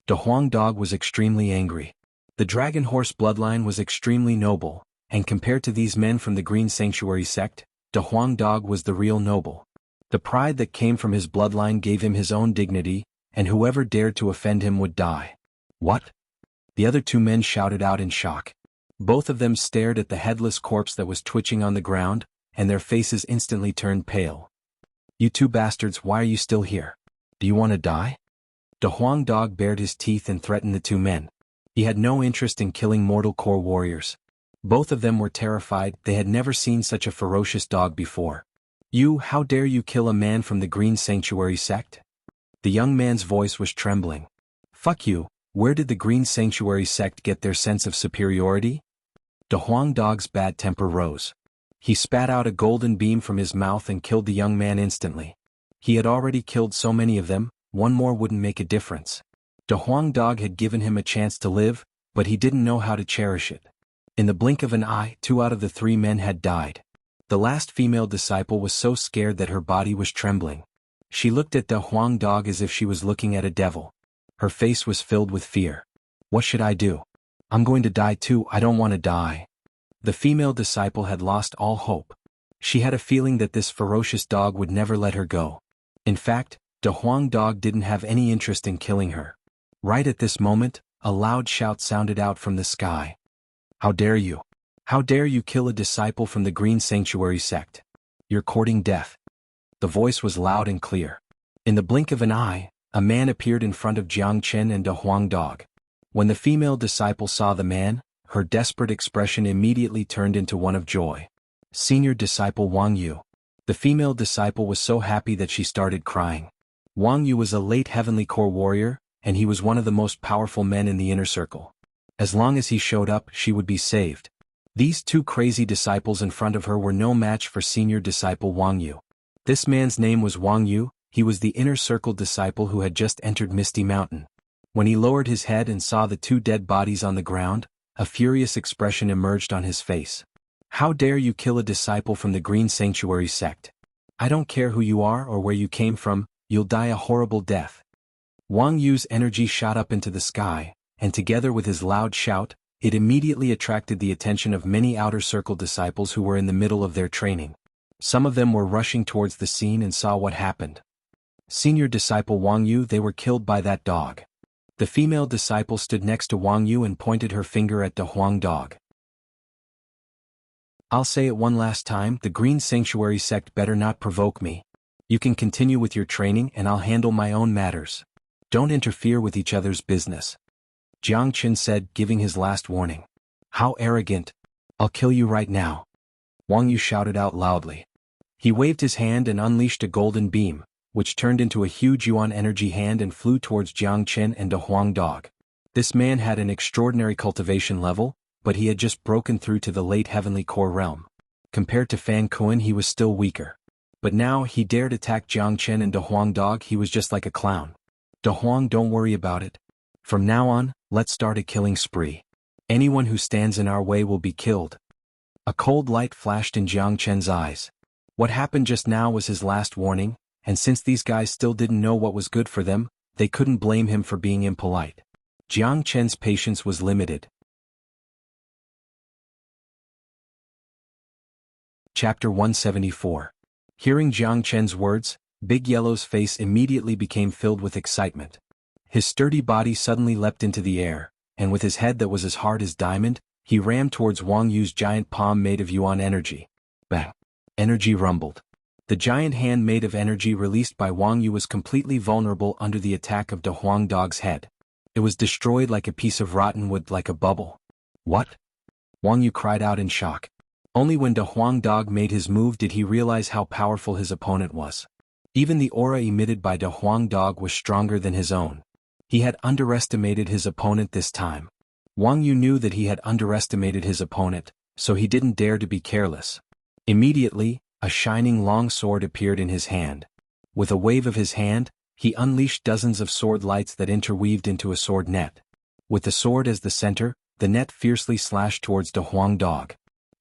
[SPEAKER 1] Da Huang Dog was extremely angry. The dragon horse bloodline was extremely noble, and compared to these men from the Green Sanctuary sect, Da Huang Dog was the real noble. The pride that came from his bloodline gave him his own dignity, and whoever dared to offend him would die. "What?" The other 2 men shouted out in shock. Both of them stared at the headless corpse that was twitching on the ground, and their faces instantly turned pale. "You 2 bastards, why are you still here? Do you want to die?" Da Huang Dog bared his teeth and threatened the 2 men. He had no interest in killing mortal core warriors. Both of them were terrified, they had never seen such a ferocious dog before. "You, how dare you kill a man from the Green Sanctuary sect?" The young man's voice was trembling. "Fuck you, where did the Green Sanctuary sect get their sense of superiority?" Da Huang Dog's bad temper rose. He spat out a golden beam from his mouth and killed the young man instantly. He had already killed so many of them, one more wouldn't make a difference. Da Huang Dog had given him a chance to live, but he didn't know how to cherish it. In the blink of an eye, 2 out of the 3 men had died. The last female disciple was so scared that her body was trembling. She looked at the Huang dog as if she was looking at a devil. Her face was filled with fear. What should I do? I'm going to die too, I don't want to die. The female disciple had lost all hope. She had a feeling that this ferocious dog would never let her go. In fact, the Huang dog didn't have any interest in killing her. Right at this moment, a loud shout sounded out from the sky. How dare you? How dare you kill a disciple from the Green Sanctuary sect? You're courting death. The voice was loud and clear. In the blink of an eye, a man appeared in front of Jiang Chen and the Huang dog. When the female disciple saw the man, her desperate expression immediately turned into one of joy. Senior disciple Wang Yu. The female disciple was so happy that she started crying. Wang Yu was a late Heavenly Core warrior, and he was one of the most powerful men in the inner circle. As long as he showed up, she would be saved. These two crazy disciples in front of her were no match for senior disciple Wang Yu. This man's name was Wang Yu. He was the inner circle disciple who had just entered Misty Mountain. When he lowered his head and saw the two dead bodies on the ground, a furious expression emerged on his face. How dare you kill a disciple from the Green Sanctuary sect? I don't care who you are or where you came from, you'll die a horrible death. Wang Yu's energy shot up into the sky, and together with his loud shout, it immediately attracted the attention of many outer circle disciples who were in the middle of their training. Some of them were rushing towards the scene and saw what happened. Senior disciple Wang Yu, they were killed by that dog. The female disciple stood next to Wang Yu and pointed her finger at the Huang dog. I'll say it one last time, the Green Sanctuary sect better not provoke me. You can continue with your training and I'll handle my own matters. Don't interfere with each other's business. Jiang Chen said, giving his last warning. How arrogant! I'll kill you right now. Wang Yu shouted out loudly. He waved his hand and unleashed a golden beam, which turned into a huge yuan energy hand and flew towards Jiang Chen and the Huang dog. This man had an extraordinary cultivation level, but he had just broken through to the late Heavenly Core realm. Compared to Fan Kuan, he was still weaker. But now he dared attack Jiang Chen and the Huang dog. He was just like a clown. The Huang, don't worry about it. From now on, let's start a killing spree. Anyone who stands in our way will be killed. A cold light flashed in Jiang Chen's eyes. What happened just now was his last warning, and since these guys still didn't know what was good for them, they couldn't blame him for being impolite. Jiang Chen's patience was limited. Chapter 174. Hearing Jiang Chen's words, Big Yellow's face immediately became filled with excitement. His sturdy body suddenly leapt into the air, and with his head that was as hard as diamond, he rammed towards Wang Yu's giant palm made of yuan energy. Bang! Energy rumbled. The giant hand made of energy released by Wang Yu was completely vulnerable under the attack of the Huang dog's head. It was destroyed like a piece of rotten wood, like a bubble. What? Wang Yu cried out in shock. Only when the Huang dog made his move did he realize how powerful his opponent was. Even the aura emitted by the Huang dog was stronger than his own. He had underestimated his opponent this time. Wang Yu knew that he had underestimated his opponent, so he didn't dare to be careless. Immediately, a shining long sword appeared in his hand. With a wave of his hand, he unleashed dozens of sword lights that interweaved into a sword net. With the sword as the center, the net fiercely slashed towards the Huang dog.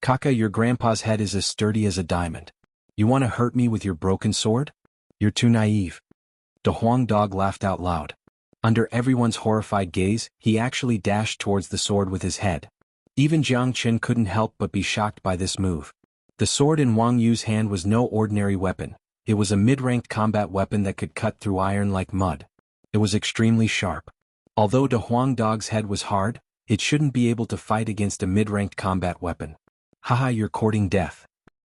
[SPEAKER 1] Kaka, your grandpa's head is as sturdy as a diamond. You want to hurt me with your broken sword? You're too naive. The Huang dog laughed out loud. Under everyone's horrified gaze, he actually dashed towards the sword with his head. Even Jiang Chen couldn't help but be shocked by this move. The sword in Wang Yu's hand was no ordinary weapon. It was a mid-ranked combat weapon that could cut through iron like mud. It was extremely sharp. Although the Huang dog's head was hard, it shouldn't be able to fight against a mid-ranked combat weapon. Haha, you're courting death.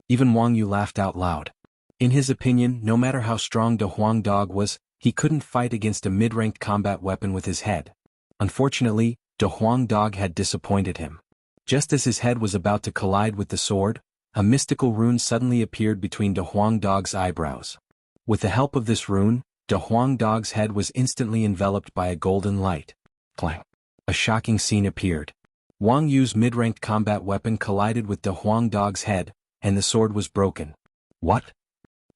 [SPEAKER 1] Even Wang Yu laughed out loud. In his opinion, no matter how strong the Huang dog was, he couldn't fight against a mid-ranked combat weapon with his head. Unfortunately, the Huang dog had disappointed him. Just as his head was about to collide with the sword, a mystical rune suddenly appeared between the Huang dog's eyebrows. With the help of this rune, the Huang dog's head was instantly enveloped by a golden light. Clang! A shocking scene appeared. Wang Yu's mid-ranked combat weapon collided with the Huang dog's head, and the sword was broken. What?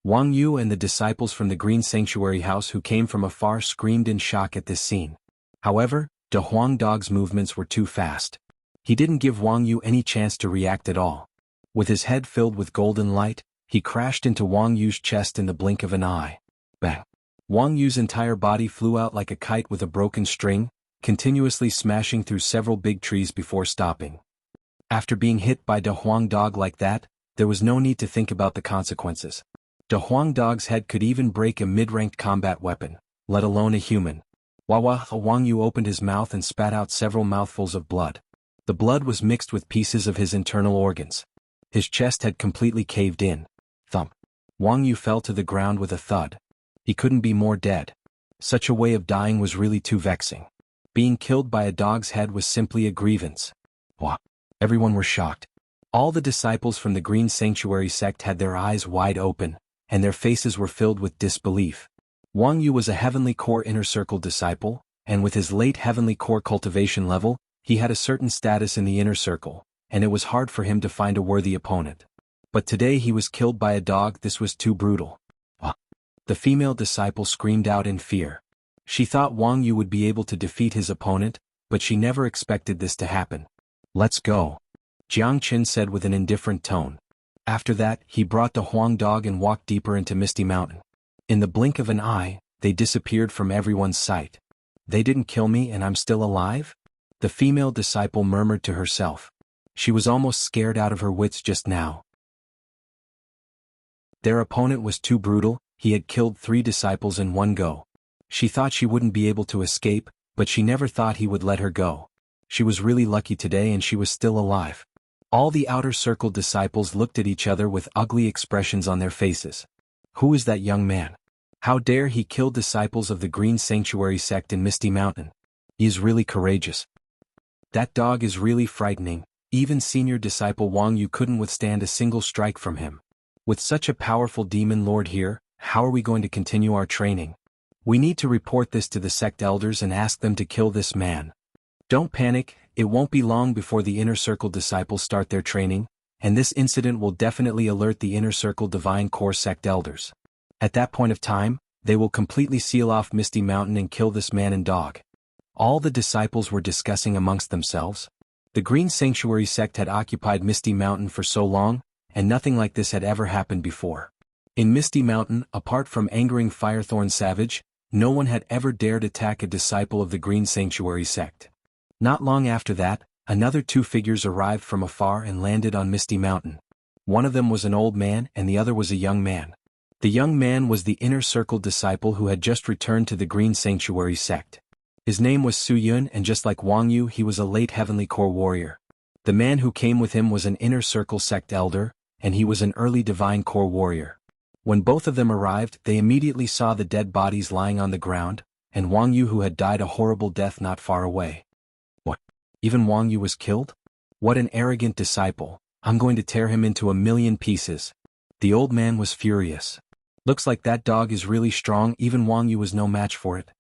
[SPEAKER 1] Wang Yu and the disciples from the Green Sanctuary house who came from afar screamed in shock at this scene. However, the Huang dog's movements were too fast. He didn't give Wang Yu any chance to react at all. With his head filled with golden light, he crashed into Wang Yu's chest in the blink of an eye. Bang. Wang Yu's entire body flew out like a kite with a broken string, continuously smashing through several big trees before stopping. After being hit by De Huang Dog like that, there was no need to think about the consequences. De Huang Dog's head could even break a mid-ranked combat weapon, let alone a human. Wang Yu opened his mouth and spat out several mouthfuls of blood. The blood was mixed with pieces of his internal organs. His chest had completely caved in. Thump. Wang Yu fell to the ground with a thud. He couldn't be more dead. Such a way of dying was really too vexing. Being killed by a dog's head was simply a grievance. Wah. Everyone were shocked. All the disciples from the Green Sanctuary sect had their eyes wide open, and their faces were filled with disbelief. Wang Yu was a Heavenly Core Inner Circle disciple, and with his late Heavenly Core cultivation level, he had a certain status in the Inner Circle, and it was hard for him to find a worthy opponent. But today he was killed by a dog. This was too brutal. The female disciple screamed out in fear. She thought Wang Yu would be able to defeat his opponent, but she never expected this to happen. Let's go, Jiang Qin said with an indifferent tone. After that, he brought the Huang Dog and walked deeper into Misty Mountain. In the blink of an eye, they disappeared from everyone's sight. They didn't kill me and I'm still alive? The female disciple murmured to herself. She was almost scared out of her wits just now. Their opponent was too brutal. He had killed 3 disciples in one go. She thought she wouldn't be able to escape, but she never thought he would let her go. She was really lucky today and she was still alive. All the outer circle disciples looked at each other with ugly expressions on their faces. Who is that young man? How dare he kill disciples of the Green Sanctuary sect in Misty Mountain? He is really courageous. That dog is really frightening. Even senior disciple Wang Yu couldn't withstand a single strike from him. With such a powerful demon lord here, how are we going to continue our training? We need to report this to the sect elders and ask them to kill this man. Don't panic, it won't be long before the Inner Circle disciples start their training, and this incident will definitely alert the Inner Circle Divine Core sect elders. At that point of time, they will completely seal off Misty Mountain and kill this man and dog. All the disciples were discussing amongst themselves. The Green Sanctuary sect had occupied Misty Mountain for so long, and nothing like this had ever happened before. In Misty Mountain, apart from angering Firethorn Savage, no one had ever dared attack a disciple of the Green Sanctuary sect. Not long after that, another 2 figures arrived from afar and landed on Misty Mountain. One of them was an old man and the other was a young man. The young man was the Inner Circle disciple who had just returned to the Green Sanctuary sect. His name was Su Yun, and just like Wang Yu, he was a late Heavenly Core warrior. The man who came with him was an Inner Circle sect elder, and he was an early Divine Core warrior. When both of them arrived, they immediately saw the dead bodies lying on the ground, and Wang Yu who had died a horrible death not far away. What? Even Wang Yu was killed? What an arrogant disciple. I'm going to tear him into a million pieces. The old man was furious. Looks like that dog is really strong. Even Wang Yu was no match for it.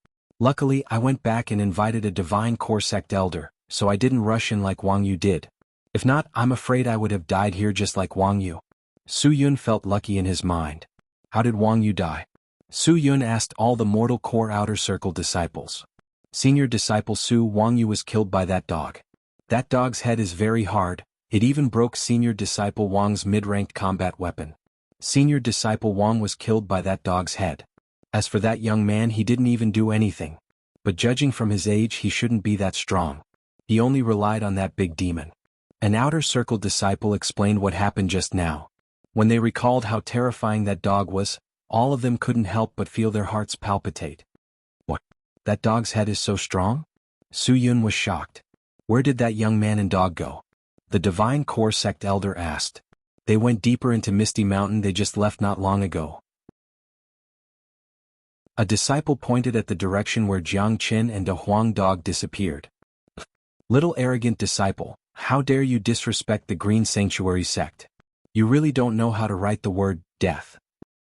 [SPEAKER 1] Luckily, I went back and invited a Divine Core sect elder, so I didn't rush in like Wang Yu did. If not, I'm afraid I would have died here just like Wang Yu. Su Yun felt lucky in his mind. How did Wang Yu die? Su Yun asked all the Mortal Core Outer Circle disciples. Senior disciple Su, Wang Yu was killed by that dog. That dog's head is very hard, it even broke senior disciple Wang's mid-ranked combat weapon. Senior disciple Wang was killed by that dog's head. As for that young man, he didn't even do anything. But judging from his age, he shouldn't be that strong. He only relied on that big demon. An Outer Circle disciple explained what happened just now. When they recalled how terrifying that dog was, all of them couldn't help but feel their hearts palpitate. What? That dog's head is so strong? Su Yun was shocked. Where did that young man and dog go? The Divine Core sect elder asked. They went deeper into Misty Mountain. They just left not long ago. A disciple pointed at the direction where Jiang Qin and a Huang Dog disappeared. Little arrogant disciple, how dare you disrespect the Green Sanctuary sect? You really don't know how to write the word death.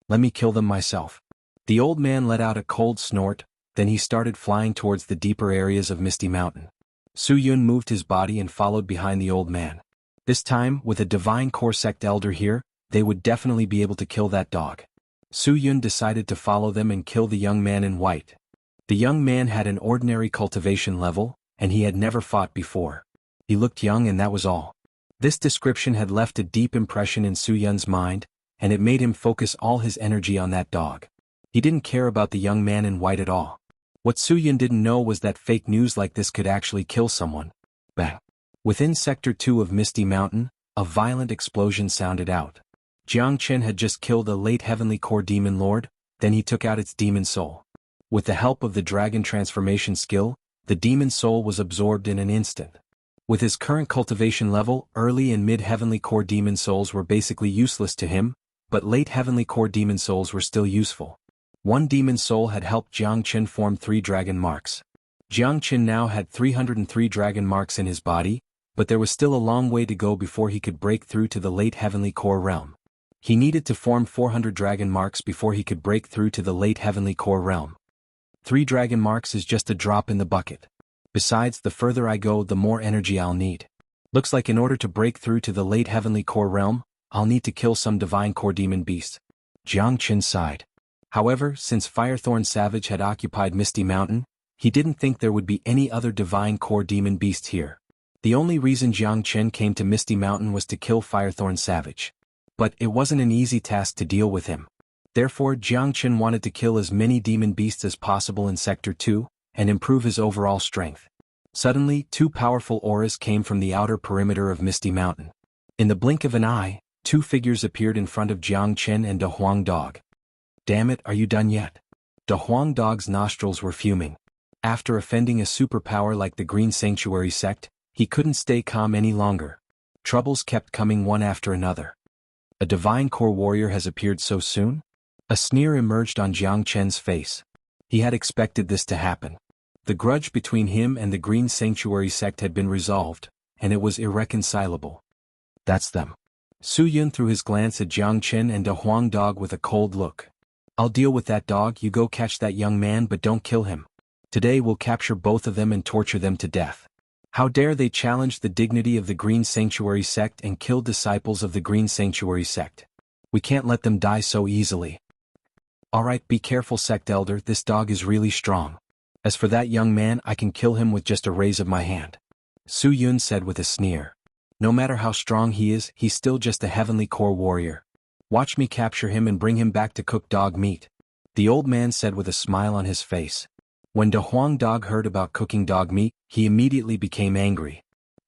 [SPEAKER 1] Let me kill them myself. The old man let out a cold snort, then he started flying towards the deeper areas of Misty Mountain. Su Yun moved his body and followed behind the old man. This time, with a Divine Core sect elder here, they would definitely be able to kill that dog. Su Yun decided to follow them and kill the young man in white. The young man had an ordinary cultivation level, and he had never fought before. He looked young and that was all. This description had left a deep impression in Su Yun's mind, and it made him focus all his energy on that dog. He didn't care about the young man in white at all. What Su Yun didn't know was that fake news like this could actually kill someone. Bang! Within Sector 2 of Misty Mountain, a violent explosion sounded out. Jiang Chen had just killed a late Heavenly Core Demon Lord, then he took out its demon soul. With the help of the dragon transformation skill, the demon soul was absorbed in an instant. With his current cultivation level, early and mid-Heavenly Core Demon Souls were basically useless to him, but late Heavenly Core Demon Souls were still useful. One demon soul had helped Jiang Chen form 3 dragon marks. Jiang Chen now had 303 dragon marks in his body, but there was still a long way to go before he could break through to the late Heavenly Core realm. He needed to form 400 dragon marks before he could break through to the late Heavenly Core realm. 3 dragon marks is just a drop in the bucket. Besides, the further I go, the more energy I'll need. Looks like in order to break through to the late Heavenly Core realm, I'll need to kill some divine core demon beast. Jiang Chen sighed. However, since Firethorn Savage had occupied Misty Mountain, he didn't think there would be any other divine core demon beast here. The only reason Jiang Chen came to Misty Mountain was to kill Firethorn Savage. But it wasn't an easy task to deal with him. Therefore, Jiang Chen wanted to kill as many demon beasts as possible in Sector 2, and improve his overall strength. Suddenly, 2 powerful auras came from the outer perimeter of Misty Mountain. In the blink of an eye, 2 figures appeared in front of Jiang Chen and De Huang Dog. Damn it, are you done yet? De Huang Dog's nostrils were fuming. After offending a superpower like the Green Sanctuary sect, he couldn't stay calm any longer. Troubles kept coming one after another. A divine core warrior has appeared so soon? A sneer emerged on Jiang Chen's face. He had expected this to happen. The grudge between him and the Green Sanctuary sect had been resolved, and it was irreconcilable. That's them. Su Yun threw his glance at Jiang Chen and De Huang Dog with a cold look. I'll deal with that dog, you go catch that young man but don't kill him. Today we'll capture both of them and torture them to death. How dare they challenge the dignity of the Green Sanctuary sect and kill disciples of the Green Sanctuary sect. We can't let them die so easily. Alright, be careful, sect elder, this dog is really strong. As for that young man, I can kill him with just a raise of my hand. Su Yun said with a sneer. No matter how strong he is, he's still just a Heavenly Core warrior. Watch me capture him and bring him back to cook dog meat. The old man said with a smile on his face. When De Huang Dog heard about cooking dog meat, he immediately became angry.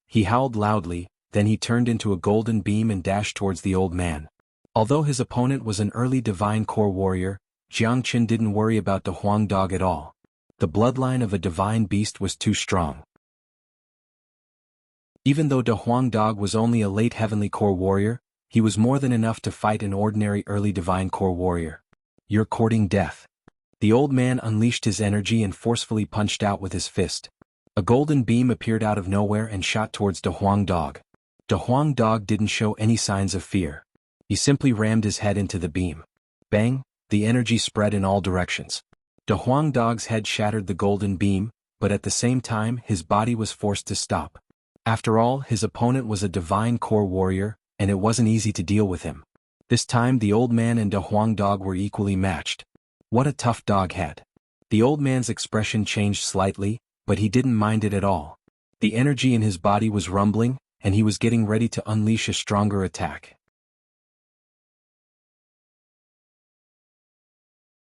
[SPEAKER 1] He howled loudly, then he turned into a golden beam and dashed towards the old man. Although his opponent was an early divine core warrior, Jiang Chen didn't worry about De Huang Dog at all. The bloodline of a divine beast was too strong. Even though De Huang Dog was only a late Heavenly Core warrior, he was more than enough to fight an ordinary early divine core warrior. You're courting death. The old man unleashed his energy and forcefully punched out with his fist. A golden beam appeared out of nowhere and shot towards De Huang Dog. De Huang Dog didn't show any signs of fear. He simply rammed his head into the beam. Bang, the energy spread in all directions. De Huang Dog's head shattered the golden beam, but at the same time his body was forced to stop. After all, his opponent was a divine core warrior, and it wasn't easy to deal with him. This time the old man and De Huang Dog were equally matched. What a tough dog head. The old man's expression changed slightly, but he didn't mind it at all. The energy in his body was rumbling, and he was getting ready to unleash a stronger attack.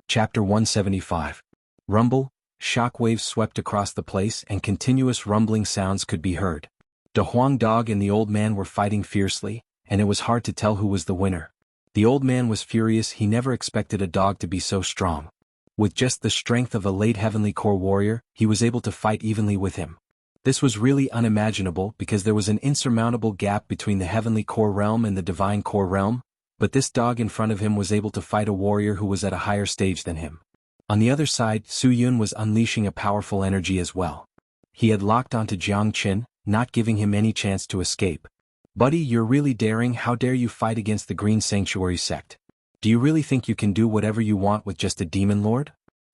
[SPEAKER 1] Chapter 175. Rumble. Shockwaves swept across the place and continuous rumbling sounds could be heard. De Huang Dog and the old man were fighting fiercely, and it was hard to tell who was the winner. The old man was furious, he never expected a dog to be so strong. With just the strength of a late Heavenly Core warrior, he was able to fight evenly with him. This was really unimaginable because there was an insurmountable gap between the Heavenly Core realm and the Divine Core realm, but this dog in front of him was able to fight a warrior who was at a higher stage than him. On the other side, Su Yun was unleashing a powerful energy as well. He had locked onto Jiang Chen, not giving him any chance to escape. Buddy, you're really daring, how dare you fight against the Green Sanctuary sect? Do you really think you can do whatever you want with just a demon lord?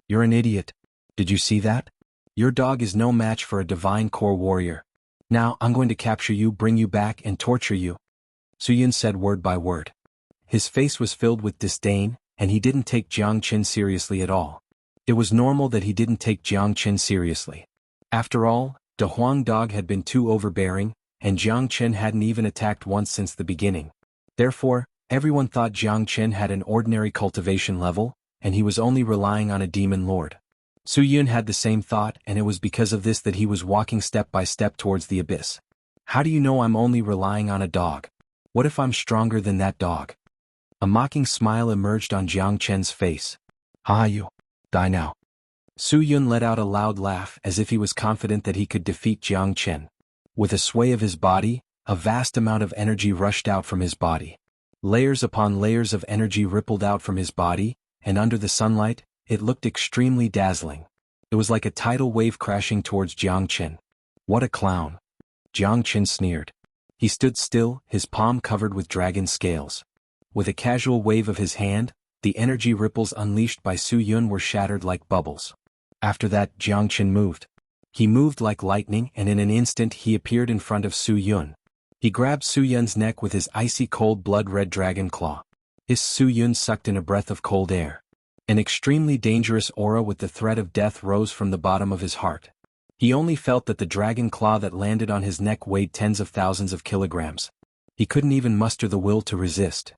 [SPEAKER 1] You're an idiot. Did you see that? Your dog is no match for a divine core warrior. Now I'm going to capture you, bring you back and torture you. Su Yun said word by word. His face was filled with disdain, and he didn't take Jiang Chen seriously at all. It was normal that he didn't take Jiang Chen seriously. After all, De Huang Dog had been too overbearing, and Jiang Chen hadn't even attacked once since the beginning. Therefore, everyone thought Jiang Chen had an ordinary cultivation level, and he was only relying on a demon lord. Su Yun had the same thought, and it was because of this that he was walking step by step towards the abyss. How do you know I'm only relying on a dog? What if I'm stronger than that dog? A mocking smile emerged on Jiang Chen's face. You die now. Su Yun let out a loud laugh as if he was confident that he could defeat Jiang Chen. With a sway of his body, a vast amount of energy rushed out from his body. Layers upon layers of energy rippled out from his body, and under the sunlight, it looked extremely dazzling. It was like a tidal wave crashing towards Jiang Chen. What a clown! Jiang Chen sneered. He stood still, his palm covered with dragon scales. With a casual wave of his hand, the energy ripples unleashed by Su Yun were shattered like bubbles. After that, Jiang Chen moved. He moved like lightning, and in an instant he appeared in front of Su Yun. He grabbed Su Yun's neck with his icy cold blood-red dragon claw. Su Yun sucked in a breath of cold air. An extremely dangerous aura with the threat of death rose from the bottom of his heart. He only felt that the dragon claw that landed on his neck weighed tens of thousands of kilograms. He couldn't even muster the will to resist.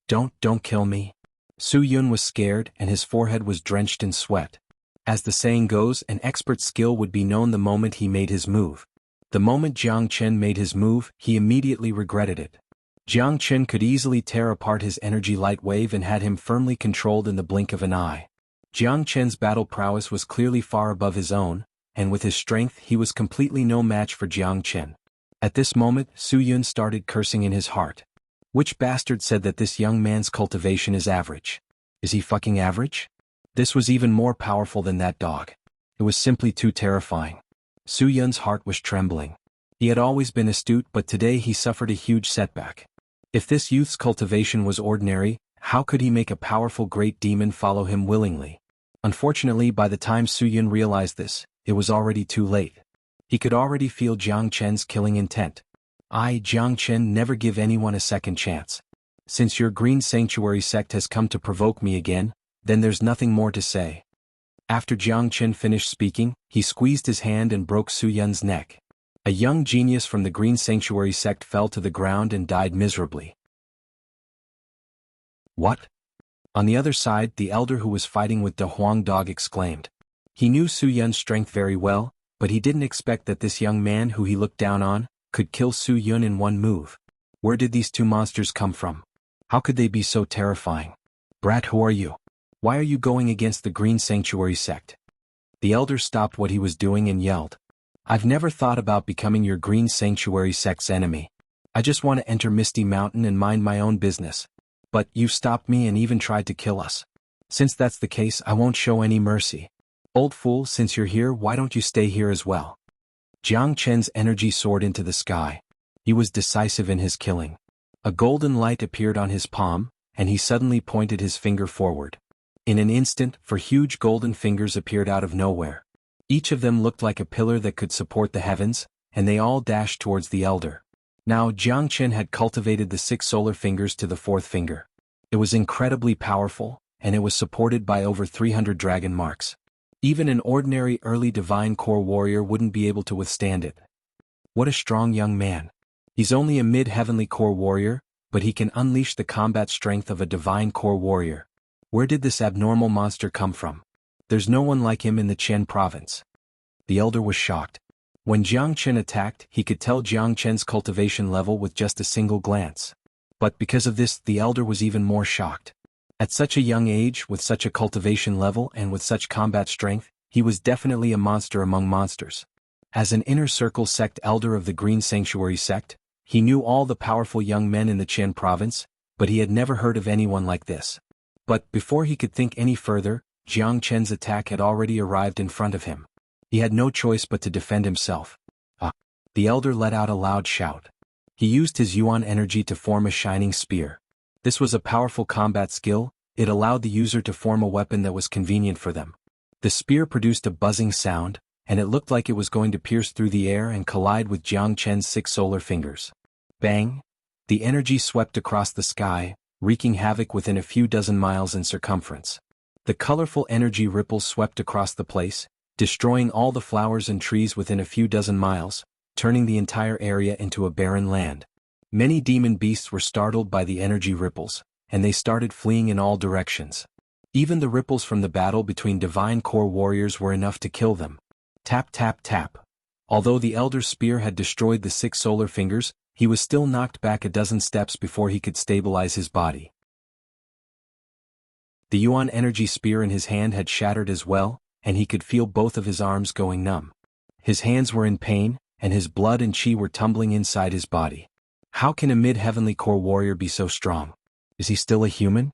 [SPEAKER 1] Don't kill me. Su Yun was scared, and his forehead was drenched in sweat. As the saying goes, an expert's skill would be known the moment he made his move. The moment Jiang Chen made his move, he immediately regretted it. Jiang Chen could easily tear apart his energy light wave and had him firmly controlled in the blink of an eye. Jiang Chen's battle prowess was clearly far above his own, and with his strength he was completely no match for Jiang Chen. At this moment, Su Yun started cursing in his heart. Which bastard said that this young man's cultivation is average? Is he fucking average? This was even more powerful than that dog. It was simply too terrifying. Su Yun's heart was trembling. He had always been astute, but today he suffered a huge setback. If this youth's cultivation was ordinary, how could he make a powerful great demon follow him willingly? Unfortunately, by the time Su Yun realized this, it was already too late. He could already feel Jiang Chen's killing intent. Jiang Chen, never give anyone a second chance. Since your Green Sanctuary sect has come to provoke me again, then there's nothing more to say. After Jiang Chen finished speaking, he squeezed his hand and broke Su Yun's neck. A young genius from the Green Sanctuary sect fell to the ground and died miserably. What? On the other side, the elder who was fighting with the Huang dog exclaimed. He knew Su Yun's strength very well, but he didn't expect that this young man who he looked down on could kill Su Yun in one move. Where did these two monsters come from? How could they be so terrifying? Brat, who are you? Why are you going against the Green Sanctuary sect? The elder stopped what he was doing and yelled. I've never thought about becoming your Green Sanctuary sect's enemy. I just want to enter Misty Mountain and mind my own business. But you stopped me and even tried to kill us. Since that's the case, I won't show any mercy. Old fool, since you're here, why don't you stay here as well? Jiang Chen's energy soared into the sky. He was decisive in his killing. A golden light appeared on his palm, and he suddenly pointed his finger forward. In an instant, four huge golden fingers appeared out of nowhere. Each of them looked like a pillar that could support the heavens, and they all dashed towards the elder. Now Jiang Chen had cultivated the 6 solar fingers to the 4th finger. It was incredibly powerful, and it was supported by over 300 dragon marks. Even an ordinary early divine core warrior wouldn't be able to withstand it. What a strong young man. He's only a mid-heavenly core warrior, but he can unleash the combat strength of a divine core warrior. Where did this abnormal monster come from? There's no one like him in the Chen province. The elder was shocked. When Jiang Chen attacked, he could tell Jiang Chen's cultivation level with just a single glance. But because of this, the elder was even more shocked. At such a young age, with such a cultivation level and with such combat strength, he was definitely a monster among monsters. As an inner circle sect elder of the Green Sanctuary sect, he knew all the powerful young men in the Chen province, but he had never heard of anyone like this. But before he could think any further, Jiang Chen's attack had already arrived in front of him. He had no choice but to defend himself. The elder let out a loud shout. He used his yuan energy to form a shining spear. This was a powerful combat skill. It allowed the user to form a weapon that was convenient for them. The spear produced a buzzing sound, and it looked like it was going to pierce through the air and collide with Jiang Chen's 6 solar fingers. Bang! The energy swept across the sky, wreaking havoc within a few dozen miles in circumference. The colorful energy ripples swept across the place, destroying all the flowers and trees within a few dozen miles, turning the entire area into a barren land. Many demon beasts were startled by the energy ripples, and they started fleeing in all directions. Even the ripples from the battle between divine core warriors were enough to kill them. Tap tap tap. Although the elder's spear had destroyed the 6 solar fingers, he was still knocked back a dozen steps before he could stabilize his body. The yuan energy spear in his hand had shattered as well, and he could feel both of his arms going numb. His hands were in pain, and his blood and chi were tumbling inside his body. How can a mid-heavenly core warrior be so strong? Is he still a human?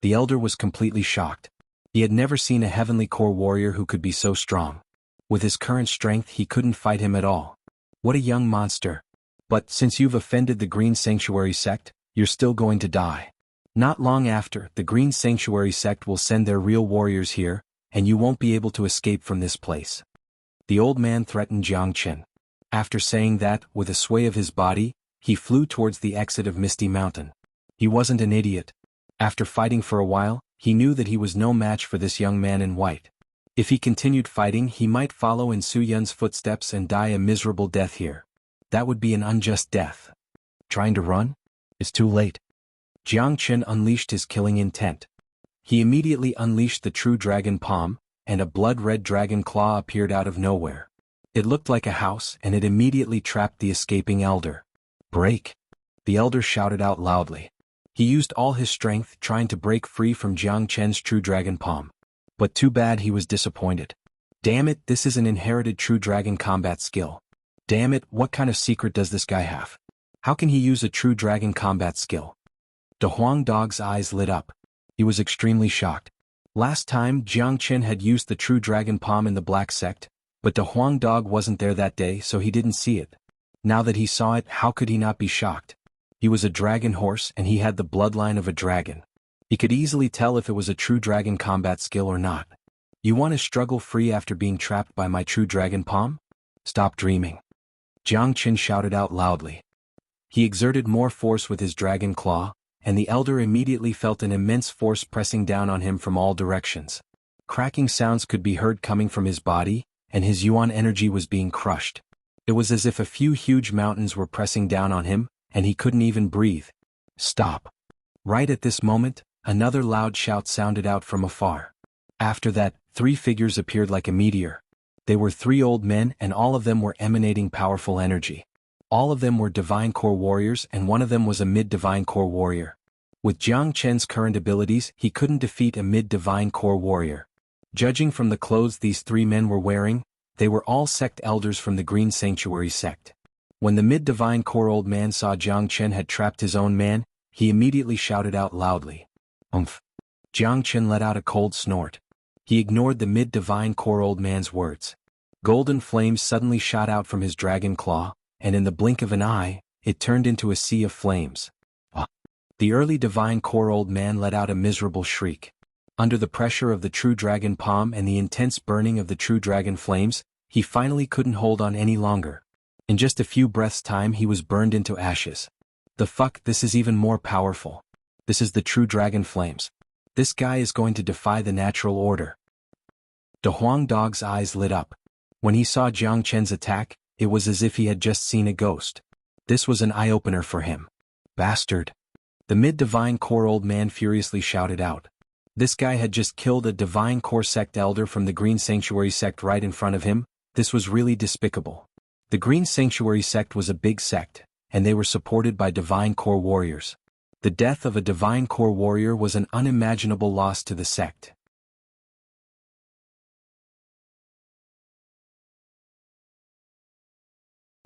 [SPEAKER 1] The elder was completely shocked. He had never seen a heavenly core warrior who could be so strong. With his current strength he couldn't fight him at all. What a young monster. But since you've offended the Green Sanctuary sect, you're still going to die. Not long after, the Green Sanctuary sect will send their real warriors here, and you won't be able to escape from this place. The old man threatened Jianghu. After saying that, with a sway of his body, he flew towards the exit of Misty Mountain. He wasn't an idiot. After fighting for a while, he knew that he was no match for this young man in white. If he continued fighting, he might follow in Su Yun's footsteps and die a miserable death here. That would be an unjust death. Trying to run? It's too late. Jianghu unleashed his killing intent. He immediately unleashed the true dragon palm, and a blood-red dragon claw appeared out of nowhere. It looked like a house, and it immediately trapped the escaping elder. Break! The elder shouted out loudly. He used all his strength trying to break free from Jianghu's true dragon palm. But too bad he was disappointed. Damn it, this is an inherited true dragon combat skill. Damn it, what kind of secret does this guy have? How can he use a true dragon combat skill? De Huang Dog's eyes lit up. He was extremely shocked. Last time Jianghu had used the true dragon palm in the Black Sect, but De Huang Dog wasn't there that day so he didn't see it. Now that he saw it, how could he not be shocked? He was a dragon horse and he had the bloodline of a dragon. He could easily tell if it was a true dragon combat skill or not. You want to struggle free after being trapped by my true dragon palm? Stop dreaming. Jianghu shouted out loudly. He exerted more force with his dragon claw, and the elder immediately felt an immense force pressing down on him from all directions. Cracking sounds could be heard coming from his body, and his yuan energy was being crushed. It was as if a few huge mountains were pressing down on him, and he couldn't even breathe. Stop. Right at this moment, another loud shout sounded out from afar. After that, 3 figures appeared like a meteor. They were 3 old men and all of them were emanating powerful energy. All of them were divine core warriors and one of them was a mid-divine core warrior. With Jianghu's current abilities, he couldn't defeat a mid-divine core warrior. Judging from the clothes these 3 men were wearing, they were all sect elders from the Green Sanctuary sect. When the mid-divine core old man saw Jianghu had trapped his own man, he immediately shouted out loudly. Umph. Jianghu let out a cold snort. He ignored the mid-divine core old man's words. Golden flames suddenly shot out from his dragon claw, and in the blink of an eye, it turned into a sea of flames. The early divine core old man let out a miserable shriek. Under the pressure of the true dragon palm and the intense burning of the true dragon flames, he finally couldn't hold on any longer. In just a few breaths' time he was burned into ashes. The fuck, this is even more powerful. This is the true dragon flames. This guy is going to defy the natural order. De Huang Dog's eyes lit up. When he saw Jianghu's attack, it was as if he had just seen a ghost. This was an eye-opener for him. Bastard. The mid-divine core old man furiously shouted out. This guy had just killed a divine core sect elder from the Green Sanctuary sect right in front of him. This was really despicable. The Green Sanctuary sect was a big sect, and they were supported by divine core warriors. The death of a divine core warrior was an unimaginable loss to the sect.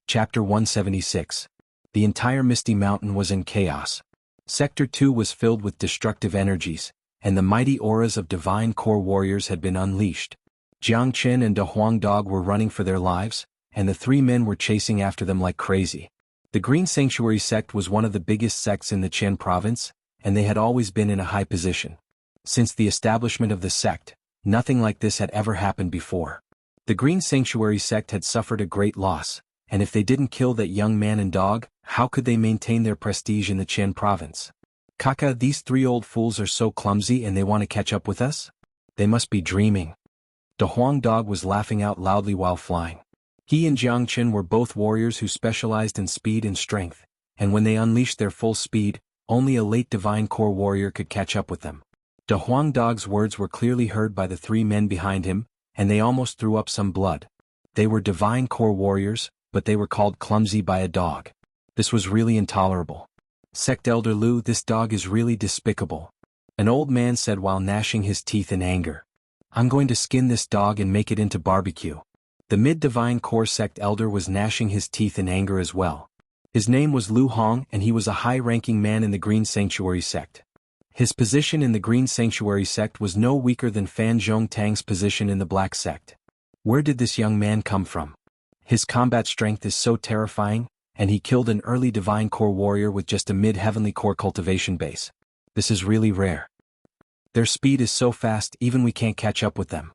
[SPEAKER 1] Chapter 176. The entire Misty Mountain was in chaos. Sector 2 was filled with destructive energies, and the mighty auras of divine core warriors had been unleashed. Jianghu and De Huang Dog were running for their lives, and the 3 men were chasing after them like crazy. The Green Sanctuary sect was one of the biggest sects in the Qian province, and they had always been in a high position. Since the establishment of the sect, nothing like this had ever happened before. The Green Sanctuary sect had suffered a great loss, and if they didn't kill that young man and dog, how could they maintain their prestige in the Qian province? Kaka, these 3 old fools are so clumsy and they want to catch up with us? They must be dreaming. De Huang Dog was laughing out loudly while flying. He and Jianghu were both warriors who specialized in speed and strength, and when they unleashed their full speed, only a late divine core warrior could catch up with them. De Huang Dog's words were clearly heard by the three men behind him, and they almost threw up some blood. They were divine core warriors, but they were called clumsy by a dog. This was really intolerable. Sect Elder Lu, this dog is really despicable. An old man said while gnashing his teeth in anger. I'm going to skin this dog and make it into barbecue. The mid-divine core sect elder was gnashing his teeth in anger as well. His name was Lu Hong and he was a high-ranking man in the Green Sanctuary sect. His position in the Green Sanctuary sect was no weaker than Fan Zhong Tang's position in the Black sect. Where did this young man come from? His combat strength is so terrifying, and he killed an early divine core warrior with just a mid-heavenly core cultivation base. This is really rare. Their speed is so fast even we can't catch up with them.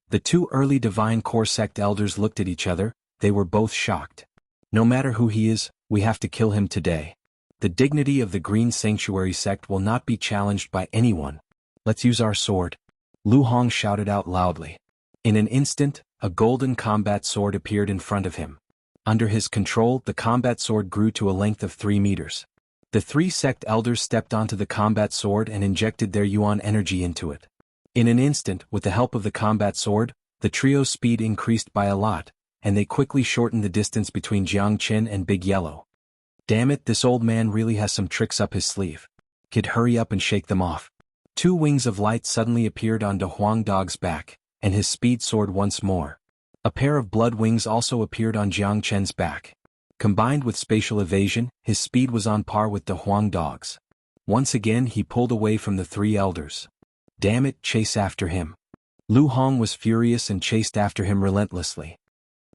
[SPEAKER 1] The two early divine core sect elders looked at each other, they were both shocked. No matter who he is, we have to kill him today. The dignity of the Green Sanctuary sect will not be challenged by anyone. Let's use our sword. Lu Hong shouted out loudly. In an instant, a golden combat sword appeared in front of him. Under his control, the combat sword grew to a length of 3 meters. The three sect elders stepped onto the combat sword and injected their yuan energy into it. In an instant, with the help of the combat sword, the trio's speed increased by a lot, and they quickly shortened the distance between Jiang Qin and Big Yellow. Damn it, this old man really has some tricks up his sleeve. Kid, hurry up and shake them off. 2 wings of light suddenly appeared on De Huang Dog's back, and his speed soared once more. A pair of blood wings also appeared on Jiang Chen's back. Combined with spatial evasion, his speed was on par with De Huang Dog's. Once again he pulled away from the 3 elders. Damn it, chase after him. Lu Hong was furious and chased after him relentlessly.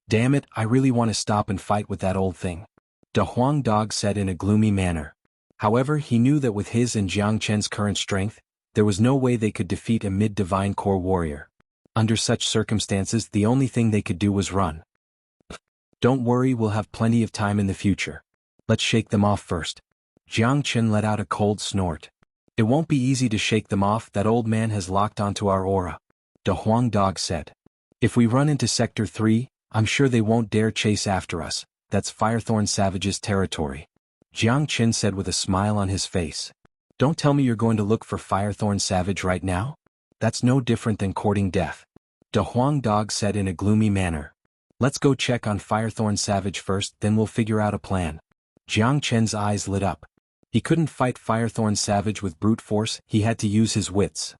[SPEAKER 1] Damn it, I really want to stop and fight with that old thing. De Huang Dog said in a gloomy manner. However, he knew that with his and Jiang Chen's current strength, there was no way they could defeat a mid-divine core warrior. Under such circumstances, the only thing they could do was run. Don't worry, we'll have plenty of time in the future. Let's shake them off first. Jiang Chen let out a cold snort. It won't be easy to shake them off, that old man has locked onto our aura. De Huang Dog said. If we run into Sector 3, I'm sure they won't dare chase after us, that's Firethorn Savage's territory. Jiang Chen said with a smile on his face. Don't tell me you're going to look for Firethorn Savage right now? That's no different than courting death. De Huang Dog said in a gloomy manner. Let's go check on Firethorn Savage first, then we'll figure out a plan. Jiang Chen's eyes lit up. He couldn't fight Firethorn Savage with brute force, he had to use his wits.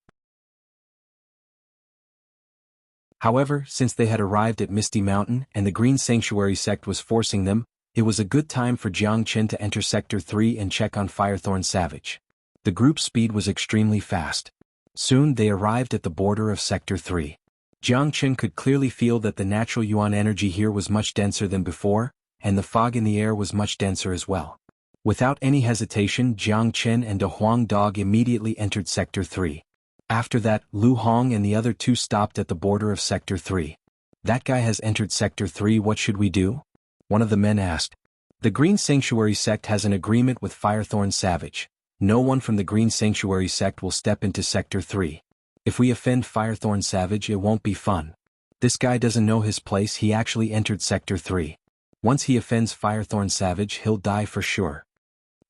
[SPEAKER 1] However, since they had arrived at Misty Mountain and the Green Sanctuary sect was forcing them, it was a good time for Jiang Chen to enter Sector 3 and check on Firethorn Savage. The group's speed was extremely fast. Soon they arrived at the border of Sector 3. Jiang Chen could clearly feel that the natural yuan energy here was much denser than before, and the fog in the air was much denser as well. Without any hesitation, Jiang Chen and De Huang Dog immediately entered Sector 3. After that, Lu Hong and the other 2 stopped at the border of Sector 3. That guy has entered Sector 3, what should we do? One of the men asked. The Green Sanctuary sect has an agreement with Firethorn Savage. No one from the Green Sanctuary sect will step into Sector 3. If we offend Firethorn Savage, it won't be fun. This guy doesn't know his place, he actually entered Sector 3. Once he offends Firethorn Savage, he'll die for sure.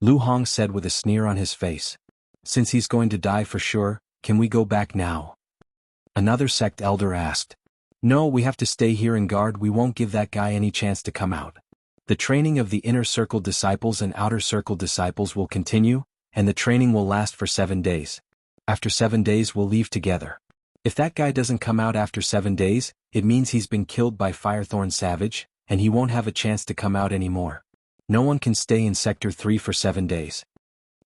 [SPEAKER 1] Lu Hong said with a sneer on his face. Since he's going to die for sure, can we go back now? Another sect elder asked. No, we have to stay here and guard, we won't give that guy any chance to come out. The training of the inner circle disciples and outer circle disciples will continue, and the training will last for 7 days. After 7 days we'll leave together. If that guy doesn't come out after 7 days, it means he's been killed by Firethorn Savage, and he won't have a chance to come out anymore. No one can stay in Sector 3 for 7 days.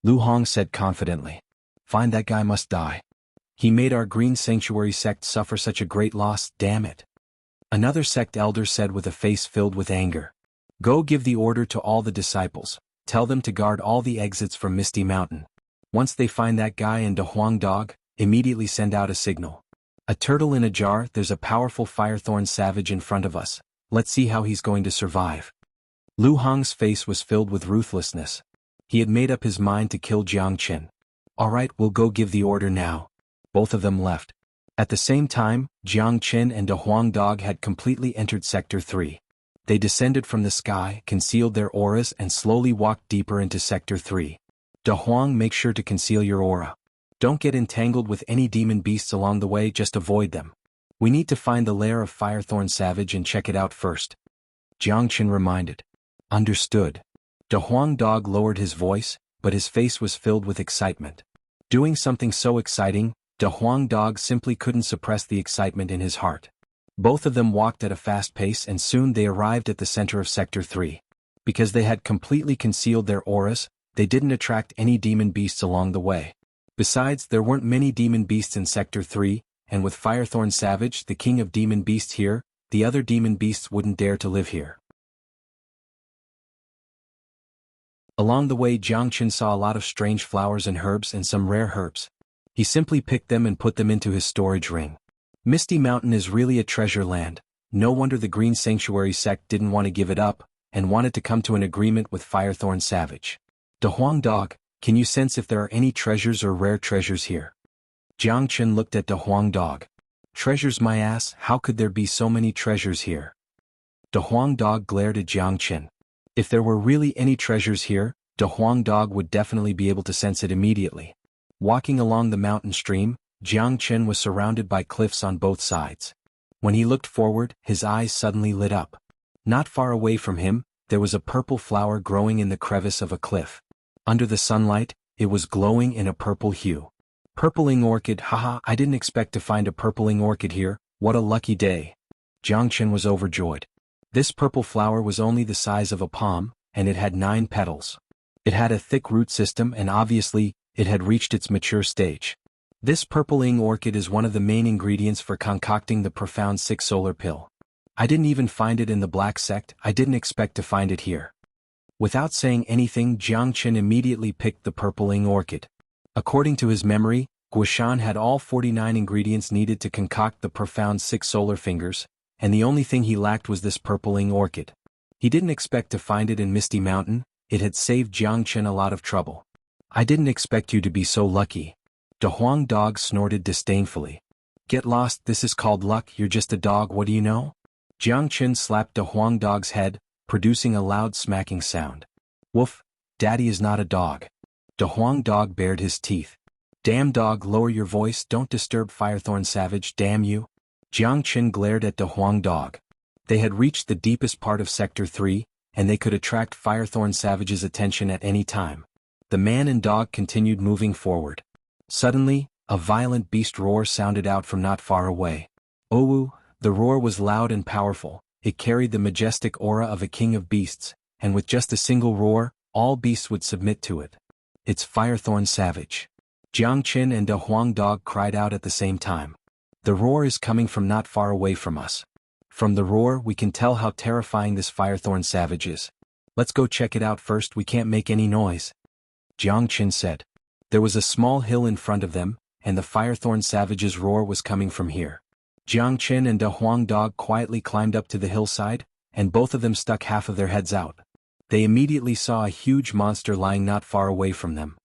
[SPEAKER 1] Lu Hong said confidently. Fine, that guy must die. He made our Green Sanctuary sect suffer such a great loss, damn it. Another sect elder said with a face filled with anger. Go give the order to all the disciples, tell them to guard all the exits from Misty Mountain. Once they find that guy and De Huang Dog, immediately send out a signal. A turtle in a jar, there's a powerful Firethorn Savage in front of us, let's see how he's going to survive. Lu Hong's face was filled with ruthlessness. He had made up his mind to kill Jiang Chen. Alright, we'll go give the order now. Both of them left. At the same time, Jiang Chen and De Huang Dog had completely entered Sector 3. They descended from the sky, concealed their auras and slowly walked deeper into Sector 3. De Huang, make sure to conceal your aura. Don't get entangled with any demon beasts along the way, just avoid them. We need to find the lair of Firethorn Savage and check it out first. Jiangchen reminded. Understood. De Huang Dog lowered his voice, but his face was filled with excitement. Doing something so exciting, De Huang Dog simply couldn't suppress the excitement in his heart. Both of them walked at a fast pace and soon they arrived at the center of Sector 3. Because they had completely concealed their auras, they didn't attract any demon beasts along the way. Besides, there weren't many demon beasts in Sector 3, and with Firethorn Savage, the king of demon beasts here, the other demon beasts wouldn't dare to live here. Along the way, Jiangchen saw a lot of strange flowers and herbs and some rare herbs. He simply picked them and put them into his storage ring. Misty Mountain is really a treasure land. No wonder the Green Sanctuary sect didn't want to give it up, and wanted to come to an agreement with Firethorn Savage. De Huang Dog, can you sense if there are any treasures or rare treasures here? Jiangchen looked at De Huang Dog. Treasures, my ass, how could there be so many treasures here? De Huang Dog glared at Jiangchen. If there were really any treasures here, De Huang Dog would definitely be able to sense it immediately. Walking along the mountain stream, Jiangchen was surrounded by cliffs on both sides. When he looked forward, his eyes suddenly lit up. Not far away from him, there was a purple flower growing in the crevice of a cliff. Under the sunlight, it was glowing in a purple hue. Purpling orchid, haha, I didn't expect to find a purpling orchid here, what a lucky day. Jiangchen was overjoyed. This purple flower was only the size of a palm, and it had 9 petals. It had a thick root system and obviously, it had reached its mature stage. This purpling orchid is one of the main ingredients for concocting the profound 6 solar pill. I didn't even find it in the Black Sect, I didn't expect to find it here. Without saying anything, Jiangchen immediately picked the purpling orchid. According to his memory, Guishan had all 49 ingredients needed to concoct the profound 6 solar fingers, and the only thing he lacked was this purpling orchid. He didn't expect to find it in Misty Mountain, it had saved Jiangchen a lot of trouble. I didn't expect you to be so lucky. De Huang Dog snorted disdainfully. Get lost, this is called luck, you're just a dog, what do you know? Jiangchen slapped De Huang Dog's head, producing a loud smacking sound. Woof, daddy is not a dog. De Huang Dog bared his teeth. Damn dog, lower your voice, don't disturb Firethorn Savage, damn you. Jiangchen glared at De Huang Dog. They had reached the deepest part of Sector 3, and they could attract Firethorn Savage's attention at any time. The man and dog continued moving forward. Suddenly, a violent beast roar sounded out from not far away. Owu, the roar was loud and powerful, it carried the majestic aura of a king of beasts, and with just a single roar, all beasts would submit to it. It's Firethorn Savage. Jiangchen and De Huang Dog cried out at the same time. The roar is coming from not far away from us. From the roar, we can tell how terrifying this Firethorn Savage is. Let's go check it out first, we can't make any noise. Jiangchen said. There was a small hill in front of them, and the Firethorn Savage's roar was coming from here. Jiangchen and De Huang Dog quietly climbed up to the hillside, and both of them stuck half of their heads out. They immediately saw a huge monster lying not far away from them.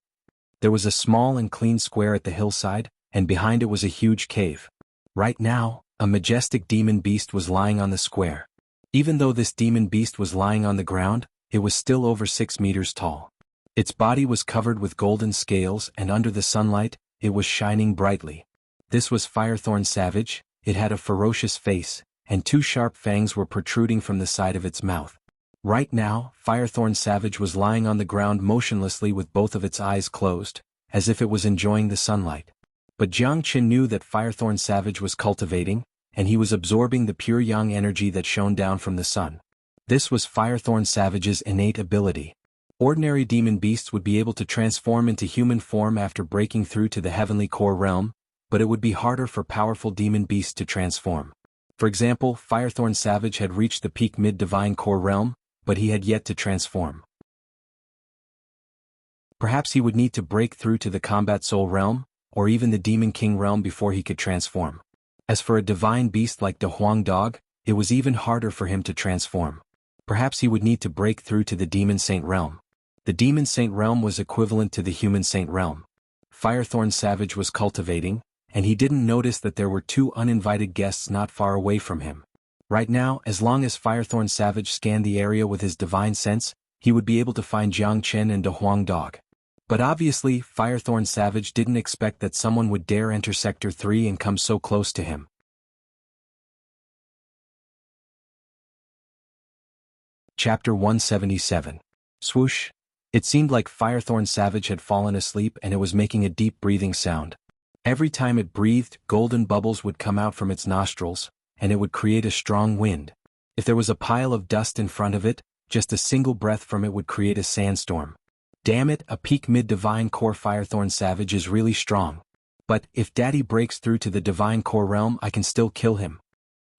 [SPEAKER 1] There was a small and clean square at the hillside, and behind it was a huge cave. Right now, a majestic demon beast was lying on the square. Even though this demon beast was lying on the ground, it was still over 6 meters tall. Its body was covered with golden scales and under the sunlight, it was shining brightly. This was Firethorn Savage, it had a ferocious face, and 2 sharp fangs were protruding from the side of its mouth. Right now, Firethorn Savage was lying on the ground motionlessly with both of its eyes closed, as if it was enjoying the sunlight. But Jiangchen knew that Firethorn Savage was cultivating, and he was absorbing the pure yang energy that shone down from the sun. This was Firethorn Savage's innate ability. Ordinary demon beasts would be able to transform into human form after breaking through to the heavenly core realm, but it would be harder for powerful demon beasts to transform. For example, Firethorn Savage had reached the peak mid-divine core realm, but he had yet to transform. Perhaps he would need to break through to the combat soul realm, or even the demon king realm before he could transform. As for a divine beast like De Huang Dog, it was even harder for him to transform. Perhaps he would need to break through to the demon saint realm. The demon saint realm was equivalent to the human saint realm. Firethorn Savage was cultivating, and he didn't notice that there were 2 uninvited guests not far away from him. Right now, as long as Firethorn Savage scanned the area with his divine sense, he would be able to find Jiangchen and De Huang Dog. But obviously, Firethorn Savage didn't expect that someone would dare enter Sector 3 and come so close to him. Chapter 177. Swoosh. It seemed like Firethorn Savage had fallen asleep and it was making a deep breathing sound. Every time it breathed, golden bubbles would come out from its nostrils, and it would create a strong wind. If there was a pile of dust in front of it, just a single breath from it would create a sandstorm. Damn it, a peak mid-divine core Firethorn Savage is really strong. But if Daddy breaks through to the divine core realm, I can still kill him.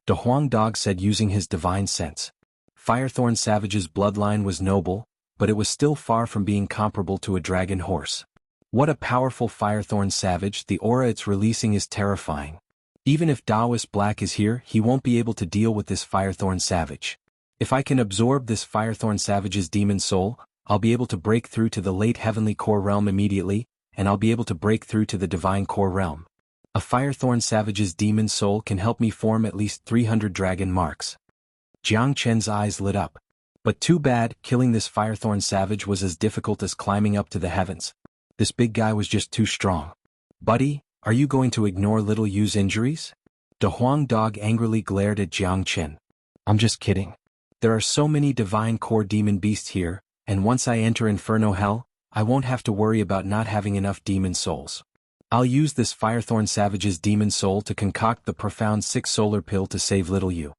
[SPEAKER 1] De Huang Dog said using his divine sense. Firethorn Savage's bloodline was noble, but it was still far from being comparable to a dragon horse. What a powerful Firethorn Savage, the aura it's releasing is terrifying. Even if Taoist Black is here, he won't be able to deal with this Firethorn Savage. If I can absorb this Firethorn Savage's demon soul, I'll be able to break through to the late heavenly core realm immediately, and I'll be able to break through to the divine core realm. A Firethorn Savage's demon soul can help me form at least 300 dragon marks. Jiang Chen's eyes lit up. But too bad, killing this Firethorn Savage was as difficult as climbing up to the heavens. This big guy was just too strong. Buddy, are you going to ignore little Yu's injuries? De Huang Dog angrily glared at Jiang Chen. I'm just kidding. There are so many divine core demon beasts here, and once I enter Inferno Hell, I won't have to worry about not having enough demon souls. I'll use this Firethorn Savage's demon soul to concoct the profound 6 solar pill to save little Yu.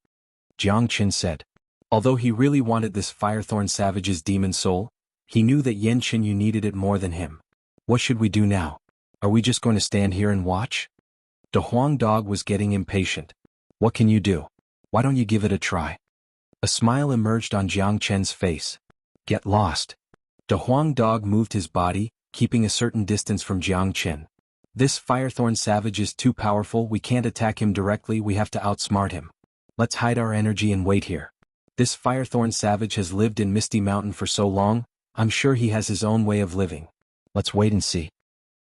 [SPEAKER 1] Jiang Chen said. Although he really wanted this Firethorn Savage's demon soul, he knew that Yen Qinyu needed it more than him. What should we do now? Are we just going to stand here and watch? De Huang Dog was getting impatient. What can you do? Why don't you give it a try? A smile emerged on Jiang Chen's face. Get lost. De Huang Dog moved his body, keeping a certain distance from Jiang Chen. This Firethorn Savage is too powerful, we can't attack him directly, we have to outsmart him. Let's hide our energy and wait here. This Firethorn Savage has lived in Misty Mountain for so long, I'm sure he has his own way of living. Let's wait and see.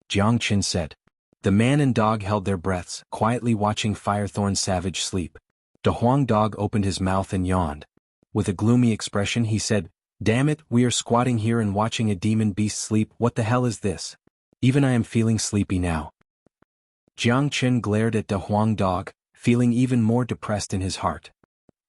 [SPEAKER 1] Jiang Chen said. The man and dog held their breaths, quietly watching Firethorn Savage sleep. De Huang Dog opened his mouth and yawned. With a gloomy expression he said, Damn it, we are squatting here and watching a demon beast sleep, what the hell is this? Even I am feeling sleepy now. Jiang Chen glared at De Huang Dog, feeling even more depressed in his heart.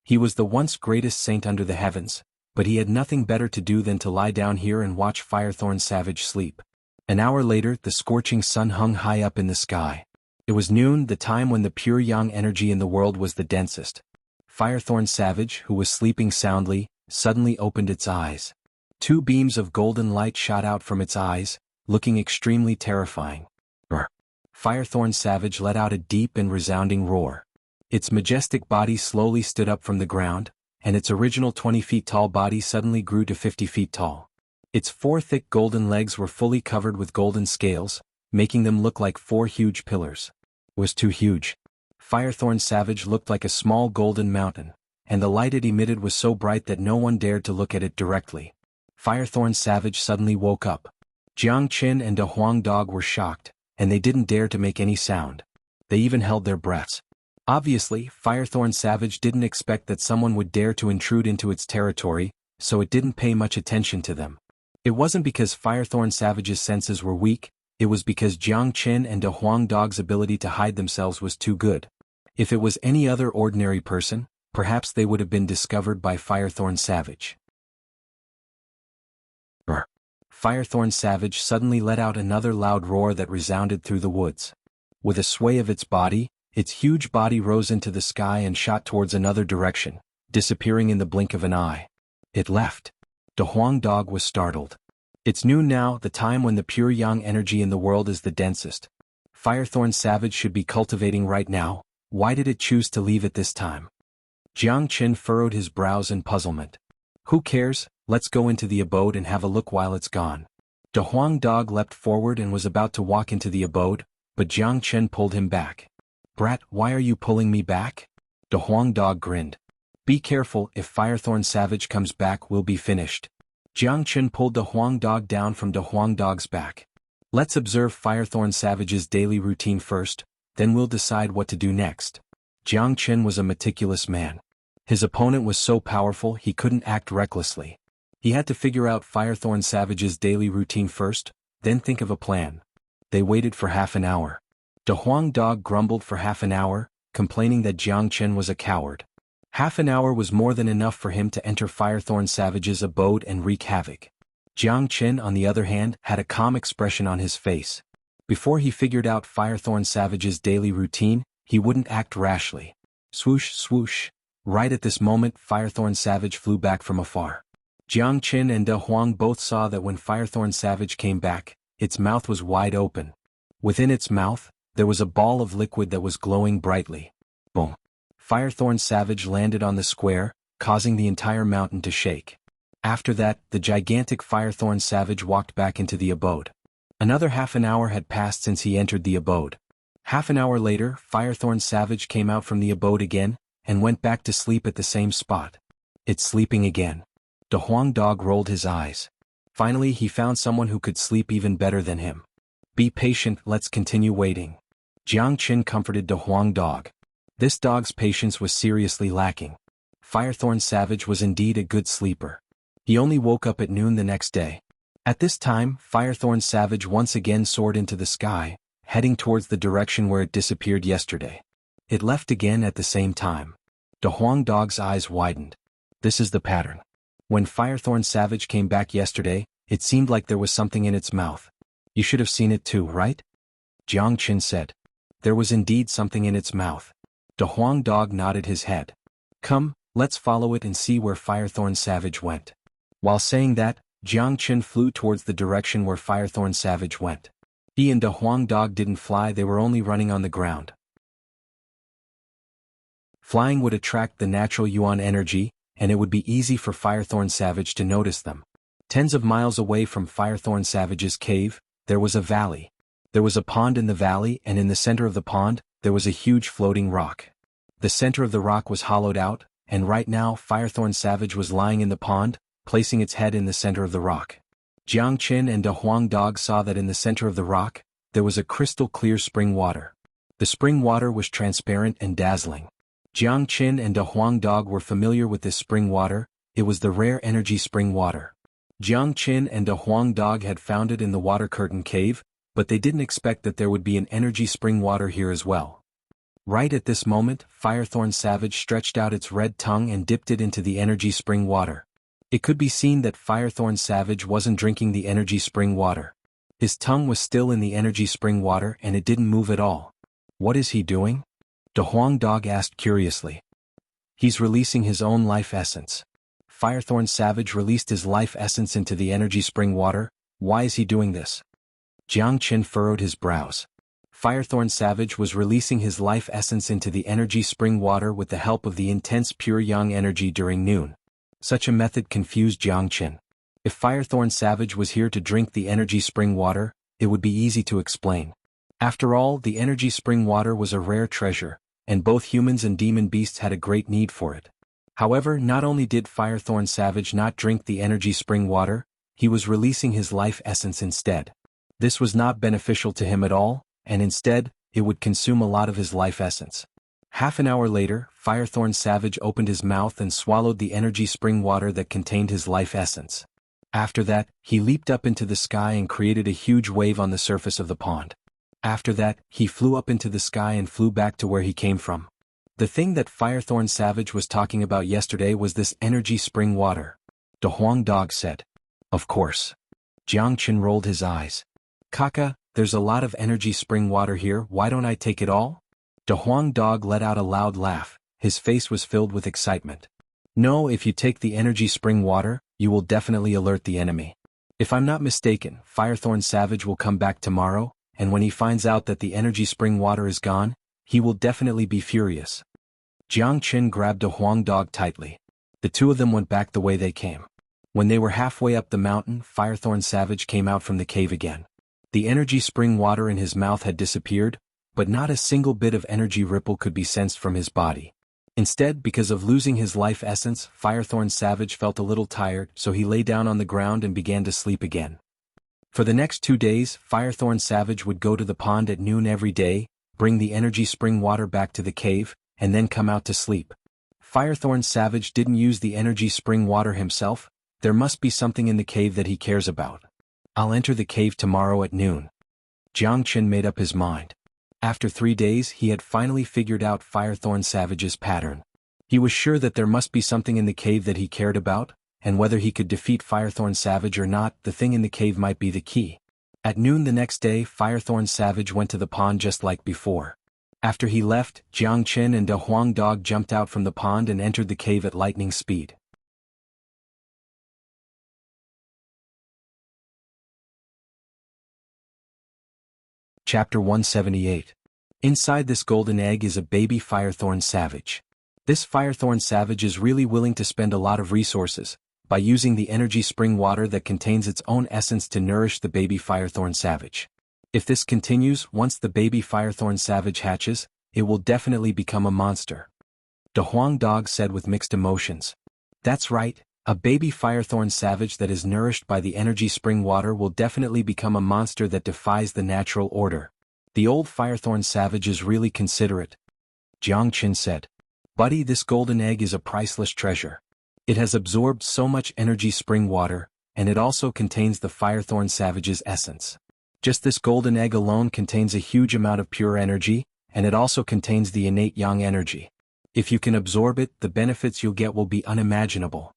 [SPEAKER 1] He was the once greatest saint under the heavens, but he had nothing better to do than to lie down here and watch Firethorn Savage sleep. An hour later, the scorching sun hung high up in the sky. It was noon, the time when the pure yang energy in the world was the densest. Firethorn Savage, who was sleeping soundly, suddenly opened its eyes. 2 beams of golden light shot out from its eyes, looking extremely terrifying. Firethorn Savage let out a deep and resounding roar. Its majestic body slowly stood up from the ground, and its original 20 feet tall body suddenly grew to 50 feet tall. Its 4 thick golden legs were fully covered with golden scales, making them look like 4 huge pillars. It was too huge. Firethorn Savage looked like a small golden mountain, and the light it emitted was so bright that no one dared to look at it directly. Firethorn Savage suddenly woke up. Jiang Chen and De Huang Dog were shocked, and they didn't dare to make any sound. They even held their breaths. Obviously, Firethorn Savage didn't expect that someone would dare to intrude into its territory, so it didn't pay much attention to them. It wasn't because Firethorn Savage's senses were weak, it was because Jiang Chen and De Huang Dog's ability to hide themselves was too good. If it was any other ordinary person, perhaps they would have been discovered by Firethorn Savage. Firethorn Savage suddenly let out another loud roar that resounded through the woods. With a sway of its huge body rose into the sky and shot towards another direction, disappearing in the blink of an eye. It left. De Huang Dog was startled. It's noon now, the time when the pure yang energy in the world is the densest. Firethorn Savage should be cultivating right now, why did it choose to leave at this time? Jiang Chen furrowed his brows in puzzlement. Who cares, let's go into the abode and have a look while it's gone. De Huang Dog leapt forward and was about to walk into the abode, but Jiang Chen pulled him back. Brat, why are you pulling me back? De Huang Dog grinned. Be careful, if Firethorn Savage comes back we'll be finished. Jiang Chen pulled De Huang Dog down from De Huang Dog's back. Let's observe Firethorn Savage's daily routine first, then we'll decide what to do next. Jiang Chen was a meticulous man. His opponent was so powerful he couldn't act recklessly. He had to figure out Firethorn Savage's daily routine first, then think of a plan. They waited for half an hour. De Huang Dog grumbled for half an hour, complaining that Jiang Chen was a coward. Half an hour was more than enough for him to enter Firethorn Savage's abode and wreak havoc. Jiang Chen, on the other hand, had a calm expression on his face. Before he figured out Firethorn Savage's daily routine, he wouldn't act rashly. Swoosh, swoosh. Right at this moment, Firethorn Savage flew back from afar. Jiang Chen and De Huang both saw that when Firethorn Savage came back, its mouth was wide open. Within its mouth, there was a ball of liquid that was glowing brightly. Boom. Firethorn Savage landed on the square, causing the entire mountain to shake. After that, the gigantic Firethorn Savage walked back into the abode. Another half an hour had passed since he entered the abode. Half an hour later, Firethorn Savage came out from the abode again, and went back to sleep at the same spot. It's sleeping again. De Huang Dog rolled his eyes. Finally he found someone who could sleep even better than him. Be patient, let's continue waiting. Jiang Chen comforted De Huang Dog. This dog's patience was seriously lacking. Firethorn Savage was indeed a good sleeper. He only woke up at noon the next day. At this time, Firethorn Savage once again soared into the sky, heading towards the direction where it disappeared yesterday. It left again at the same time. De Huang Dog's eyes widened. This is the pattern. When Firethorn Savage came back yesterday, it seemed like there was something in its mouth. You should have seen it too, right? Jiang Chen said. There was indeed something in its mouth. De Huang Dog nodded his head. Come, let's follow it and see where Firethorn Savage went. While saying that, Jiang Chen flew towards the direction where Firethorn Savage went. He and De Huang Dog didn't fly, they were only running on the ground. Flying would attract the natural yuan energy, and it would be easy for Firethorn Savage to notice them. Tens of miles away from Firethorn Savage's cave, there was a valley. There was a pond in the valley, and in the center of the pond, there was a huge floating rock. The center of the rock was hollowed out, and right now Firethorn Savage was lying in the pond, placing its head in the center of the rock. Jiang Chen and De Huang Dog saw that in the center of the rock, there was a crystal clear spring water. The spring water was transparent and dazzling. Jiang Chen and De Huang Dog were familiar with this spring water, it was the rare energy spring water. Jiang Chen and De Huang Dog had found it in the water curtain cave, but they didn't expect that there would be an energy spring water here as well. Right at this moment, Firethorn Savage stretched out its red tongue and dipped it into the energy spring water. It could be seen that Firethorn Savage wasn't drinking the energy spring water. His tongue was still in the energy spring water and it didn't move at all. What is he doing? De Huang Dog asked curiously. He's releasing his own life essence. Firethorn Savage released his life essence into the energy spring water. Why is he doing this? Jiang Chen furrowed his brows. Firethorn Savage was releasing his life essence into the energy spring water with the help of the intense pure yang energy during noon. Such a method confused Jiang Chen. If Firethorn Savage was here to drink the energy spring water, it would be easy to explain. After all, the energy spring water was a rare treasure, and both humans and demon beasts had a great need for it. However, not only did Firethorn Savage not drink the energy spring water, he was releasing his life essence instead. This was not beneficial to him at all, and instead, it would consume a lot of his life essence. Half an hour later, Firethorn Savage opened his mouth and swallowed the energy spring water that contained his life essence. After that, he leaped up into the sky and created a huge wave on the surface of the pond. After that, he flew up into the sky and flew back to where he came from. The thing that Firethorn Savage was talking about yesterday was this energy spring water. De Huang Dog said. Of course. Jiang Chen rolled his eyes. Kaka, there's a lot of energy spring water here, why don't I take it all? De Huang Dog let out a loud laugh, his face was filled with excitement. No, if you take the energy spring water, you will definitely alert the enemy. If I'm not mistaken, Firethorn Savage will come back tomorrow, and when he finds out that the energy spring water is gone, he will definitely be furious. Jiang Chen grabbed De Huang Dog tightly. The two of them went back the way they came. When they were halfway up the mountain, Firethorn Savage came out from the cave again. The energy spring water in his mouth had disappeared, but not a single bit of energy ripple could be sensed from his body. Instead, because of losing his life essence, Firethorn Savage felt a little tired, so he lay down on the ground and began to sleep again. For the next 2 days, Firethorn Savage would go to the pond at noon every day, bring the energy spring water back to the cave, and then come out to sleep. Firethorn Savage didn't use the energy spring water himself, there must be something in the cave that he cares about. I'll enter the cave tomorrow at noon. Jiang Chen made up his mind. After 3 days he had finally figured out Firethorn Savage's pattern. He was sure that there must be something in the cave that he cared about, and whether he could defeat Firethorn Savage or not, the thing in the cave might be the key. At noon the next day, Firethorn Savage went to the pond just like before. After he left, Jiang Chen and De Huang Dog jumped out from the pond and entered the cave at lightning speed. Chapter 178. Inside this golden egg is a baby Firethorn Savage. This Firethorn Savage is really willing to spend a lot of resources, by using the energy spring water that contains its own essence to nourish the baby Firethorn Savage. If this continues, once the baby Firethorn Savage hatches, it will definitely become a monster. De Huang Dog said with mixed emotions. That's right, a baby Firethorn Savage that is nourished by the energy spring water will definitely become a monster that defies the natural order. The old Firethorn Savage is really considerate. Jiang Chen said. Buddy, this golden egg is a priceless treasure. It has absorbed so much energy spring water, and it also contains the Firethorn Savage's essence. Just this golden egg alone contains a huge amount of pure energy, and it also contains the innate yang energy. If you can absorb it, the benefits you'll get will be unimaginable.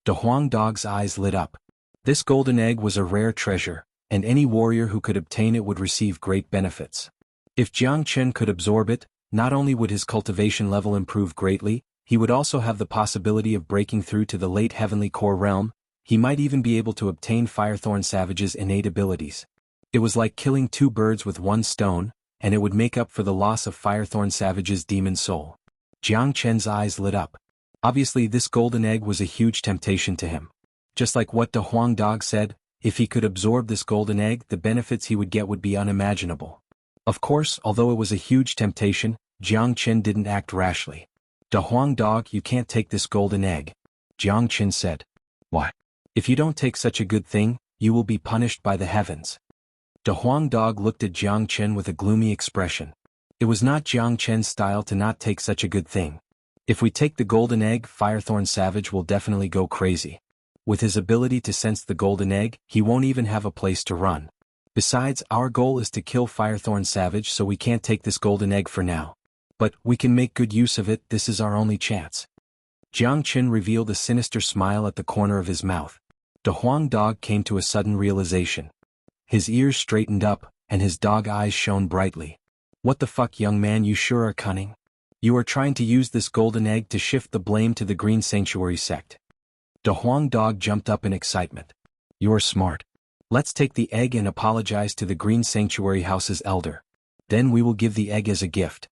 [SPEAKER 1] De Huang Dog's eyes lit up. This golden egg was a rare treasure, and any warrior who could obtain it would receive great benefits. If Jiang Chen could absorb it, not only would his cultivation level improve greatly, he would also have the possibility of breaking through to the late heavenly core realm. He might even be able to obtain Firethorn Savage's innate abilities. It was like killing 2 birds with 1 stone, and it would make up for the loss of Firethorn Savage's demon soul. Jiang Chen's eyes lit up. Obviously this golden egg was a huge temptation to him. Just like what De Huang Dog said, if he could absorb this golden egg, the benefits he would get would be unimaginable. Of course, although it was a huge temptation, Jiang Chen didn't act rashly. De Huang Dog, you can't take this golden egg. Jiang Chen said. Why? If you don't take such a good thing, you will be punished by the heavens. De Huang Dog looked at Jiang Chen with a gloomy expression. It was not Jiang Chen's style to not take such a good thing. If we take the golden egg, Firethorn Savage will definitely go crazy. With his ability to sense the golden egg, he won't even have a place to run. Besides, our goal is to kill Firethorn Savage, so we can't take this golden egg for now. But we can make good use of it, this is our only chance. Jiang Chen revealed a sinister smile at the corner of his mouth. De Huang Dog came to a sudden realization. His ears straightened up, and his dog eyes shone brightly. What the fuck, young man, you sure are cunning. You are trying to use this golden egg to shift the blame to the Green Sanctuary sect. De Huang Dog jumped up in excitement. You're smart. Let's take the egg and apologize to the Green Sanctuary House's elder. Then we will give the egg as a gift.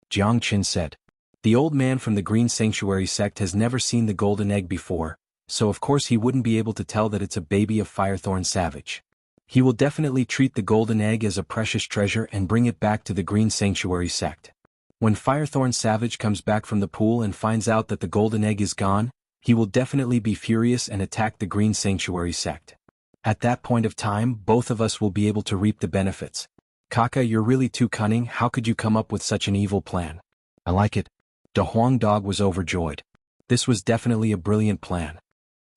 [SPEAKER 1] Jiang Chen said. The old man from the Green Sanctuary sect has never seen the golden egg before, so of course he wouldn't be able to tell that it's a baby of Firethorn Savage. He will definitely treat the golden egg as a precious treasure and bring it back to the Green Sanctuary sect. When Firethorn Savage comes back from the pool and finds out that the golden egg is gone, he will definitely be furious and attack the Green Sanctuary sect. At that point of time, both of us will be able to reap the benefits. Kaka, you're really too cunning, how could you come up with such an evil plan? I like it. De Huang Dog was overjoyed. This was definitely a brilliant plan.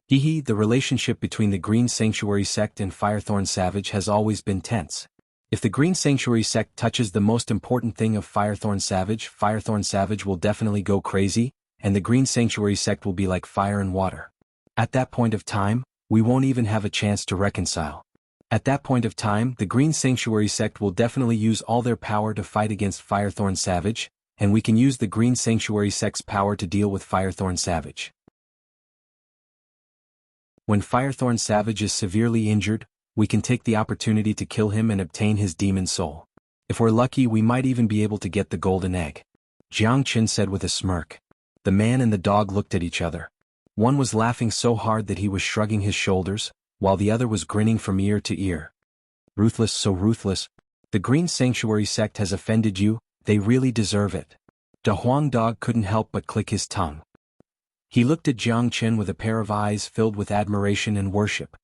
[SPEAKER 1] Hehe, the relationship between the Green Sanctuary sect and Firethorn Savage has always been tense. If the Green Sanctuary sect touches the most important thing of Firethorn Savage will definitely go crazy, and the Green Sanctuary sect will be like fire and water. At that point of time, we won't even have a chance to reconcile. At that point of time, the Green Sanctuary sect will definitely use all their power to fight against Firethorn Savage, and we can use the Green Sanctuary sect's power to deal with Firethorn Savage. When Firethorn Savage is severely injured, we can take the opportunity to kill him and obtain his demon soul. If we're lucky, we might even be able to get the golden egg. Jiang Chen said with a smirk. The man and the dog looked at each other. One was laughing so hard that he was shrugging his shoulders, while the other was grinning from ear to ear. Ruthless, so ruthless. The Green Sanctuary sect has offended you, they really deserve it. De Huang Dog couldn't help but click his tongue. He looked at Jiang Chen with a pair of eyes filled with admiration and worship.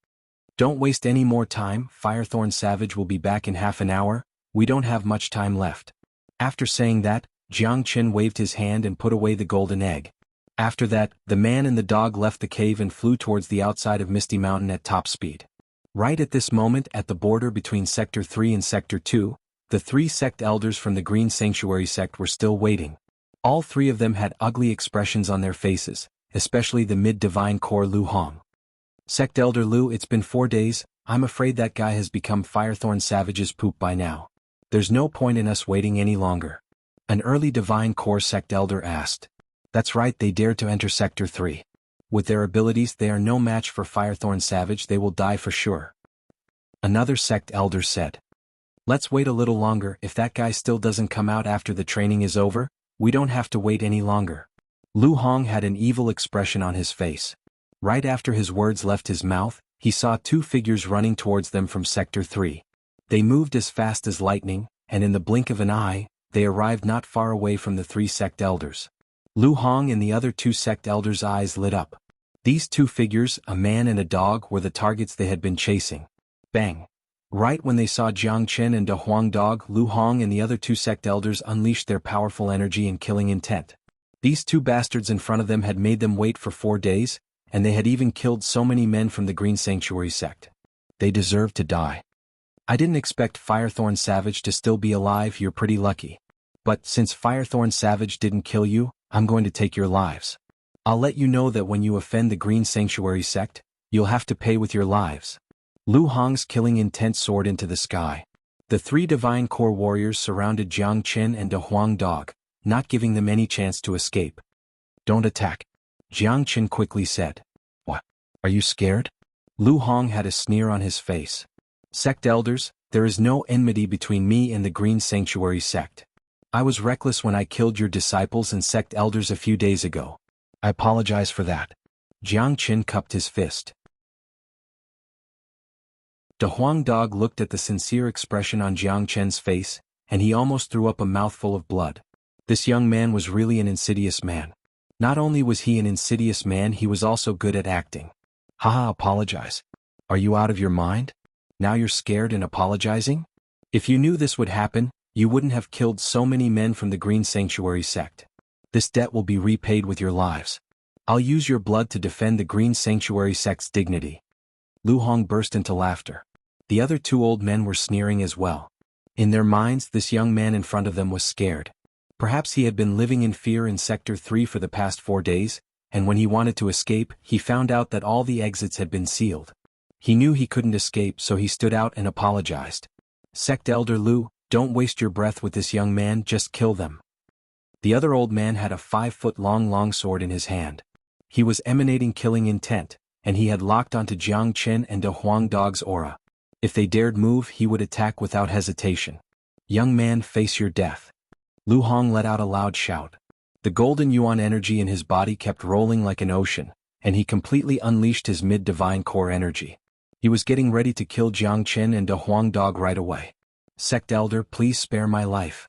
[SPEAKER 1] Don't waste any more time, Firethorn Savage will be back in half an hour, we don't have much time left. After saying that, Jiang Chen waved his hand and put away the golden egg. After that, the man and the dog left the cave and flew towards the outside of Misty Mountain at top speed. Right at this moment, at the border between Sector 3 and Sector 2, the 3 sect elders from the Green Sanctuary sect were still waiting. All 3 of them had ugly expressions on their faces, especially the mid-divine core Lu Hong. Sect Elder Lu, it's been 4 days, I'm afraid that guy has become Firethorn Savage's poop by now. There's no point in us waiting any longer. An early divine core sect elder asked. That's right, they dared to enter Sector 3. With their abilities, they are no match for Firethorn Savage, they will die for sure. Another sect elder said. Let's wait a little longer, if that guy still doesn't come out after the training is over, we don't have to wait any longer. Lu Hong had an evil expression on his face. Right after his words left his mouth, he saw 2 figures running towards them from Sector 3. They moved as fast as lightning, and in the blink of an eye, they arrived not far away from the 3 sect elders. Lu Hong and the other 2 sect elders' eyes lit up. These 2 figures, a man and a dog, were the targets they had been chasing. Bang! Right when they saw Jiang Chen and De Huang Dog, Lu Hong and the other 2 sect elders unleashed their powerful energy and killing intent. These 2 bastards in front of them had made them wait for 4 days, and they had even killed so many men from the Green Sanctuary sect. They deserved to die. I didn't expect Firethorn Savage to still be alive, you're pretty lucky. But since Firethorn Savage didn't kill you, I'm going to take your lives. I'll let you know that when you offend the Green Sanctuary sect, you'll have to pay with your lives. Lu Hong's killing intent soared into the sky. The 3 divine core warriors surrounded Jiang Chen and De Huang Dog, not giving them any chance to escape. Don't attack. Jiang Chen quickly said. What? Are you scared? Lu Hong had a sneer on his face. Sect elders, there is no enmity between me and the Green Sanctuary sect. I was reckless when I killed your disciples and sect elders a few days ago. I apologize for that. Jiang Chen cupped his fist. De Huang Dog looked at the sincere expression on Jiang Chen's face, and he almost threw up a mouthful of blood. This young man was really an insidious man. Not only was he an insidious man, he was also good at acting. Haha, apologize. Are you out of your mind? Now you're scared and apologizing? If you knew this would happen, you wouldn't have killed so many men from the Green Sanctuary sect. This debt will be repaid with your lives. I'll use your blood to defend the Green Sanctuary sect's dignity. Lu Hong burst into laughter. The other 2 old men were sneering as well. In their minds, this young man in front of them was scared. Perhaps he had been living in fear in Sector 3 for the past 4 days, and when he wanted to escape, he found out that all the exits had been sealed. He knew he couldn't escape, so he stood out and apologized. Sect Elder Lu, don't waste your breath with this young man, just kill them. The other old man had a 5-foot-long longsword in his hand. He was emanating killing intent, and he had locked onto Jiang Chen and De Huang Dog's aura. If they dared move, he would attack without hesitation. Young man, face your death. Lu Hong let out a loud shout. The golden yuan energy in his body kept rolling like an ocean, and he completely unleashed his mid-divine core energy. He was getting ready to kill Jiang Chen and De Huang Dog right away. Sect Elder, please spare my life.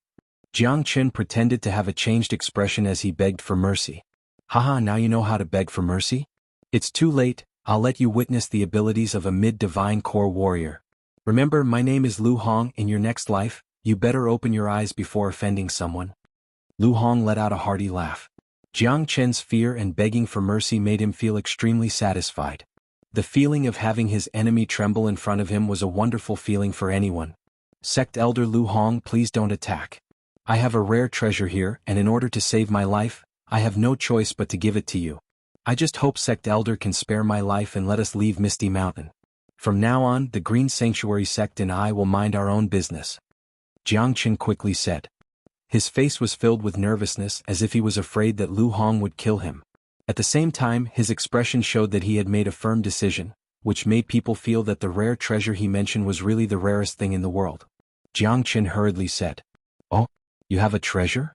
[SPEAKER 1] Jiang Chen pretended to have a changed expression as he begged for mercy. Haha, now you know how to beg for mercy? It's too late, I'll let you witness the abilities of a mid-divine core warrior. Remember, my name is Lu Hong. In your next life, you better open your eyes before offending someone. Lu Hong let out a hearty laugh. Jiang Chen's fear and begging for mercy made him feel extremely satisfied. The feeling of having his enemy tremble in front of him was a wonderful feeling for anyone. Sect Elder Lu Hong, please don't attack. I have a rare treasure here, and in order to save my life, I have no choice but to give it to you. I just hope Sect Elder can spare my life and let us leave Misty Mountain. From now on, the Green Sanctuary sect and I will mind our own business. Jiang Chen quickly said. His face was filled with nervousness, as if he was afraid that Lu Hong would kill him. At the same time, his expression showed that he had made a firm decision, which made people feel that the rare treasure he mentioned was really the rarest thing in the world. Jiang Chen hurriedly said, "Oh, you have a treasure?"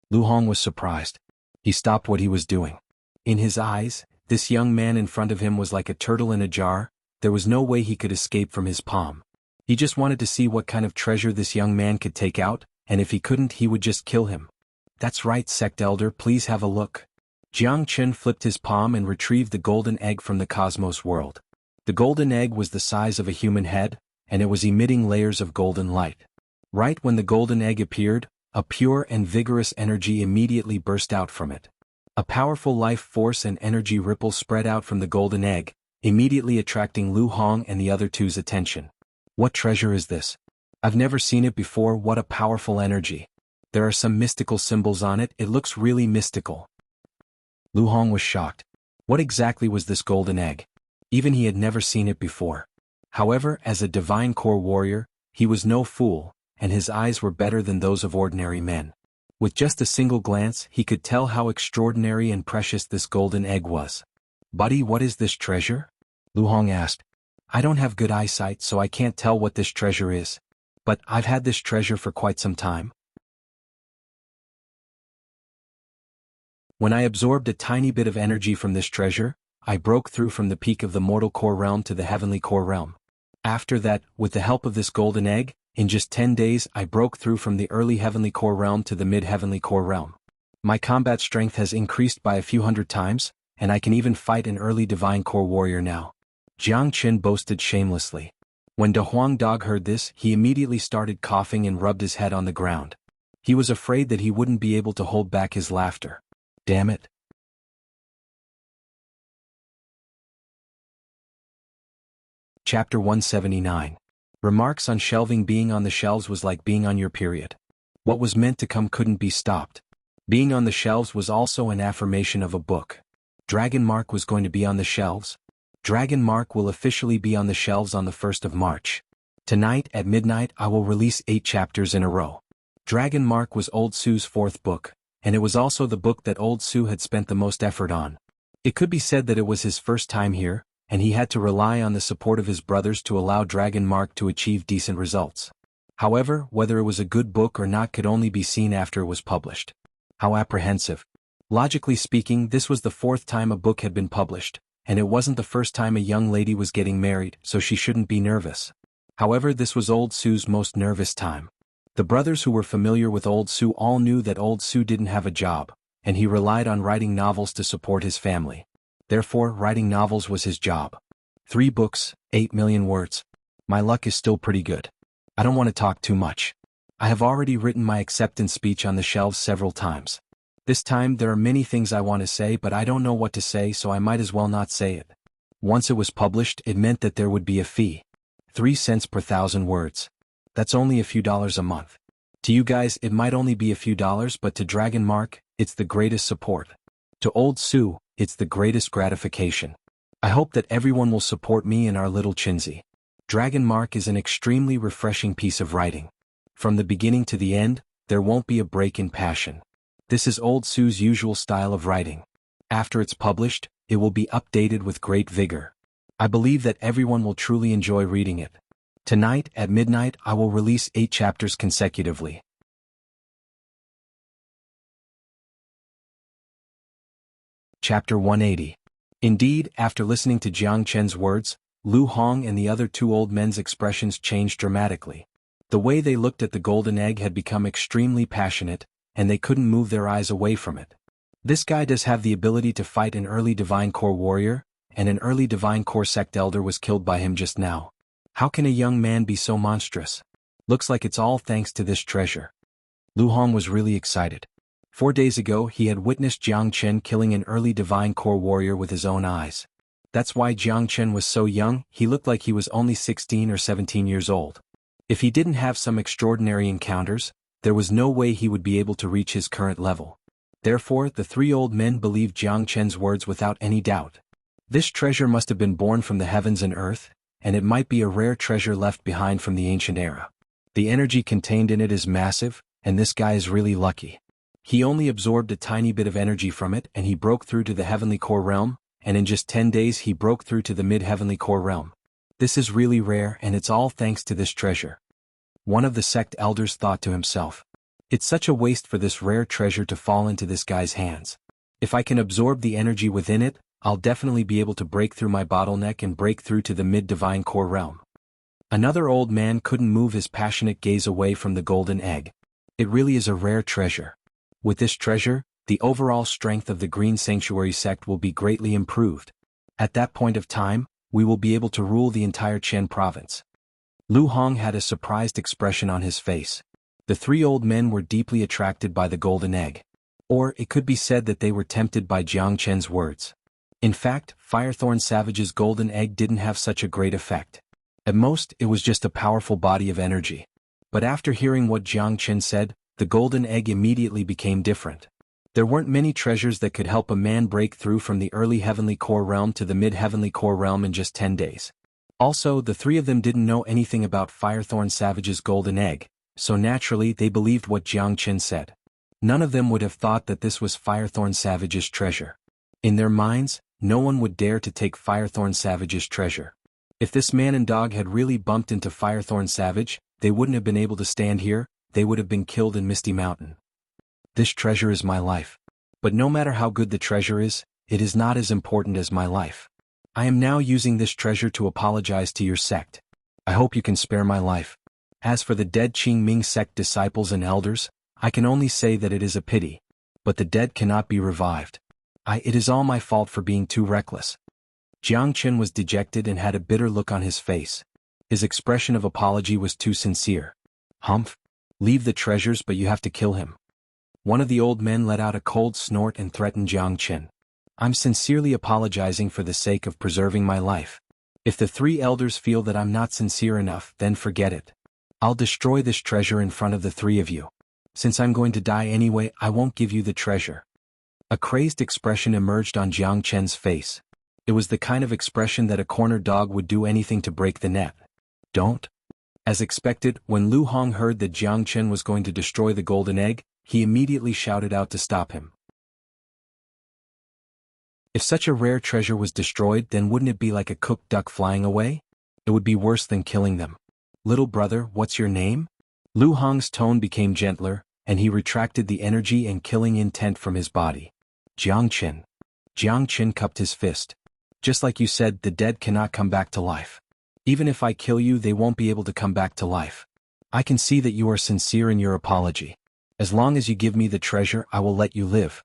[SPEAKER 1] Lu Hong was surprised. He stopped what he was doing. In his eyes, this young man in front of him was like a turtle in a jar. There was no way he could escape from his palm. He just wanted to see what kind of treasure this young man could take out, and if he couldn't, he would just kill him. That's right, Sect Elder, please have a look. Jiang Chen flipped his palm and retrieved the golden egg from the cosmos world. The golden egg was the size of a human head, and it was emitting layers of golden light. Right when the golden egg appeared, a pure and vigorous energy immediately burst out from it. A powerful life force and energy ripple spread out from the golden egg, immediately attracting Lu Hong and the other two's attention. What treasure is this? I've never seen it before. What a powerful energy. There are some mystical symbols on it. It looks really mystical. Lu Hong was shocked. What exactly was this golden egg? Even he had never seen it before. However, as a divine core warrior, he was no fool, and his eyes were better than those of ordinary men. With just a single glance, he could tell how extraordinary and precious this golden egg was. Buddy, what is this treasure? Lu Hong asked. I don't have good eyesight, so I can't tell what this treasure is. But I've had this treasure for quite some time. When I absorbed a tiny bit of energy from this treasure, I broke through from the peak of the mortal core realm to the heavenly core realm. After that, with the help of this golden egg, in just 10 days I broke through from the early heavenly core realm to the mid-heavenly core realm. My combat strength has increased by a few hundred times, and I can even fight an early divine core warrior now. Jiang Qin boasted shamelessly. When De Huang Dog heard this, he immediately started coughing and rubbed his head on the ground. He was afraid that he wouldn't be able to hold back his laughter. Damn it. Chapter 179. Remarks on shelving. Being on the shelves was like being on your period. What was meant to come couldn't be stopped. Being on the shelves was also an affirmation of a book. Dragon Mark was going to be on the shelves. Dragon Mark will officially be on the shelves on the 1st of March. Tonight at midnight I will release 8 chapters in a row. Dragon Mark was Old Su's 4th book, and it was also the book that Old Su had spent the most effort on. It could be said that it was his first time here, and he had to rely on the support of his brothers to allow Dragon Mark to achieve decent results. However, whether it was a good book or not could only be seen after it was published. How apprehensive. Logically speaking, this was the 4th time a book had been published, and it wasn't the first time a young lady was getting married, so she shouldn't be nervous. However, this was Old Su's most nervous time. The brothers who were familiar with Old Su all knew that Old Su didn't have a job, and he relied on writing novels to support his family. Therefore, writing novels was his job. 3 books, 8 million words. My luck is still pretty good. I don't want to talk too much. I have already written my acceptance speech on the shelves several times. This time there are many things I want to say, but I don't know what to say, so I might as well not say it. Once it was published, it meant that there would be a fee. 3 cents per 1,000 words. That's only a few dollars a month. To you guys it might only be a few dollars, but to Dragon Mark, it's the greatest support. To Old Su, it's the greatest gratification. I hope that everyone will support me and our little Chinzi. Dragon Mark is an extremely refreshing piece of writing. From the beginning to the end, there won't be a break in passion. This is Old Su's usual style of writing. After it's published, it will be updated with great vigor. I believe that everyone will truly enjoy reading it. Tonight at midnight I will release 8 chapters consecutively. Chapter 180. Indeed, after listening to Jiang Chen's words, Lu Hong and the other 2 old men's expressions changed dramatically. The way they looked at the golden egg had become extremely passionate, and they couldn't move their eyes away from it. This guy does have the ability to fight an early divine core warrior, and an early divine core sect elder was killed by him just now. How can a young man be so monstrous? Looks like it's all thanks to this treasure. Lu Hong was really excited. 4 days ago he had witnessed Jiang Chen killing an early divine core warrior with his own eyes. That's why Jiang Chen was so young. He looked like he was only 16 or 17 years old. If he didn't have some extraordinary encounters, there was no way he would be able to reach his current level. Therefore, the 3 old men believed Jiang Chen's words without any doubt. This treasure must have been born from the heavens and earth, and it might be a rare treasure left behind from the ancient era. The energy contained in it is massive, and this guy is really lucky. He only absorbed a tiny bit of energy from it, and he broke through to the heavenly core realm, and in just 10 days he broke through to the mid-heavenly core realm. This is really rare, and it's all thanks to this treasure. One of the sect elders thought to himself. It's such a waste for this rare treasure to fall into this guy's hands. If I can absorb the energy within it, I'll definitely be able to break through my bottleneck and break through to the mid-divine core realm. Another old man couldn't move his passionate gaze away from the golden egg. It really is a rare treasure. With this treasure, the overall strength of the Green Sanctuary sect will be greatly improved. At that point of time, we will be able to rule the entire Qian province. Lu Hong had a surprised expression on his face. The 3 old men were deeply attracted by the golden egg. Or it could be said that they were tempted by Jiang Chen's words. In fact, Firethorn Savage's golden egg didn't have such a great effect. At most, it was just a powerful body of energy. But after hearing what Jiangchen said, the golden egg immediately became different. There weren't many treasures that could help a man break through from the early heavenly core realm to the mid-heavenly core realm in just 10 days. Also, the three of them didn't know anything about Firethorn Savage's golden egg, so naturally they believed what Jiangchen said. None of them would have thought that this was Firethorn Savage's treasure. In their minds, no one would dare to take Firethorn Savage's treasure. If this man and dog had really bumped into Firethorn Savage, they wouldn't have been able to stand here, they would have been killed in Misty Mountain. This treasure is my life. But no matter how good the treasure is, it is not as important as my life. I am now using this treasure to apologize to your sect. I hope you can spare my life. As for the dead Qingming sect disciples and elders, I can only say that it is a pity. But the dead cannot be revived. It is all my fault for being too reckless. Jiangchen was dejected and had a bitter look on his face. His expression of apology was too sincere. Humph. Leave the treasures, but you have to kill him. One of the old men let out a cold snort and threatened Jiangchen. I'm sincerely apologizing for the sake of preserving my life. If the three elders feel that I'm not sincere enough, then forget it. I'll destroy this treasure in front of the three of you. Since I'm going to die anyway, I won't give you the treasure. A crazed expression emerged on Jiangchen's face. It was the kind of expression that a cornered dog would do anything to break the net. Don't. As expected, when Lu Hong heard that Jiangchen was going to destroy the golden egg, he immediately shouted out to stop him. If such a rare treasure was destroyed, then wouldn't it be like a cooked duck flying away? It would be worse than killing them. Little brother, what's your name? Lu Hong's tone became gentler, and he retracted the energy and killing intent from his body. Jiangchen. Jiangchen cupped his fist. Just like you said, the dead cannot come back to life. Even if I kill you, they won't be able to come back to life. I can see that you are sincere in your apology. As long as you give me the treasure, I will let you live.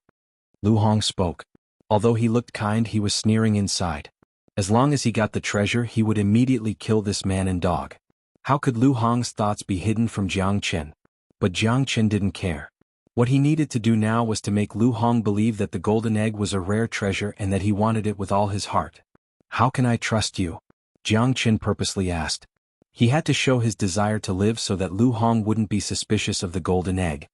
[SPEAKER 1] Lu Hong spoke. Although he looked kind, he was sneering inside. As long as he got the treasure, he would immediately kill this man and dog. How could Lu Hong's thoughts be hidden from Jiangchen? But Jiangchen didn't care. What he needed to do now was to make Lu Hong believe that the golden egg was a rare treasure and that he wanted it with all his heart. How can I trust you? Jiangchen purposely asked. He had to show his desire to live so that Lu Hong wouldn't be suspicious of the golden egg.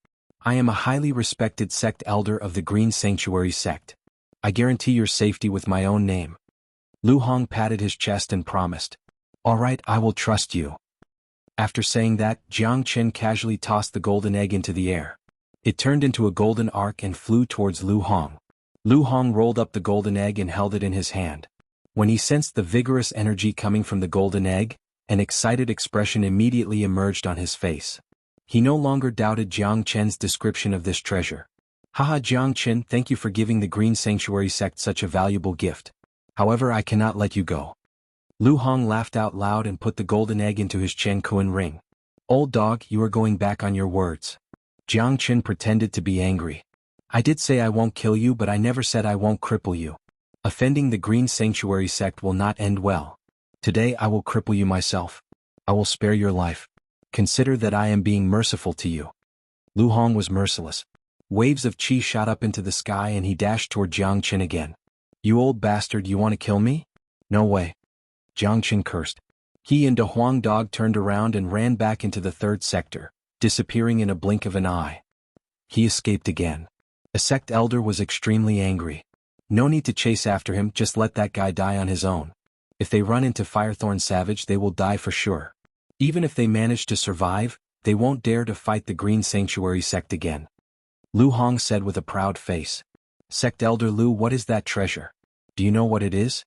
[SPEAKER 1] I am a highly respected sect elder of the Green Sanctuary sect. I guarantee your safety with my own name. Lu Hong patted his chest and promised. All right, I will trust you. After saying that, Jiangchen casually tossed the golden egg into the air. It turned into a golden arc and flew towards Lu Hong. Lu Hong rolled up the golden egg and held it in his hand. When he sensed the vigorous energy coming from the golden egg, an excited expression immediately emerged on his face. He no longer doubted Jiangchen's description of this treasure. Haha, Jiangchen, thank you for giving the Green Sanctuary sect such a valuable gift. However, I cannot let you go. Lu Hong laughed out loud and put the golden egg into his xianhuan ring. Old dog, you are going back on your words. Jiangchen pretended to be angry. I did say I won't kill you, but I never said I won't cripple you. Offending the Green Sanctuary sect will not end well. Today I will cripple you myself. I will spare your life. Consider that I am being merciful to you. Lu Hong was merciless. Waves of qi shot up into the sky and he dashed toward Jiangchen again. You old bastard, you want to kill me? No way. Jiangchen cursed. He and the Huang dog turned around and ran back into the third sector, disappearing in a blink of an eye. He escaped again. A sect elder was extremely angry. No need to chase after him, just let that guy die on his own. If they run into Firethorn Savage, they will die for sure. Even if they manage to survive, they won't dare to fight the Green Sanctuary sect again. Lu Hong said with a proud face. Sect Elder Lu, what is that treasure? Do you know what it is?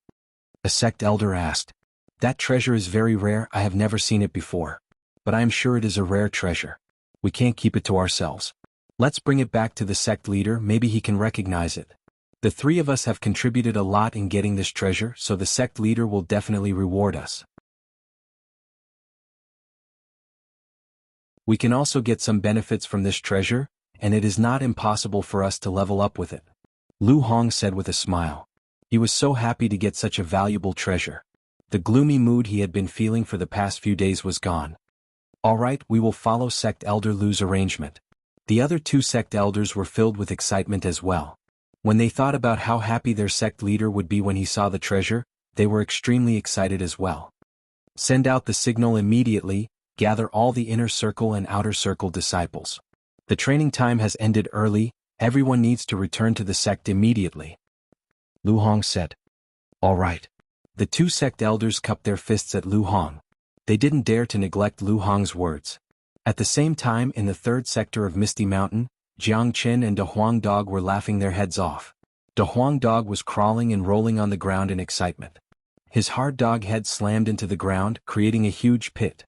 [SPEAKER 1] A sect elder asked. That treasure is very rare, I have never seen it before. But I am sure it is a rare treasure. We can't keep it to ourselves. Let's bring it back to the sect leader, maybe he can recognize it. The three of us have contributed a lot in getting this treasure, so the sect leader will definitely reward us. We can also get some benefits from this treasure, and it is not impossible for us to level up with it. Lu Hong said with a smile. He was so happy to get such a valuable treasure. The gloomy mood he had been feeling for the past few days was gone. All right, we will follow Sect Elder Lu's arrangement. The other two sect elders were filled with excitement as well. When they thought about how happy their sect leader would be when he saw the treasure, they were extremely excited as well. Send out the signal immediately, gather all the inner circle and outer circle disciples. The training time has ended early, everyone needs to return to the sect immediately. Lu Hong said. All right. The two sect elders cupped their fists at Lu Hong. They didn't dare to neglect Lu Hong's words. At the same time, in the third sector of Misty Mountain, Jiang Qin and De Huang Dog were laughing their heads off. De Huang Dog was crawling and rolling on the ground in excitement. His hard dog head slammed into the ground, creating a huge pit.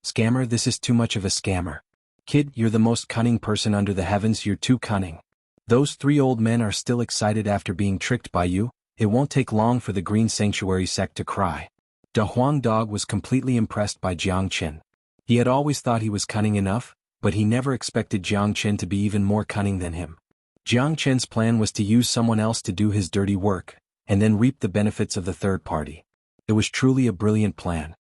[SPEAKER 1] Scammer, this is too much of a scammer. Kid, you're the most cunning person under the heavens, you're too cunning. Those three old men are still excited after being tricked by you, it won't take long for the Green Sanctuary sect to cry. De Huang Dog was completely impressed by Jiang Qin. He had always thought he was cunning enough, but he never expected Jiang Qin to be even more cunning than him. Jiang Qin's plan was to use someone else to do his dirty work, and then reap the benefits of the third party. It was truly a brilliant plan.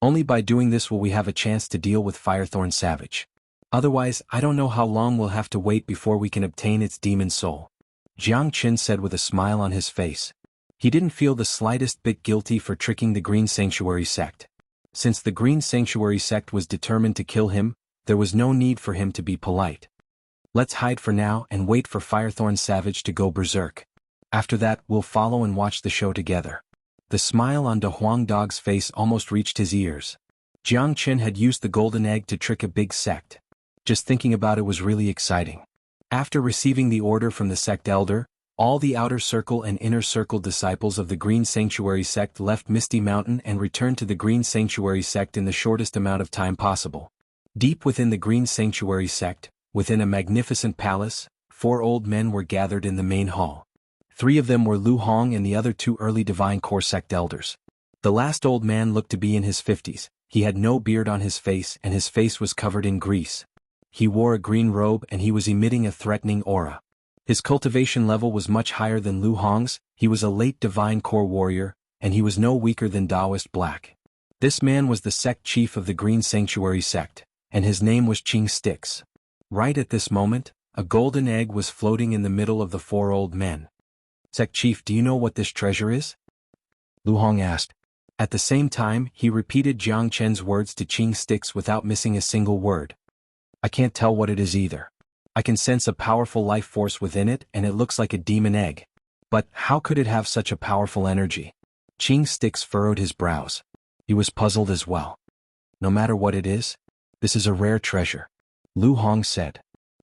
[SPEAKER 1] Only by doing this will we have a chance to deal with Firethorn Savage. Otherwise, I don't know how long we'll have to wait before we can obtain its demon soul. Jiang Qin said with a smile on his face. He didn't feel the slightest bit guilty for tricking the Green Sanctuary sect. Since the Green Sanctuary sect was determined to kill him, there was no need for him to be polite. Let's hide for now and wait for Firethorn Savage to go berserk. After that, we'll follow and watch the show together. The smile on De Huang Dog's face almost reached his ears. Jiang Qin had used the golden egg to trick a big sect. Just thinking about it was really exciting. After receiving the order from the sect elder, all the outer circle and inner circle disciples of the Green Sanctuary sect left Misty Mountain and returned to the Green Sanctuary sect in the shortest amount of time possible. Deep within the Green Sanctuary sect, within a magnificent palace, 4 old men were gathered in the main hall. 3 of them were Lu Hong and the other 2 early Divine Core sect elders. The last old man looked to be in his 50s, he had no beard on his face and his face was covered in grease. He wore a green robe and he was emitting a threatening aura. His cultivation level was much higher than Lu Hong's, he was a late Divine Core warrior, and he was no weaker than Taoist Black. This man was the sect chief of the Green Sanctuary sect, and his name was Qing Sticks. Right at this moment, a golden egg was floating in the middle of the 4 old men. Sect chief, do you know what this treasure is? Lu Hong asked. At the same time, he repeated Jiang Qin's words to Qing Sticks without missing a single word. I can't tell what it is either. I can sense a powerful life force within it and it looks like a demon egg. But how could it have such a powerful energy? Qing Sticks furrowed his brows. He was puzzled as well. No matter what it is, this is a rare treasure. Lu Hong said.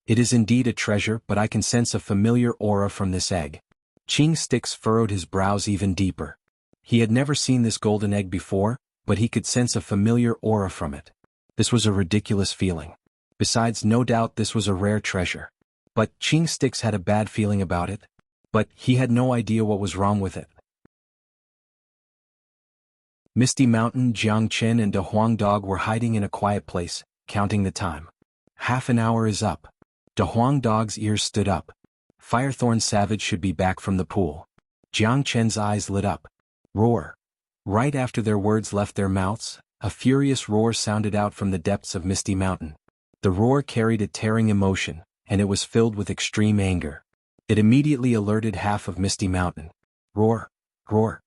[SPEAKER 1] It is indeed a treasure, but I can sense a familiar aura from this egg. Qing Sticks furrowed his brows even deeper. He had never seen this golden egg before, but he could sense a familiar aura from it. This was a ridiculous feeling. Besides, no doubt this was a rare treasure. But Qing Sticks had a bad feeling about it. But he had no idea what was wrong with it. Misty Mountain, Jiang Qin and De Huang Dog were hiding in a quiet place, counting the time. Half an hour is up. De Huang Dog's ears stood up. Firethorn Savage should be back from the pool. Jiang Qin's eyes lit up. Roar. Right after their words left their mouths, a furious roar sounded out from the depths of Misty Mountain. The roar carried a tearing emotion, and it was filled with extreme anger. It immediately alerted half of Misty Mountain. Roar, roar.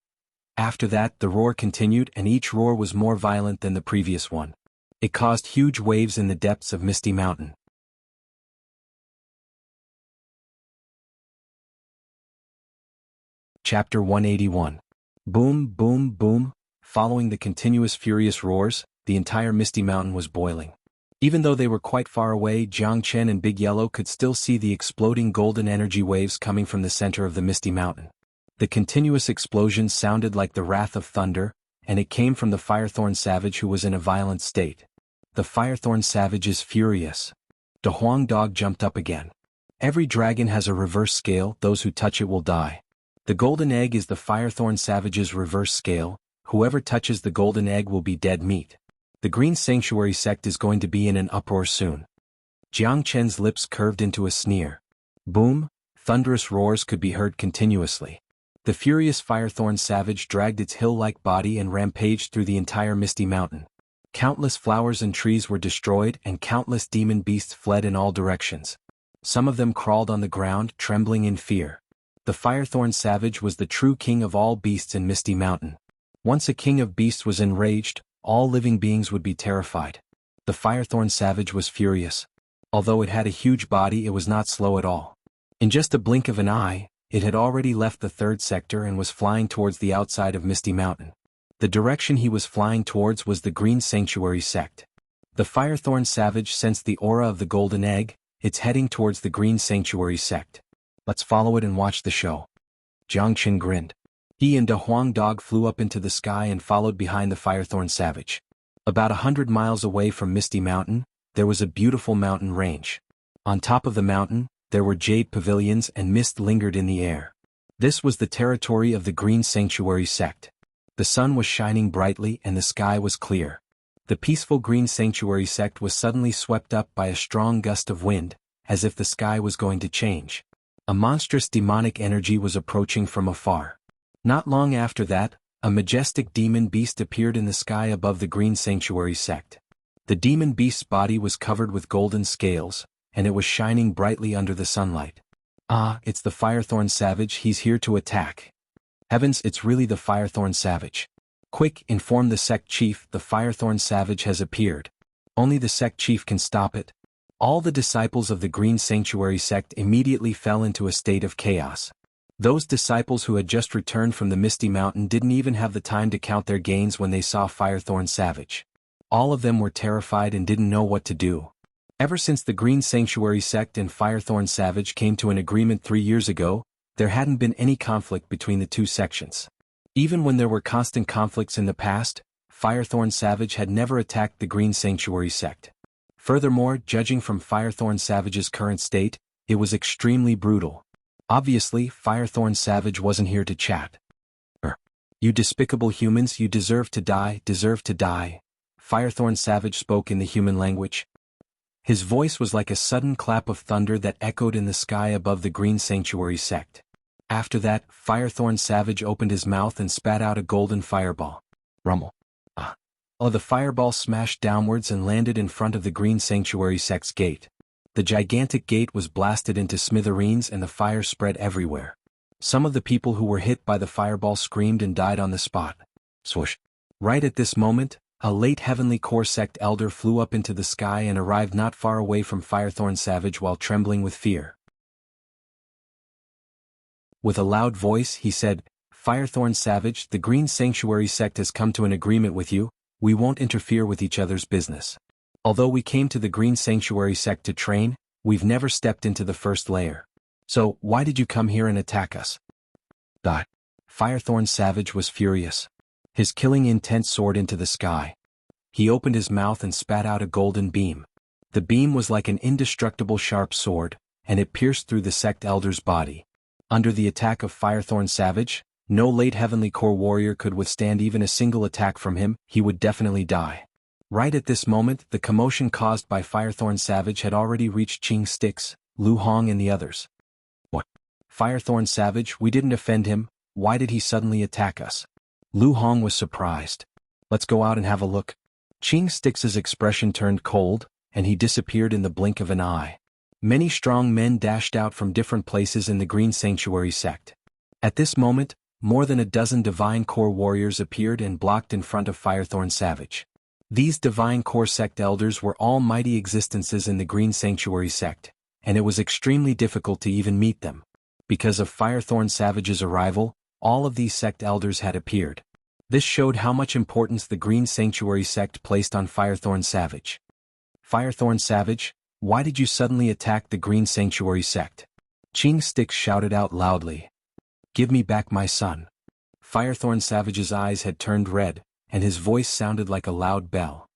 [SPEAKER 1] After that, the roar continued and each roar was more violent than the previous one. It caused huge waves in the depths of Misty Mountain. Chapter 181. Boom, boom, boom. Following the continuous furious roars, the entire Misty Mountain was boiling. Even though they were quite far away, Jiang Qin and Big Yellow could still see the exploding golden energy waves coming from the center of the Misty Mountain. The continuous explosions sounded like the wrath of thunder, and it came from the Firethorn Savage who was in a violent state. The Firethorn Savage is furious. De Huang Dog jumped up again. Every dragon has a reverse scale, those who touch it will die. The golden egg is the Firethorn Savage's reverse scale, whoever touches the golden egg will be dead meat. The Green Sanctuary sect is going to be in an uproar soon. Jiang Qin's lips curved into a sneer. Boom, thunderous roars could be heard continuously. The furious Firethorn Savage dragged its hill-like body and rampaged through the entire Misty Mountain. Countless flowers and trees were destroyed and countless demon beasts fled in all directions. Some of them crawled on the ground, trembling in fear. The Firethorn Savage was the true king of all beasts in Misty Mountain. Once a king of beasts was enraged, all living beings would be terrified. The Firethorn Savage was furious. Although it had a huge body, it was not slow at all. In just a blink of an eye, it had already left the third sector and was flying towards the outside of Misty Mountain. The direction he was flying towards was the Green Sanctuary sect. The Firethorn Savage sensed the aura of the golden egg. It's heading towards the Green Sanctuary sect. Let's follow it and watch the show. Jianghu grinned. He and a Huang dog flew up into the sky and followed behind the Firethorn Savage. About 100 miles away from Misty Mountain, there was a beautiful mountain range. On top of the mountain, there were jade pavilions and mist lingered in the air. This was the territory of the Green Sanctuary sect. The sun was shining brightly and the sky was clear. The peaceful Green Sanctuary sect was suddenly swept up by a strong gust of wind, as if the sky was going to change. A monstrous demonic energy was approaching from afar. Not long after that, a majestic demon beast appeared in the sky above the Green Sanctuary sect. The demon beast's body was covered with golden scales, and it was shining brightly under the sunlight. Ah, it's the Firethorn Savage, he's here to attack. Heavens, it's really the Firethorn Savage. Quick, inform the sect chief, the Firethorn Savage has appeared. Only the sect chief can stop it. All the disciples of the Green Sanctuary sect immediately fell into a state of chaos. Those disciples who had just returned from the Misty Mountain didn't even have the time to count their gains when they saw Firethorn Savage. All of them were terrified and didn't know what to do. Ever since the Green Sanctuary sect and Firethorn Savage came to an agreement 3 years ago, there hadn't been any conflict between the two sections. Even when there were constant conflicts in the past, Firethorn Savage had never attacked the Green Sanctuary sect. Furthermore, judging from Firethorn Savage's current state, it was extremely brutal. Obviously, Firethorn Savage wasn't here to chat. You despicable humans, you deserve to die, Firethorn Savage spoke in the human language. His voice was like a sudden clap of thunder that echoed in the sky above the Green Sanctuary sect. After that, Firethorn Savage opened his mouth and spat out a golden fireball. Rumble. The fireball smashed downwards and landed in front of the Green Sanctuary sect's gate. The gigantic gate was blasted into smithereens and the fire spread everywhere. Some of the people who were hit by the fireball screamed and died on the spot. Swoosh. Right at this moment, a late Heavenly Core sect elder flew up into the sky and arrived not far away from Firethorn Savage while trembling with fear. With a loud voice, he said, Firethorn Savage, the Green Sanctuary sect has come to an agreement with you. We won't interfere with each other's business. Although we came to the Green Sanctuary sect to train, we've never stepped into the first layer. So, why did you come here and attack us? Firethorn Savage was furious. His killing intent soared into the sky. He opened his mouth and spat out a golden beam. The beam was like an indestructible sharp sword, and it pierced through the sect elder's body. Under the attack of Firethorn Savage, no late Heavenly Core warrior could withstand even a single attack from him, he would definitely die. Right at this moment, the commotion caused by Firethorn Savage had already reached Qing Sticks, Lu Hong and the others. What? Firethorn Savage, we didn't offend him, why did he suddenly attack us? Lu Hong was surprised. Let's go out and have a look. Qing Sticks' expression turned cold, and he disappeared in the blink of an eye. Many strong men dashed out from different places in the Green Sanctuary sect. At this moment, more than a dozen Divine Core warriors appeared and blocked in front of Firethorn Savage. These Divine Core sect elders were all mighty existences in the Green Sanctuary sect, and it was extremely difficult to even meet them. Because of Firethorn Savage's arrival, all of these sect elders had appeared. This showed how much importance the Green Sanctuary sect placed on Firethorn Savage. Firethorn Savage, why did you suddenly attack the Green Sanctuary sect? Qing Sticks shouted out loudly. Give me back my son. Firethorn Savage's eyes had turned red, and his voice sounded like a loud bell.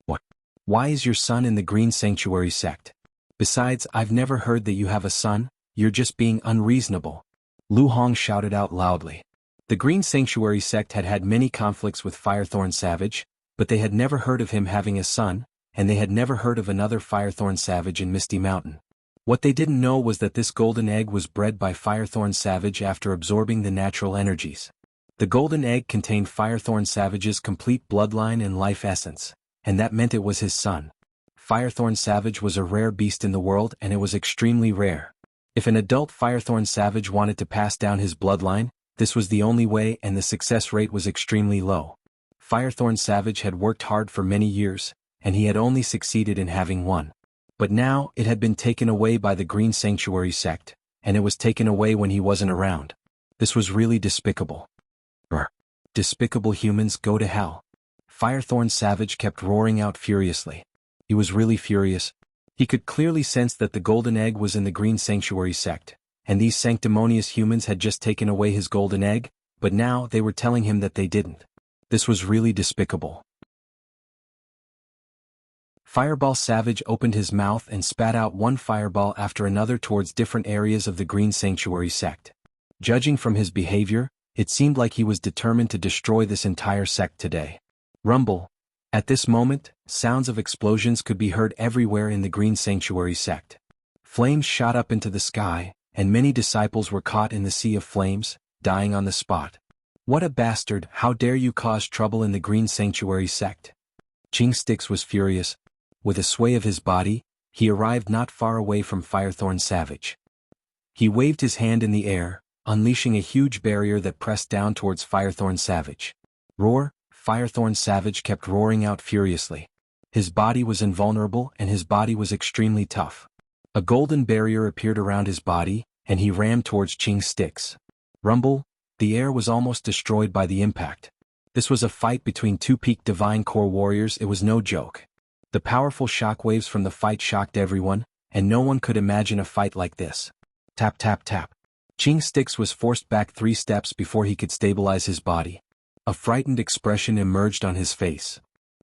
[SPEAKER 1] What? Why is your son in the Green Sanctuary sect? Besides, I've never heard that you have a son, you're just being unreasonable. Lu Hong shouted out loudly. The Green Sanctuary sect had had many conflicts with Firethorn Savage, but they had never heard of him having a son, and they had never heard of another Firethorn Savage in Misty Mountain. What they didn't know was that this golden egg was bred by Firethorn Savage after absorbing the natural energies. The golden egg contained Firethorn Savage's complete bloodline and life essence, and that meant it was his son. Firethorn Savage was a rare beast in the world and it was extremely rare. If an adult Firethorn savage wanted to pass down his bloodline, this was the only way, and the success rate was extremely low. Firethorn savage had worked hard for many years, and he had only succeeded in having one. But now, it had been taken away by the Green Sanctuary sect, and it was taken away when he wasn't around. This was really despicable. Brr. Despicable humans, go to hell. Firethorn savage kept roaring out furiously. He was really furious. He could clearly sense that the golden egg was in the Green Sanctuary sect, and these sanctimonious humans had just taken away his golden egg, but now they were telling him that they didn't. This was really despicable. Fireball Savage opened his mouth and spat out one fireball after another towards different areas of the Green Sanctuary sect. Judging from his behavior, it seemed like he was determined to destroy this entire sect today. Rumble. At this moment, sounds of explosions could be heard everywhere in the Green Sanctuary sect. Flames shot up into the sky, and many disciples were caught in the sea of flames, dying on the spot. What a bastard! How dare you cause trouble in the Green Sanctuary sect? Xianxia was furious. With a sway of his body, he arrived not far away from Firethorn Savage. He waved his hand in the air, unleashing a huge barrier that pressed down towards Firethorn Savage. Roar! Firethorn Savage kept roaring out furiously. His body was invulnerable and his body was extremely tough. A golden barrier appeared around his body, and he rammed towards Xianxia. Rumble! The air was almost destroyed by the impact. This was a fight between two peak divine core warriors. It was no joke. The powerful shockwaves from the fight shocked everyone, and no one could imagine a fight like this. Tap tap tap. Xianxia was forced back 3 steps before he could stabilize his body. A frightened expression emerged on his face.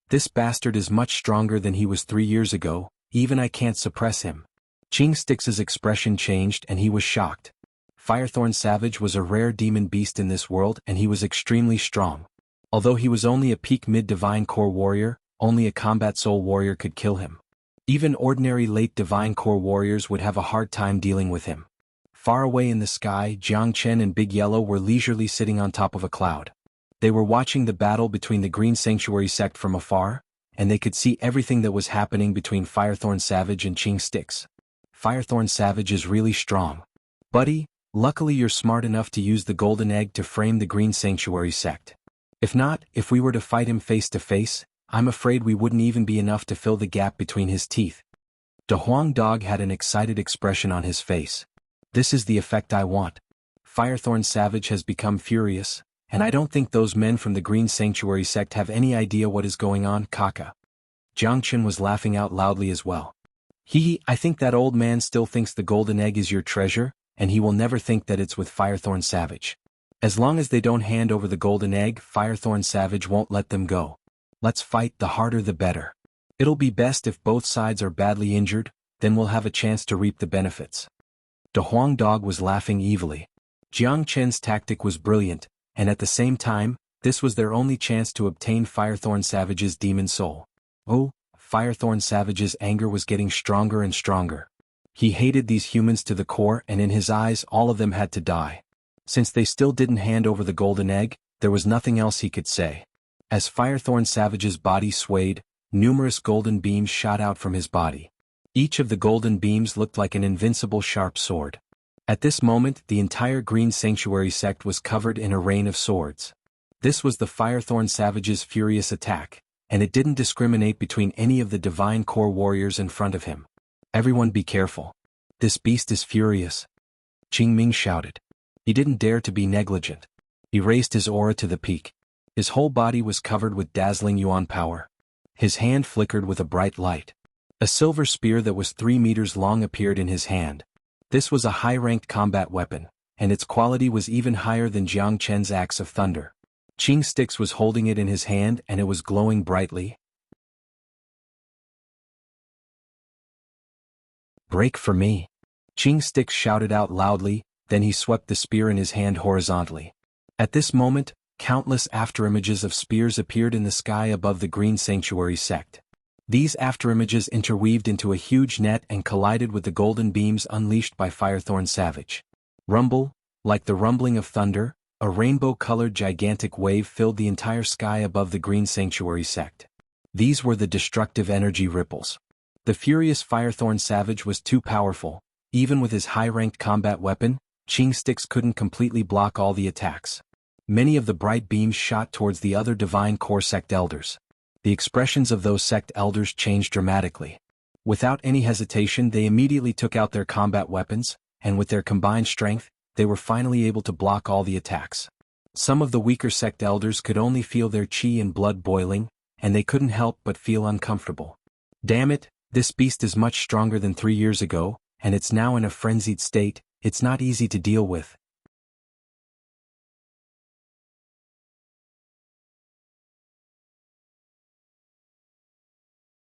[SPEAKER 1] This bastard is much stronger than he was 3 years ago, even I can't suppress him. Xianxia's expression changed and he was shocked. Firethorn Savage was a rare demon beast in this world and he was extremely strong. Although he was only a peak mid-divine core warrior, only a combat soul warrior could kill him. Even ordinary late divine core warriors would have a hard time dealing with him. Far away in the sky, Jianghu and Big Yellow were leisurely sitting on top of a cloud. They were watching the battle between the Green Sanctuary sect from afar, and they could see everything that was happening between Firethorn Savage and Xianxia. Firethorn Savage is really strong. Buddy, luckily you're smart enough to use the golden egg to frame the Green Sanctuary sect. If not, if we were to fight him face to face, I'm afraid we wouldn't even be enough to fill the gap between his teeth. De Huang Dog had an excited expression on his face. This is the effect I want. Firethorn Savage has become furious, and I don't think those men from the Green Sanctuary sect have any idea what is going on, Kaka. Jianghu was laughing out loudly as well. I think that old man still thinks the golden egg is your treasure, and he will never think that it's with Firethorn Savage. As long as they don't hand over the golden egg, Firethorn Savage won't let them go. Let's fight, the harder the better. It'll be best if both sides are badly injured, then we'll have a chance to reap the benefits. De Huang Dog was laughing evilly. Jianghu's tactic was brilliant, and at the same time, this was their only chance to obtain Firethorn Savage's demon soul. Oh, Firethorn Savage's anger was getting stronger and stronger. He hated these humans to the core, and in his eyes all of them had to die. Since they still didn't hand over the golden egg, there was nothing else he could say. As Firethorn Savage's body swayed, numerous golden beams shot out from his body. Each of the golden beams looked like an invincible sharp sword. At this moment, the entire Green Sanctuary sect was covered in a rain of swords. This was the Firethorn Savage's furious attack, and it didn't discriminate between any of the divine core warriors in front of him. Everyone be careful. This beast is furious. Qingming shouted. He didn't dare to be negligent. He raised his aura to the peak. His whole body was covered with dazzling yuan power. His hand flickered with a bright light. A silver spear that was 3 meters long appeared in his hand. This was a high-ranked combat weapon, and its quality was even higher than Jianghu's Axe of Thunder. Xianxia was holding it in his hand and it was glowing brightly. Break for me. Xianxia shouted out loudly, then he swept the spear in his hand horizontally. At this moment, countless afterimages of spears appeared in the sky above the Green Sanctuary sect. These afterimages interweaved into a huge net and collided with the golden beams unleashed by Firethorn Savage. Rumble, like the rumbling of thunder, a rainbow-colored gigantic wave filled the entire sky above the Green Sanctuary sect. These were the destructive energy ripples. The furious Firethorn Savage was too powerful, Even with his high-ranked combat weapon, Xianxia couldn't completely block all the attacks. Many of the bright beams shot towards the other divine core sect elders. The expressions of those sect elders changed dramatically. Without any hesitation, they immediately took out their combat weapons, and with their combined strength, they were finally able to block all the attacks. Some of the weaker sect elders could only feel their chi and blood boiling, and they couldn't help but feel uncomfortable. Damn it, this beast is much stronger than 3 years ago, and it's now in a frenzied state. It's not easy to deal with.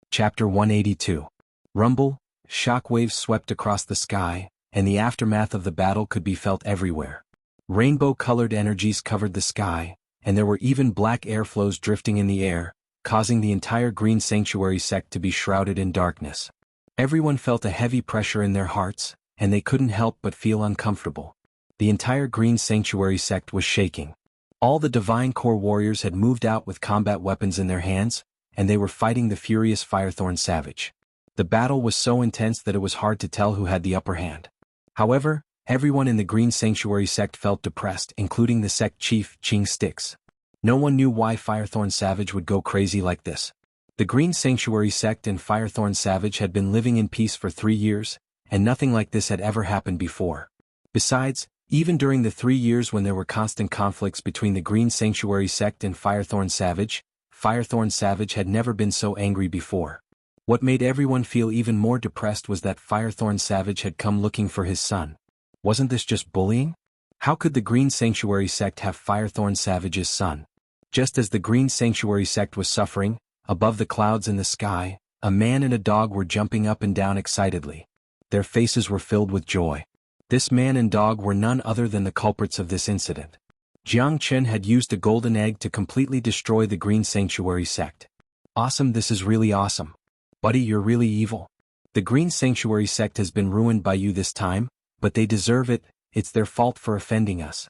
[SPEAKER 1] Chapter 182. Rumble, shockwaves swept across the sky, and the aftermath of the battle could be felt everywhere. Rainbow-colored energies covered the sky, and there were even black airflows drifting in the air, causing the entire Green Sanctuary sect to be shrouded in darkness. Everyone felt a heavy pressure in their hearts, and they couldn't help but feel uncomfortable. The entire Green Sanctuary sect was shaking. All the Divine Core warriors had moved out with combat weapons in their hands, and they were fighting the furious Firethorn Savage. The battle was so intense that it was hard to tell who had the upper hand. However, everyone in the Green Sanctuary sect felt depressed, including the sect chief, Xianxia. No one knew why Firethorn Savage would go crazy like this. The Green Sanctuary sect and Firethorn Savage had been living in peace for 3 years, and nothing like this had ever happened before. Besides, even during the 3 years when there were constant conflicts between the Green Sanctuary sect and Firethorn Savage had never been so angry before. What made everyone feel even more depressed was that Firethorn Savage had come looking for his son. Wasn't this just bullying? How could the Green Sanctuary sect have Firethorn Savage's son? Just as the Green Sanctuary sect was suffering, above the clouds in the sky, a man and a dog were jumping up and down excitedly. Their faces were filled with joy. This man and dog were none other than the culprits of this incident. Jianghu had used a golden egg to completely destroy the Green Sanctuary sect. Awesome, this is really awesome. Buddy, you're really evil. The Green Sanctuary sect has been ruined by you this time, but they deserve it. It's their fault for offending us.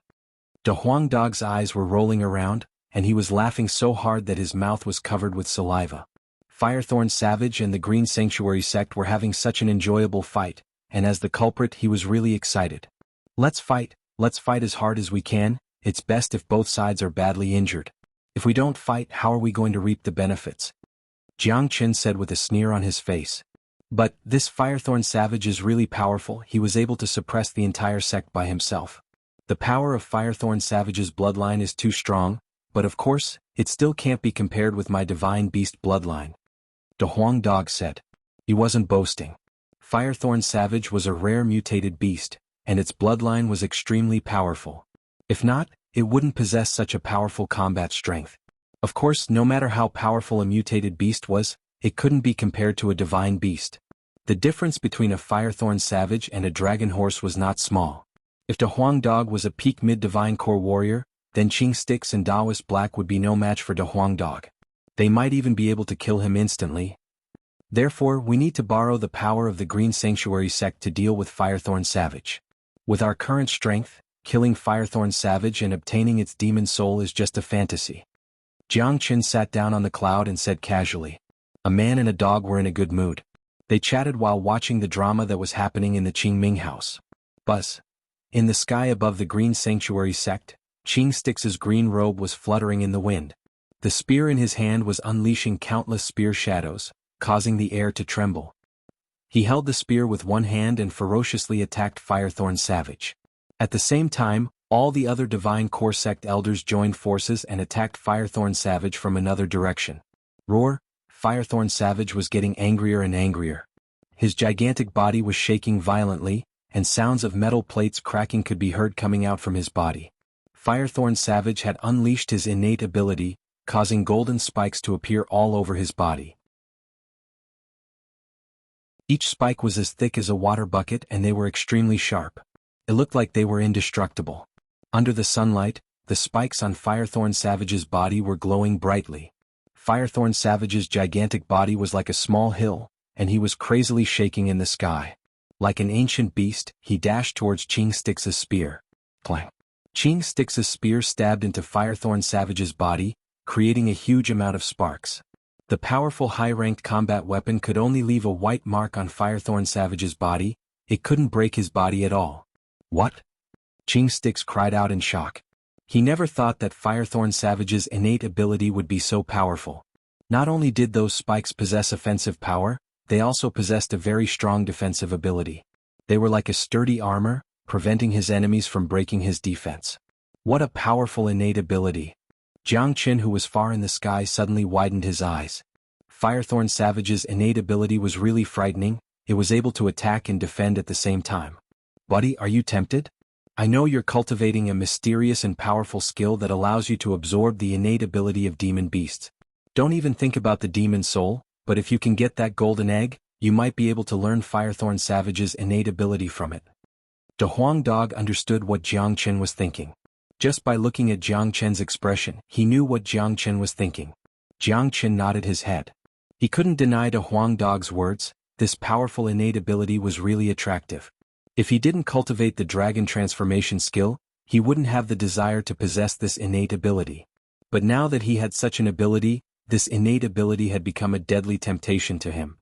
[SPEAKER 1] De Huang Dog's eyes were rolling around, and he was laughing so hard that his mouth was covered with saliva. Firethorn Savage and the Green Sanctuary sect were having such an enjoyable fight, and as the culprit he was really excited. Let's fight as hard as we can. It's best if both sides are badly injured. If we don't fight, how are we going to reap the benefits? Jianghu said with a sneer on his face. But this Firethorn Savage is really powerful. He was able to suppress the entire sect by himself. The power of Firethorn Savage's bloodline is too strong, but of course, it still can't be compared with my divine beast bloodline. De Huang Dog said. He wasn't boasting. Firethorn Savage was a rare mutated beast, and its bloodline was extremely powerful. If not, it wouldn't possess such a powerful combat strength. Of course, no matter how powerful a mutated beast was, it couldn't be compared to a divine beast. The difference between a Firethorn Savage and a Dragon Horse was not small. If De Huang Dog was a peak mid-divine core warrior, then Xianxia and Taoist Black would be no match for De Huang Dog. They might even be able to kill him instantly. Therefore, we need to borrow the power of the Green Sanctuary sect to deal with Firethorn Savage. With our current strength, killing Firethorn Savage and obtaining its demon soul is just a fantasy. Jianghu sat down on the cloud and said casually. A man and a dog were in a good mood. They chatted while watching the drama that was happening in the Qingming house. Buzz. In the sky above the Green Sanctuary sect, Xianxia's green robe was fluttering in the wind. The spear in his hand was unleashing countless spear shadows, causing the air to tremble. He held the spear with one hand and ferociously attacked Firethorn Savage. At the same time, all the other Divine Core sect elders joined forces and attacked Firethorn Savage from another direction. Roar! Firethorn Savage was getting angrier and angrier. His gigantic body was shaking violently, and sounds of metal plates cracking could be heard coming out from his body. Firethorn Savage had unleashed his innate ability, causing golden spikes to appear all over his body. Each spike was as thick as a water bucket and they were extremely sharp. It looked like they were indestructible. Under the sunlight, the spikes on Firethorn Savage's body were glowing brightly. Firethorn Savage's gigantic body was like a small hill, and he was crazily shaking in the sky. Like an ancient beast, he dashed towards Xianxia's spear. Clang! Xianxia's spear stabbed into Firethorn Savage's body, creating a huge amount of sparks. The powerful high-ranked combat weapon could only leave a white mark on Firethorn Savage's body. It couldn't break his body at all. What? Xianxia cried out in shock. He never thought that Firethorn Savage's innate ability would be so powerful. Not only did those spikes possess offensive power, they also possessed a very strong defensive ability. They were like a sturdy armor, preventing his enemies from breaking his defense. What a powerful innate ability. Jianghu, who was far in the sky, suddenly widened his eyes. Firethorn Savage's innate ability was really frightening. It was able to attack and defend at the same time. Buddy, are you tempted? I know you're cultivating a mysterious and powerful skill that allows you to absorb the innate ability of demon beasts. Don't even think about the demon soul, but if you can get that golden egg, you might be able to learn Firethorn Savage's innate ability from it. De Huang Dog understood what Jianghu was thinking. Just by looking at Jianghu's expression, he knew what Jianghu was thinking. Jianghu nodded his head. He couldn't deny De Huang Dog's words. This powerful innate ability was really attractive. If he didn't cultivate the dragon transformation skill, he wouldn't have the desire to possess this innate ability. But now that he had such an ability, this innate ability had become a deadly temptation to him.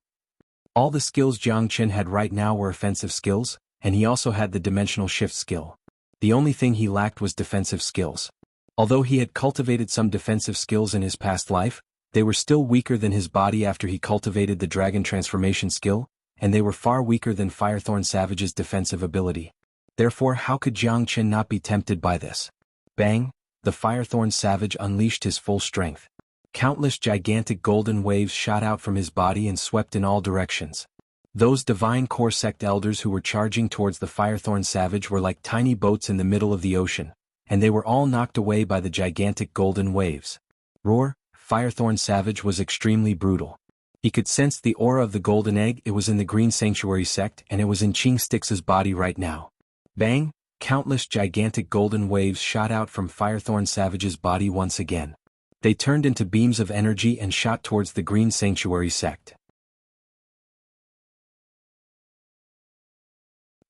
[SPEAKER 1] All the skills Jianghu had right now were offensive skills, and he also had the dimensional shift skill. The only thing he lacked was defensive skills. Although he had cultivated some defensive skills in his past life, they were still weaker than his body after he cultivated the dragon transformation skill, and they were far weaker than Firethorn Savage's defensive ability. Therefore, how could Jianghu not be tempted by this? Bang! The Firethorn Savage unleashed his full strength. Countless gigantic golden waves shot out from his body and swept in all directions. Those divine core sect elders who were charging towards the Firethorn Savage were like tiny boats in the middle of the ocean, and they were all knocked away by the gigantic golden waves. Roar! Firethorn Savage was extremely brutal. He could sense the aura of the golden egg. It was in the Green Sanctuary sect, and it was in Xianxia's body right now. Bang! Countless gigantic golden waves shot out from Firethorn Savage's body once again. They turned into beams of energy and shot towards the Green Sanctuary sect.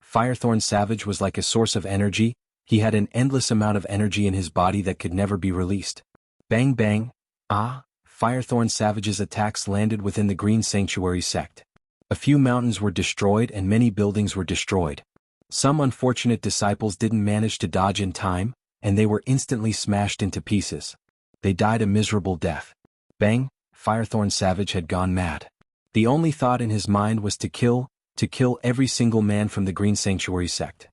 [SPEAKER 1] Firethorn Savage was like a source of energy. He had an endless amount of energy in his body that could never be released. Bang bang! Ah! Firethorn Savage's attacks landed within the Green Sanctuary sect. A few mountains were destroyed and many buildings were destroyed. Some unfortunate disciples didn't manage to dodge in time, and they were instantly smashed into pieces. They died a miserable death. Bang! Firethorn Savage had gone mad. The only thought in his mind was to kill every single man from the Green Sanctuary sect.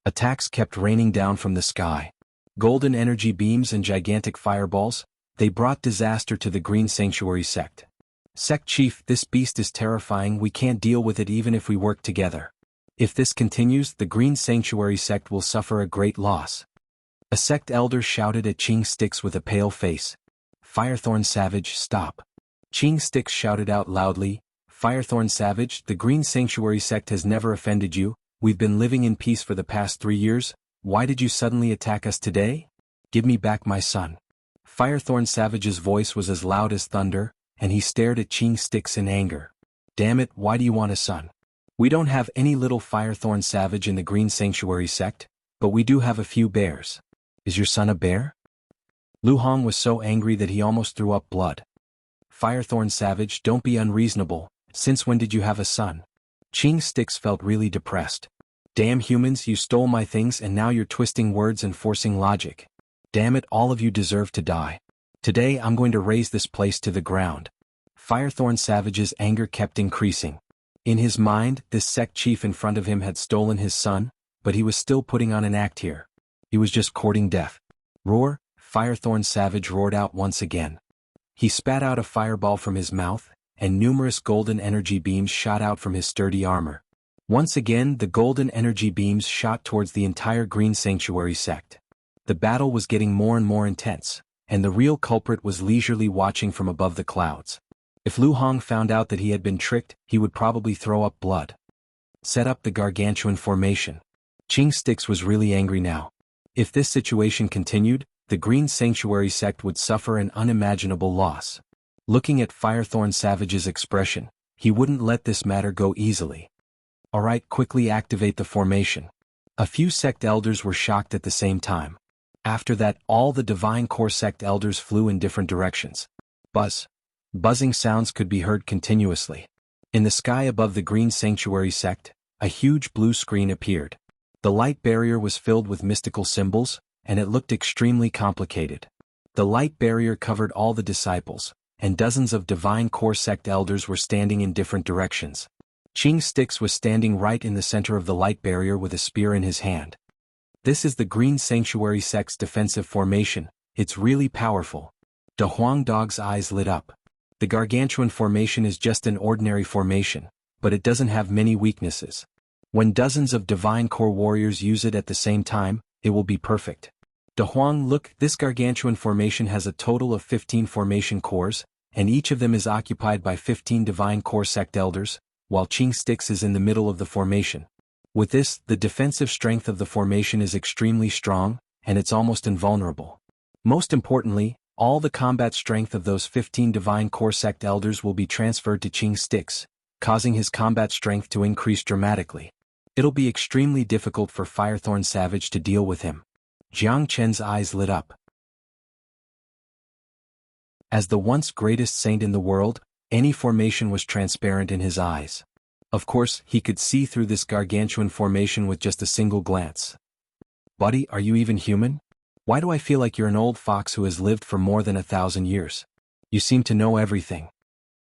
[SPEAKER 1] Attacks kept raining down from the sky. Golden energy beams and gigantic fireballs, they brought disaster to the Green Sanctuary sect. Sect Chief, this beast is terrifying. We can't deal with it even if we work together. If this continues, the Green Sanctuary sect will suffer a great loss. A sect elder shouted at Xianxia with a pale face. Firethorn Savage, stop. Xianxia shouted out loudly, Firethorn Savage, the Green Sanctuary sect has never offended you. We've been living in peace for the past 3 years. Why did you suddenly attack us today? Give me back my son. Firethorn Savage's voice was as loud as thunder, and he stared at Xianxia in anger. Damn it, why do you want a son? We don't have any little Firethorn Savage in the Green Sanctuary sect, but we do have a few bears. Is your son a bear? Lu Hong was so angry that he almost threw up blood. Firethorn Savage, don't be unreasonable. Since when did you have a son? Xianxia felt really depressed. Damn humans, you stole my things and now you're twisting words and forcing logic. Damn it, all of you deserve to die. Today I'm going to raze this place to the ground. Firethorn Savage's anger kept increasing. In his mind, this sect chief in front of him had stolen his son, but he was still putting on an act here. He was just courting death. Roar! Firethorn Savage roared out once again. He spat out a fireball from his mouth, and numerous golden energy beams shot out from his sturdy armor. Once again, the golden energy beams shot towards the entire Green Sanctuary sect. The battle was getting more and more intense, and the real culprit was leisurely watching from above the clouds. If Lu Hong found out that he had been tricked, he would probably throw up blood. Set up the gargantuan formation. Xianxia was really angry now. If this situation continued, the Green Sanctuary sect would suffer an unimaginable loss. Looking at Firethorn Savage's expression, he wouldn't let this matter go easily. Alright, quickly activate the formation. A few sect elders were shocked at the same time. After that, all the divine core sect elders flew in different directions. Buzzing sounds could be heard continuously. In the sky above the Green Sanctuary sect, a huge blue screen appeared. The light barrier was filled with mystical symbols, and it looked extremely complicated. The light barrier covered all the disciples, and dozens of divine core sect elders were standing in different directions. Xianxia was standing right in the center of the light barrier with a spear in his hand. This is the Green Sanctuary sect's defensive formation. It's really powerful. De Huang Dog's eyes lit up. The gargantuan formation is just an ordinary formation, but it doesn't have many weaknesses. When dozens of divine core warriors use it at the same time, it will be perfect. De Huang, look, this gargantuan formation has a total of 15 formation cores, and each of them is occupied by 15 divine core sect elders, while Xianxia is in the middle of the formation. With this, the defensive strength of the formation is extremely strong, and it's almost invulnerable. Most importantly, all the combat strength of those 15 divine core sect elders will be transferred to Xianxia, causing his combat strength to increase dramatically. It'll be extremely difficult for Firethorn Savage to deal with him. Jiang Chen's eyes lit up. As the once greatest saint in the world, any formation was transparent in his eyes. Of course, he could see through this gargantuan formation with just a single glance. Buddy, are you even human? Why do I feel like you're an old fox who has lived for more than 1,000 years? You seem to know everything.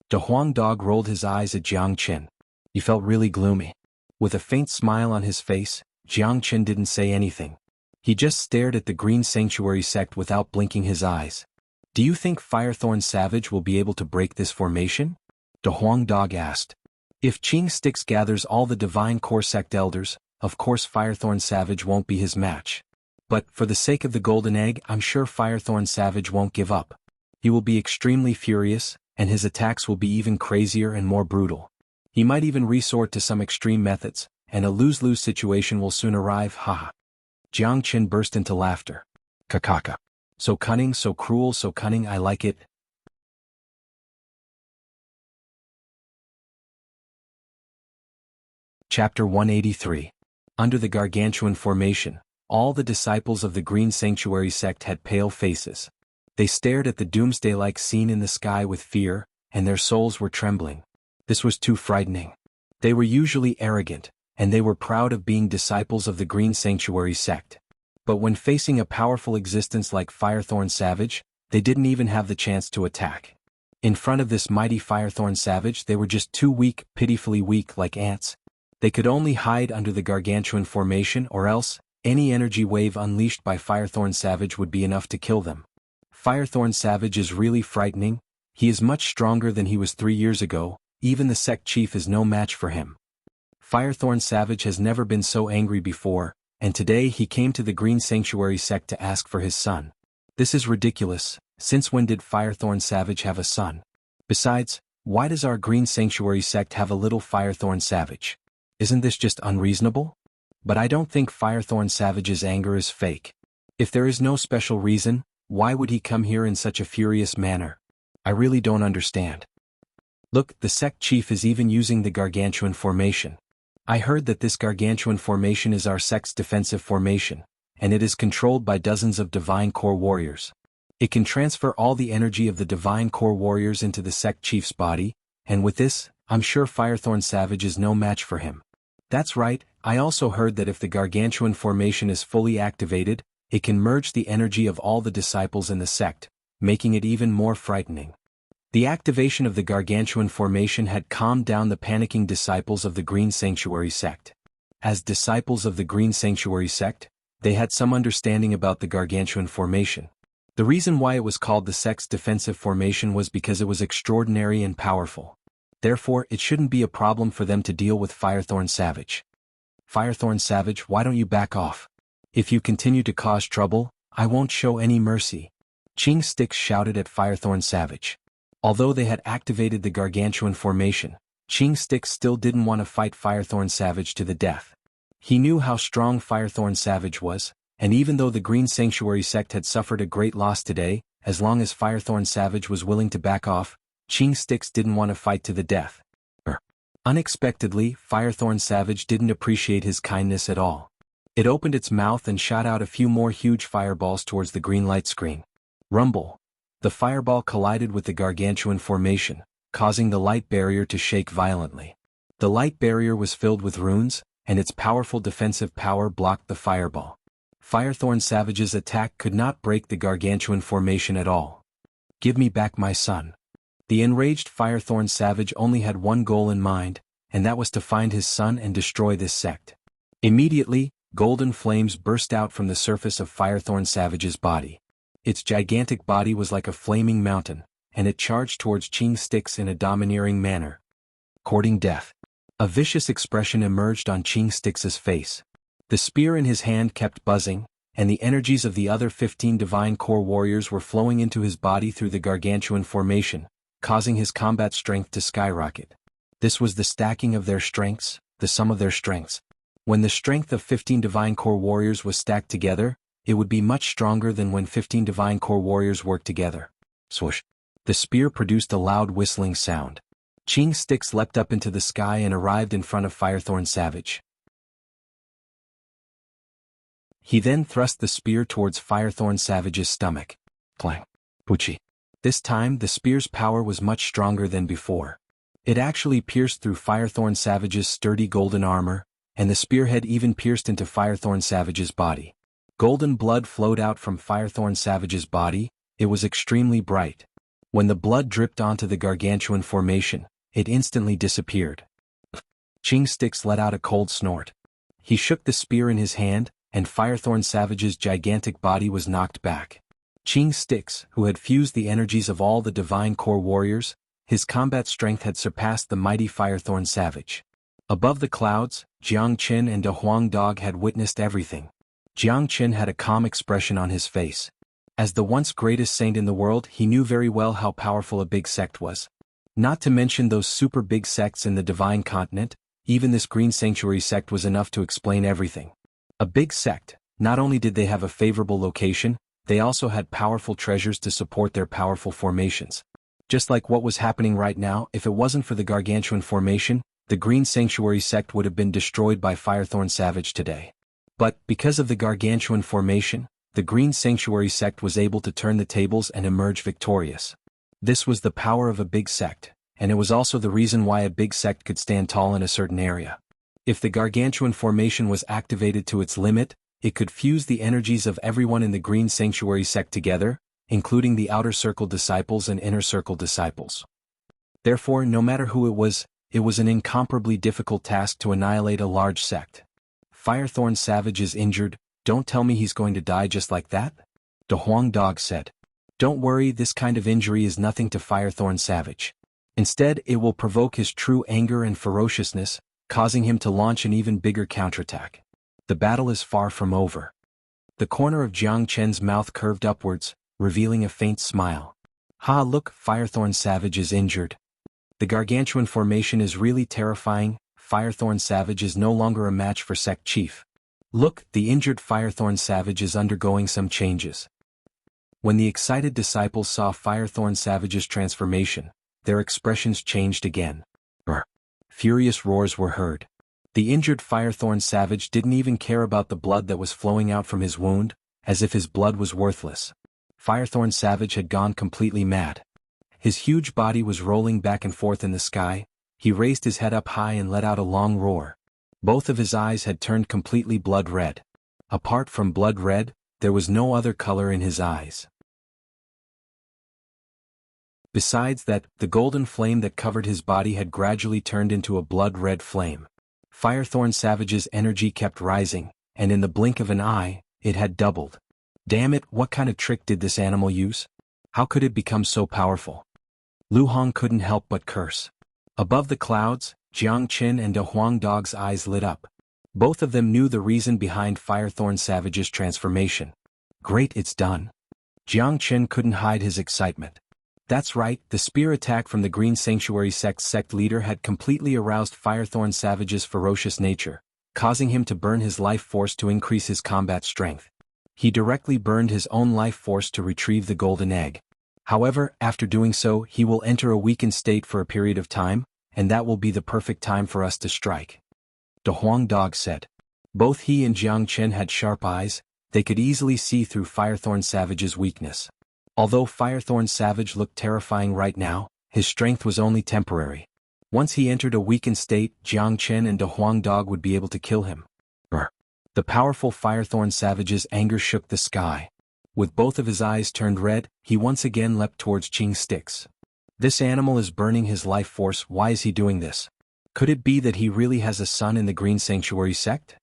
[SPEAKER 1] De Huang Dog rolled his eyes at Jiang Chen. He felt really gloomy. With a faint smile on his face, Jiang Chen didn't say anything. He just stared at the Green Sanctuary sect without blinking his eyes. Do you think Firethorn Savage will be able to break this formation? De Huang Dog asked. If Xianxia gathers all the divine core sect elders, of course Firethorn Savage won't be his match. But, for the sake of the golden egg, I'm sure Firethorn Savage won't give up. He will be extremely furious, and his attacks will be even crazier and more brutal. He might even resort to some extreme methods, and a lose-lose situation will soon arrive, haha. Jiang Chen burst into laughter. Kakaka. So cunning, so cruel, so cunning, I like it. Chapter 183. Under the gargantuan formation, all the disciples of the Green Sanctuary sect had pale faces. They stared at the doomsday-like scene in the sky with fear, and their souls were trembling. This was too frightening. They were usually arrogant, and they were proud of being disciples of the Green Sanctuary sect. But when facing a powerful existence like Firethorn Savage, they didn't even have the chance to attack. In front of this mighty Firethorn Savage, they were just too weak, pitifully weak like ants. They could only hide under the gargantuan formation, or else, any energy wave unleashed by Firethorn Savage would be enough to kill them. Firethorn Savage is really frightening. He is much stronger than he was 3 years ago. Even the sect chief is no match for him. Firethorn Savage has never been so angry before, and today he came to the Green Sanctuary sect to ask for his son. This is ridiculous. Since when did Firethorn Savage have a son? Besides, why does our Green Sanctuary sect have a little Firethorn Savage? Isn't this just unreasonable? But I don't think Firethorn Savage's anger is fake. If there is no special reason, why would he come here in such a furious manner? I really don't understand. Look, the sect chief is even using the gargantuan formation. I heard that this gargantuan formation is our sect's defensive formation, and it is controlled by dozens of divine core warriors. It can transfer all the energy of the divine core warriors into the sect chief's body, and with this, I'm sure Firethorn Savage is no match for him. That's right, I also heard that if the gargantuan formation is fully activated, it can merge the energy of all the disciples in the sect, making it even more frightening. The activation of the gargantuan formation had calmed down the panicking disciples of the Green Sanctuary sect. As disciples of the Green Sanctuary sect, they had some understanding about the gargantuan formation. The reason why it was called the sect's defensive formation was because it was extraordinary and powerful. Therefore, it shouldn't be a problem for them to deal with Firethorn Savage. Firethorn Savage, why don't you back off? If you continue to cause trouble, I won't show any mercy. Xianxia shouted at Firethorn Savage. Although they had activated the gargantuan formation, Xianxia still didn't want to fight Firethorn Savage to the death. He knew how strong Firethorn Savage was, and even though the Green Sanctuary sect had suffered a great loss today, as long as Firethorn Savage was willing to back off, Xianxia didn't want to fight to the death. Unexpectedly, Firethorn Savage didn't appreciate his kindness at all. It opened its mouth and shot out a few more huge fireballs towards the green light screen. Rumble. The fireball collided with the gargantuan formation, causing the light barrier to shake violently. The light barrier was filled with runes, and its powerful defensive power blocked the fireball. Firethorn Savage's attack could not break the gargantuan formation at all. Give me back my son. The enraged Firethorn Savage only had one goal in mind, and that was to find his son and destroy this sect. Immediately, golden flames burst out from the surface of Firethorn Savage's body. Its gigantic body was like a flaming mountain, and it charged towards Qing Sticks in a domineering manner. Courting death. A vicious expression emerged on Qing Sticks' face. The spear in his hand kept buzzing, and the energies of the other 15 divine core warriors were flowing into his body through the gargantuan formation, causing his combat strength to skyrocket. This was the stacking of their strengths, the sum of their strengths. When the strength of 15 divine core warriors was stacked together, it would be much stronger than when 15 divine core warriors worked together. Swoosh. The spear produced a loud whistling sound. Qing Sticks leapt up into the sky and arrived in front of Firethorn Savage. He then thrust the spear towards Firethorn Savage's stomach. Clang. Puchi. This time the spear's power was much stronger than before. It actually pierced through Firethorn Savage's sturdy golden armor, and the spearhead even pierced into Firethorn Savage's body. Golden blood flowed out from Firethorn Savage's body. It was extremely bright. When the blood dripped onto the gargantuan formation, it instantly disappeared. Qing Sticks let out a cold snort. He shook the spear in his hand, and Firethorn Savage's gigantic body was knocked back. Qing Sticks, who had fused the energies of all the divine core warriors, his combat strength had surpassed the mighty Firethorn Savage. Above the clouds, Jiang Qin and De Huang Dog had witnessed everything. Jiang Qin had a calm expression on his face. As the once greatest saint in the world, he knew very well how powerful a big sect was. Not to mention those super big sects in the divine continent, even this green sanctuary sect was enough to explain everything. A big sect, not only did they have a favorable location, they also had powerful treasures to support their powerful formations. Just like what was happening right now, if it wasn't for the gargantuan formation, the green sanctuary sect would have been destroyed by Firethorn Savage today. But, because of the gargantuan formation, the green sanctuary sect was able to turn the tables and emerge victorious. This was the power of a big sect, and it was also the reason why a big sect could stand tall in a certain area. If the gargantuan formation was activated to its limit, it could fuse the energies of everyone in the green sanctuary sect together, including the outer circle disciples and inner circle disciples. Therefore, no matter who it was an incomparably difficult task to annihilate a large sect. Firethorn Savage is injured. Don't tell me he's going to die just like that? De Huang Dog said. Don't worry, this kind of injury is nothing to Firethorn Savage. Instead, it will provoke his true anger and ferociousness, causing him to launch an even bigger counterattack. The battle is far from over. The corner of Jiang Chen's mouth curved upwards, revealing a faint smile. Ha, look, Firethorn Savage is injured. The gargantuan formation is really terrifying. Firethorn Savage is no longer a match for Sect Chief. Look, the injured Firethorn Savage is undergoing some changes. When the excited disciples saw Firethorn Savage's transformation, their expressions changed again. Furious roars were heard. The injured Firethorn Savage didn't even care about the blood that was flowing out from his wound, as if his blood was worthless. Firethorn Savage had gone completely mad. His huge body was rolling back and forth in the sky. He raised his head up high and let out a long roar. Both of his eyes had turned completely blood red. Apart from blood red, there was no other color in his eyes. Besides that, the golden flame that covered his body had gradually turned into a blood-red flame. Firethorn Savage's energy kept rising, and in the blink of an eye, it had doubled. Damn it, what kind of trick did this animal use? How could it become so powerful? Lu Hong couldn't help but curse. Above the clouds, Jiang Qin and De Huang Dog's eyes lit up. Both of them knew the reason behind Firethorn Savage's transformation. Great, it's done. Jiang Qin couldn't hide his excitement. That's right, the spear attack from the Green Sanctuary Sect's sect leader had completely aroused Firethorn Savage's ferocious nature, causing him to burn his life force to increase his combat strength. He directly burned his own life force to retrieve the golden egg. However, after doing so, he will enter a weakened state for a period of time, and that will be the perfect time for us to strike. De Huang Dog said. Both he and Jiang Qin had sharp eyes. They could easily see through Firethorn Savage's weakness. Although Firethorn Savage looked terrifying right now, his strength was only temporary. Once he entered a weakened state, Jiang Chen and De Huang Dog would be able to kill him. Brr. The powerful Firethorn Savage's anger shook the sky. With both of his eyes turned red, he once again leapt towards Qing Sticks. This animal is burning his life force. Why is he doing this? Could it be that he really has a son in the Green Sanctuary sect?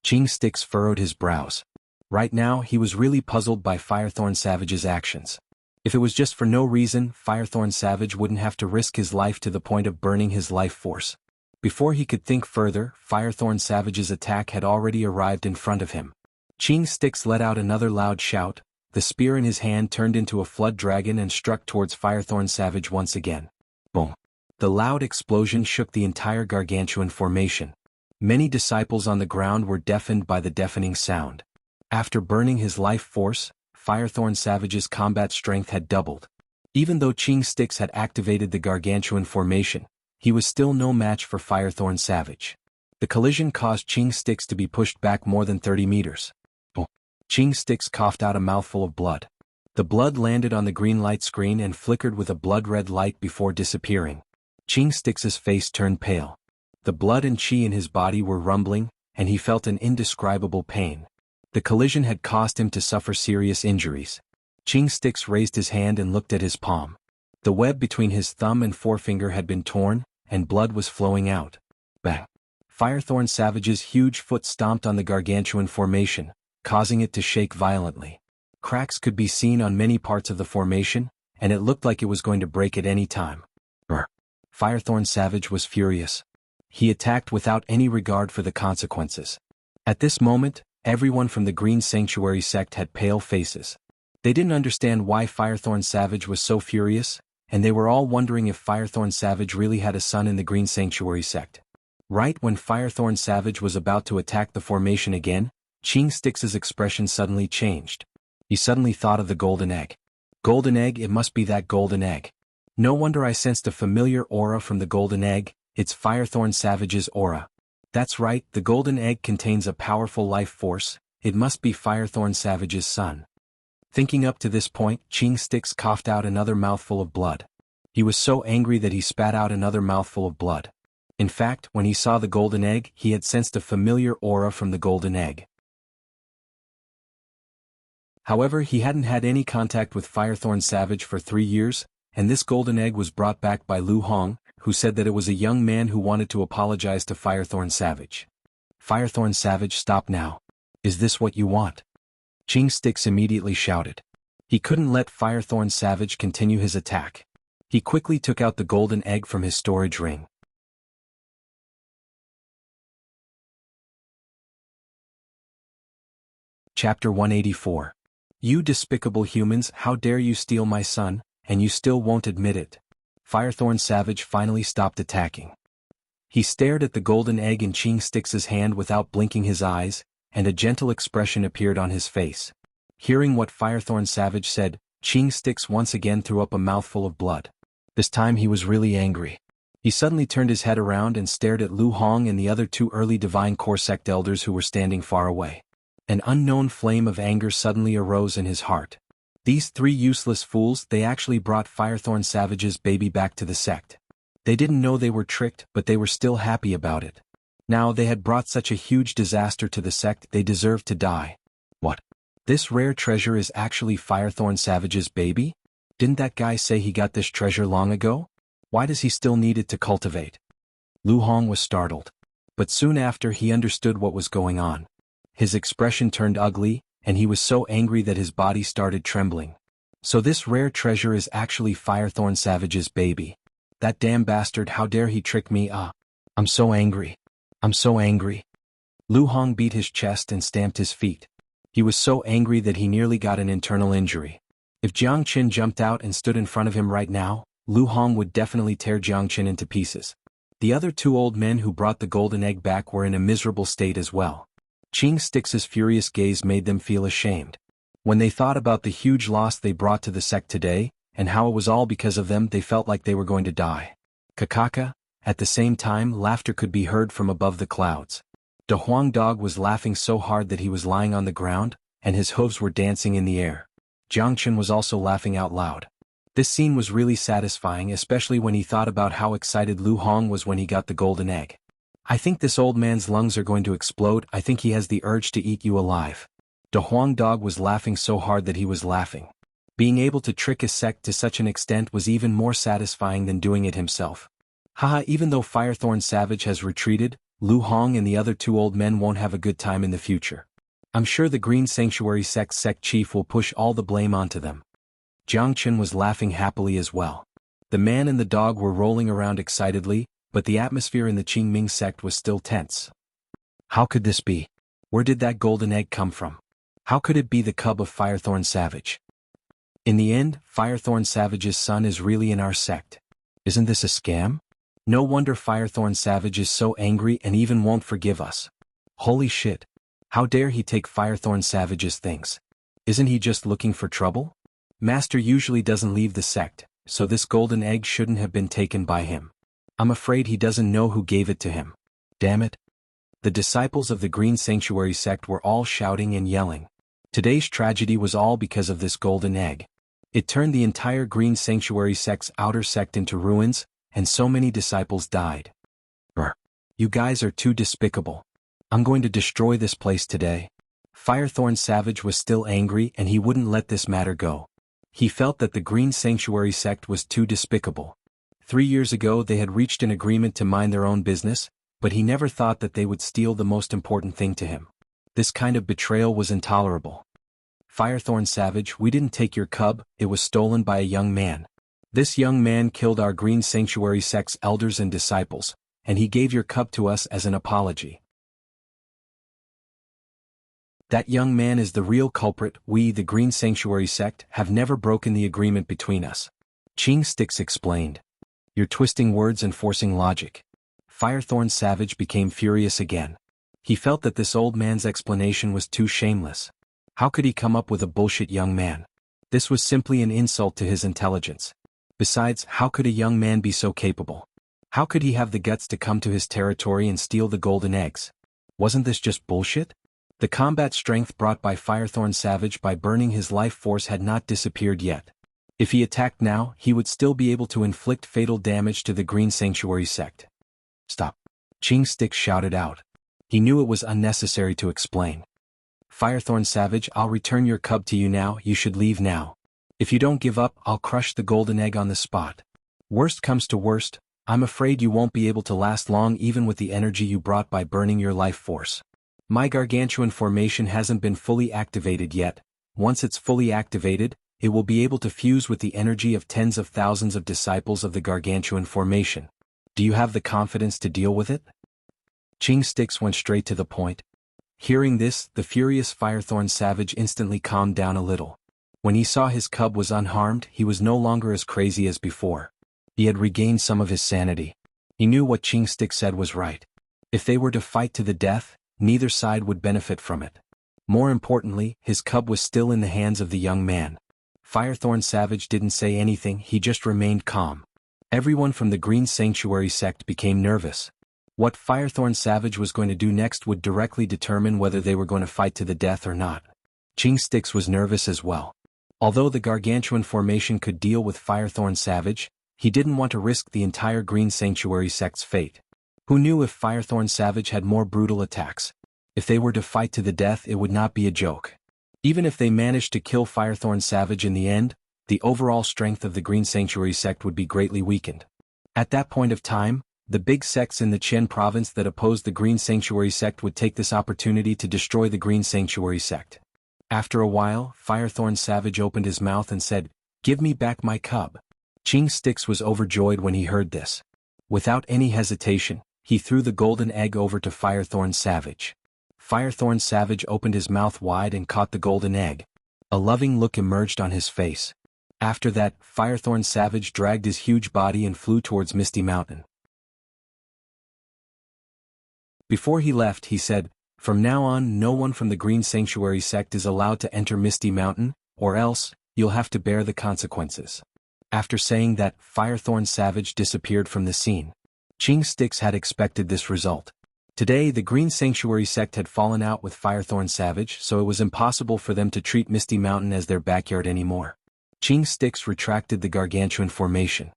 [SPEAKER 1] Qing Sticks furrowed his brows. Right now, he was really puzzled by Firethorn Savage's actions. If it was just for no reason, Firethorn Savage wouldn't have to risk his life to the point of burning his life force. Before he could think further, Firethorn Savage's attack had already arrived in front of him. Qing Sticks let out another loud shout. The spear in his hand turned into a flood dragon and struck towards Firethorn Savage once again. Boom! The loud explosion shook the entire gargantuan formation. Many disciples on the ground were deafened by the deafening sound. After burning his life force, Firethorn Savage's combat strength had doubled. Even though Qing Sticks had activated the gargantuan formation, he was still no match for Firethorn Savage. The collision caused Qing Sticks to be pushed back more than 30 meters. Oh! Qing Sticks coughed out a mouthful of blood. The blood landed on the green light screen and flickered with a blood-red light before disappearing. Qing Sticks' face turned pale. The blood and qi in his body were rumbling, and he felt an indescribable pain. The collision had caused him to suffer serious injuries. Qing Sticks raised his hand and looked at his palm. The web between his thumb and forefinger had been torn, and blood was flowing out. Bang! Firethorn Savage's huge foot stomped on the gargantuan formation, causing it to shake violently. Cracks could be seen on many parts of the formation, and it looked like it was going to break at any time. Brr! Firethorn Savage was furious. He attacked without any regard for the consequences. At this moment, everyone from the Green Sanctuary sect had pale faces. They didn't understand why Firethorn Savage was so furious, and they were all wondering if Firethorn Savage really had a son in the Green Sanctuary sect. Right when Firethorn Savage was about to attack the formation again, Qing Sticks' expression suddenly changed. He suddenly thought of the golden egg. Golden egg, it must be that golden egg. No wonder I sensed a familiar aura from the golden egg. It's Firethorn Savage's aura. That's right, the golden egg contains a powerful life force. It must be Firethorn Savage's son. Thinking up to this point, Qing Sticks coughed out another mouthful of blood. He was so angry that he spat out another mouthful of blood. In fact, when he saw the golden egg, he had sensed a familiar aura from the golden egg. However, he hadn't had any contact with Firethorn Savage for 3 years, and this golden egg was brought back by Lu Hong, who said that it was a young man who wanted to apologize to Firethorn Savage. Firethorn Savage, stop now. Is this what you want? Qing Sticks immediately shouted. He couldn't let Firethorn Savage continue his attack. He quickly took out the golden egg from his storage ring. Chapter 184. You despicable humans, how dare you steal my son, and you still won't admit it. Firethorn Savage finally stopped attacking. He stared at the golden egg in Qing Sticks' hand without blinking his eyes, and a gentle expression appeared on his face. Hearing what Firethorn Savage said, Qing Sticks once again threw up a mouthful of blood. This time he was really angry. He suddenly turned his head around and stared at Lu Hong and the other 2 early Divine Core sect elders who were standing far away. An unknown flame of anger suddenly arose in his heart. These 3 useless fools, they actually brought Firethorn Savage's baby back to the sect. They didn't know they were tricked, but they were still happy about it. Now they had brought such a huge disaster to the sect, they deserved to die. What? This rare treasure is actually Firethorn Savage's baby? Didn't that guy say he got this treasure long ago? Why does he still need it to cultivate? Lu Hong was startled. But soon after he understood what was going on. His expression turned ugly, and he was so angry that his body started trembling. So this rare treasure is actually Firethorn Savage's baby. That damn bastard, how dare he trick me? I'm so angry. I'm so angry. Lu Hong beat his chest and stamped his feet. He was so angry that he nearly got an internal injury. If Jiang Qin jumped out and stood in front of him right now, Lu Hong would definitely tear Jiang Qin into pieces. The other 2 old men who brought the golden egg back were in a miserable state as well. Qing Sticks' furious gaze made them feel ashamed. When they thought about the huge loss they brought to the sect today, and how it was all because of them, they felt like they were going to die. Kakaka. At the same time, laughter could be heard from above the clouds. De Huang Dog was laughing so hard that he was lying on the ground, and his hooves were dancing in the air. Jiang Chen was also laughing out loud. This scene was really satisfying, especially when he thought about how excited Lu Hong was when he got the golden egg. I think this old man's lungs are going to explode. I think he has the urge to eat you alive. De Huang Dog was laughing so hard that he was laughing. Being able to trick his sect to such an extent was even more satisfying than doing it himself. Haha, even though Firethorn Savage has retreated, Lu Hong and the other two old men won't have a good time in the future. I'm sure the Green Sanctuary sect's sect chief will push all the blame onto them. Jiang Chen was laughing happily as well. The man and the dog were rolling around excitedly, but the atmosphere in the Qingming sect was still tense. How could this be? Where did that golden egg come from? How could it be the cub of Firethorn Savage? In the end, Firethorn Savage's son is really in our sect. Isn't this a scam? No wonder Firethorn Savage is so angry and even won't forgive us. Holy shit. How dare he take Firethorn Savage's things? Isn't he just looking for trouble? Master usually doesn't leave the sect, so this golden egg shouldn't have been taken by him. I'm afraid he doesn't know who gave it to him. Damn it. The disciples of the Green Sanctuary sect were all shouting and yelling. Today's tragedy was all because of this golden egg. It turned the entire Green Sanctuary sect's outer sect into ruins, and so many disciples died. You guys are too despicable. I'm going to destroy this place today. Firethorn Savage was still angry and he wouldn't let this matter go. He felt that the Green Sanctuary sect was too despicable. 3 years ago they had reached an agreement to mind their own business, but he never thought that they would steal the most important thing to him. This kind of betrayal was intolerable. Firethorn Savage, we didn't take your cub, it was stolen by a young man. This young man killed our Green Sanctuary sect's elders and disciples, and he gave your cub to us as an apology. That young man is the real culprit. We, the Green Sanctuary sect, have never broken the agreement between us. Ching Sticks explained. You're twisting words and forcing logic. Firethorn Savage became furious again. He felt that this old man's explanation was too shameless. How could he come up with a bullshit young man? This was simply an insult to his intelligence. Besides, how could a young man be so capable? How could he have the guts to come to his territory and steal the golden eggs? Wasn't this just bullshit? The combat strength brought by Firethorn Savage by burning his life force had not disappeared yet. If he attacked now, he would still be able to inflict fatal damage to the Green Sanctuary sect. Stop. Ching Sticks shouted out. He knew it was unnecessary to explain. Firethorn Savage, I'll return your cub to you now. You should leave now. If you don't give up, I'll crush the golden egg on the spot. Worst comes to worst, I'm afraid you won't be able to last long even with the energy you brought by burning your life force. My gargantuan formation hasn't been fully activated yet. Once it's fully activated, it will be able to fuse with the energy of tens of thousands of disciples of the gargantuan formation. Do you have the confidence to deal with it? Ching Sticks went straight to the point. Hearing this, the furious Firethorn Savage instantly calmed down a little. When he saw his cub was unharmed, he was no longer as crazy as before. He had regained some of his sanity. He knew what Ching Sticks said was right. If they were to fight to the death, neither side would benefit from it. More importantly, his cub was still in the hands of the young man. Firethorn Savage didn't say anything, he just remained calm. Everyone from the Green Sanctuary sect became nervous. What Firethorn Savage was going to do next would directly determine whether they were going to fight to the death or not. Ching Sticks was nervous as well. Although the gargantuan formation could deal with Firethorn Savage, he didn't want to risk the entire Green Sanctuary sect's fate. Who knew if Firethorn Savage had more brutal attacks? If they were to fight to the death, it would not be a joke. Even if they managed to kill Firethorn Savage in the end, the overall strength of the Green Sanctuary sect would be greatly weakened. At that point of time, the big sects in the Qian province that opposed the Green Sanctuary sect would take this opportunity to destroy the Green Sanctuary sect. After a while, Firethorn Savage opened his mouth and said, "Give me back my cub." Ching Sticks was overjoyed when he heard this. Without any hesitation, he threw the golden egg over to Firethorn Savage. Firethorn Savage opened his mouth wide and caught the golden egg. A loving look emerged on his face. After that, Firethorn Savage dragged his huge body and flew towards Misty Mountain. Before he left, he said, "From now on, no one from the Green Sanctuary sect is allowed to enter Misty Mountain, or else, you'll have to bear the consequences." After saying that, Firethorn Savage disappeared from the scene. Ching Sticks had expected this result. Today, the Green Sanctuary sect had fallen out with Firethorn Savage, so it was impossible for them to treat Misty Mountain as their backyard anymore. Qing Sticks retracted the gargantuan formation.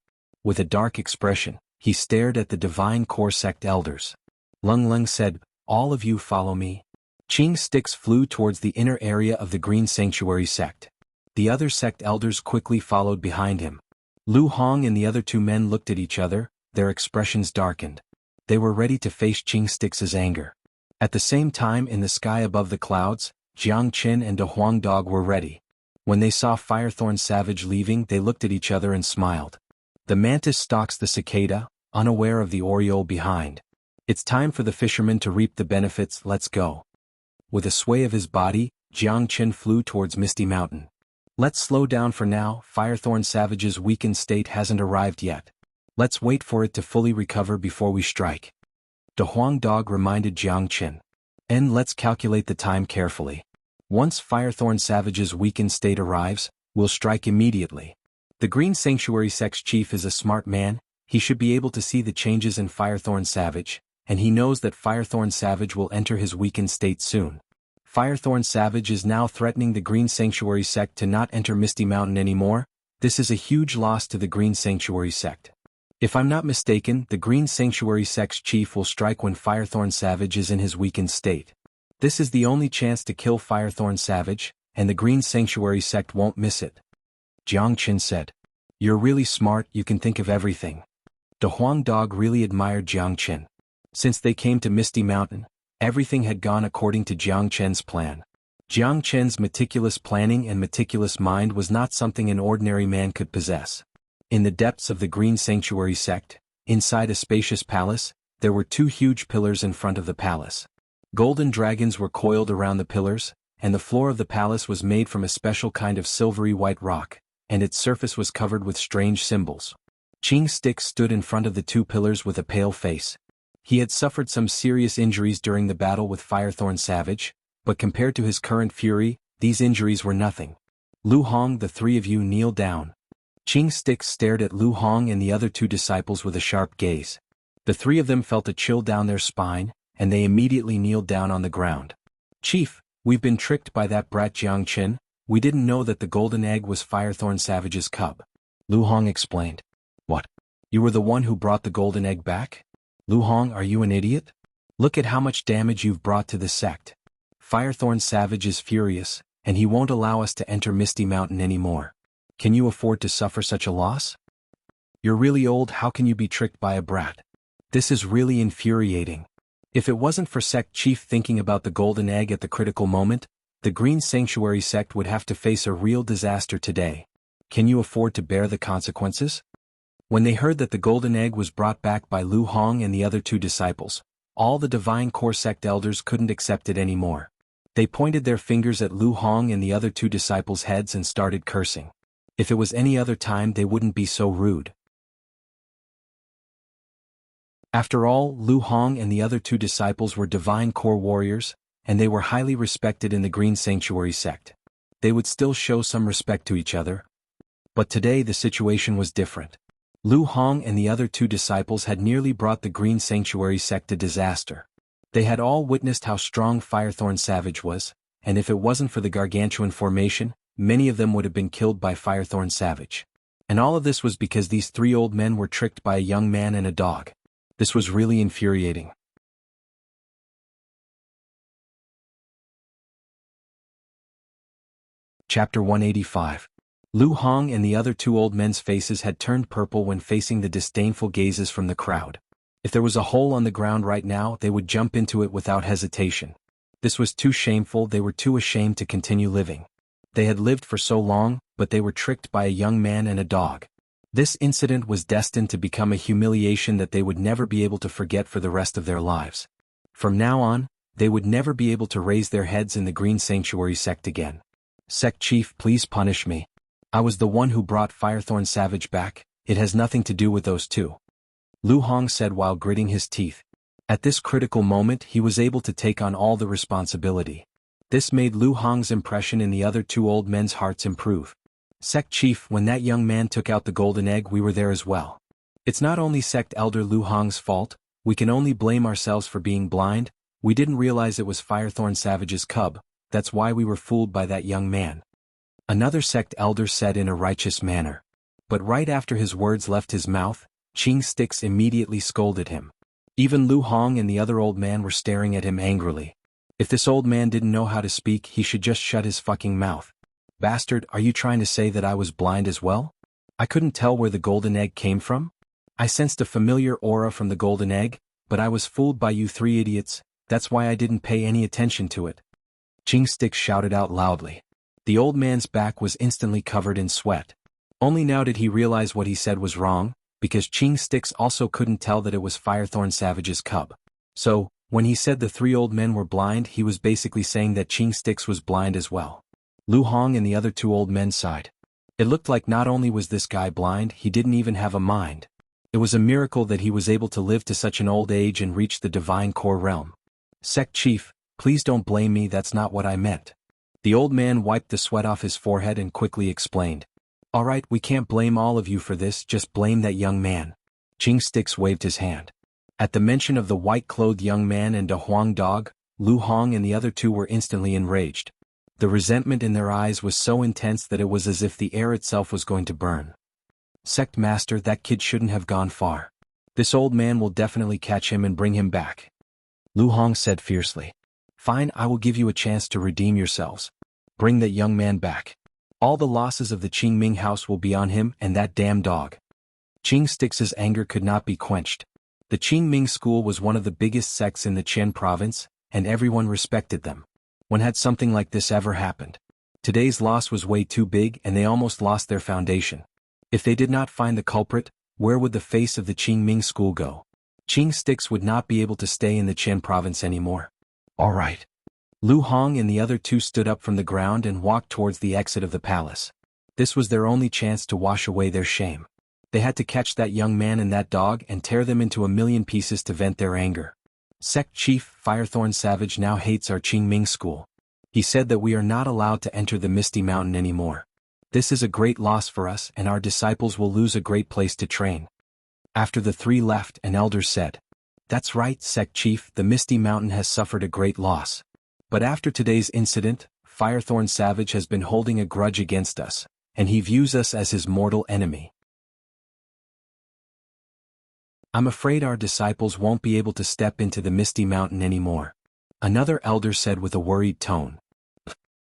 [SPEAKER 1] With a dark expression, he stared at the divine core sect elders. Lung Lung said, "All of you follow me." Qing Sticks flew towards the inner area of the Green Sanctuary sect. The other sect elders quickly followed behind him. Lu Hong and the other two men looked at each other, their expressions darkened. They were ready to face Qing Sticks' anger. At the same time, in the sky above the clouds, Jiang Qin and De Huang Dog were ready. When they saw Firethorn Savage leaving, they looked at each other and smiled. The mantis stalks the cicada, unaware of the oriole behind. "It's time for the fisherman to reap the benefits, let's go." With a sway of his body, Jiang Qin flew towards Misty Mountain. "Let's slow down for now, Firethorn Savage's weakened state hasn't arrived yet. Let's wait for it to fully recover before we strike." De Huang Dog reminded Jiang Qin. "And let's calculate the time carefully. Once Firethorn Savage's weakened state arrives, we'll strike immediately." The Green Sanctuary sect's chief is a smart man. He should be able to see the changes in Firethorn Savage, and he knows that Firethorn Savage will enter his weakened state soon. Firethorn Savage is now threatening the Green Sanctuary sect to not enter Misty Mountain anymore. This is a huge loss to the Green Sanctuary sect. If I'm not mistaken, the Green Sanctuary sect's chief will strike when Firethorn Savage is in his weakened state. This is the only chance to kill Firethorn Savage, and the Green Sanctuary sect won't miss it. Jiang Qin said. "You're really smart, you can think of everything." De Huang Dog really admired Jiang Qin. Since they came to Misty Mountain, everything had gone according to Jiang Qin's plan. Jiang Qin's meticulous planning and meticulous mind was not something an ordinary man could possess. In the depths of the Green Sanctuary sect, inside a spacious palace, there were two huge pillars in front of the palace. Golden dragons were coiled around the pillars, and the floor of the palace was made from a special kind of silvery white rock, and its surface was covered with strange symbols. Qing Sticks stood in front of the two pillars with a pale face. He had suffered some serious injuries during the battle with Firethorn Savage, but compared to his current fury, these injuries were nothing. "Lu Hong, the three of you kneel down." Qing Sticks stared at Lu Hong and the other two disciples with a sharp gaze. The three of them felt a chill down their spine, and they immediately kneeled down on the ground. "Chief, we've been tricked by that brat Jiang Qin. We didn't know that the golden egg was Firethorn Savage's cub." Lu Hong explained. "What? You were the one who brought the golden egg back? Lu Hong, are you an idiot? Look at how much damage you've brought to the sect. Firethorn Savage is furious, and he won't allow us to enter Misty Mountain anymore. Can you afford to suffer such a loss? You're really old, how can you be tricked by a brat? This is really infuriating. If it wasn't for Sect Chief thinking about the golden egg at the critical moment, the Green Sanctuary sect would have to face a real disaster today. Can you afford to bear the consequences?" When they heard that the golden egg was brought back by Lu Hong and the other two disciples, all the Divine Core sect elders couldn't accept it anymore. They pointed their fingers at Lu Hong and the other two disciples' heads and started cursing. If it was any other time, they wouldn't be so rude. After all, Lu Hong and the other two disciples were Divine Core warriors, and they were highly respected in the Green Sanctuary sect. They would still show some respect to each other. But today the situation was different. Lu Hong and the other two disciples had nearly brought the Green Sanctuary sect to disaster. They had all witnessed how strong Firethorn Savage was, and if it wasn't for the gargantuan formation, many of them would have been killed by Firethorn Savage. And all of this was because these three old men were tricked by a young man and a dog. This was really infuriating. Chapter 185. Lu Hong and the other two old men's faces had turned purple when facing the disdainful gazes from the crowd. If there was a hole on the ground right now, they would jump into it without hesitation. This was too shameful, they were too ashamed to continue living. They had lived for so long, but they were tricked by a young man and a dog. This incident was destined to become a humiliation that they would never be able to forget for the rest of their lives. From now on, they would never be able to raise their heads in the Green Sanctuary sect again. "Sect Chief, please punish me. I was the one who brought Firethorn Savage back, it has nothing to do with those two," Lu Hong said while gritting his teeth. At this critical moment he was able to take on all the responsibility. This made Lu Hong's impression in the other two old men's hearts improve. "Sect Chief, when that young man took out the golden egg, we were there as well. It's not only Sect Elder Lu Hong's fault, we can only blame ourselves for being blind. We didn't realize it was Firethorn Savage's cub, that's why we were fooled by that young man." another sect elder said in a righteous manner. But right after his words left his mouth, Qing Sticks immediately scolded him. Even Lu Hong and the other old man were staring at him angrily. If this old man didn't know how to speak, he should just shut his fucking mouth. Bastard, are you trying to say that I was blind as well? I couldn't tell where the golden egg came from? I sensed a familiar aura from the golden egg, but I was fooled by you three idiots, that's why I didn't pay any attention to it. Qing Sticks shouted out loudly. The old man's back was instantly covered in sweat. Only now did he realize what he said was wrong, because Qing Sticks also couldn't tell that it was Firethorn Savage's cub. So, when he said the three old men were blind, he was basically saying that Qing Sticks was blind as well. Lu Hong and the other two old men sighed. It looked like not only was this guy blind, he didn't even have a mind. It was a miracle that he was able to live to such an old age and reach the divine core realm. Sect Chief, please don't blame me, that's not what I meant. The old man wiped the sweat off his forehead and quickly explained. Alright, we can't blame all of you for this, just blame that young man. Qing Sticks waved his hand. At the mention of the white-clothed young man and a Huang dog, Lu Hong and the other two were instantly enraged. The resentment in their eyes was so intense that it was as if the air itself was going to burn. Sect Master, that kid shouldn't have gone far. This old man will definitely catch him and bring him back. Lu Hong said fiercely. Fine, I will give you a chance to redeem yourselves. Bring that young man back. All the losses of the Qing Ming house will be on him and that damn dog. Qing Sticks' anger could not be quenched. The Qing Ming school was one of the biggest sects in the Qian province, and everyone respected them. When had something like this ever happened? Today's loss was way too big and they almost lost their foundation. If they did not find the culprit, where would the face of the Qing Ming school go? Qing Sticks would not be able to stay in the Qian province anymore. Alright. Lu Hong and the other two stood up from the ground and walked towards the exit of the palace. This was their only chance to wash away their shame. They had to catch that young man and that dog and tear them into a million pieces to vent their anger. Sect Chief Firethorn Savage now hates our Qing Ming school. He said that we are not allowed to enter the Misty Mountain anymore. This is a great loss for us and our disciples will lose a great place to train. After the three left, an elder said. That's right, Sect Chief, the Misty Mountain has suffered a great loss. But after today's incident, Firethorn Savage has been holding a grudge against us, and he views us as his mortal enemy. I'm afraid our disciples won't be able to step into the Misty Mountain anymore. Another elder said with a worried tone.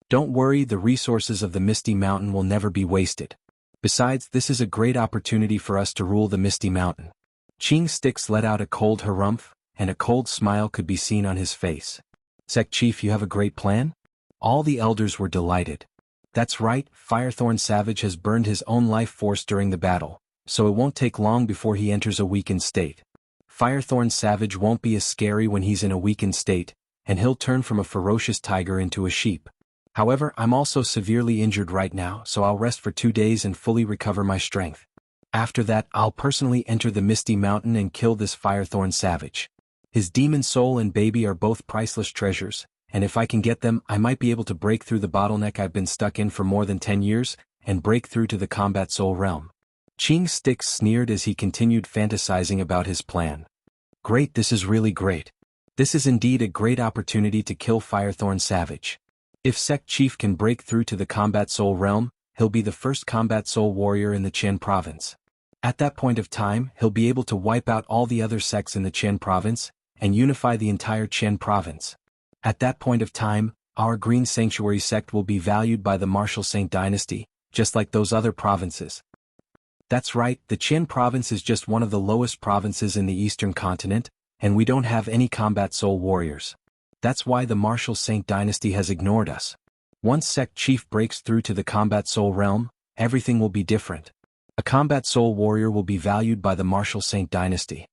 [SPEAKER 1] Don't worry, the resources of the Misty Mountain will never be wasted. Besides, this is a great opportunity for us to rule the Misty Mountain. Qing Sticks let out a cold harumph, and a cold smile could be seen on his face. Sect Chief, you have a great plan? All the elders were delighted. That's right, Firethorn Savage has burned his own life force during the battle, so it won't take long before he enters a weakened state. Firethorn Savage won't be as scary when he's in a weakened state, and he'll turn from a ferocious tiger into a sheep. However, I'm also severely injured right now, so I'll rest for 2 days and fully recover my strength. After that, I'll personally enter the Misty Mountain and kill this Firethorn Savage. His demon soul and baby are both priceless treasures, and if I can get them, I might be able to break through the bottleneck I've been stuck in for more than 10 years, and break through to the combat soul realm. Qing Sticks sneered as he continued fantasizing about his plan. Great, this is really great. This is indeed a great opportunity to kill Firethorn Savage. If Sect Chief can break through to the combat soul realm, he'll be the first combat soul warrior in the Qian province. At that point of time, he'll be able to wipe out all the other sects in the Qian province, and unify the entire Qian province. At that point of time, our Green Sanctuary sect will be valued by the Martial Saint dynasty, just like those other provinces. That's right, the Qian province is just one of the lowest provinces in the eastern continent, and we don't have any combat soul warriors. That's why the Martial Saint dynasty has ignored us. Once Sect Chief breaks through to the combat soul realm, everything will be different. A combat soul warrior will be valued by the Martial Saint dynasty.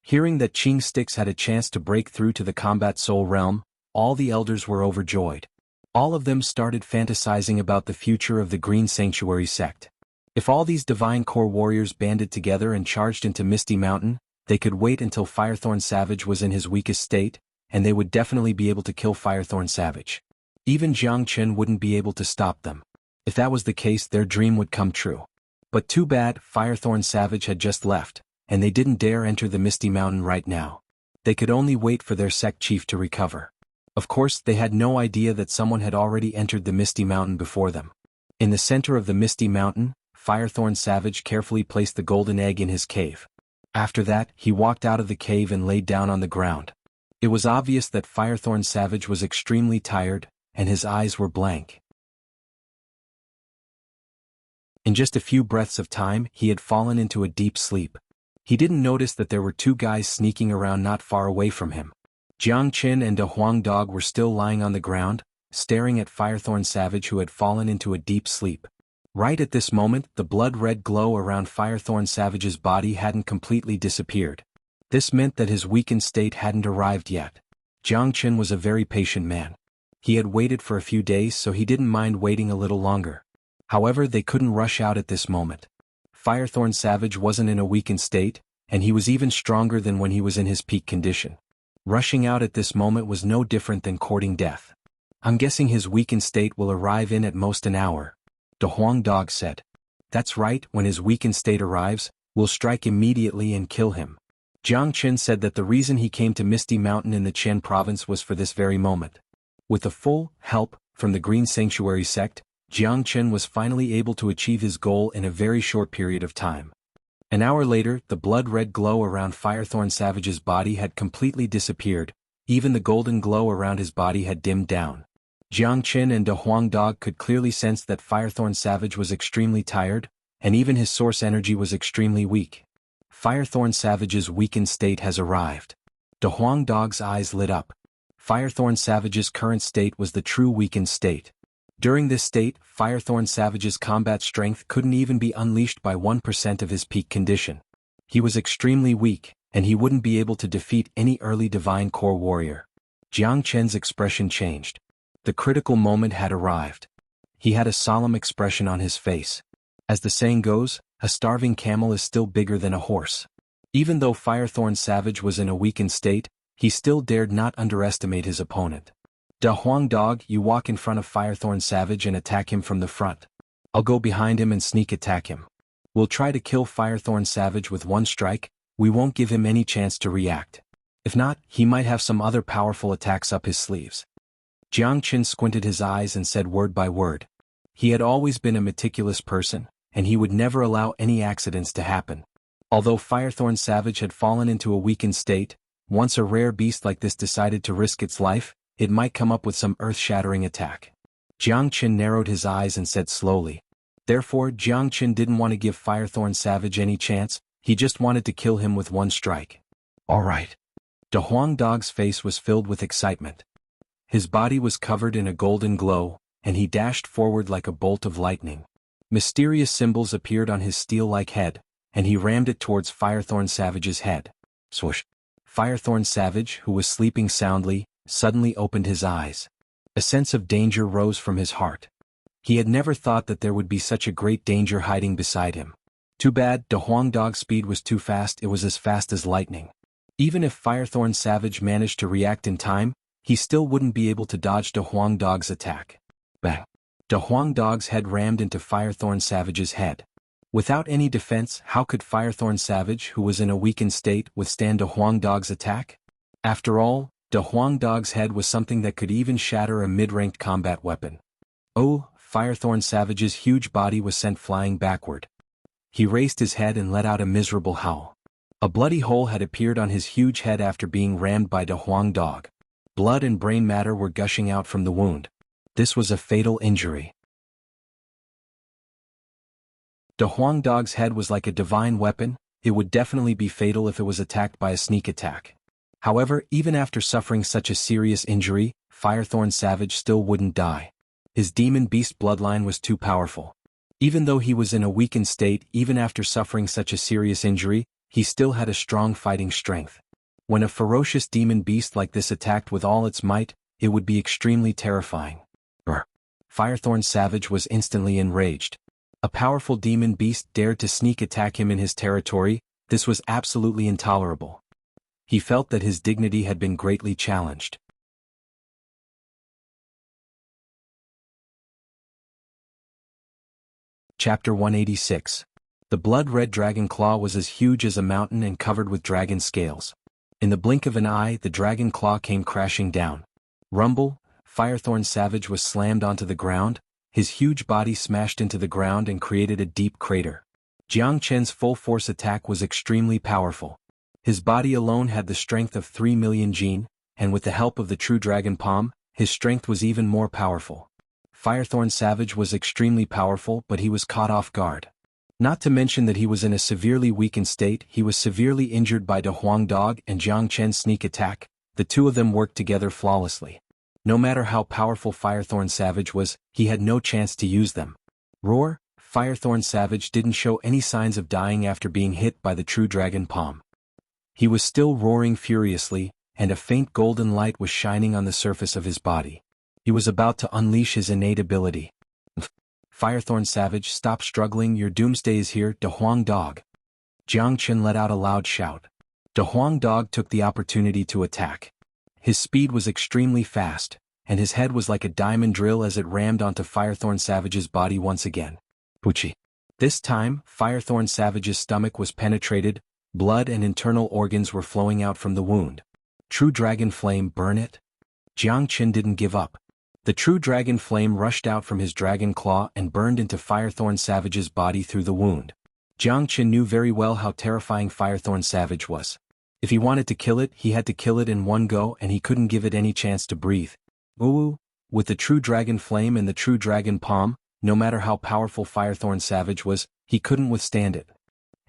[SPEAKER 1] Hearing that Qing Sticks had a chance to break through to the combat soul realm, all the elders were overjoyed. All of them started fantasizing about the future of the Green Sanctuary sect. If all these divine core warriors banded together and charged into Misty Mountain, they could wait until Firethorn Savage was in his weakest state, and they would definitely be able to kill Firethorn Savage. Even Jiang Chen wouldn't be able to stop them. If that was the case, their dream would come true. But too bad, Firethorn Savage had just left, and they didn't dare enter the Misty Mountain right now. They could only wait for their sect chief to recover. Of course, they had no idea that someone had already entered the Misty Mountain before them. In the center of the misty mountain, Firethorn Savage carefully placed the golden egg in his cave. After that, he walked out of the cave and laid down on the ground. It was obvious that Firethorn Savage was extremely tired, and his eyes were blank. In just a few breaths of time, he had fallen into a deep sleep. He didn't notice that there were two guys sneaking around not far away from him. Jiang Qin and De Huang Dog were still lying on the ground, staring at Firethorn Savage, who had fallen into a deep sleep. Right at this moment, the blood-red glow around Firethorn Savage's body hadn't completely disappeared. This meant that his weakened state hadn't arrived yet. Jiang Qin was a very patient man. He had waited for a few days, so he didn't mind waiting a little longer. However, they couldn't rush out at this moment. Firethorn Savage wasn't in a weakened state, and he was even stronger than when he was in his peak condition. Rushing out at this moment was no different than courting death. I'm guessing his weakened state will arrive in at most an hour. De Huang Dog said. That's right, when his weakened state arrives, we'll strike immediately and kill him. Jiang Qin said that the reason he came to Misty Mountain in the Qian province was for this very moment. With the full help from the Green Sanctuary sect, Jiang Qin was finally able to achieve his goal in a very short period of time. An hour later, the blood-red glow around Firethorn Savage's body had completely disappeared, even the golden glow around his body had dimmed down. Jiang Qin and De Huang Dog could clearly sense that Firethorn Savage was extremely tired, and even his source energy was extremely weak. Firethorn Savage's weakened state has arrived. De Huang Dog's eyes lit up. Firethorn Savage's current state was the true weakened state. During this state, Firethorn Savage's combat strength couldn't even be unleashed by 1% of his peak condition. He was extremely weak, and he wouldn't be able to defeat any early Divine Core warrior. Jiang Qin's expression changed. The critical moment had arrived. He had a solemn expression on his face. As the saying goes, a starving camel is still bigger than a horse. Even though Firethorn Savage was in a weakened state, he still dared not underestimate his opponent. De Huang Dog, you walk in front of Firethorn Savage and attack him from the front. I'll go behind him and sneak attack him. We'll try to kill Firethorn Savage with one strike, we won't give him any chance to react. If not, he might have some other powerful attacks up his sleeves. Jiang Qin squinted his eyes and said word by word. He had always been a meticulous person, and he would never allow any accidents to happen. Although Firethorn Savage had fallen into a weakened state, once a rare beast like this decided to risk its life, it might come up with some earth-shattering attack. Jiang Qin narrowed his eyes and said slowly. Therefore, Jiang Qin didn't want to give Firethorn Savage any chance, he just wanted to kill him with one strike. All right. De Huang Dog's face was filled with excitement. His body was covered in a golden glow, and he dashed forward like a bolt of lightning. Mysterious symbols appeared on his steel-like head, and he rammed it towards Firethorn Savage's head. Swoosh. Firethorn Savage, who was sleeping soundly, suddenly opened his eyes. A sense of danger rose from his heart. He had never thought that there would be such a great danger hiding beside him. Too bad, De Huang Dog's speed was too fast, it was as fast as lightning. Even if Firethorn Savage managed to react in time, he still wouldn't be able to dodge De Huang Dog's attack. Bang! De Huang Dog's head rammed into Firethorn Savage's head. Without any defense, how could Firethorn Savage, who was in a weakened state, withstand De Huang Dog's attack? After all, De Huang Dog's head was something that could even shatter a mid-ranked combat weapon. Oh, Firethorn Savage's huge body was sent flying backward. He raised his head and let out a miserable howl. A bloody hole had appeared on his huge head after being rammed by De Huang Dog. Blood and brain matter were gushing out from the wound. This was a fatal injury. De Huang Dog's head was like a divine weapon, it would definitely be fatal if it was attacked by a sneak attack. However, even after suffering such a serious injury, Firethorn Savage still wouldn't die. His demon beast bloodline was too powerful. Even though he was in a weakened state, even after suffering such a serious injury, he still had a strong fighting strength. When a ferocious demon beast like this attacked with all its might, it would be extremely terrifying. Brr. Firethorn Savage was instantly enraged. A powerful demon beast dared to sneak attack him in his territory, this was absolutely intolerable. He felt that his dignity had been greatly challenged. Chapter 186. The blood-red dragon claw was as huge as a mountain and covered with dragon scales. In the blink of an eye, the dragon claw came crashing down. Rumble, Firethorn Savage was slammed onto the ground, His huge body smashed into the ground and created a deep crater. Jiang Chen's full-force attack was extremely powerful. His body alone had the strength of 3 million jin, and with the help of the true dragon palm, his strength was even more powerful. Firethorn Savage was extremely powerful, but he was caught off guard. Not to mention that he was in a severely weakened state. He was severely injured by De Huang Dog and Jiang Chen's sneak attack. The two of them worked together flawlessly. No matter how powerful Firethorn Savage was, he had no chance to use them. Roar! Firethorn Savage didn't show any signs of dying after being hit by the true dragon palm. He was still roaring furiously, and a faint golden light was shining on the surface of his body. He was about to unleash his innate ability. Firethorn Savage, stop struggling, your doomsday is here, De Huang Dog. Jiang Chen let out a loud shout. De Huang Dog took the opportunity to attack. His speed was extremely fast, and his head was like a diamond drill as it rammed onto Firethorn Savage's body once again. Puchi. This time, Firethorn Savage's stomach was penetrated, blood and internal organs were flowing out from the wound. True Dragon Flame, burn it? Jiang Chen didn't give up. The true dragon flame rushed out from his dragon claw and burned into Firethorn Savage's body through the wound. Jiang Chen knew very well how terrifying Firethorn Savage was. If he wanted to kill it, he had to kill it in one go, and he couldn't give it any chance to breathe. Ooh! With the true dragon flame and the true dragon palm, no matter how powerful Firethorn Savage was, he couldn't withstand it.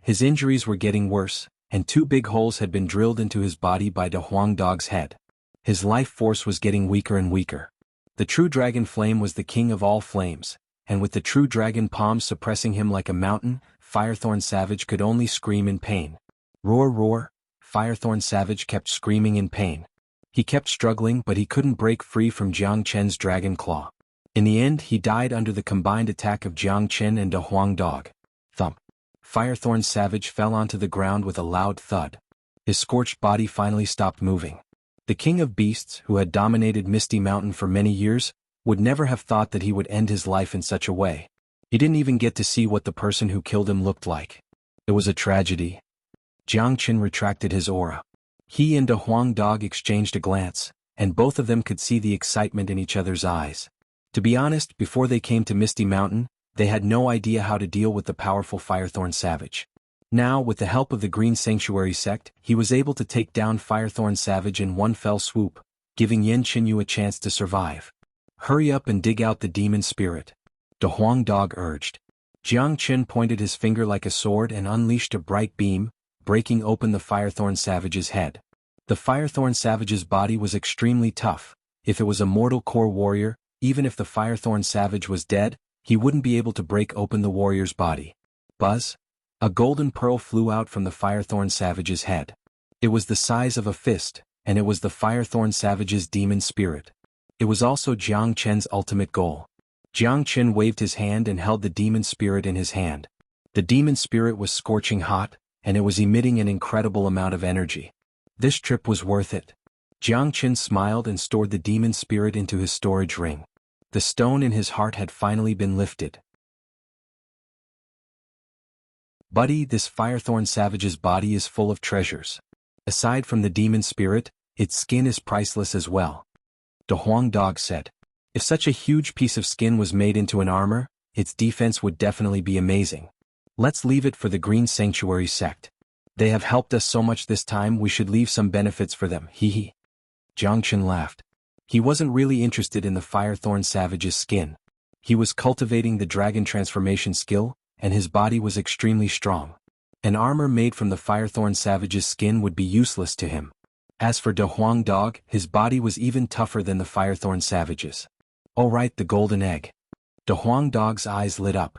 [SPEAKER 1] His injuries were getting worse, and 2 big holes had been drilled into his body by De Huang Dog's head. His life force was getting weaker and weaker. The true dragon flame was the king of all flames, and with the true dragon palm suppressing him like a mountain, Firethorn Savage could only scream in pain. Roar, roar! Firethorn Savage kept screaming in pain. He kept struggling, but he couldn't break free from Jiang Chen's dragon claw. In the end, he died under the combined attack of Jiang Chen and De Huang Dog. Thump. Firethorn Savage fell onto the ground with a loud thud. His scorched body finally stopped moving. The king of beasts, who had dominated Misty Mountain for many years, would never have thought that he would end his life in such a way. He didn't even get to see what the person who killed him looked like. It was a tragedy. Jiang Chen retracted his aura. He and De Huang Dog exchanged a glance, and both of them could see the excitement in each other's eyes. To be honest, before they came to Misty Mountain, they had no idea how to deal with the powerful Firethorn Savage. Now, with the help of the Green Sanctuary sect, he was able to take down Firethorn Savage in one fell swoop, giving Yen Qinyu a chance to survive. Hurry up and dig out the demon spirit, De Huang Dog urged. Jiang Chen pointed his finger like a sword and unleashed a bright beam, breaking open the Firethorn Savage's head. The Firethorn Savage's body was extremely tough. If it was a mortal core warrior, even if the Firethorn Savage was dead, he wouldn't be able to break open the warrior's body. Buzz! A golden pearl flew out from the Firethorn Savage's head. It was the size of a fist, and it was the Firethorn Savage's demon spirit. It was also Jiang Chen's ultimate goal. Jiang Chen waved his hand and held the demon spirit in his hand. The demon spirit was scorching hot, and it was emitting an incredible amount of energy. This trip was worth it. Jiang Chen smiled and stored the demon spirit into his storage ring. The stone in his heart had finally been lifted. Buddy, this Firethorn Savage's body is full of treasures. Aside from the demon spirit, its skin is priceless as well. De Huang Dog said. If such a huge piece of skin was made into an armor, its defense would definitely be amazing. Let's leave it for the Green Sanctuary sect. They have helped us so much this time, we should leave some benefits for them, hee. Jiang Chen laughed. He wasn't really interested in the Firethorn Savage's skin. He was cultivating the dragon transformation skill, and his body was extremely strong. An armor made from the Firethorn Savage's skin would be useless to him. As for De Huang Dog, his body was even tougher than the Firethorn Savage's. Oh right, the golden egg. De Huang Dog's eyes lit up.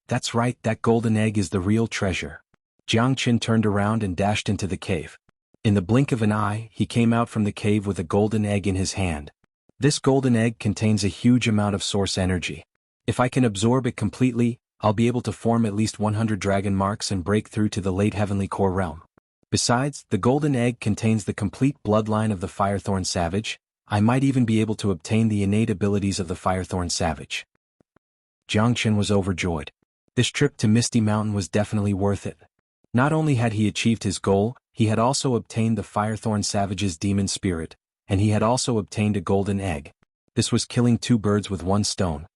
[SPEAKER 1] That's right, that golden egg is the real treasure. Jiang Chen turned around and dashed into the cave. In the blink of an eye, he came out from the cave with a golden egg in his hand. This golden egg contains a huge amount of source energy. If I can absorb it completely, I'll be able to form at least 100 dragon marks and break through to the late heavenly core realm. Besides, the golden egg contains the complete bloodline of the Firethorn Savage. I might even be able to obtain the innate abilities of the Firethorn Savage. Jiang Chen was overjoyed. This trip to Misty Mountain was definitely worth it. Not only had he achieved his goal, he had also obtained the Firethorn Savage's demon spirit, and he had also obtained a golden egg. This was killing 2 birds with 1 stone.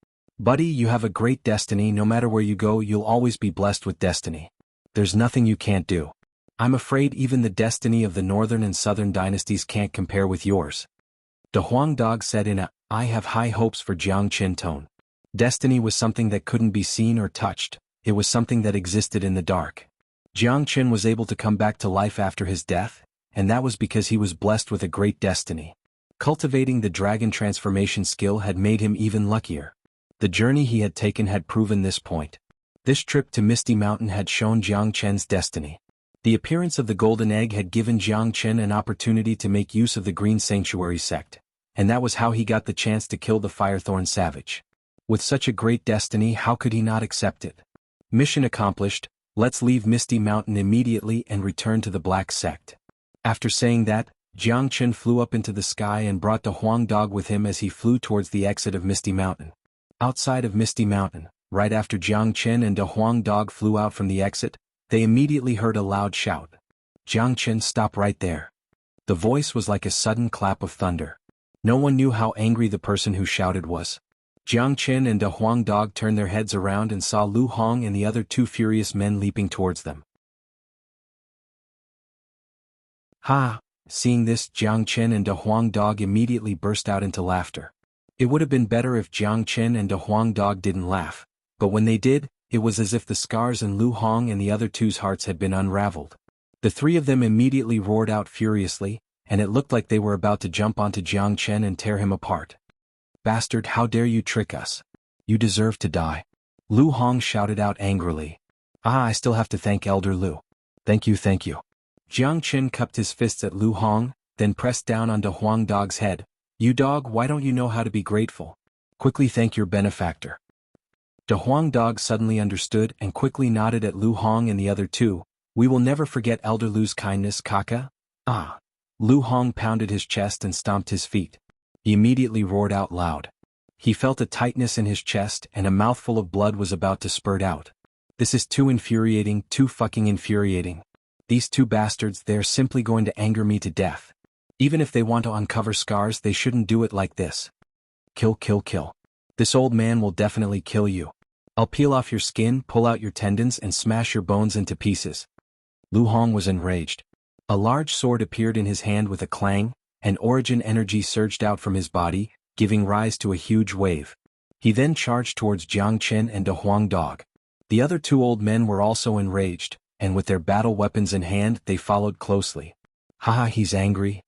[SPEAKER 1] Buddy, you have a great destiny. No matter where you go, you'll always be blessed with destiny. There's nothing you can't do. I'm afraid even the destiny of the northern and southern dynasties can't compare with yours. De Huang Dog said in a, I have high hopes for Jiang Qin tone. Destiny was something that couldn't be seen or touched, it was something that existed in the dark. Jiang Qin was able to come back to life after his death, and that was because he was blessed with a great destiny. Cultivating the dragon transformation skill had made him even luckier. The journey he had taken had proven this point. This trip to Misty Mountain had shown Jiang Qin's destiny. The appearance of the golden egg had given Jiang Qin an opportunity to make use of the Green Sanctuary sect, and that was how he got the chance to kill the Firethorn savage. With such a great destiny, how could he not accept it? Mission accomplished, let's leave Misty Mountain immediately and return to the Black Sect. After saying that, Jiang Qin flew up into the sky and brought the Huang Dog with him as he flew towards the exit of Misty Mountain. Outside of Misty Mountain, right after Jiang Qin and the Huang Dog flew out from the exit, they immediately heard a loud shout. Jiang Qin, stop right there. The voice was like a sudden clap of thunder. No one knew how angry the person who shouted was. Jiang Qin and the Huang Dog turned their heads around and saw Lu Hong and the other two furious men leaping towards them. Ha! Seeing this, Jiang Qin and the Huang Dog immediately burst out into laughter. It would have been better if Jiang Qin and the Huang Dog didn't laugh, but when they did, it was as if the scars in Lu Hong and the other two's hearts had been unraveled. The three of them immediately roared out furiously, and it looked like they were about to jump onto Jiang Qin and tear him apart. Bastard, how dare you trick us? You deserve to die. Lu Hong shouted out angrily. I still have to thank Elder Lu. Thank you, thank you. Jiang Qin cupped his fists at Lu Hong, then pressed down onto Huang Dog's head. You dog, why don't you know how to be grateful? Quickly thank your benefactor. The Huang Dog suddenly understood and quickly nodded at Lu Hong and the other two. We will never forget Elder Lu's kindness, Kaka. Ah. Lu Hong pounded his chest and stomped his feet. He immediately roared out loud. He felt a tightness in his chest and a mouthful of blood was about to spurt out. This is too infuriating, too fucking infuriating. These two bastards, they're simply going to anger me to death. Even if they want to uncover scars, they shouldn't do it like this. Kill, kill, kill. This old man will definitely kill you. I'll peel off your skin, pull out your tendons and smash your bones into pieces. Lu Hong was enraged. A large sword appeared in his hand with a clang, and origin energy surged out from his body, giving rise to a huge wave. He then charged towards Jiang Qin and the Huang Dog. The other two old men were also enraged, and with their battle weapons in hand they followed closely. Haha, he's angry.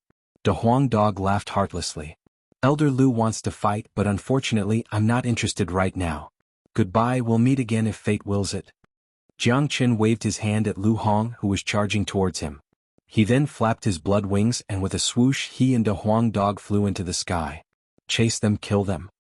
[SPEAKER 1] The Huang Dog laughed heartlessly. Elder Lu wants to fight, but unfortunately I'm not interested right now. Goodbye, we'll meet again if fate wills it. Jiang Qin waved his hand at Lu Hong, who was charging towards him. He then flapped his blood wings and with a swoosh he and the Huang Dog flew into the sky. Chase them, kill them.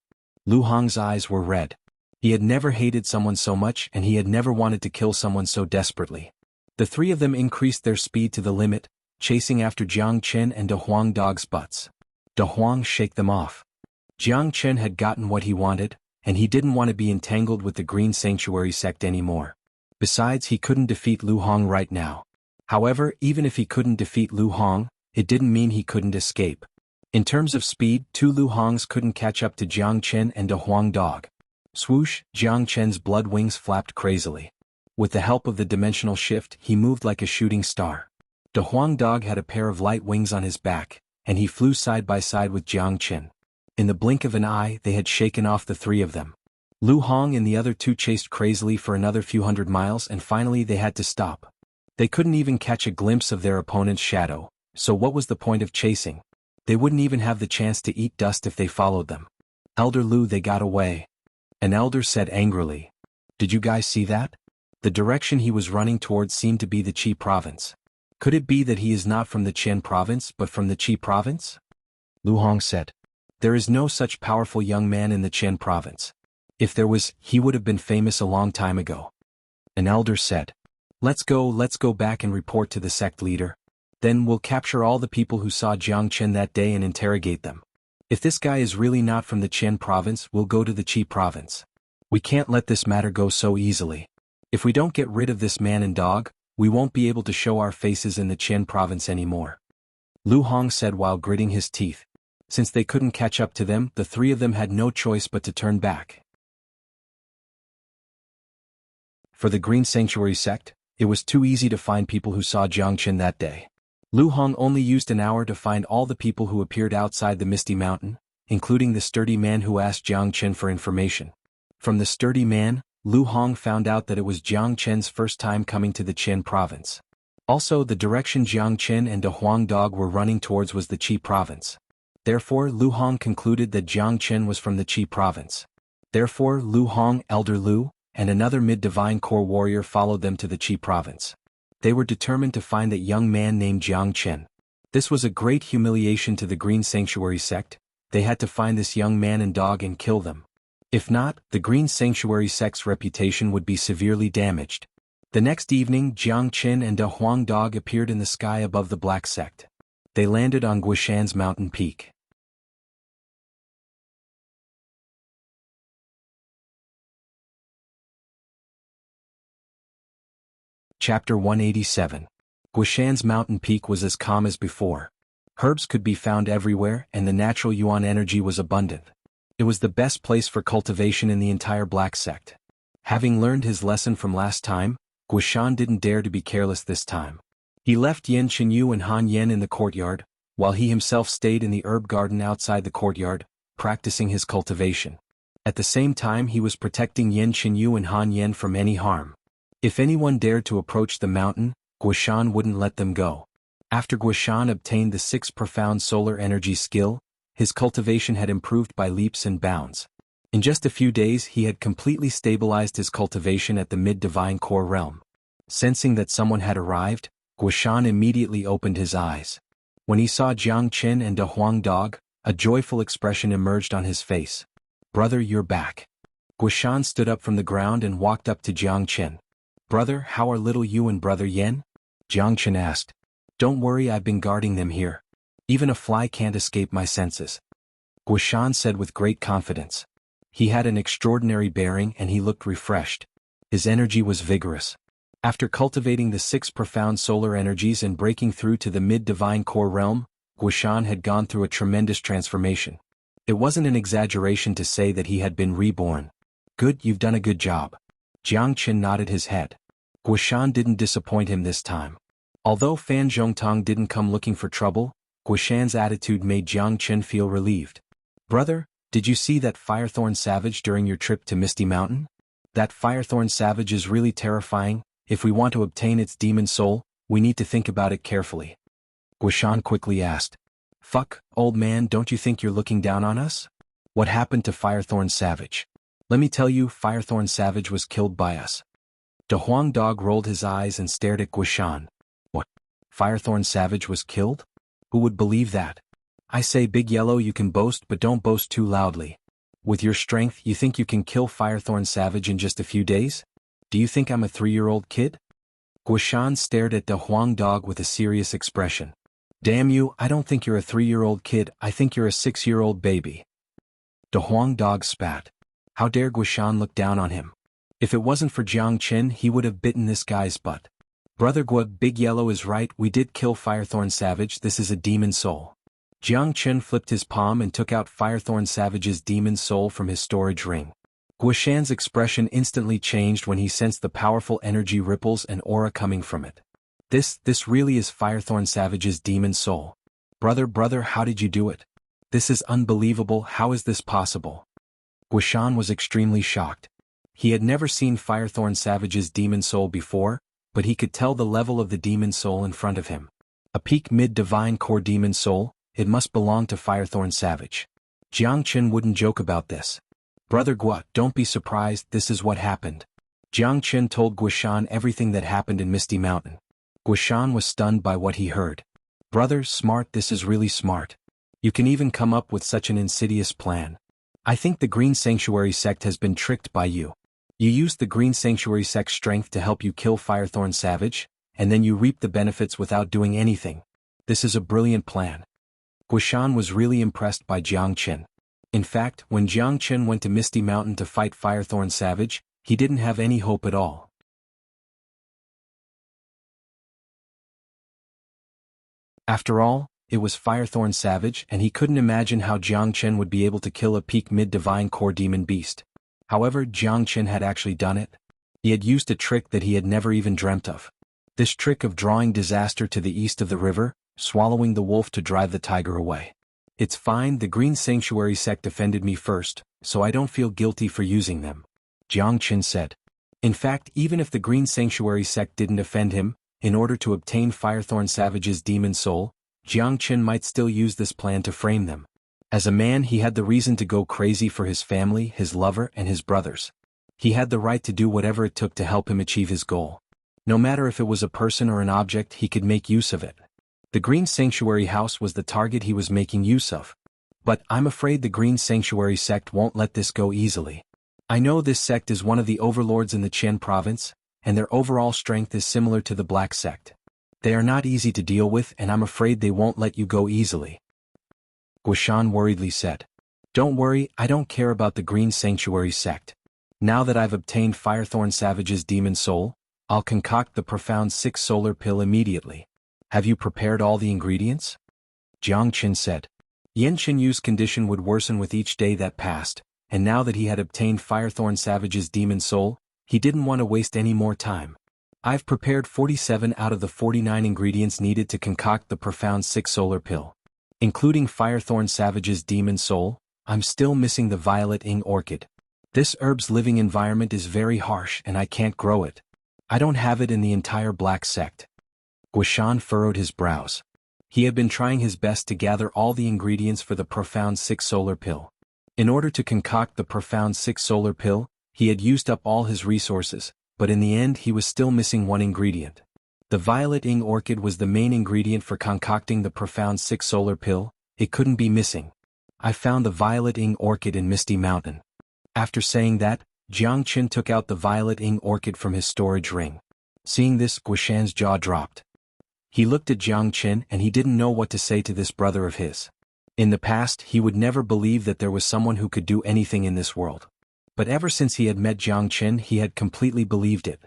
[SPEAKER 1] Lu Hong's eyes were red. He had never hated someone so much and he had never wanted to kill someone so desperately. The three of them increased their speed to the limit, chasing after Jiang Qin and the Huang Dog's butts. The Huang shake them off. Jiang Qin had gotten what he wanted, and he didn't want to be entangled with the Green Sanctuary sect anymore. Besides, he couldn't defeat Lu Hong right now. However, even if he couldn't defeat Lu Hong, it didn't mean he couldn't escape. In terms of speed, two Lu Hongs couldn't catch up to Jiang Qin and the Huang Dog. Swoosh, Jiang Qin's blood wings flapped crazily. With the help of the dimensional shift, he moved like a shooting star. The Huang Dog had a pair of light wings on his back, and he flew side by side with Jiang Qin. In the blink of an eye, they had shaken off the three of them. Lu Hong and the other two chased crazily for another few hundred miles and finally they had to stop. They couldn't even catch a glimpse of their opponent's shadow, so what was the point of chasing? They wouldn't even have the chance to eat dust if they followed them. Elder Lu, they got away. An elder said angrily. Did you guys see that? The direction he was running towards seemed to be the Qi province. Could it be that he is not from the Qian province but from the Qi province? Lu Hong said. There is no such powerful young man in the Qian province. If there was, he would have been famous a long time ago. An elder said. Let's go back and report to the sect leader. Then we'll capture all the people who saw Jiang Qin that day and interrogate them. If this guy is really not from the Qian province, we'll go to the Qi province. We can't let this matter go so easily. If we don't get rid of this man and dog, we won't be able to show our faces in the Qian province anymore. Lu Hong said while gritting his teeth. Since they couldn't catch up to them, the three of them had no choice but to turn back. For the Green Sanctuary sect, it was too easy to find people who saw Jiang Chen that day. Lu Hong only used an hour to find all the people who appeared outside the Misty Mountain, including the sturdy man who asked Jiang Chen for information. From the sturdy man, Lu Hong found out that it was Jiang Chen's first time coming to the Qin province. Also, the direction Jiang Chen and De Huang Dog were running towards was the Qi province. Therefore, Lu Hong concluded that Jiang Chen was from the Qi province. Therefore, Lu Hong, Elder Lu, and another mid-divine core warrior followed them to the Qi province. They were determined to find that young man named Jiang Chen. This was a great humiliation to the Green Sanctuary sect. They had to find this young man and dog and kill them. If not, the Green Sanctuary sect's reputation would be severely damaged. The next evening, Jiang Chen and De Huang Dog appeared in the sky above the Black Sect. They landed on Guishan's mountain peak. Chapter 187. Guishan's mountain peak was as calm as before. Herbs could be found everywhere and the natural yuan energy was abundant. It was the best place for cultivation in the entire Black Sect. Having learned his lesson from last time, Guishan didn't dare to be careless this time. He left Yan Qinyu and Han Yan in the courtyard, while he himself stayed in the herb garden outside the courtyard, practicing his cultivation. At the same time he was protecting Yan Qinyu and Han Yan from any harm. If anyone dared to approach the mountain, Guishan wouldn't let them go. After Guishan obtained the 6 profound solar energy skill, his cultivation had improved by leaps and bounds. In just a few days he had completely stabilized his cultivation at the mid-divine core realm. Sensing that someone had arrived, Guishan immediately opened his eyes. When he saw Jiang Chen and De Huang Dog, a joyful expression emerged on his face. "Brother, you're back." Guishan stood up from the ground and walked up to Jiang Chen. "Brother, how are little you and brother Yen?" Jiang Chen asked. "Don't worry, I've been guarding them here. Even a fly can't escape my senses," Guishan said with great confidence. He had an extraordinary bearing and he looked refreshed. His energy was vigorous. After cultivating the 6 profound solar energies and breaking through to the mid-divine core realm, Guishan had gone through a tremendous transformation. It wasn't an exaggeration to say that he had been reborn. "Good, you've done a good job." Jiang Chen nodded his head. Guishan didn't disappoint him this time. Although Fan Zhongtong didn't come looking for trouble, Guishan's attitude made Jiang Chen feel relieved. "Brother, did you see that Firethorn Savage during your trip to Misty Mountain? That Firethorn Savage is really terrifying. If we want to obtain its demon soul, we need to think about it carefully." Guishan quickly asked. "Fuck, old man, don't you think you're looking down on us? What happened to Firethorn Savage? Let me tell you, Firethorn Savage was killed by us." De Huang Dog rolled his eyes and stared at Guishan. "What? Firethorn Savage was killed? Who would believe that? I say, Big Yellow, you can boast, but don't boast too loudly. With your strength, you think you can kill Firethorn Savage in just a few days? Do you think I'm a 3-year-old kid?" Guishan stared at De Huang Dog with a serious expression. "Damn you, I don't think you're a 3-year-old kid, I think you're a 6-year-old baby." De Huang Dog spat. How dare Guishan look down on him? If it wasn't for Jiang Chen, he would have bitten this guy's butt. "Brother Gua, Big Yellow is right, we did kill Firethorn Savage, this is a demon soul." Jiang Chen flipped his palm and took out Firethorn Savage's demon soul from his storage ring. Guishan's expression instantly changed when he sensed the powerful energy ripples and aura coming from it. This really is Firethorn Savage's demon soul. Brother, how did you do it? This is unbelievable, how is this possible?" Guishan was extremely shocked. He had never seen Firethorn Savage's demon soul before, but he could tell the level of the demon soul in front of him. A peak mid-divine core demon soul, it must belong to Firethorn Savage. Jiang Chen wouldn't joke about this. "Brother Gua, don't be surprised, this is what happened." Jiang Chen told Guishan everything that happened in Misty Mountain. Guishan was stunned by what he heard. "Brother, smart, this is really smart. You can even come up with such an insidious plan. I think the Green Sanctuary sect has been tricked by you. You used the Green Sanctuary sect's strength to help you kill Firethorn Savage, and then you reap the benefits without doing anything. This is a brilliant plan." Guishan was really impressed by Jiang Chen. In fact, when Jiang Chen went to Misty Mountain to fight Firethorn Savage, he didn't have any hope at all. After all, it was Firethorn Savage and he couldn't imagine how Jiang Chen would be able to kill a peak mid-divine core demon beast. However, Jiang Chen had actually done it. He had used a trick that he had never even dreamt of. This trick of drawing disaster to the east of the river, swallowing the wolf to drive the tiger away. It's fine, the Green Sanctuary sect offended me first, so I don't feel guilty for using them, Jianghu said. In fact, even if the Green Sanctuary sect didn't offend him, in order to obtain Firethorn Savage's demon soul, Jianghu might still use this plan to frame them. As a man, he had the reason to go crazy for his family, his lover, and his brothers. He had the right to do whatever it took to help him achieve his goal. No matter if it was a person or an object, he could make use of it. The Green Sanctuary house was the target he was making use of. But I'm afraid the Green Sanctuary sect won't let this go easily. I know this sect is one of the overlords in the Qian province, and their overall strength is similar to the Black sect. They are not easy to deal with, and I'm afraid they won't let you go easily, Guishan worriedly said. Don't worry, I don't care about the Green Sanctuary sect. Now that I've obtained Firethorn Savage's demon soul, I'll concoct the profound 6 solar pill immediately. Have you prepared all the ingredients? Jianghu said. Yan Qinyu's condition would worsen with each day that passed, and now that he had obtained Firethorn Savage's demon soul, he didn't want to waste any more time. I've prepared 47 out of the 49 ingredients needed to concoct the profound 6 solar pill. Including Firethorn Savage's demon soul, I'm still missing the violet ing orchid. This herb's living environment is very harsh and I can't grow it. I don't have it in the entire Black sect. Guishan furrowed his brows. He had been trying his best to gather all the ingredients for the profound 6 solar pill. In order to concoct the profound 6 solar pill, he had used up all his resources, but in the end he was still missing one ingredient. The violet ing orchid was the main ingredient for concocting the profound 6 solar pill. It couldn't be missing. I found the violet ing orchid in Misty Mountain. After saying that, Jianghu took out the violet ing orchid from his storage ring. Seeing this, Guishan's jaw dropped. He looked at Jianghu and he didn't know what to say to this brother of his. In the past, he would never believe that there was someone who could do anything in this world. But ever since he had met Jianghu, he had completely believed it.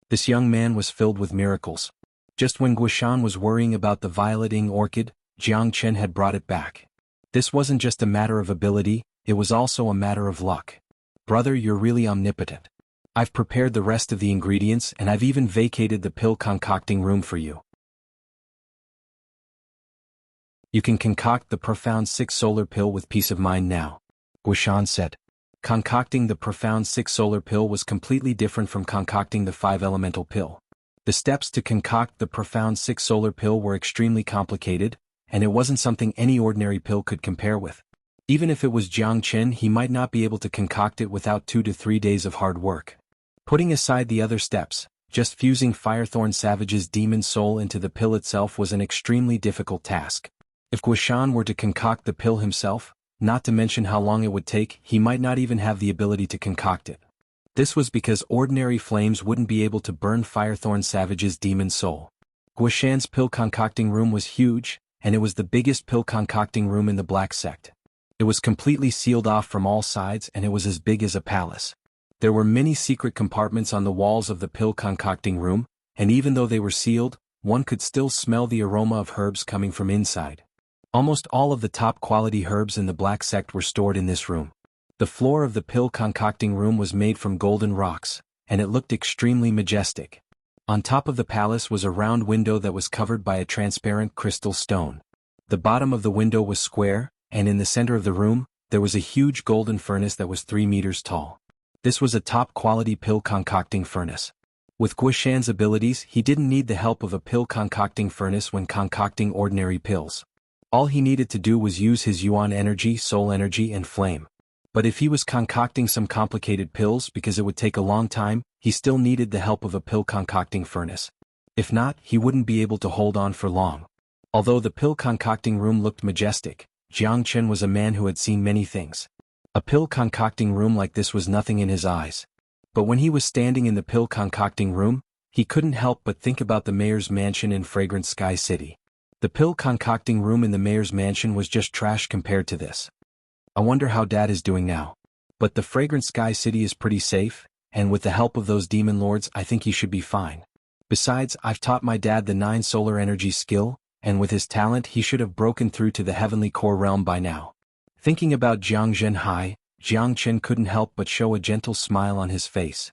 [SPEAKER 1] This young man was filled with miracles. Just when Guishan was worrying about the violet ing orchid, Jianghu had brought it back. This wasn't just a matter of ability, it was also a matter of luck. Brother, you're really omnipotent. I've prepared the rest of the ingredients and I've even vacated the pill concocting room for you. You can concoct the profound 6 solar pill with peace of mind now, Guishan said. Concocting the profound 6 solar pill was completely different from concocting the 5 elemental pill. The steps to concoct the profound 6 solar pill were extremely complicated, and it wasn't something any ordinary pill could compare with. Even if it was Jianghu, he might not be able to concoct it without 2 to 3 days of hard work. Putting aside the other steps, just fusing Firethorn Savage's demon soul into the pill itself was an extremely difficult task. If Guishan were to concoct the pill himself, not to mention how long it would take, he might not even have the ability to concoct it. This was because ordinary flames wouldn't be able to burn Firethorn Savage's demon soul. Guishan's pill concocting room was huge, and it was the biggest pill concocting room in the Black sect. It was completely sealed off from all sides and it was as big as a palace. There were many secret compartments on the walls of the pill concocting room, and even though they were sealed, one could still smell the aroma of herbs coming from inside. Almost all of the top quality herbs in the Black sect were stored in this room. The floor of the pill concocting room was made from golden rocks, and it looked extremely majestic. On top of the palace was a round window that was covered by a transparent crystal stone. The bottom of the window was square, and in the center of the room, there was a huge golden furnace that was 3 meters tall. This was a top-quality pill concocting furnace. With Guishan's abilities, he didn't need the help of a pill concocting furnace when concocting ordinary pills. All he needed to do was use his yuan energy, soul energy, and flame. But if he was concocting some complicated pills because it would take a long time, he still needed the help of a pill concocting furnace. If not, he wouldn't be able to hold on for long. Although the pill concocting room looked majestic, Jianghu was a man who had seen many things. A pill concocting room like this was nothing in his eyes. But when he was standing in the pill concocting room, he couldn't help but think about the mayor's mansion in Fragrant Sky City. The pill concocting room in the mayor's mansion was just trash compared to this. I wonder how Dad is doing now. But the Fragrant Sky City is pretty safe, and with the help of those demon lords I think he should be fine. Besides, I've taught my dad the 9 solar energy skill, and with his talent he should have broken through to the heavenly core realm by now. Thinking about Jiang Zhenhai, Jiangchen couldn't help but show a gentle smile on his face.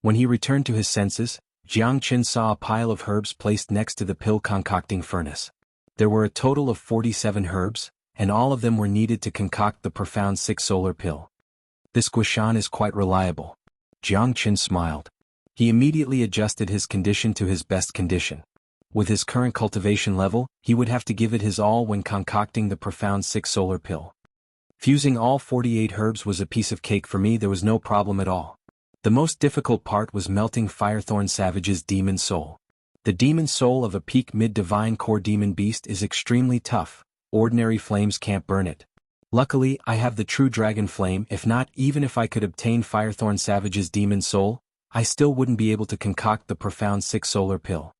[SPEAKER 1] When he returned to his senses, Jiang Qin saw a pile of herbs placed next to the pill concocting furnace. There were a total of 47 herbs, and all of them were needed to concoct the profound 6 solar pill. This guishan is quite reliable. Jiang Qin smiled. He immediately adjusted his condition to his best condition. With his current cultivation level, he would have to give it his all when concocting the profound 6 solar pill. Fusing all 48 herbs was a piece of cake for me. There was no problem at all. The most difficult part was melting Firethorn Savage's demon soul. The demon soul of a peak mid-divine core demon beast is extremely tough. Ordinary flames can't burn it. Luckily, I have the true dragon flame. If not, even if I could obtain Firethorn Savage's demon soul, I still wouldn't be able to concoct the profound 6 solar pill.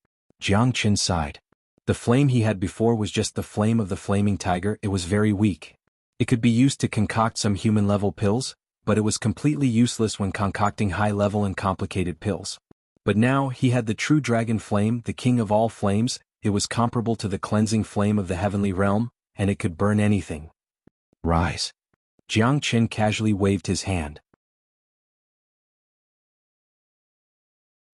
[SPEAKER 1] Jiang Qin sighed. The flame he had before was just the flame of the flaming tiger. It was very weak. It could be used to concoct some human-level pills, but it was completely useless when concocting high-level and complicated pills. But now he had the true dragon flame, the king of all flames. It was comparable to the cleansing flame of the heavenly realm, and it could burn anything. Rise. Jiang Qin casually waved his hand.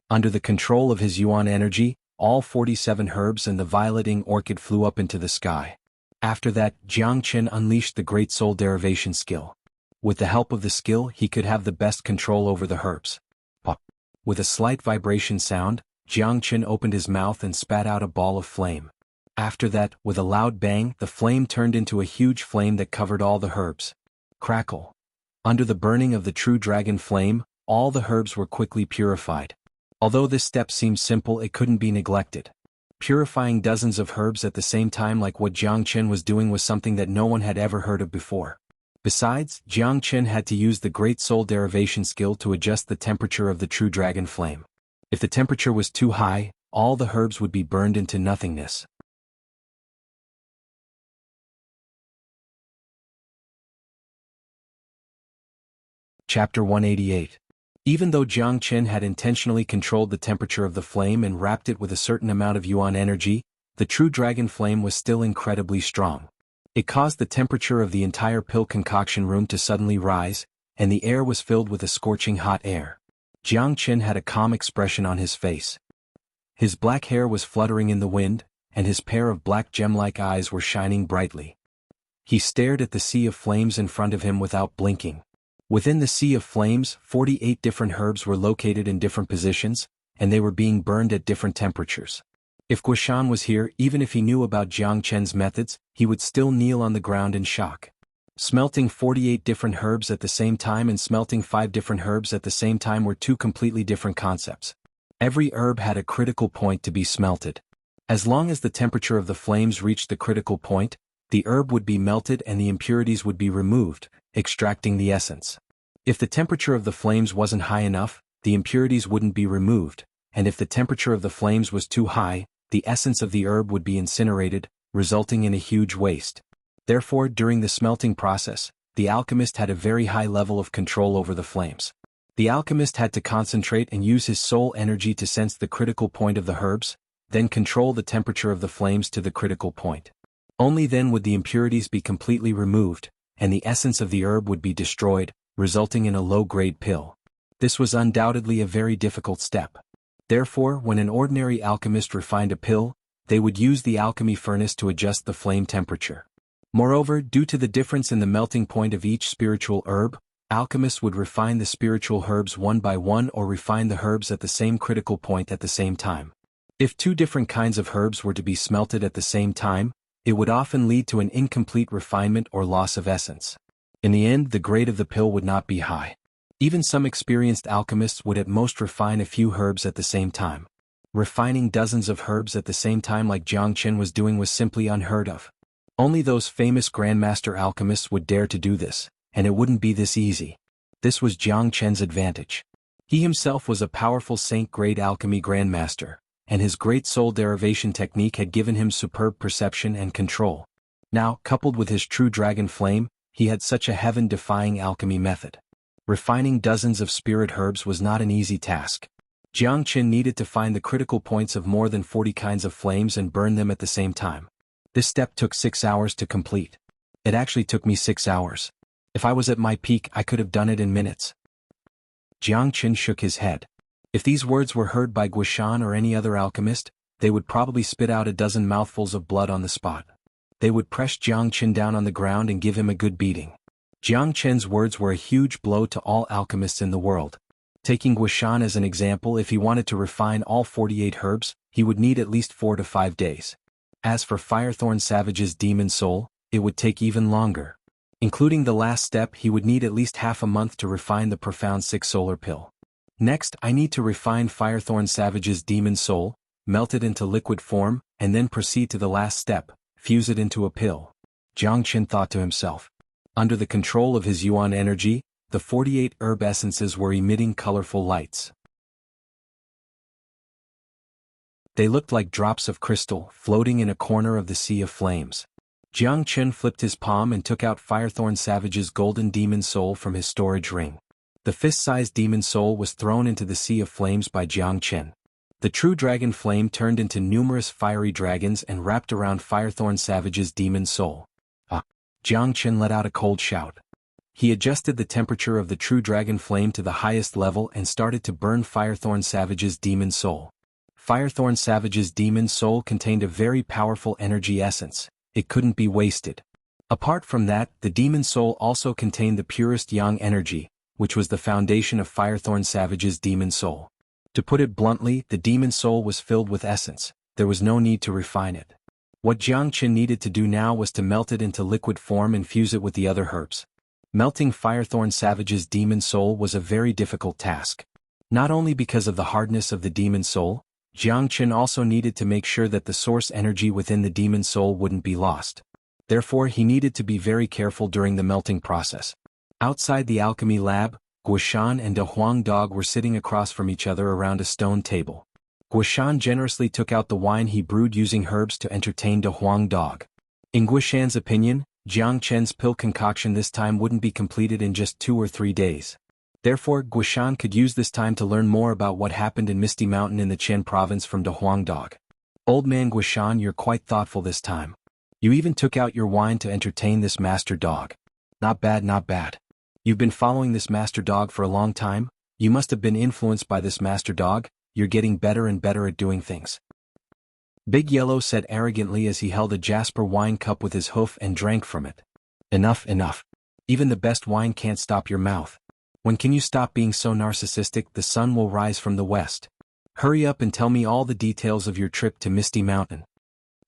[SPEAKER 1] Under the control of his yuan energy, all 47 herbs and the violeting orchid flew up into the sky. After that, Jiang Qin unleashed the great soul derivation skill. With the help of the skill, he could have the best control over the herbs. Pop. With a slight vibration sound, Jiang Qin opened his mouth and spat out a ball of flame. After that, with a loud bang, the flame turned into a huge flame that covered all the herbs. Crackle. Under the burning of the true dragon flame, all the herbs were quickly purified. Although this step seemed simple, it couldn't be neglected. Purifying dozens of herbs at the same time like what Jiang Qin was doing was something that no one had ever heard of before. Besides, Jiang Qin had to use the great soul derivation skill to adjust the temperature of the true dragon flame. If the temperature was too high, all the herbs would be burned into nothingness. Chapter 188. Even though Jiang Qin had intentionally controlled the temperature of the flame and wrapped it with a certain amount of yuan energy, the true dragon flame was still incredibly strong. It caused the temperature of the entire pill concoction room to suddenly rise, and the air was filled with a scorching hot air. Jiang Qin had a calm expression on his face. His black hair was fluttering in the wind, and his pair of black gem-like eyes were shining brightly. He stared at the sea of flames in front of him without blinking. Within the sea of flames, 48 different herbs were located in different positions, and they were being burned at different temperatures. If Guishan was here, even if he knew about Jiang Qin's methods, he would still kneel on the ground in shock. Smelting 48 different herbs at the same time and smelting 5 different herbs at the same time were two completely different concepts. Every herb had a critical point to be smelted. As long as the temperature of the flames reached the critical point, the herb would be melted and the impurities would be removed, extracting the essence. If the temperature of the flames wasn't high enough, the impurities wouldn't be removed, and if the temperature of the flames was too high, the essence of the herb would be incinerated, resulting in a huge waste. Therefore, during the smelting process, the alchemist had a very high level of control over the flames. The alchemist had to concentrate and use his soul energy to sense the critical point of the herbs, then control the temperature of the flames to the critical point. Only then would the impurities be completely removed, and the essence of the herb would be destroyed, resulting in a low-grade pill. This was undoubtedly a very difficult step. Therefore, when an ordinary alchemist refined a pill, they would use the alchemy furnace to adjust the flame temperature. Moreover, due to the difference in the melting point of each spiritual herb, alchemists would refine the spiritual herbs one by one or refine the herbs at the same critical point at the same time. If two different kinds of herbs were to be smelted at the same time, it would often lead to an incomplete refinement or loss of essence. In the end, the grade of the pill would not be high. Even some experienced alchemists would at most refine a few herbs at the same time. Refining dozens of herbs at the same time like Jiang Qin was doing was simply unheard of. Only those famous grandmaster alchemists would dare to do this, and it wouldn't be this easy. This was Jiang Qin's advantage. He himself was a powerful saint-grade alchemy grandmaster, and his great soul derivation technique had given him superb perception and control. Now, coupled with his true dragon flame, he had such a heaven-defying alchemy method. Refining dozens of spirit herbs was not an easy task. Jiang Qin needed to find the critical points of more than 40 kinds of flames and burn them at the same time. This step took 6 hours to complete. It actually took me 6 hours. If I was at my peak, I could have done it in minutes. Jiang Qin shook his head. If these words were heard by Guishan or any other alchemist, they would probably spit out a dozen mouthfuls of blood on the spot. They would press Jiang Chen down on the ground and give him a good beating. Jiang Chen's words were a huge blow to all alchemists in the world. Taking Guishan as an example, if he wanted to refine all 48 herbs, he would need at least 4 to 5 days. As for Firethorn Savage's demon soul, it would take even longer. Including the last step, he would need at least half a month to refine the Profound 6 Solar Pill. Next, I need to refine Firethorn Savage's demon soul, melt it into liquid form, and then proceed to the last step, fuse it into a pill. Jiang Chen thought to himself. Under the control of his yuan energy, the 48 herb essences were emitting colorful lights. They looked like drops of crystal floating in a corner of the sea of flames. Jiang Chen flipped his palm and took out Firethorn Savage's golden demon soul from his storage ring. The fist-sized demon soul was thrown into the sea of flames by Jiang Chen. The true dragon flame turned into numerous fiery dragons and wrapped around Firethorn Savage's demon soul. Jiang Chen let out a cold shout. He adjusted the temperature of the true dragon flame to the highest level and started to burn Firethorn Savage's demon soul. Firethorn Savage's demon soul contained a very powerful energy essence. It couldn't be wasted. Apart from that, the demon soul also contained the purest yang energy, which was the foundation of Firethorn Savage's demon soul. To put it bluntly, the demon soul was filled with essence. There was no need to refine it. What Jiang Chen needed to do now was to melt it into liquid form and fuse it with the other herbs. Melting Firethorn Savage's demon soul was a very difficult task. Not only because of the hardness of the demon soul, Jiang Chen also needed to make sure that the source energy within the demon soul wouldn't be lost. Therefore, he needed to be very careful during the melting process. Outside the alchemy lab, Guishan and De Huang Dog were sitting across from each other around a stone table. Guishan generously took out the wine he brewed using herbs to entertain De Huang Dog. In Guishan's opinion, Jiang Chen's pill concoction this time wouldn't be completed in just 2 or 3 days. Therefore, Guishan could use this time to learn more about what happened in Misty Mountain in the Qian province from De Huang Dog. Old man Guishan, you're quite thoughtful this time. You even took out your wine to entertain this master dog. Not bad, not bad. You've been following this master dog for a long time. You must have been influenced by this master dog. You're getting better and better at doing things. Big Yellow said arrogantly as he held a jasper wine cup with his hoof and drank from it. Enough, enough. Even the best wine can't stop your mouth. When can you stop being so narcissistic? The sun will rise from the west. Hurry up and tell me all the details of your trip to Misty Mountain.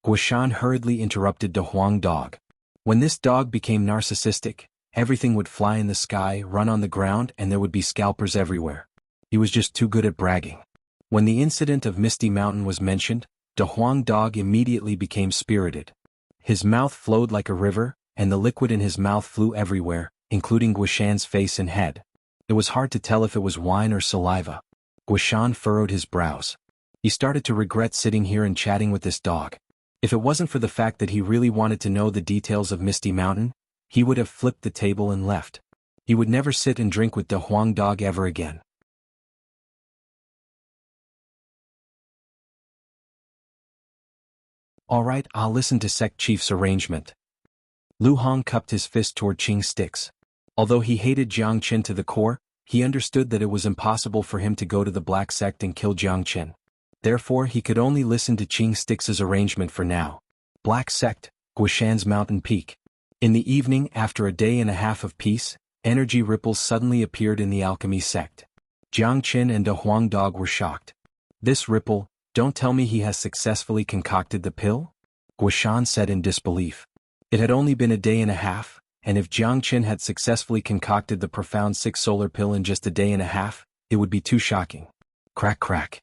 [SPEAKER 1] Guishan hurriedly interrupted De Huang Dog. When this dog became narcissistic, everything would fly in the sky, run on the ground, and there would be scalpers everywhere. He was just too good at bragging. When the incident of Misty Mountain was mentioned, De Huang Dog immediately became spirited. His mouth flowed like a river, and the liquid in his mouth flew everywhere, including Guishan's face and head. It was hard to tell if it was wine or saliva. Guishan furrowed his brows. He started to regret sitting here and chatting with this dog. If it wasn't for the fact that he really wanted to know the details of Misty Mountain, he would have flipped the table and left. He would never sit and drink with De Huang Dog ever again. Alright, I'll listen to Sect Chief's arrangement. Lu Hong cupped his fist toward Qing's sticks. Although he hated Jiang Chen to the core, he understood that it was impossible for him to go to the Black Sect and kill Jiang Chen. Therefore, he could only listen to Qing Stix's arrangement for now. Black Sect, Guishan's mountain peak. In the evening, after a day and a half of peace, energy ripples suddenly appeared in the alchemy sect. Jiang Chen and De Huang Dog were shocked. This ripple, don't tell me he has successfully concocted the pill? Guishan said in disbelief. It had only been a day and a half, and if Jiang Chen had successfully concocted the Profound 6 Solar Pill in just a day and a half, it would be too shocking. Crack crack.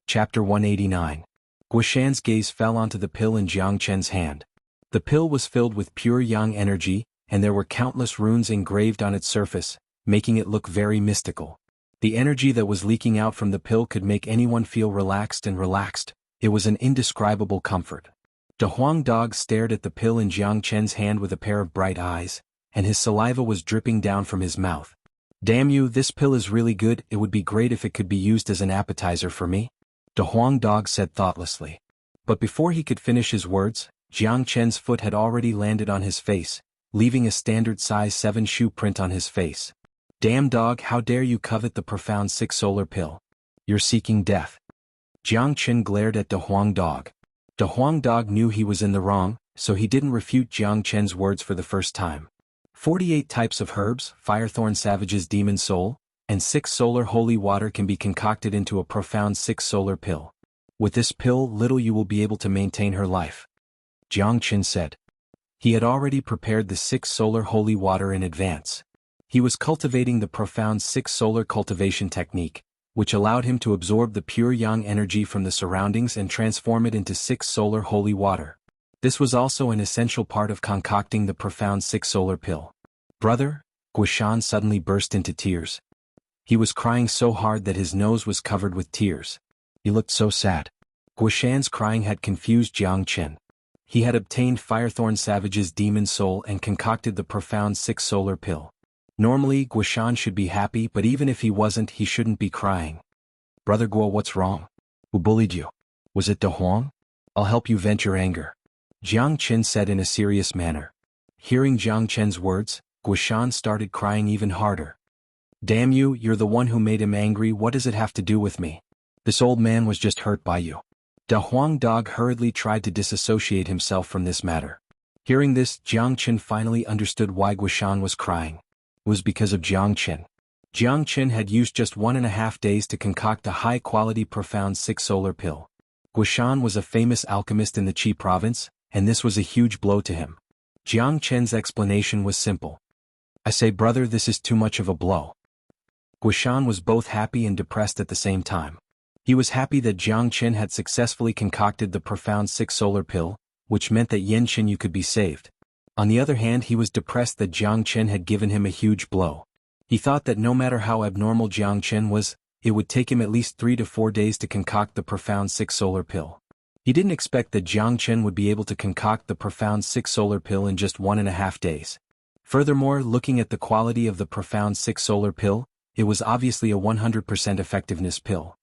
[SPEAKER 1] Chapter 189. Guishan's gaze fell onto the pill in Jiang Chen's hand. The pill was filled with pure yang energy, and there were countless runes engraved on its surface, making it look very mystical. The energy that was leaking out from the pill could make anyone feel relaxed and relaxed. It was an indescribable comfort. De Huang Dog stared at the pill in Jiang Chen's hand with a pair of bright eyes, and his saliva was dripping down from his mouth. Damn you, this pill is really good. It would be great if it could be used as an appetizer for me. De Huang Dog said thoughtlessly. But before he could finish his words, Jiang Chen's foot had already landed on his face, leaving a standard size 7 shoe print on his face. Damn dog, how dare you covet the profound 6 solar pill? You're seeking death. Jiang Chen glared at De Huang Dog. De Huang Dog knew he was in the wrong, so he didn't refute Jiang Chen's words for the first time. 48 types of herbs, Firethorn Savage's Demon Soul, and 6 solar holy water can be concocted into a profound 6 solar pill. With this pill, little you will be able to maintain her life. Jiang Chen said. He had already prepared the 6 solar holy water in advance. He was cultivating the profound 6 solar cultivation technique, which allowed him to absorb the pure yang energy from the surroundings and transform it into 6 solar holy water. This was also an essential part of concocting the profound 6 solar pill. Brother, Guishan suddenly burst into tears. He was crying so hard that his nose was covered with tears. He looked so sad. Guishan's crying had confused Jiang Chen. He had obtained Firethorn Savage's Demon Soul and concocted the profound 6 solar pill. Normally, Guishan should be happy, but even if he wasn't, he shouldn't be crying. Brother Guo, what's wrong? Who bullied you? Was it De Huang? I'll help you vent your anger. Jiang Chen said in a serious manner. Hearing Jiang Chen's words, Guishan started crying even harder. Damn you, you're the one who made him angry. What does it have to do with me? This old man was just hurt by you. De Huang Dog hurriedly tried to disassociate himself from this matter. Hearing this, Jiang Chen finally understood why Guishan was crying. It was because of Jiang Chen. Jiang Chen had used just 1.5 days to concoct a high-quality profound 6 solar pill. Guishan was a famous alchemist in the Qi province, and this was a huge blow to him. Jiang Chen's explanation was simple. I say, brother, this is too much of a blow. Guishan was both happy and depressed at the same time. He was happy that Jiang Chen had successfully concocted the profound 6 solar pill, which meant that Yan Qinyu could be saved. On the other hand, he was depressed that Jiang Chen had given him a huge blow. He thought that no matter how abnormal Jiang Chen was, it would take him at least 3 to 4 days to concoct the profound 6 solar pill. He didn't expect that Jiang Chen would be able to concoct the profound 6 solar pill in just 1.5 days. Furthermore, looking at the quality of the profound 6 solar pill, it was obviously a 100% effectiveness pill.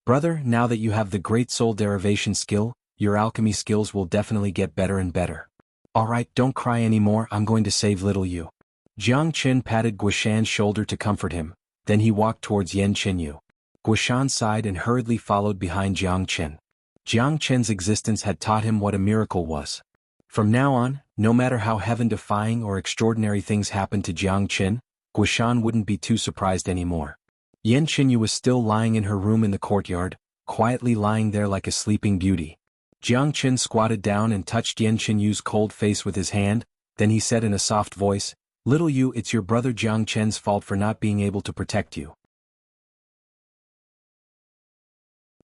[SPEAKER 1] Brother, now that you have the great soul derivation skill, your alchemy skills will definitely get better and better. Alright, don't cry anymore, I'm going to save little you. Jiang Chen patted Guishan's shoulder to comfort him, then he walked towards Yan Qinyu. Guishan sighed and hurriedly followed behind Jiang Chen. Jiang Chen's existence had taught him what a miracle was. From now on, no matter how heaven-defying or extraordinary things happened to Jiang Chen, Guishan wouldn't be too surprised anymore. Yan Qinyu was still lying in her room in the courtyard, quietly lying there like a sleeping beauty. Jiang Chen squatted down and touched Yan Qinyu's cold face with his hand, then he said in a soft voice, Little you, it's your brother Jiang Chen's fault for not being able to protect you.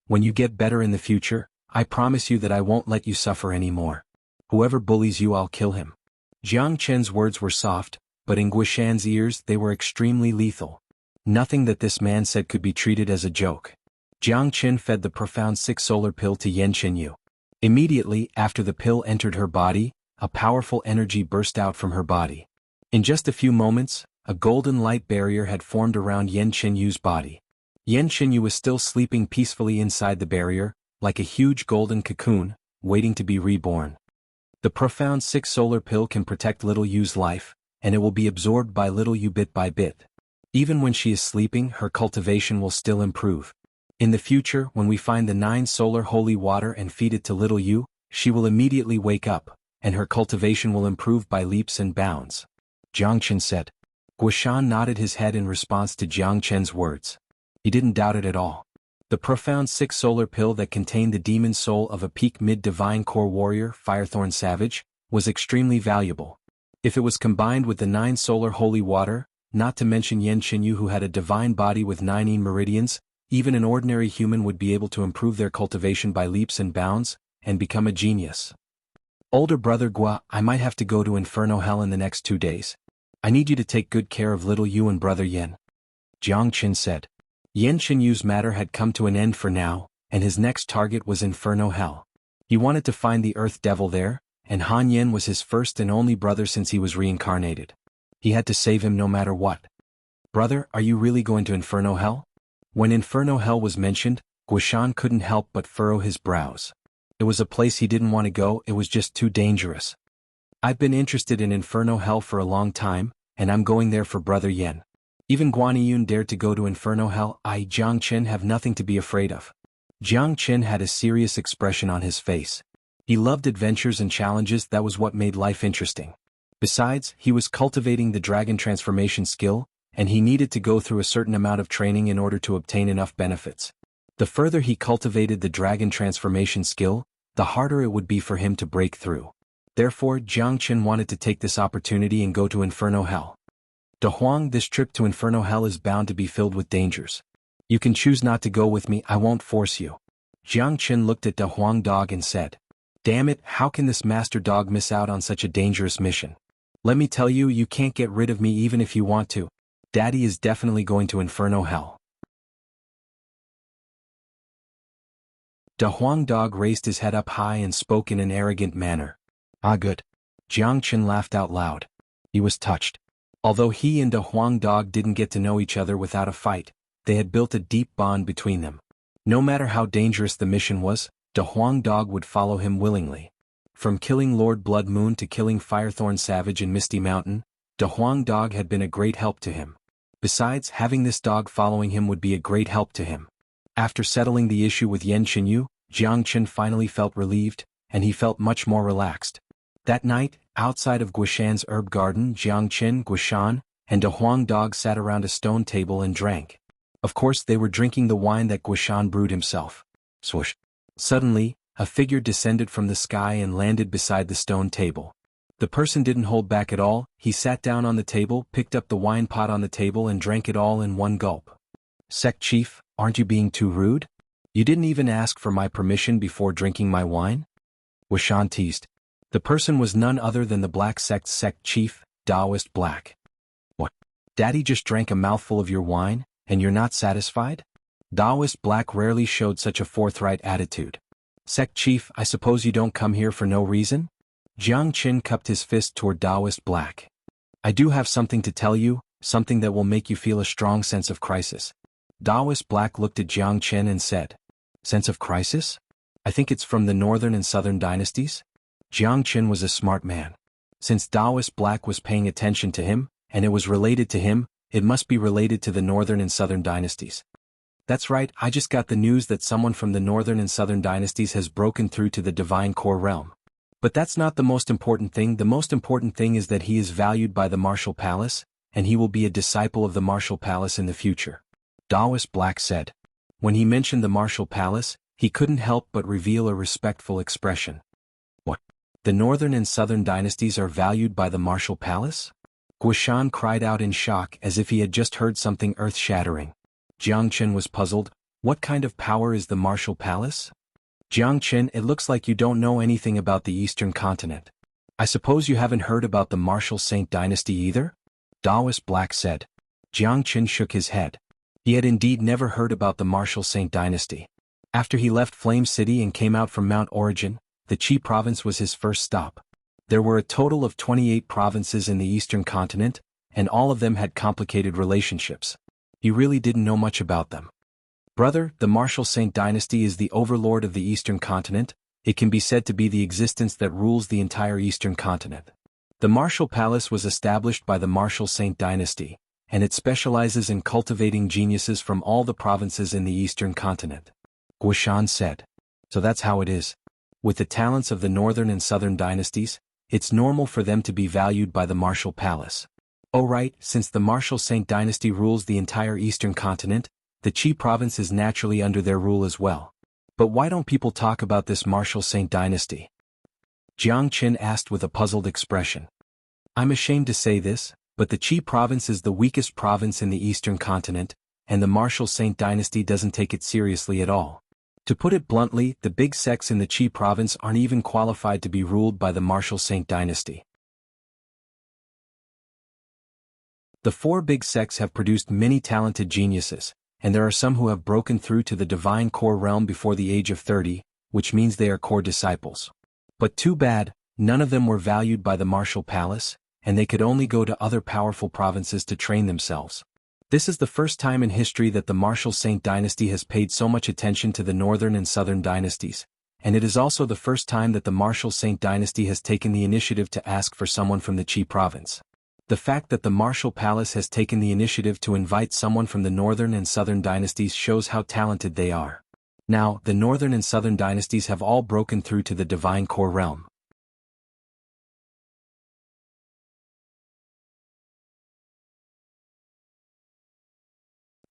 [SPEAKER 1] When you get better in the future, I promise you that I won't let you suffer anymore. Whoever bullies you, I'll kill him. Jiang Chen's words were soft, but in Guishan's ears they were extremely lethal. Nothing that this man said could be treated as a joke. Jiang Chen fed the profound 6 solar pill to Yan Qinyu. Immediately after the pill entered her body, a powerful energy burst out from her body. In just a few moments, a golden light barrier had formed around Yan Qinyu's body. Yan Qinyu was still sleeping peacefully inside the barrier, like a huge golden cocoon, waiting to be reborn. The profound 6 solar pill can protect little Yu's life, and it will be absorbed by little Yu bit by bit. Even when she is sleeping, her cultivation will still improve. In the future, when we find the 9 solar holy water and feed it to little Yu, she will immediately wake up, and her cultivation will improve by leaps and bounds. Jiang Chen said. Guishan nodded his head in response to Jiang Chen's words. He didn't doubt it at all. The profound 6 solar pill that contained the demon soul of a peak mid-divine core warrior, Firethorn Savage, was extremely valuable. If it was combined with the 9 solar holy water, not to mention Yan Qinyu who had a divine body with 9 meridians, even an ordinary human would be able to improve their cultivation by leaps and bounds, and become a genius. Older brother Gua, I might have to go to Inferno Hell in the next 2 days. I need you to take good care of little Yu and brother Yan. Jiang Chen said. Yan Qinyu's matter had come to an end for now, and his next target was Inferno Hell. He wanted to find the Earth Devil there, and Han Yan was his first and only brother since he was reincarnated. He had to save him no matter what. Brother, are you really going to Inferno Hell? When Inferno Hell was mentioned, Guishan couldn't help but furrow his brows. It was a place he didn't want to go, it was just too dangerous. I've been interested in Inferno Hell for a long time, and I'm going there for Brother Yen. Even Guaniyun dared to go to Inferno Hell. I, Jiang Chen, have nothing to be afraid of. Jiang Chen had a serious expression on his face. He loved adventures and challenges. That was what made life interesting. Besides, he was cultivating the dragon transformation skill, and he needed to go through a certain amount of training in order to obtain enough benefits. The further he cultivated the dragon transformation skill, the harder it would be for him to break through. Therefore, Jiang Chen wanted to take this opportunity and go to Inferno Hell. De Huang, this trip to Inferno Hell is bound to be filled with dangers. You can choose not to go with me, I won't force you. Jiang Chen looked at De Huang Dog and said, "Damn it, how can this master dog miss out on such a dangerous mission? Let me tell you, you can't get rid of me even if you want to. Daddy is definitely going to Inferno Hell." De Huang Dog raised his head up high and spoke in an arrogant manner. "Ah, good." Jiang Chen laughed out loud. He was touched. Although he and De Huang Dog didn't get to know each other without a fight, they had built a deep bond between them. No matter how dangerous the mission was, De Huang Dog would follow him willingly. From killing Lord Blood Moon to killing Firethorn Savage in Misty Mountain, De Huang Dog had been a great help to him. Besides, having this dog following him would be a great help to him. After settling the issue with Yan Qinyu, Jiang Chen finally felt relieved, and he felt much more relaxed. That night, outside of Guishan's herb garden, Jiang Chen, Guishan, and De Huang Dog sat around a stone table and drank. Of course, they were drinking the wine that Guishan brewed himself. Swoosh. Suddenly, a figure descended from the sky and landed beside the stone table. The person didn't hold back at all. He sat down on the table, picked up the wine pot on the table and drank it all in one gulp. "Sect Chief, aren't you being too rude? You didn't even ask for my permission before drinking my wine?" Guishan teased. The person was none other than the Black Sect's sect chief, Taoist Black. "What? Daddy just drank a mouthful of your wine, and you're not satisfied?" Taoist Black rarely showed such a forthright attitude. "Sect chief, I suppose you don't come here for no reason?" Jiang Chen cupped his fist toward Taoist Black. "I do have something to tell you, something that will make you feel a strong sense of crisis." Taoist Black looked at Jiang Chen and said, "Sense of crisis? I think it's from the northern and southern dynasties?" Jiang Chen was a smart man. Since Taoist Black was paying attention to him, and it was related to him, it must be related to the northern and southern dynasties. "That's right, I just got the news that someone from the northern and southern dynasties has broken through to the divine core realm. But that's not the most important thing. The most important thing is that he is valued by the Martial Palace, and he will be a disciple of the Martial Palace in the future," Taoist Black said. When he mentioned the Martial Palace, he couldn't help but reveal a respectful expression. "What? The northern and southern dynasties are valued by the Martial Palace?" Guishan cried out in shock as if he had just heard something earth-shattering. Jiang Chen was puzzled. "What kind of power is the Martial Palace?" "Jiang Chen, it looks like you don't know anything about the Eastern continent. I suppose you haven't heard about the Martial Saint dynasty either?" Taoist Black said. Jiang Chen shook his head. He had indeed never heard about the Martial Saint dynasty. After he left Flame City and came out from Mount Origin, the Qi province was his first stop. There were a total of 28 provinces in the Eastern continent, and all of them had complicated relationships. He really didn't know much about them. "Brother, the Martial Saint dynasty is the overlord of the Eastern continent. It can be said to be the existence that rules the entire Eastern continent. The Martial Palace was established by the Martial Saint dynasty, and it specializes in cultivating geniuses from all the provinces in the Eastern continent," Guishan said. "So that's how it is. With the talents of the northern and southern dynasties, it's normal for them to be valued by the Martial Palace. Oh right, since the Martial Saint dynasty rules the entire Eastern continent, the Qi province is naturally under their rule as well. But why don't people talk about this Martial Saint dynasty?" Jiang Chen asked with a puzzled expression. "I'm ashamed to say this, but the Qi province is the weakest province in the Eastern continent, and the Martial Saint dynasty doesn't take it seriously at all. To put it bluntly, the big sects in the Qi province aren't even qualified to be ruled by the Martial Saint dynasty. The four big sects have produced many talented geniuses, and there are some who have broken through to the divine core realm before the age of 30, which means they are core disciples. But too bad, none of them were valued by the Martial Palace, and they could only go to other powerful provinces to train themselves. This is the first time in history that the Martial Saint dynasty has paid so much attention to the northern and southern dynasties, and it is also the first time that the Martial Saint dynasty has taken the initiative to ask for someone from the Qi province. The fact that the Martial Palace has taken the initiative to invite someone from the northern and southern dynasties shows how talented they are. Now, the northern and southern dynasties have all broken through to the divine core realm.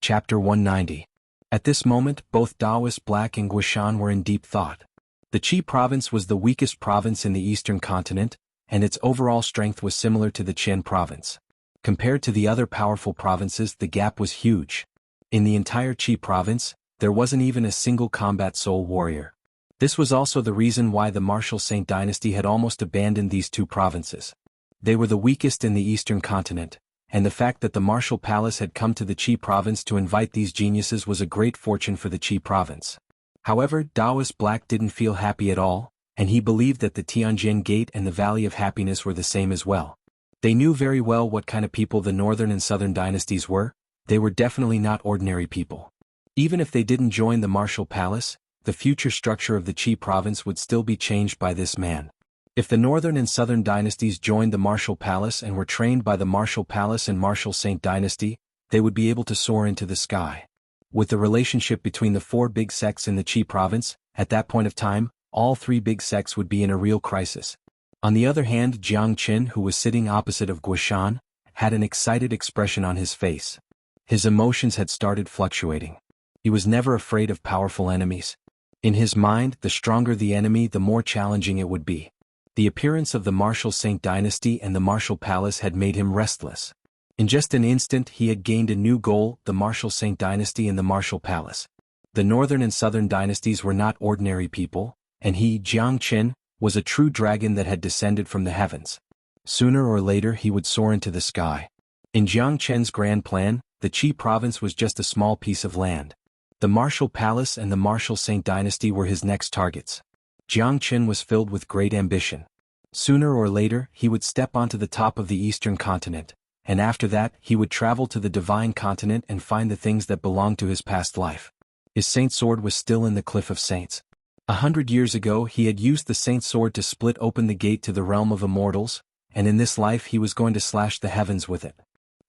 [SPEAKER 1] Chapter 190. At this moment, both Taoist Black and Guishan were in deep thought. The Qi province was the weakest province in the eastern continent, and its overall strength was similar to the Qin province. Compared to the other powerful provinces, the gap was huge. In the entire Qi province, there wasn't even a single combat soul warrior. This was also the reason why the Martial Saint dynasty had almost abandoned these two provinces. They were the weakest in the eastern continent, and the fact that the Martial Palace had come to the Qi province to invite these geniuses was a great fortune for the Qi province. However, Taoist Black didn't feel happy at all, and he believed that the Tianjin Gate and the Valley of Happiness were the same as well. They knew very well what kind of people the northern and southern dynasties were. They were definitely not ordinary people. Even if they didn't join the Martial Palace, the future structure of the Qi province would still be changed by this man. If the northern and southern dynasties joined the Martial Palace and were trained by the Martial Palace and Martial Saint dynasty, they would be able to soar into the sky. With the relationship between the four big sects in the Qi province, at that point of time, all three big sects would be in a real crisis. On the other hand, Jiang Qin, who was sitting opposite of Guishan, had an excited expression on his face. His emotions had started fluctuating. He was never afraid of powerful enemies. In his mind, the stronger the enemy, the more challenging it would be. The appearance of the Martial Saint dynasty and the Martial Palace had made him restless. In just an instant he had gained a new goal, the Martial Saint dynasty and the Martial Palace. The northern and southern dynasties were not ordinary people, and he, Jiang Qin, was a true dragon that had descended from the heavens. Sooner or later he would soar into the sky. In Jiang Qin's grand plan, the Qi province was just a small piece of land. The Martial Palace and the Martial Saint dynasty were his next targets. Jiang Qin was filled with great ambition. Sooner or later he would step onto the top of the eastern continent, and after that he would travel to the divine continent and find the things that belonged to his past life. His saint sword was still in the Cliff of Saints. 100 years ago he had used the saint sword to split open the gate to the realm of immortals, and in this life he was going to slash the heavens with it.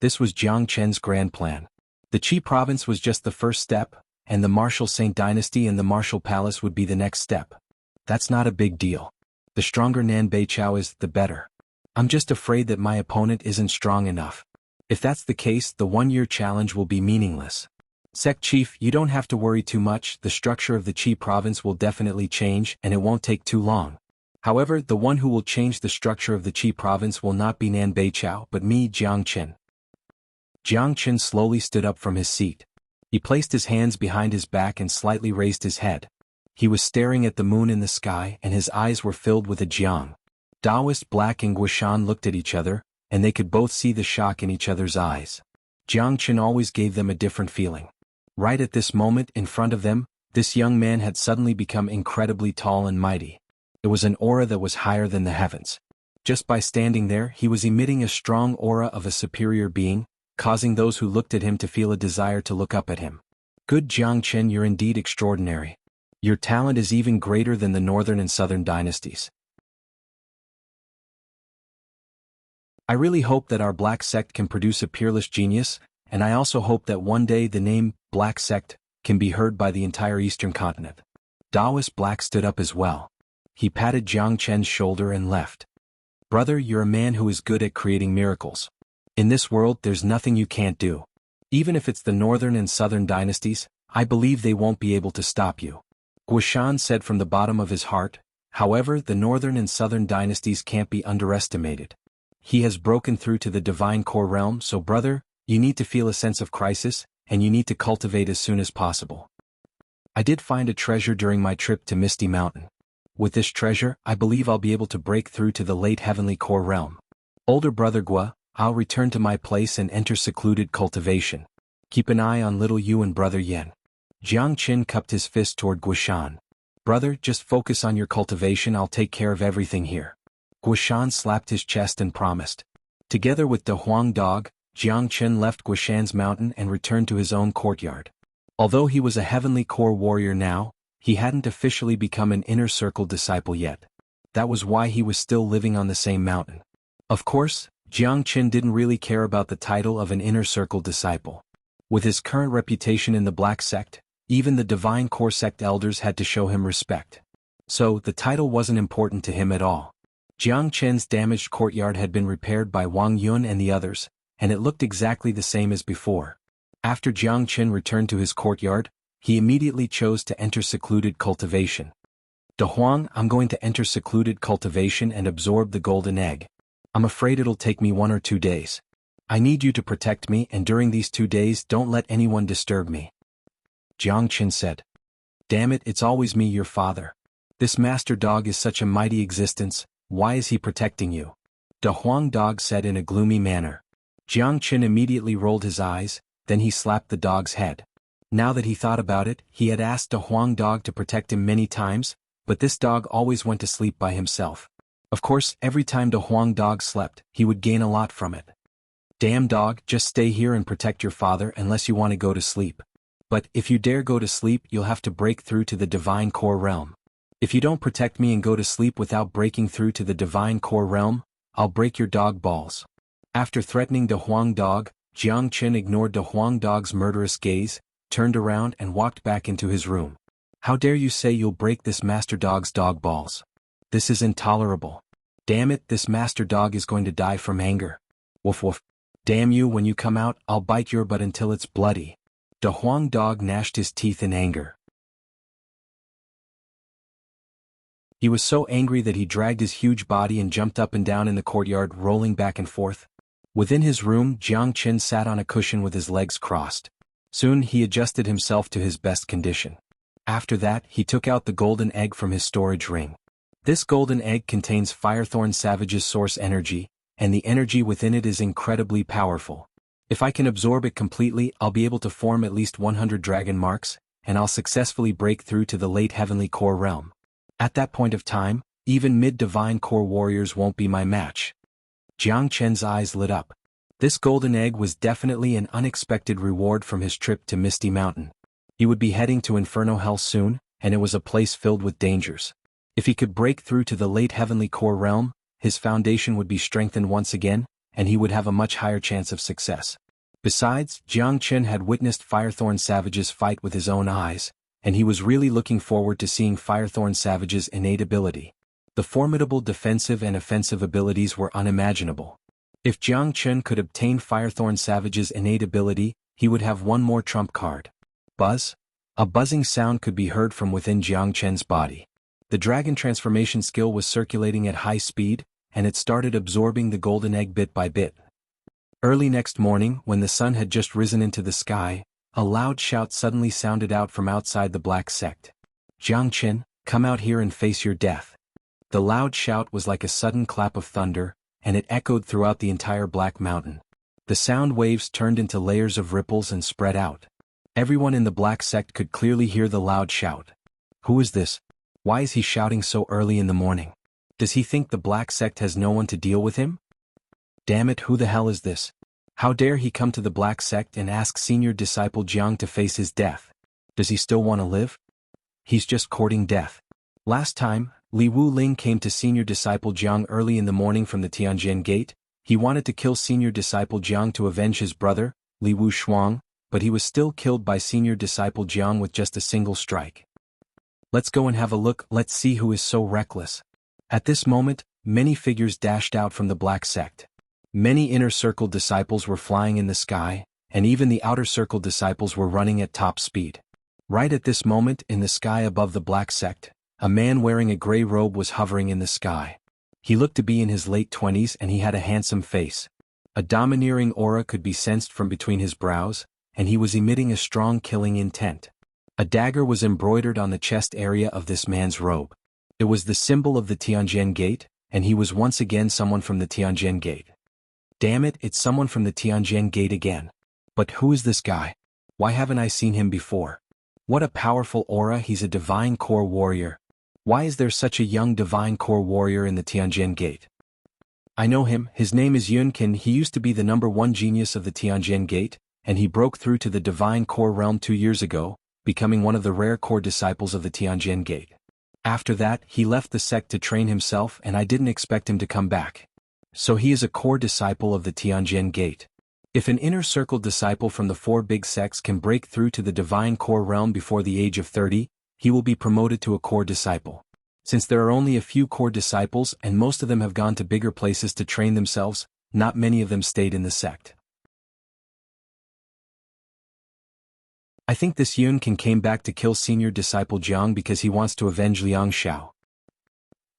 [SPEAKER 1] This was Jiang Qin's grand plan. The Qi province was just the first step, and the Martial Saint dynasty and the Martial Palace would be the next step. That's not a big deal. The stronger Nan Beiqiao is, the better. I'm just afraid that my opponent isn't strong enough. If that's the case, the one-year challenge will be meaningless. Sect Chief, you don't have to worry too much, the structure of the Qi province will definitely change and it won't take too long. However, the one who will change the structure of the Qi province will not be Nan Beiqiao but me, Jiang Qin. Jiang Qin slowly stood up from his seat. He placed his hands behind his back and slightly raised his head. He was staring at the moon in the sky and his eyes were filled with a jiang. Taoist Black and Guishan looked at each other, and they could both see the shock in each other's eyes. Jiang Qin always gave them a different feeling. Right at this moment, in front of them, this young man had suddenly become incredibly tall and mighty. It was an aura that was higher than the heavens. Just by standing there, he was emitting a strong aura of a superior being, causing those who looked at him to feel a desire to look up at him. Good Jiang Qin, you're indeed extraordinary. Your talent is even greater than the northern and southern dynasties. I really hope that our Black sect can produce a peerless genius, and I also hope that one day the name Black sect can be heard by the entire eastern continent. Taoist Black stood up as well. He patted Jiang Qin's shoulder and left. Brother, you're a man who is good at creating miracles. In this world there's nothing you can't do. Even if it's the northern and southern dynasties, I believe they won't be able to stop you. Guishan said from the bottom of his heart. However, the northern and southern dynasties can't be underestimated. He has broken through to the divine core realm, so brother, you need to feel a sense of crisis, and you need to cultivate as soon as possible. I did find a treasure during my trip to Misty Mountain. With this treasure, I believe I'll be able to break through to the late heavenly core realm. Older brother Gua, I'll return to my place and enter secluded cultivation. Keep an eye on little you and brother Yen. Jiang Qin cupped his fist toward Guishan. Brother, just focus on your cultivation, I'll take care of everything here. Guishan slapped his chest and promised. Together with the Huang dog, Jiang Qin left Guishan's mountain and returned to his own courtyard. Although he was a heavenly core warrior now, he hadn't officially become an inner circle disciple yet. That was why he was still living on the same mountain. Of course, Jiang Qin didn't really care about the title of an inner circle disciple. With his current reputation in the Black Sect, even the Divine Core Sect elders had to show him respect. So, the title wasn't important to him at all. Jiang Qin's damaged courtyard had been repaired by Wang Yun and the others, and it looked exactly the same as before. After Jiang Qin returned to his courtyard, he immediately chose to enter secluded cultivation. "De Huang, I'm going to enter secluded cultivation and absorb the golden egg. I'm afraid it'll take me 1 or 2 days. I need you to protect me, and during these 2 days don't let anyone disturb me." Jiang Qin said. "Damn it, it's always me, your father. This master dog is such a mighty existence, why is he protecting you?" De Huang dog said in a gloomy manner. Jiang Qin immediately rolled his eyes, then he slapped the dog's head. Now that he thought about it, he had asked De Huang dog to protect him many times, but this dog always went to sleep by himself. Of course, every time De Huang dog slept, he would gain a lot from it. "Damn dog, just stay here and protect your father unless you want to go to sleep. But if you dare go to sleep, you'll have to break through to the Divine Core Realm. If you don't protect me and go to sleep without breaking through to the Divine Core Realm, I'll break your dog balls." After threatening De Huang dog, Jiang Qin ignored De Huang dog's murderous gaze, turned around and walked back into his room. "How dare you say you'll break this master dog's dog balls? This is intolerable. Damn it, this master dog is going to die from anger. Woof woof. Damn you, when you come out, I'll bite your butt until it's bloody." De Huang dog gnashed his teeth in anger. He was so angry that he dragged his huge body and jumped up and down in the courtyard, rolling back and forth. Within his room, Jiang Qin sat on a cushion with his legs crossed. Soon he adjusted himself to his best condition. After that, he took out the golden egg from his storage ring. This golden egg contains Firethorn Savage's source energy, and the energy within it is incredibly powerful. If I can absorb it completely, I'll be able to form at least 100 dragon marks, and I'll successfully break through to the late Heavenly Core Realm. At that point of time, even mid-Divine Core warriors won't be my match. Jiang Qin's eyes lit up. This golden egg was definitely an unexpected reward from his trip to Misty Mountain. He would be heading to Inferno Hell soon, and it was a place filled with dangers. If he could break through to the late Heavenly Core Realm, his foundation would be strengthened once again, and he would have a much higher chance of success. Besides, Jiang Qin had witnessed Firethorn Savage's fight with his own eyes, and he was really looking forward to seeing Firethorn Savage's innate ability. The formidable defensive and offensive abilities were unimaginable. If Jiang Qin could obtain Firethorn Savage's innate ability, he would have one more trump card. Buzz? A buzzing sound could be heard from within Jiang Qin's body. The dragon transformation skill was circulating at high speed, and it started absorbing the golden egg bit by bit. Early next morning, when the sun had just risen into the sky, a loud shout suddenly sounded out from outside the Black Sect. "Jiang Qin, come out here and face your death." The loud shout was like a sudden clap of thunder, and it echoed throughout the entire Black Mountain. The sound waves turned into layers of ripples and spread out. Everyone in the Black Sect could clearly hear the loud shout. Who is this? Why is he shouting so early in the morning? Does he think the Black Sect has no one to deal with him? Damn it, who the hell is this? How dare he come to the Black Sect and ask senior disciple Jiang to face his death? Does he still want to live? He's just courting death. Last time, Li Wuling came to senior disciple Jiang early in the morning from the Tianjin Gate. He wanted to kill senior disciple Jiang to avenge his brother, Li Wuxuang, but he was still killed by senior disciple Jiang with just a single strike. Let's go and have a look, let's see who is so reckless. At this moment, many figures dashed out from the Black Sect. Many inner circle disciples were flying in the sky, and even the outer circle disciples were running at top speed. Right at this moment, in the sky above the Black Sect, a man wearing a gray robe was hovering in the sky. He looked to be in his late 20s and he had a handsome face. A domineering aura could be sensed from between his brows, and he was emitting a strong killing intent. A dagger was embroidered on the chest area of this man's robe. It was the symbol of the Tianjin Gate, and he was once again someone from the Tianjin Gate. Damn it, it's someone from the Tianjin Gate again. But who is this guy? Why haven't I seen him before? What a powerful aura, he's a Divine Core warrior. Why is there such a young Divine Core warrior in the Tianjin Gate? I know him, his name is Yunkin, he used to be the #1 genius of the Tianjin Gate, and he broke through to the Divine Core realm 2 years ago, becoming one of the rare core disciples of the Tianjin Gate. After that, he left the sect to train himself, and I didn't expect him to come back. So he is a core disciple of the Tianjin Gate. If an inner circle disciple from the four big sects can break through to the divine core realm before the age of 30, he will be promoted to a core disciple. Since there are only a few core disciples and most of them have gone to bigger places to train themselves, not many of them stayed in the sect. I think this Yunkan came back to kill senior disciple Jiang because he wants to avenge Liang Xiao.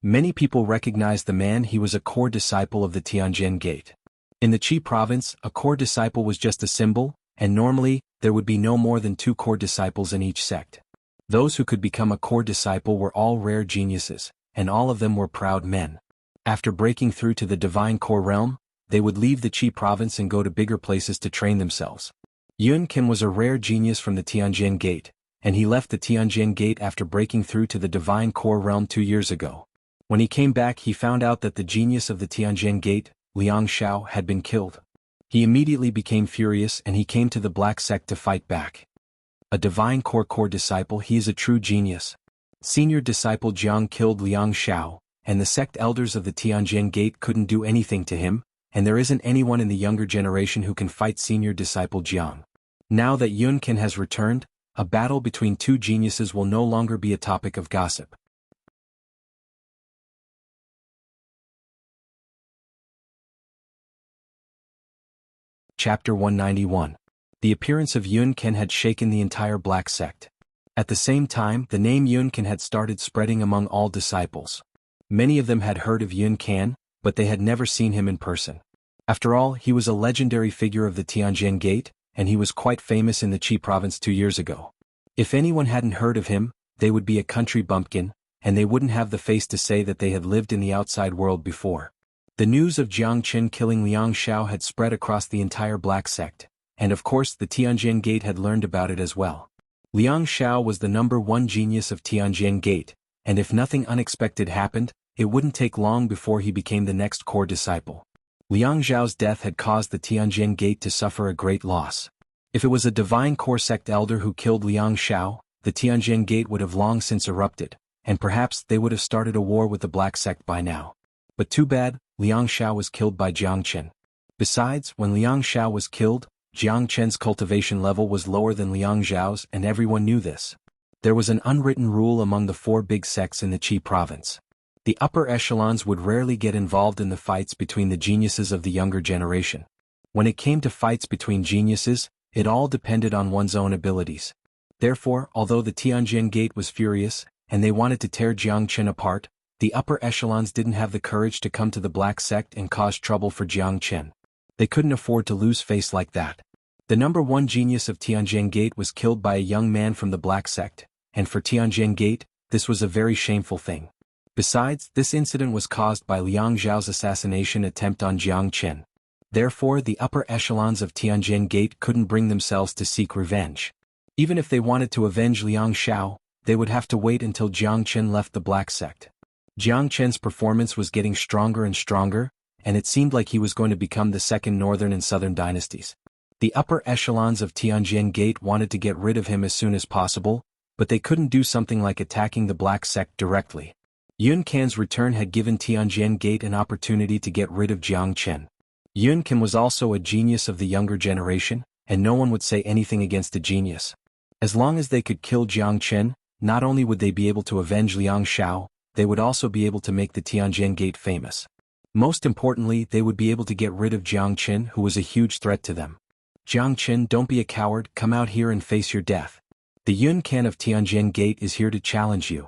[SPEAKER 1] Many people recognize the man. He was a core disciple of the Tianjin Gate. In the Qi province, a core disciple was just a symbol, and normally, there would be no more than 2 core disciples in each sect. Those who could become a core disciple were all rare geniuses, and all of them were proud men. After breaking through to the divine core realm, they would leave the Qi province and go to bigger places to train themselves. Yun Qin was a rare genius from the Tianjin Gate, and he left the Tianjin Gate after breaking through to the divine core realm 2 years ago. When he came back, he found out that the genius of the Tianjin Gate, Liang Xiao, had been killed. He immediately became furious and he came to the Black Sect to fight back. A divine core disciple, he is a true genius. Senior disciple Jiang killed Liang Xiao, and the sect elders of the Tianjin Gate couldn't do anything to him, and there isn't anyone in the younger generation who can fight senior disciple Jiang. Now that Yun Qin has returned, a battle between 2 geniuses will no longer be a topic of gossip. Chapter 191. The appearance of Yun Qin had shaken the entire Black Sect. At the same time, the name Yun Qin had started spreading among all disciples. Many of them had heard of Yun Qin, but they had never seen him in person. After all, he was a legendary figure of the Tianjin Gate, and he was quite famous in the Qi province 2 years ago. If anyone hadn't heard of him, they would be a country bumpkin, and they wouldn't have the face to say that they had lived in the outside world before. The news of Jiang Qin killing Liang Xiao had spread across the entire Black Sect, and of course the Tianjin Gate had learned about it as well. Liang Xiao was the #1 genius of Tianjin Gate, and if nothing unexpected happened, it wouldn't take long before he became the next core disciple. Liang Xiao's death had caused the Tianjin Gate to suffer a great loss. If it was a divine core sect elder who killed Liang Xiao, the Tianjin Gate would have long since erupted, and perhaps they would have started a war with the Black Sect by now. But too bad, Liang Xiao was killed by Jiang Qin. Besides, when Liang Xiao was killed, Jiang Qin's cultivation level was lower than Liang Xiao's, and everyone knew this. There was an unwritten rule among the 4 big sects in the Qi province. The upper echelons would rarely get involved in the fights between the geniuses of the younger generation. When it came to fights between geniuses, it all depended on one's own abilities. Therefore, although the Tianjin Gate was furious, and they wanted to tear Jiang Qin apart, the upper echelons didn't have the courage to come to the Black Sect and cause trouble for Jiang Qin. They couldn't afford to lose face like that. The #1 genius of Tianjin Gate was killed by a young man from the Black Sect, and for Tianjin Gate, this was a very shameful thing. Besides, this incident was caused by Liang Xiao's assassination attempt on Jiang Qin. Therefore, the upper echelons of Tianjin Gate couldn't bring themselves to seek revenge. Even if they wanted to avenge Liang Xiao, they would have to wait until Jiang Qin left the Black Sect. Jiang Qin's performance was getting stronger and stronger, and it seemed like he was going to become the second northern and southern dynasties. The upper echelons of Tianjin Gate wanted to get rid of him as soon as possible, but they couldn't do something like attacking the Black Sect directly. Yun Qin's return had given Tianjin Gate an opportunity to get rid of Jiang Qin. Yun Qin was also a genius of the younger generation, and no one would say anything against a genius. As long as they could kill Jiang Qin, not only would they be able to avenge Liang Xiao, they would also be able to make the Tianjin Gate famous. Most importantly, they would be able to get rid of Jiang Qin, who was a huge threat to them. Jiang Qin, don't be a coward, come out here and face your death. The Yun Qin of Tianjin Gate is here to challenge you.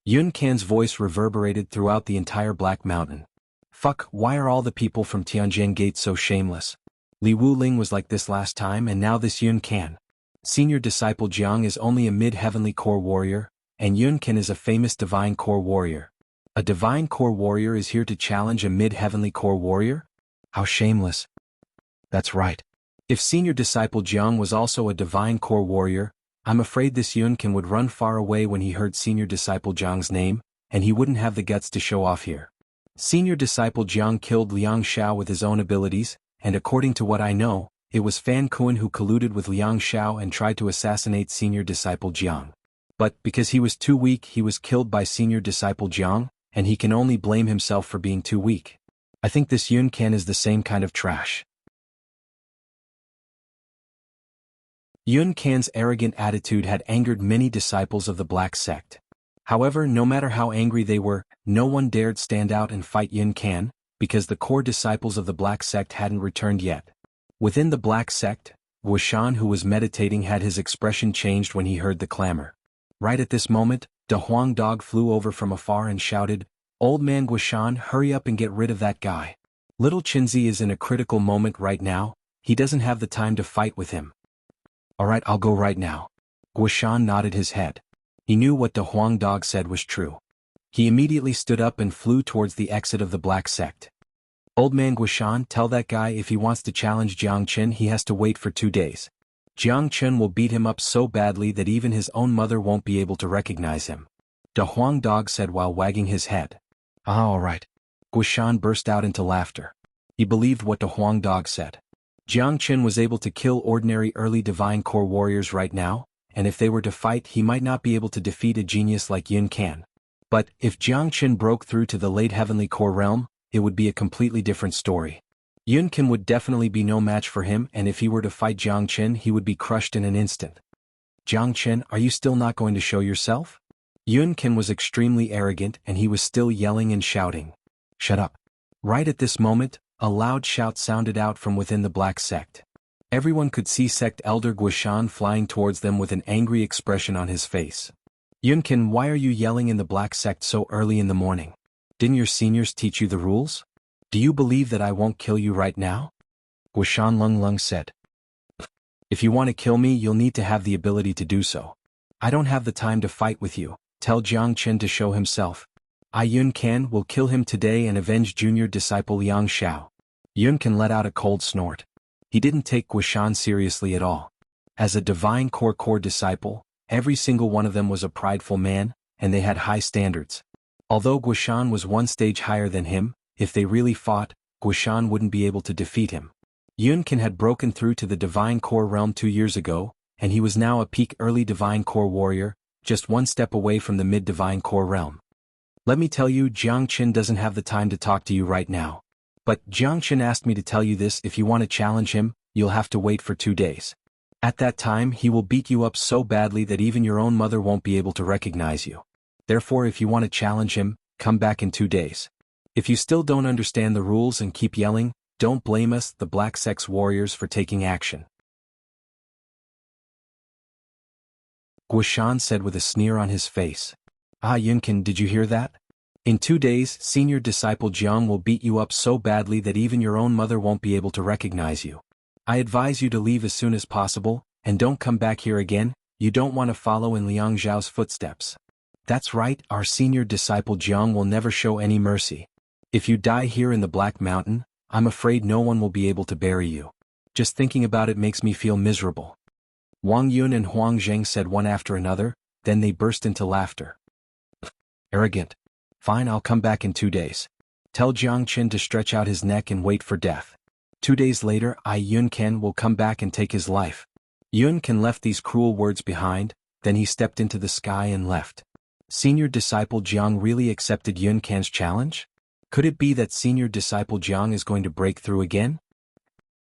[SPEAKER 1] Yun Qin's voice reverberated throughout the entire Black Mountain. Fuck, why are all the people from Tianjin Gate so shameless? Li Wuling was like this last time, and now this Yun Qin. Senior disciple Jiang is only a mid-heavenly core warrior, and Yun Qin is a famous divine core warrior. A divine core warrior is here to challenge a mid-heavenly core warrior? How shameless. That's right. If senior disciple Jiang was also a divine core warrior, I'm afraid this Yun Qin would run far away when he heard senior disciple Jiang's name, and he wouldn't have the guts to show off here. Senior disciple Jiang killed Liang Xiao with his own abilities, and according to what I know, it was Fan Kuan who colluded with Liang Xiao and tried to assassinate senior disciple Jiang. But, because he was too weak, he was killed by senior disciple Jiang, and he can only blame himself for being too weak. I think this Yun Can is the same kind of trash. Yun Can's arrogant attitude had angered many disciples of the Black Sect. However, no matter how angry they were, no one dared stand out and fight Yun Can, because the core disciples of the Black Sect hadn't returned yet. Within the Black Sect, Wuxian, who was meditating, had his expression changed when he heard the clamor. Right at this moment, the Huang dog flew over from afar and shouted, "Old man Wuxian, hurry up and get rid of that guy. Little Qinzi is in a critical moment right now, he doesn't have the time to fight with him." "Alright, I'll go right now." Wuxian nodded his head. He knew what the Huang dog said was true. He immediately stood up and flew towards the exit of the Black Sect. "Old man Wuxian, tell that guy if he wants to challenge Jiang Chen he has to wait for 2 days. Jiang Chen will beat him up so badly that even his own mother won't be able to recognize him." The Huang dog said while wagging his head. "Ah, alright." Wuxian burst out into laughter. He believed what the Huang dog said. Jiang Chen was able to kill ordinary early divine core warriors right now, and if they were to fight he might not be able to defeat a genius like Yun Can. But, if Jiang Chen broke through to the late heavenly core realm, it would be a completely different story. Yun Can would definitely be no match for him, and if he were to fight Jiang Chen he would be crushed in an instant. "Jiang Chen, are you still not going to show yourself?" Yun Can was extremely arrogant and he was still yelling and shouting. "Shut up." Right at this moment, a loud shout sounded out from within the Black Sect. Everyone could see Sect Elder Guishan flying towards them with an angry expression on his face. "Yun Can, why are you yelling in the Black Sect so early in the morning? Didn't your seniors teach you the rules? Do you believe that I won't kill you right now?" Guishan Lung said. "If you want to kill me you'll need to have the ability to do so. I don't have the time to fight with you. Tell Jiang Chen to show himself. I Yun Can will kill him today and avenge junior disciple Liang Xiao." Yun Can let out a cold snort. He didn't take Guishan seriously at all. As a divine core disciple, every single one of them was a prideful man, and they had high standards. Although Guishan was one stage higher than him, if they really fought, Guishan wouldn't be able to defeat him. Yun Can had broken through to the divine core realm 2 years ago, and he was now a peak early divine core warrior, just one step away from the mid-divine core realm. "Let me tell you, Jiang Chen doesn't have the time to talk to you right now. But Jiang Chen asked me to tell you this: if you want to challenge him, you'll have to wait for 2 days. At that time he will beat you up so badly that even your own mother won't be able to recognize you. Therefore, if you want to challenge him, come back in 2 days. If you still don't understand the rules and keep yelling, don't blame us, the Black Sect's warriors, for taking action." Guishan said with a sneer on his face. "Ah, Yun Can, did you hear that? In 2 days, senior disciple Jiang will beat you up so badly that even your own mother won't be able to recognize you. I advise you to leave as soon as possible, and don't come back here again. You don't want to follow in Liang Zhao's footsteps. That's right, our senior disciple Jiang will never show any mercy. If you die here in the Black Mountain, I'm afraid no one will be able to bury you. Just thinking about it makes me feel miserable." Wang Yun and Huang Zheng said one after another, then they burst into laughter. "Arrogant. Fine, I'll come back in 2 days. Tell Jiang Chen to stretch out his neck and wait for death. 2 days later, I Yun Can will come back and take his life." Yun Can left these cruel words behind, then he stepped into the sky and left. Senior disciple Jiang really accepted Yun Can's challenge? Could it be that senior disciple Jiang is going to break through again?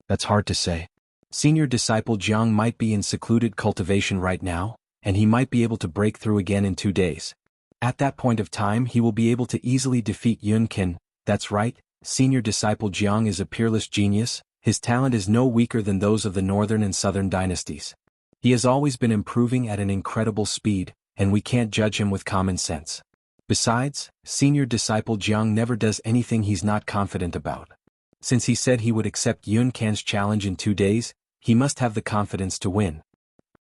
[SPEAKER 1] That's hard to say. Senior disciple Jiang might be in secluded cultivation right now, and he might be able to break through again in 2 days. At that point of time he will be able to easily defeat Yun Can. That's right, senior disciple Jiang is a peerless genius. His talent is no weaker than those of the northern and southern dynasties. He has always been improving at an incredible speed, and we can't judge him with common sense. Besides, senior disciple Jiang never does anything he's not confident about. Since he said he would accept Yun Can's challenge in 2 days, he must have the confidence to win.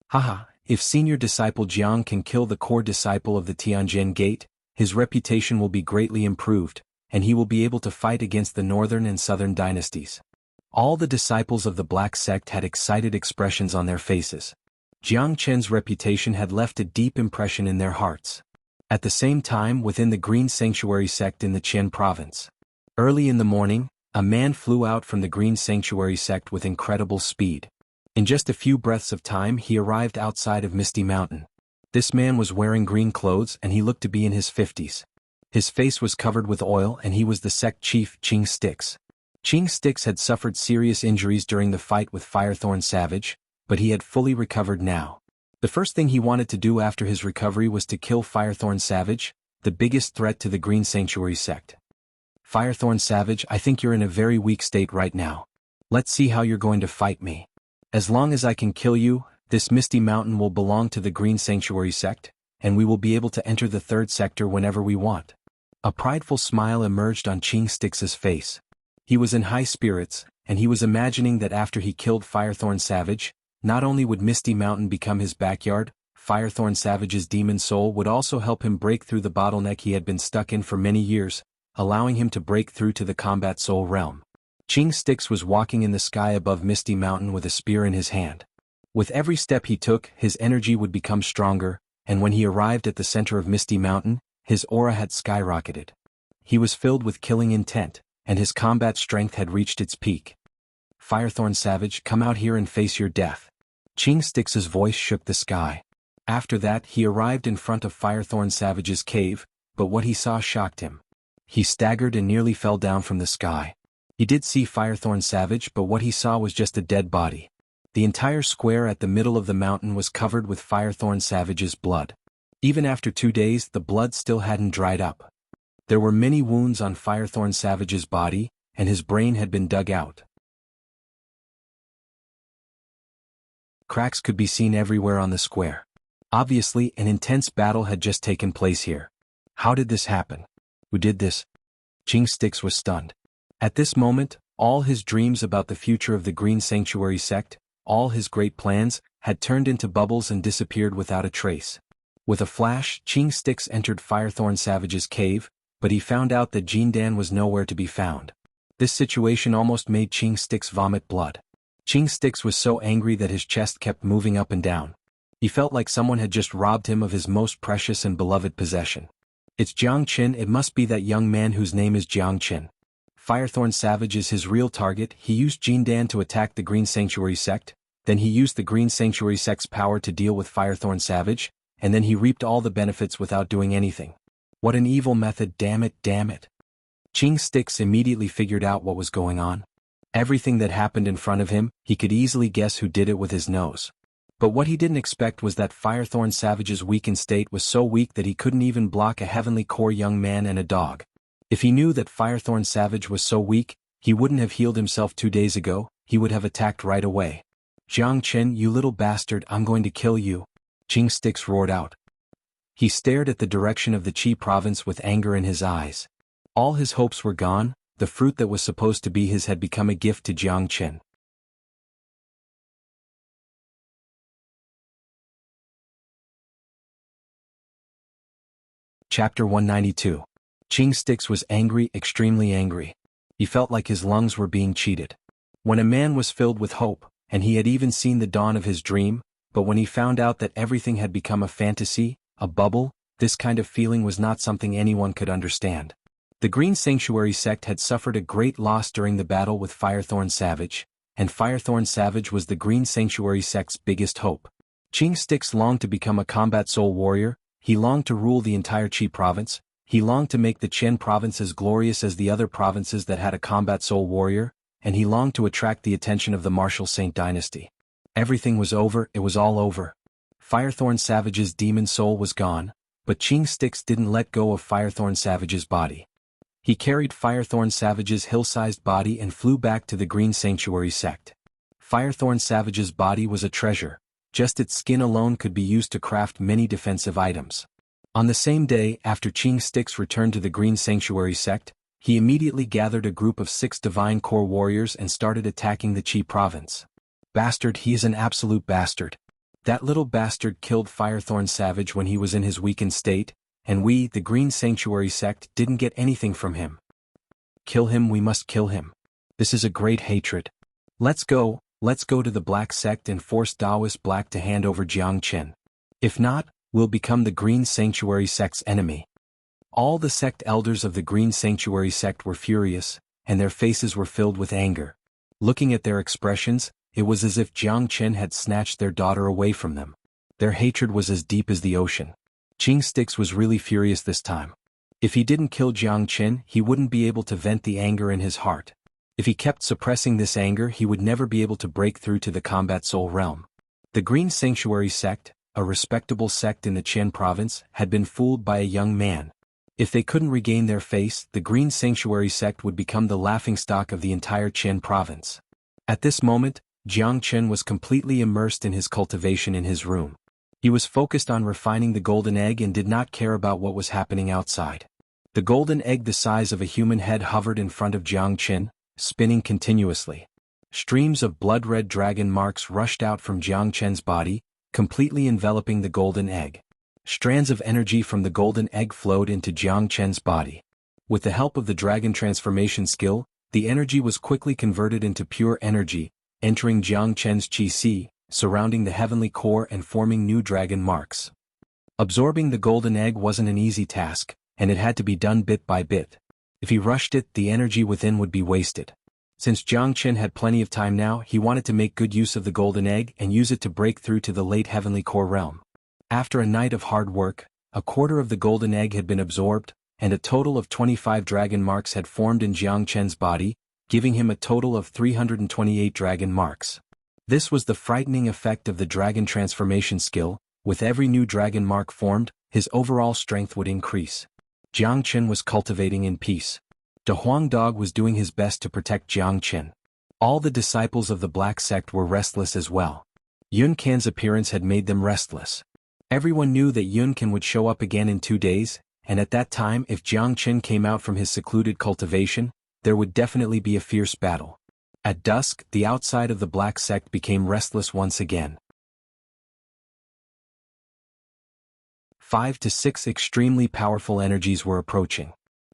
[SPEAKER 1] Haha, if senior disciple Jiang can kill the core disciple of the Tianjin Gate, his reputation will be greatly improved, and he will be able to fight against the northern and southern dynasties. All the disciples of the Black Sect had excited expressions on their faces. Jiang Chen's reputation had left a deep impression in their hearts. At the same time, within the Green Sanctuary sect in the Qian province. Early in the morning, A man flew out from the Green Sanctuary sect with incredible speed. In just a few breaths of time he arrived outside of Misty Mountain. This man was wearing green clothes and he looked to be in his 50s. His face was covered with oil and he was the sect chief Xianxia. Xianxia had suffered serious injuries during the fight with Firethorn Savage, but he had fully recovered now. The first thing he wanted to do after his recovery was to kill Firethorn Savage, the biggest threat to the Green Sanctuary sect. Firethorn Savage, I think you're in a very weak state right now. Let's see how you're going to fight me. As long as I can kill you, this Misty Mountain will belong to the Green Sanctuary sect, and we will be able to enter the third sector whenever we want. A prideful smile emerged on Xianxia's face. He was in high spirits, and he was imagining that after he killed Firethorn Savage, not only would Misty Mountain become his backyard, Firethorn Savage's demon soul would also help him break through the bottleneck he had been stuck in for many years, allowing him to break through to the combat soul realm. Xianxia was walking in the sky above Misty Mountain with a spear in his hand. With every step he took, his energy would become stronger, and when he arrived at the center of Misty Mountain, his aura had skyrocketed. He was filled with killing intent, and his combat strength had reached its peak. Firethorn Savage, come out here and face your death. Xianxia's voice shook the sky. After that he arrived in front of Firethorn Savage's cave, but what he saw shocked him. He staggered and nearly fell down from the sky. He did see Firethorn Savage, but what he saw was just a dead body. The entire square at the middle of the mountain was covered with Firethorn Savage's blood. Even after 2 days, the blood still hadn't dried up. There were many wounds on Firethorn Savage's body, and his brain had been dug out. Cracks could be seen everywhere on the square. Obviously, an intense battle had just taken place here. How did this happen? Who did this? Xianxia was stunned. At this moment, all his dreams about the future of the Green Sanctuary sect, all his great plans, had turned into bubbles and disappeared without a trace. With a flash, Xianxia entered Firethorn Savage's cave, but he found out that Jindan was nowhere to be found. This situation almost made Xianxia vomit blood. Xianxia was so angry that his chest kept moving up and down. He felt like someone had just robbed him of his most precious and beloved possession. It's Jianghu, it must be that young man whose name is Jianghu. Firethorn Savage is his real target. He used Jindan to attack the Green Sanctuary sect, then he used the Green Sanctuary sect's power to deal with Firethorn Savage, and then he reaped all the benefits without doing anything. What an evil method, damn it, damn it. Xianxia immediately figured out what was going on. Everything that happened in front of him, he could easily guess who did it with his nose. But what he didn't expect was that Firethorn Savage's weakened state was so weak that he couldn't even block a heavenly core young man and a dog. If he knew that Firethorn Savage was so weak, he wouldn't have healed himself 2 days ago, he would have attacked right away. Jianghu, you little bastard, I'm going to kill you. Xianxia roared out. He stared at the direction of the Qi province with anger in his eyes. All his hopes were gone, the fruit that was supposed to be his had become a gift to Jianghu. Chapter 192. Xianxia was angry, extremely angry. He felt like his lungs were being cheated. When a man was filled with hope, and he had even seen the dawn of his dream, but when he found out that everything had become a fantasy, a bubble, this kind of feeling was not something anyone could understand. The Green Sanctuary sect had suffered a great loss during the battle with Firethorn Savage, and Firethorn Savage was the Green Sanctuary sect's biggest hope. Xianxia longed to become a combat soul warrior, he longed to rule the entire Qi province, he longed to make the Qian province as glorious as the other provinces that had a combat soul warrior, and he longed to attract the attention of the martial saint dynasty. Everything was over, it was all over. Firethorn Savage's demon soul was gone, but Xianxia didn't let go of Firethorn Savage's body. He carried Firethorn Savage's hill-sized body and flew back to the Green Sanctuary sect. Firethorn Savage's body was a treasure, just its skin alone could be used to craft many defensive items. On the same day after Xianxia returned to the Green Sanctuary sect, he immediately gathered a group of 6 divine core warriors and started attacking the Qi province. Bastard, he is an absolute bastard. That little bastard killed Firethorn Savage when he was in his weakened state, and we, the Green Sanctuary sect, didn't get anything from him. Kill him, we must kill him. This is a great hatred. Let's go to the Black sect and force Taoist Black to hand over Jianghu. If not, we'll become the Green Sanctuary sect's enemy. All the sect elders of the Green Sanctuary sect were furious, and their faces were filled with anger. Looking at their expressions, it was as if Jiang Chen had snatched their daughter away from them. Their hatred was as deep as the ocean. Qing Stix was really furious this time. If he didn't kill Jiang Chen, he wouldn't be able to vent the anger in his heart. If he kept suppressing this anger, he would never be able to break through to the combat soul realm. The Green Sanctuary sect, a respectable sect in the Qian province, had been fooled by a young man. If they couldn't regain their face, the Green Sanctuary sect would become the laughingstock of the entire Qian province. At this moment, Jiang Chen was completely immersed in his cultivation in his room. He was focused on refining the golden egg and did not care about what was happening outside. The golden egg the size of a human head hovered in front of Jiang Chen, spinning continuously. Streams of blood-red dragon marks rushed out from Jiang Chen's body, completely enveloping the golden egg. Strands of energy from the golden egg flowed into Jiang Chen's body. With the help of the dragon transformation skill, the energy was quickly converted into pure energy, entering Jiang Chen's qi, surrounding the heavenly core and forming new dragon marks. Absorbing the golden egg wasn't an easy task, and it had to be done bit by bit. If he rushed it, the energy within would be wasted. Since Jiang Chen had plenty of time now, he wanted to make good use of the golden egg and use it to break through to the late heavenly core realm. After a night of hard work, a quarter of the golden egg had been absorbed, and a total of 25 dragon marks had formed in Jiang Chen's body, giving him a total of 328 dragon marks. This was the frightening effect of the dragon transformation skill. With every new dragon mark formed, his overall strength would increase. Jiang Chen was cultivating in peace. De Huang Dog was doing his best to protect Jiang Chen. All the disciples of the Black Sect were restless as well. Yun Can's appearance had made them restless. Everyone knew that Yun Can would show up again in 2 days, and at that time if Jiang Chen came out from his secluded cultivation, there would definitely be a fierce battle. At dusk, the outside of the Black Sect became restless once again. 5 to 6 extremely powerful energies were approaching.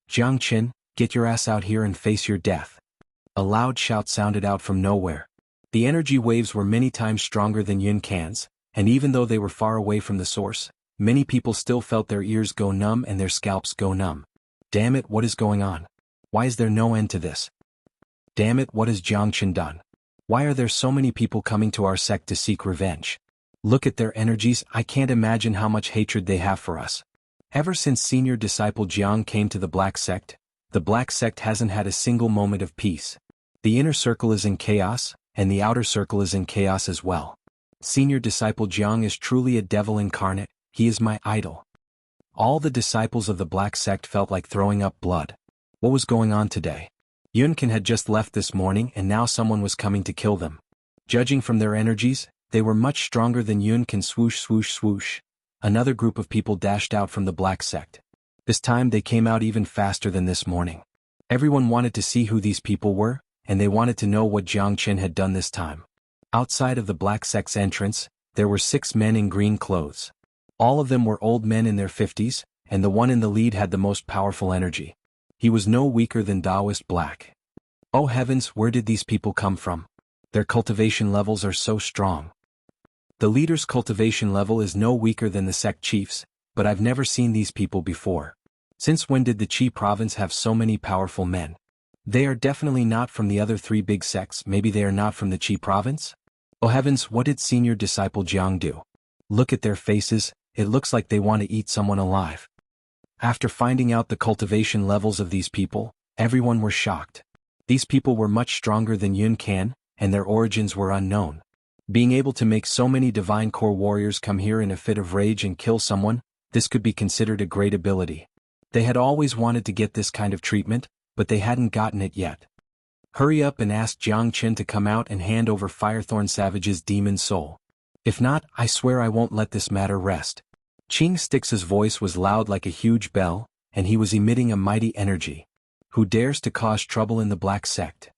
[SPEAKER 1] Jiang Chen, get your ass out here and face your death. A loud shout sounded out from nowhere. The energy waves were many times stronger than Yun Can's, and even though they were far away from the source, many people still felt their ears go numb and their scalps go numb. Damn it, what is going on? Why is there no end to this? Damn it, what has Jiang Chen done? Why are there so many people coming to our sect to seek revenge? Look at their energies, I can't imagine how much hatred they have for us. Ever since senior disciple Jiang came to the Black Sect, the Black Sect hasn't had a single moment of peace. The inner circle is in chaos, and the outer circle is in chaos as well. Senior disciple Jiang is truly a devil incarnate, he is my idol. All the disciples of the Black Sect felt like throwing up blood. What was going on today? Yun Can had just left this morning and now someone was coming to kill them. Judging from their energies, they were much stronger than Yun Can. Swoosh swoosh swoosh. Another group of people dashed out from the Black Sect. This time they came out even faster than this morning. Everyone wanted to see who these people were, and they wanted to know what Jiang Chen had done this time. Outside of the Black Sect's entrance, there were 6 men in green clothes. All of them were old men in their 50s, and the one in the lead had the most powerful energy. He was no weaker than Taoist Black. Oh heavens, where did these people come from? Their cultivation levels are so strong. The leader's cultivation level is no weaker than the sect chief's, but I've never seen these people before. Since when did the Qi province have so many powerful men? They are definitely not from the other 3 big sects, maybe they are not from the Qi province? Oh heavens, what did senior disciple Jiang do? Look at their faces, it looks like they want to eat someone alive. After finding out the cultivation levels of these people, everyone were shocked. These people were much stronger than Yun Can, and their origins were unknown. Being able to make so many divine core warriors come here in a fit of rage and kill someone, this could be considered a great ability. They had always wanted to get this kind of treatment, but they hadn't gotten it yet. Hurry up and ask Jiang Chen to come out and hand over Firethorn Savage's demon soul. If not, I swear I won't let this matter rest. Qing Stix's voice was loud like a huge bell, and he was emitting a mighty energy. Who dares to cause trouble in the Black Sect?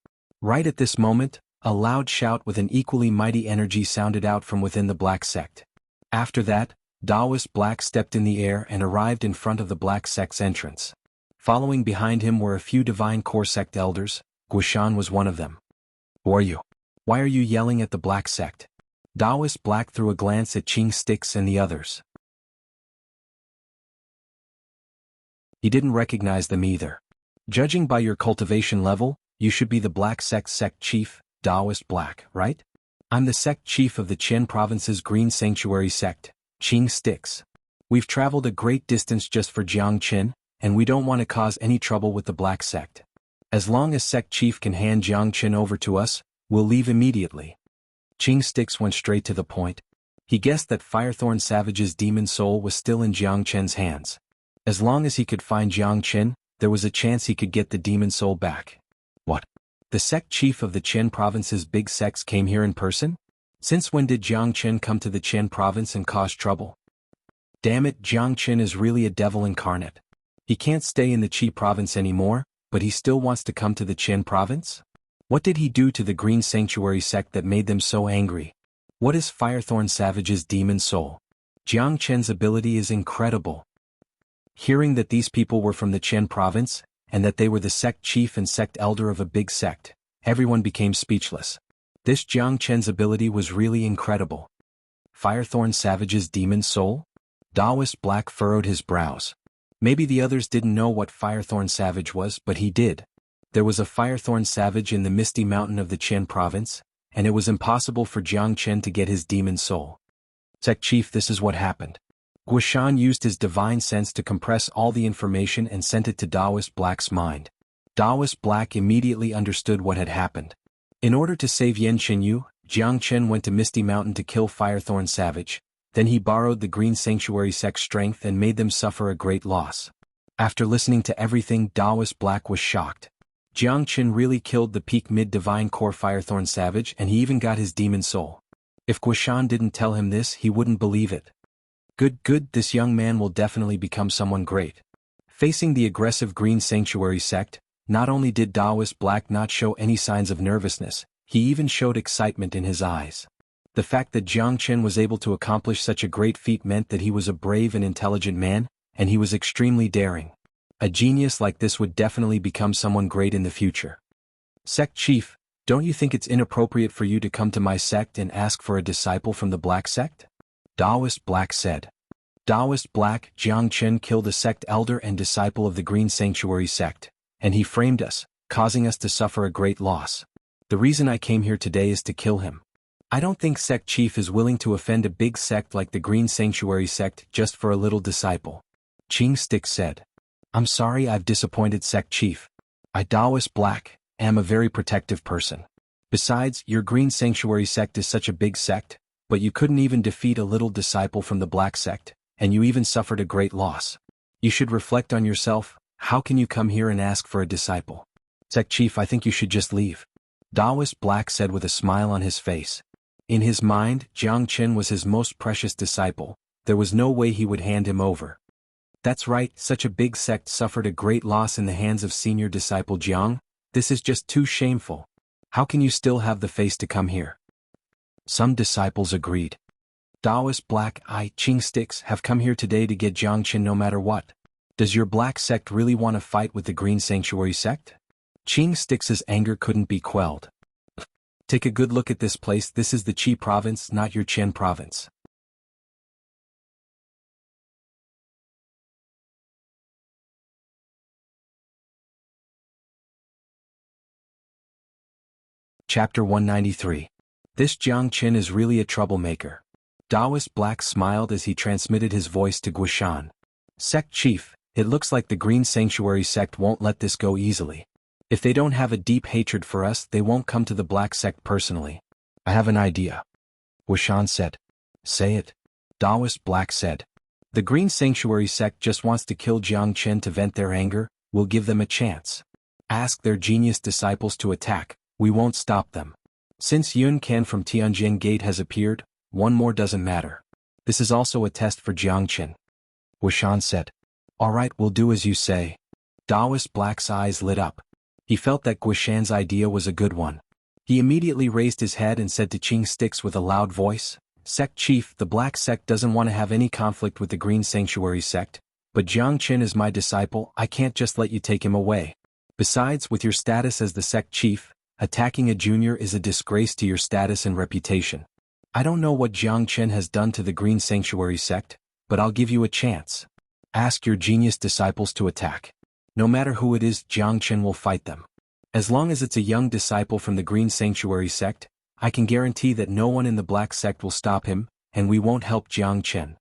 [SPEAKER 1] Right at this moment, a loud shout with an equally mighty energy sounded out from within the Black Sect. After that, Taoist Black stepped in the air and arrived in front of the Black Sect's entrance. Following behind him were a few divine core sect elders. Guishan was one of them. Who are you? Why are you yelling at the Black Sect? Taoist Black threw a glance at Qing Stix and the others. He didn't recognize them either. Judging by your cultivation level, you should be the Black sect chief, Taoist Black, right? I'm the sect chief of the Qian province's Green Sanctuary sect, Qing Sticks. We've traveled a great distance just for Jiangqin, and we don't want to cause any trouble with the Black sect. As long as sect chief can hand Jiangqin over to us, we'll leave immediately. Qing Sticks went straight to the point. He guessed that Firethorn Savage's demon soul was still in Jiangqin's hands. As long as he could find Jiangqin, there was a chance he could get the demon soul back. What? The sect chief of the Qian province's big sects came here in person? Since when did Jiangqin come to the Qian province and cause trouble? Damn it, Jiangqin is really a devil incarnate. He can't stay in the Qi province anymore, but he still wants to come to the Qian province? What did he do to the Green Sanctuary sect that made them so angry? What is Firethorn Savage's demon soul? Jiangqin's ability is incredible. Hearing that these people were from the Qian province, and that they were the sect chief and sect elder of a big sect, everyone became speechless. This Jiangqin's ability was really incredible. Firethorn Savage's demon soul? Taoist Black furrowed his brows. Maybe the others didn't know what Firethorn Savage was, but he did. There was a Firethorn Savage in the Misty Mountain of the Qian province, and it was impossible for Jiangqin to get his demon soul. Sect chief, this is what happened. Guishan used his divine sense to compress all the information and sent it to Taoist Black's mind. Taoist Black immediately understood what had happened. In order to save Yen Qinyu, Jiangqin went to Misty Mountain to kill Firethorn Savage. Then he borrowed the Green Sanctuary sect's strength and made them suffer a great loss. After listening to everything, Taoist Black was shocked. Jiangqin really killed the peak mid-divine core Firethorn Savage, and he even got his demon soul. If Guishan didn't tell him this, he wouldn't believe it. Good, this young man will definitely become someone great. Facing the aggressive Green Sanctuary sect, not only did Taoist Black not show any signs of nervousness, he even showed excitement in his eyes. The fact that Jiangqin was able to accomplish such a great feat meant that he was a brave and intelligent man, and he was extremely daring. A genius like this would definitely become someone great in the future. Sect chief, don't you think it's inappropriate for you to come to my sect and ask for a disciple from the Black sect? Taoist Black said. Taoist Black, Jiangqin killed a sect elder and disciple of the Green Sanctuary sect, and he framed us, causing us to suffer a great loss. The reason I came here today is to kill him. I don't think sect chief is willing to offend a big sect like the Green Sanctuary sect just for a little disciple. Qing Sticks said. I'm sorry I've disappointed sect chief. I, Taoist Black, am a very protective person. Besides, your Green Sanctuary sect is such a big sect, but you couldn't even defeat a little disciple from the Black sect, and you even suffered a great loss. You should reflect on yourself. How can you come here and ask for a disciple? Sect chief, I think you should just leave. Taoist Black said with a smile on his face. In his mind, Jiangqin was his most precious disciple. There was no way he would hand him over. That's right, such a big sect suffered a great loss in the hands of senior disciple Jiang. This is just too shameful. How can you still have the face to come here? Some disciples agreed. Taoist Black, I, Qing Sticks, have come here today to get Jiangqin no matter what. Does your Black sect really want to fight with the Green Sanctuary sect? Qing Sticks' anger couldn't be quelled. Take a good look at this place. This is the Qi province, not your Qian province. Chapter 193. This Jiangqin is really a troublemaker. Taoist Black smiled as he transmitted his voice to Guishan. Sect chief, it looks like the Green Sanctuary sect won't let this go easily. If they don't have a deep hatred for us, they won't come to the Black sect personally. I have an idea. Guishan said. Say it. Taoist Black said. The Green Sanctuary sect just wants to kill Jiangqin to vent their anger. We'll give them a chance. Ask their genius disciples to attack. We won't stop them. Since Yun Kan from Tianjin Gate has appeared, one more doesn't matter. This is also a test for Jiangqin. Guishan said. All right, we'll do as you say. Taoist Black's eyes lit up. He felt that Guishan's idea was a good one. He immediately raised his head and said to Qing Sticks with a loud voice, Sect chief, the Black sect doesn't want to have any conflict with the Green Sanctuary sect, but Jiangqin is my disciple. I can't just let you take him away. Besides, with your status as the sect chief, attacking a junior is a disgrace to your status and reputation. I don't know what Jiangqin has done to the Green Sanctuary sect, but I'll give you a chance. Ask your genius disciples to attack. No matter who it is, Jiang Chen will fight them. As long as it's a young disciple from the Green Sanctuary sect, I can guarantee that no one in the Black sect will stop him, and we won't help Jiang Chen.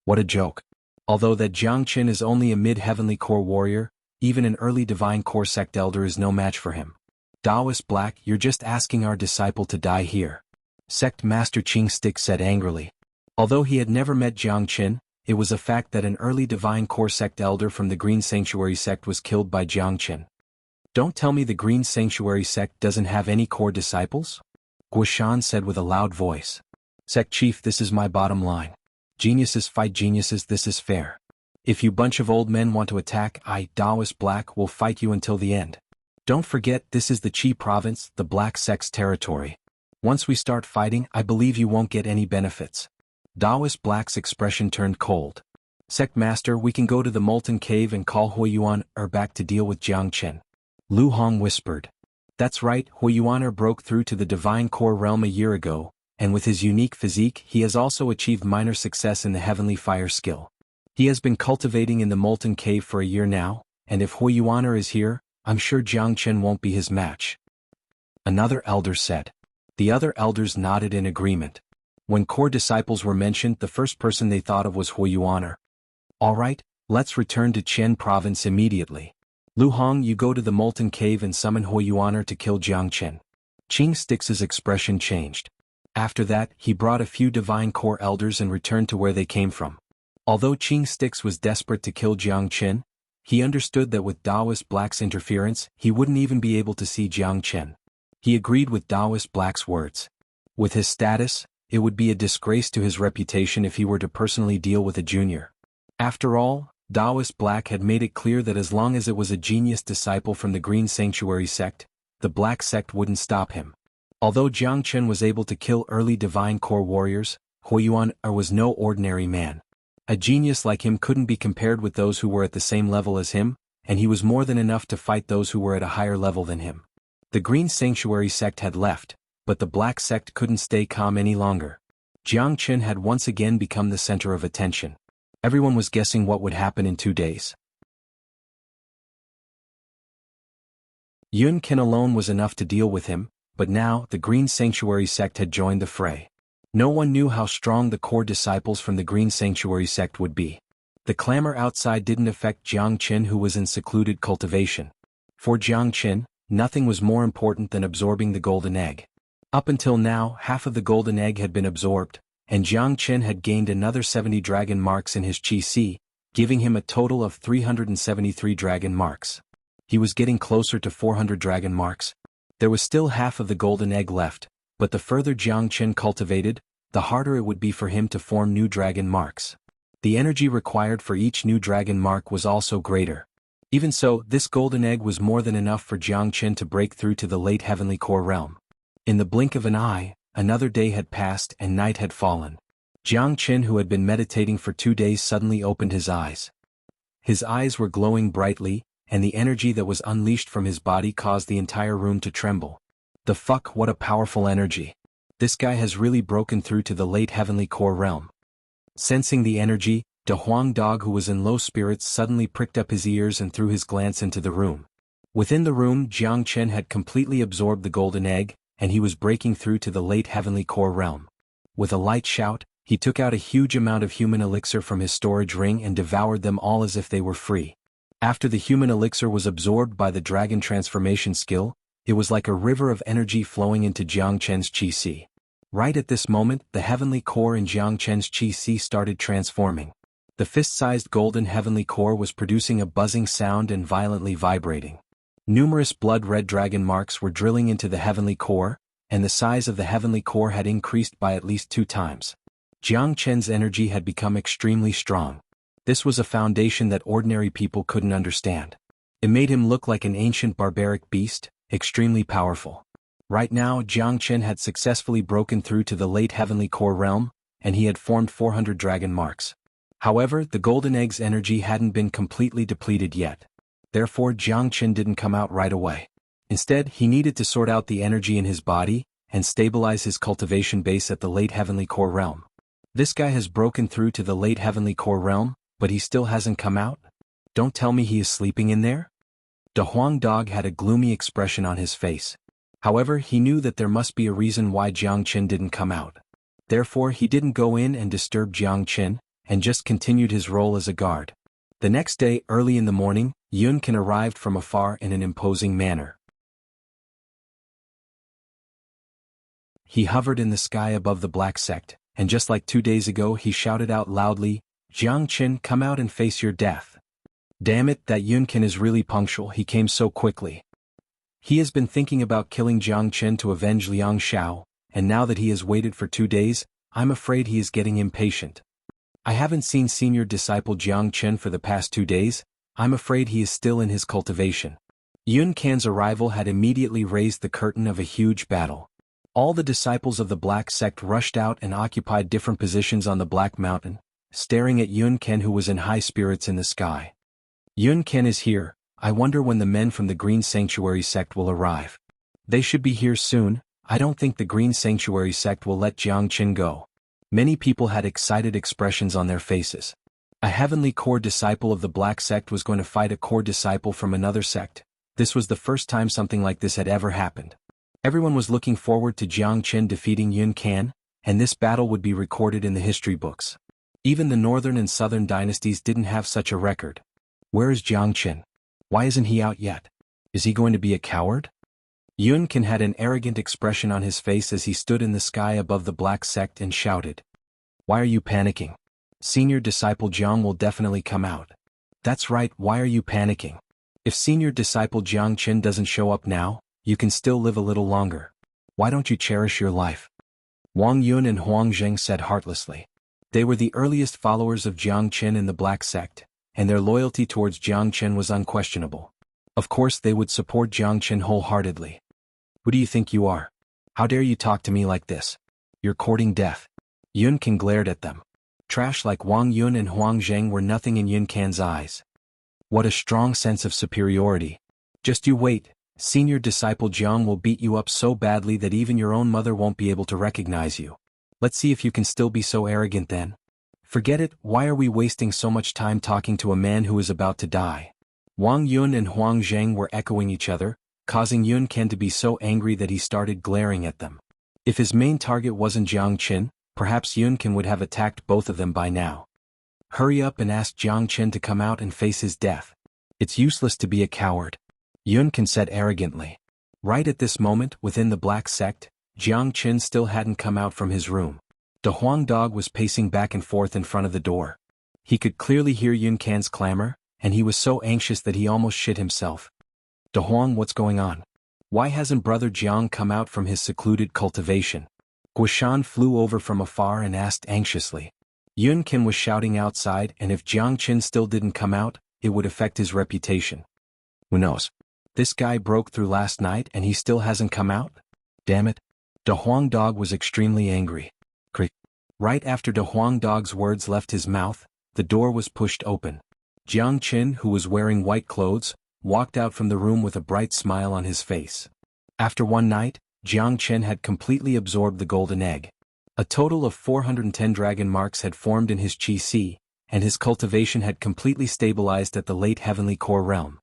[SPEAKER 1] What a joke. Although that Jiang Chen is only a mid-heavenly core warrior, even an early divine core sect elder is no match for him. Taoist Black, you're just asking our disciple to die here. Sect Master Qing Stick said angrily. Although he had never met Jiang Chen, it was a fact that an early divine core sect elder from the Green Sanctuary sect was killed by Jiang Chen. Don't tell me the Green Sanctuary sect doesn't have any core disciples? Guishan said with a loud voice. Sect chief, this is my bottom line. Geniuses fight geniuses, this is fair. If you bunch of old men want to attack, I, Taoist Black, will fight you until the end. Don't forget, this is the Qi province, the Black sect's territory. Once we start fighting, I believe you won't get any benefits. Taoist Black's expression turned cold. Sect Master, we can go to the Molten Cave and call Huiyuan back to deal with Jiang Chen. Lu Hong whispered. That's right, Huiyuan broke through to the Divine Core realm a year ago, and with his unique physique he has also achieved minor success in the Heavenly Fire skill. He has been cultivating in the Molten Cave for a year now, and if Huiyuan is here, I'm sure Jiang Chen won't be his match. Another elder said. The other elders nodded in agreement. When core disciples were mentioned, the first person they thought of was Huiyuan. All right, let's return to Qian province immediately. Lu Hong, you go to the Molten Cave and summon Huiyuan to kill Jiang Chen. Qing Stix's expression changed. After that, he brought a few divine core elders and returned to where they came from. Although Qing Stix was desperate to kill Jiang Chen, he understood that with Taoist Black's interference, he wouldn't even be able to see Jiang Chen. He agreed with Taoist Black's words. With his status, it would be a disgrace to his reputation if he were to personally deal with a junior. After all, Taoist Black had made it clear that as long as it was a genius disciple from the Green Sanctuary sect, the Black sect wouldn't stop him. Although Jiang Chen was able to kill early divine core warriors, Huiyuan was no ordinary man. A genius like him couldn't be compared with those who were at the same level as him, and he was more than enough to fight those who were at a higher level than him. The Green Sanctuary sect had left, but the Black sect couldn't stay calm any longer. Jiang Chen had once again become the center of attention. Everyone was guessing what would happen in 2 days. Yun Ken alone was enough to deal with him, but now the Green Sanctuary sect had joined the fray. No one knew how strong the core disciples from the Green Sanctuary sect would be. The clamor outside didn't affect Jiang Chen, who was in secluded cultivation. For Jiang Chen, nothing was more important than absorbing the golden egg. Up until now, half of the golden egg had been absorbed, and Jiang Chen had gained another 70 dragon marks in his Qi, giving him a total of 373 dragon marks. He was getting closer to 400 dragon marks. There was still half of the golden egg left, but the further Jiang Chen cultivated, the harder it would be for him to form new dragon marks. The energy required for each new dragon mark was also greater. Even so, this golden egg was more than enough for Jiang Chen to break through to the late heavenly core realm. In the blink of an eye, another day had passed and night had fallen. Jiang Chen, who had been meditating for 2 days, suddenly opened his eyes. His eyes were glowing brightly, and the energy that was unleashed from his body caused the entire room to tremble. The fuck, what a powerful energy. This guy has really broken through to the late heavenly core realm. Sensing the energy, De Huang Dog, who was in low spirits, suddenly pricked up his ears and threw his glance into the room. Within the room, Jiang Chen had completely absorbed the golden egg, and he was breaking through to the late heavenly core realm. With a light shout, he took out a huge amount of human elixir from his storage ring and devoured them all as if they were free. After the human elixir was absorbed by the dragon transformation skill, it was like a river of energy flowing into Jiang Chen's Qi. Right at this moment, the heavenly core in Jiang Chen's Qi started transforming. The fist-sized golden heavenly core was producing a buzzing sound and violently vibrating. Numerous blood-red dragon marks were drilling into the heavenly core, and the size of the heavenly core had increased by at least 2 times. Jiang Chen's energy had become extremely strong. This was a foundation that ordinary people couldn't understand. It made him look like an ancient barbaric beast, extremely powerful. Right now, Jiang Chen had successfully broken through to the late heavenly core realm, and he had formed 400 dragon marks. However, the golden egg's energy hadn't been completely depleted yet. Therefore, Jiang Chen didn't come out right away. Instead, he needed to sort out the energy in his body and stabilize his cultivation base at the late heavenly core realm. This guy has broken through to the late heavenly core realm, but he still hasn't come out? Don't tell me he is sleeping in there? De Huang Dog had a gloomy expression on his face. However, he knew that there must be a reason why Jiang Qin didn't come out. Therefore, he didn't go in and disturb Jiang Qin, and just continued his role as a guard. The next day, early in the morning, Yun Qin arrived from afar in an imposing manner. He hovered in the sky above the black sect, and just like 2 days ago he shouted out loudly, "Jiang Qin, come out and face your death." Damn it, that Yun Qin is really punctual, he came so quickly. He has been thinking about killing Jiang Qin to avenge Liang Xiao, and now that he has waited for 2 days, I'm afraid he is getting impatient. I haven't seen senior disciple Jiang Qin for the past 2 days, I'm afraid he is still in his cultivation. Yun Qin's arrival had immediately raised the curtain of a huge battle. All the disciples of the Black Sect rushed out and occupied different positions on the Black Mountain, staring at Yun Qin, who was in high spirits in the sky. Yun Qin is here, I wonder when the men from the Green Sanctuary sect will arrive. They should be here soon, I don't think the Green Sanctuary sect will let Jiang Qin go. Many people had excited expressions on their faces. A heavenly core disciple of the Black Sect was going to fight a core disciple from another sect. This was the first time something like this had ever happened. Everyone was looking forward to Jiang Qin defeating Yun Qin, and this battle would be recorded in the history books. Even the northern and southern dynasties didn't have such a record. Where is Jiang Qin? Why isn't he out yet? Is he going to be a coward? Yun Qin had an arrogant expression on his face as he stood in the sky above the Black Sect and shouted. Why are you panicking? Senior disciple Jiang will definitely come out. That's right, why are you panicking? If senior disciple Jiang Qin doesn't show up now, you can still live a little longer. Why don't you cherish your life? Wang Yun and Huang Zheng said heartlessly. They were the earliest followers of Jiang Qin in the Black Sect, and their loyalty towards Jiang Qin was unquestionable. Of course they would support Jiang Qin wholeheartedly. Who do you think you are? How dare you talk to me like this? You're courting death. Yun Qin glared at them. Trash like Wang Yun and Huang Zheng were nothing in Yun Qin's eyes. What a strong sense of superiority. Just you wait. Senior disciple Jiang will beat you up so badly that even your own mother won't be able to recognize you. Let's see if you can still be so arrogant then. Forget it, why are we wasting so much time talking to a man who is about to die? Wang Yun and Huang Zheng were echoing each other, causing Yun Qin to be so angry that he started glaring at them. If his main target wasn't Jiang Qin, perhaps Yun Qin would have attacked both of them by now. Hurry up and ask Jiang Qin to come out and face his death. It's useless to be a coward. Yun Qin said arrogantly. Right at this moment, within the Black Sect, Jiang Qin still hadn't come out from his room. De Huang Dog was pacing back and forth in front of the door. He could clearly hear Yun Qin's clamor, and he was so anxious that he almost shit himself. De Huang, what's going on? Why hasn't Brother Jiang come out from his secluded cultivation? Guishan flew over from afar and asked anxiously. Yun Qin was shouting outside, and if Jiang Qin still didn't come out, it would affect his reputation. Who knows? This guy broke through last night and he still hasn't come out? Damn it. De Huang Dog was extremely angry. Crick. Right after De Huang Dog's words left his mouth, the door was pushed open. Jiang Qin, who was wearing white clothes, walked out from the room with a bright smile on his face. After one night, Jiang Qin had completely absorbed the golden egg. A total of 410 dragon marks had formed in his qi, and his cultivation had completely stabilized at the late heavenly core realm.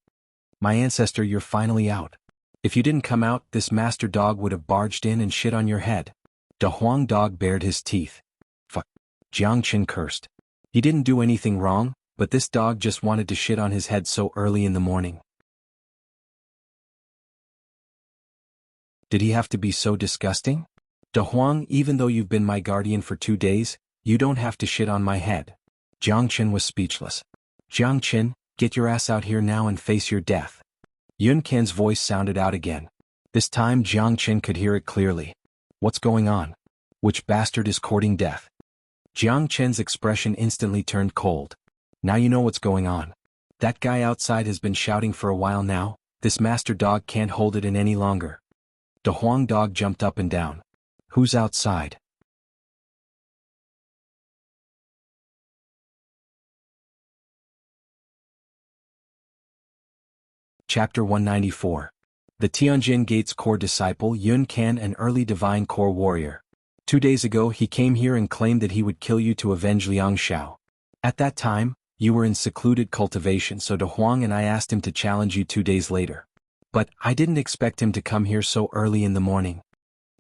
[SPEAKER 1] My ancestor, you're finally out. If you didn't come out, this master dog would have barged in and shit on your head. De Huang Dog bared his teeth. Fuck. Jiang Qin cursed. He didn't do anything wrong, but this dog just wanted to shit on his head so early in the morning. Did he have to be so disgusting? De Huang, even though you've been my guardian for 2 days, you don't have to shit on my head. Jiang Qin was speechless. Jiang Qin, get your ass out here now and face your death. Yun Qin's voice sounded out again. This time Jiang Qin could hear it clearly. What's going on? Which bastard is courting death? Jiang Qin's expression instantly turned cold. Now you know what's going on. That guy outside has been shouting for a while now, this master dog can't hold it in any longer. De Huang Dog jumped up and down. Who's outside? Chapter 194. The Tianjin Gates core disciple Yun Qin, an early divine core warrior. 2 days ago he came here and claimed that he would kill you to avenge Liang Xiao. At that time, You were in secluded cultivation, so De Huang and I asked him to challenge you 2 days later. But I didn't expect him to come here so early in the morning.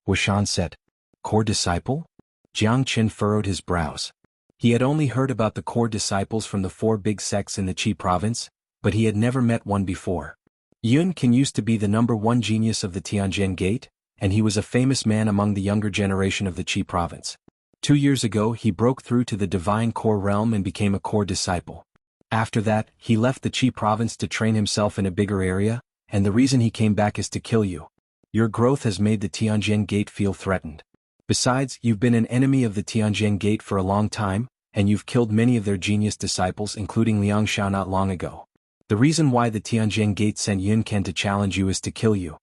[SPEAKER 1] Wuxian said. Core disciple? Jiang Qin furrowed his brows. He had only heard about the core disciples from the 4 big sects in the Qi province, but he had never met one before. Yun Qin used to be the #1 genius of the Tianjin Gate, and he was a famous man among the younger generation of the Qi province. 2 years ago he broke through to the divine core realm and became a core disciple. After that, he left the Qi province to train himself in a bigger area, and the reason he came back is to kill you. Your growth has made the Tianjin Gate feel threatened. Besides, you've been an enemy of the Tianjin Gate for a long time, and you've killed many of their genius disciples including Xianxia not long ago. The reason why the Tianjin Gate sent Yun Can to challenge you is to kill you.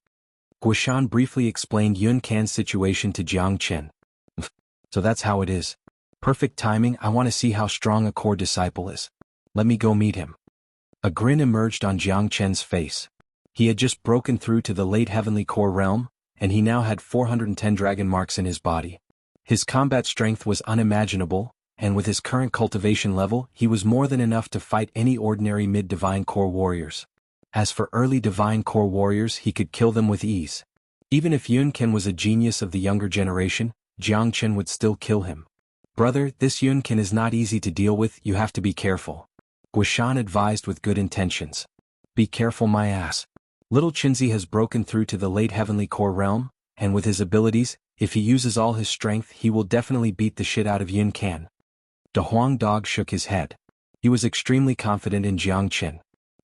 [SPEAKER 1] Guishan briefly explained Yun Can's situation to Jiang Qin. So that's how it is. Perfect timing. I want to see how strong a core disciple is. Let me go meet him. A grin emerged on Jiang Qin's face. He had just broken through to the late heavenly core realm, and he now had 410 dragon marks in his body. His combat strength was unimaginable, and with his current cultivation level, he was more than enough to fight any ordinary mid-divine core warriors. As for early divine core warriors, he could kill them with ease. Even if Yun Can was a genius of the younger generation, Jiang Qin would still kill him. Brother, this Yun Can is not easy to deal with, you have to be careful. Guishan advised with good intentions. Be careful my ass. Little Qinzi has broken through to the late heavenly core realm, and with his abilities, if he uses all his strength he will definitely beat the shit out of Yun Can. De Huang Dog shook his head. He was extremely confident in Jiang Qin.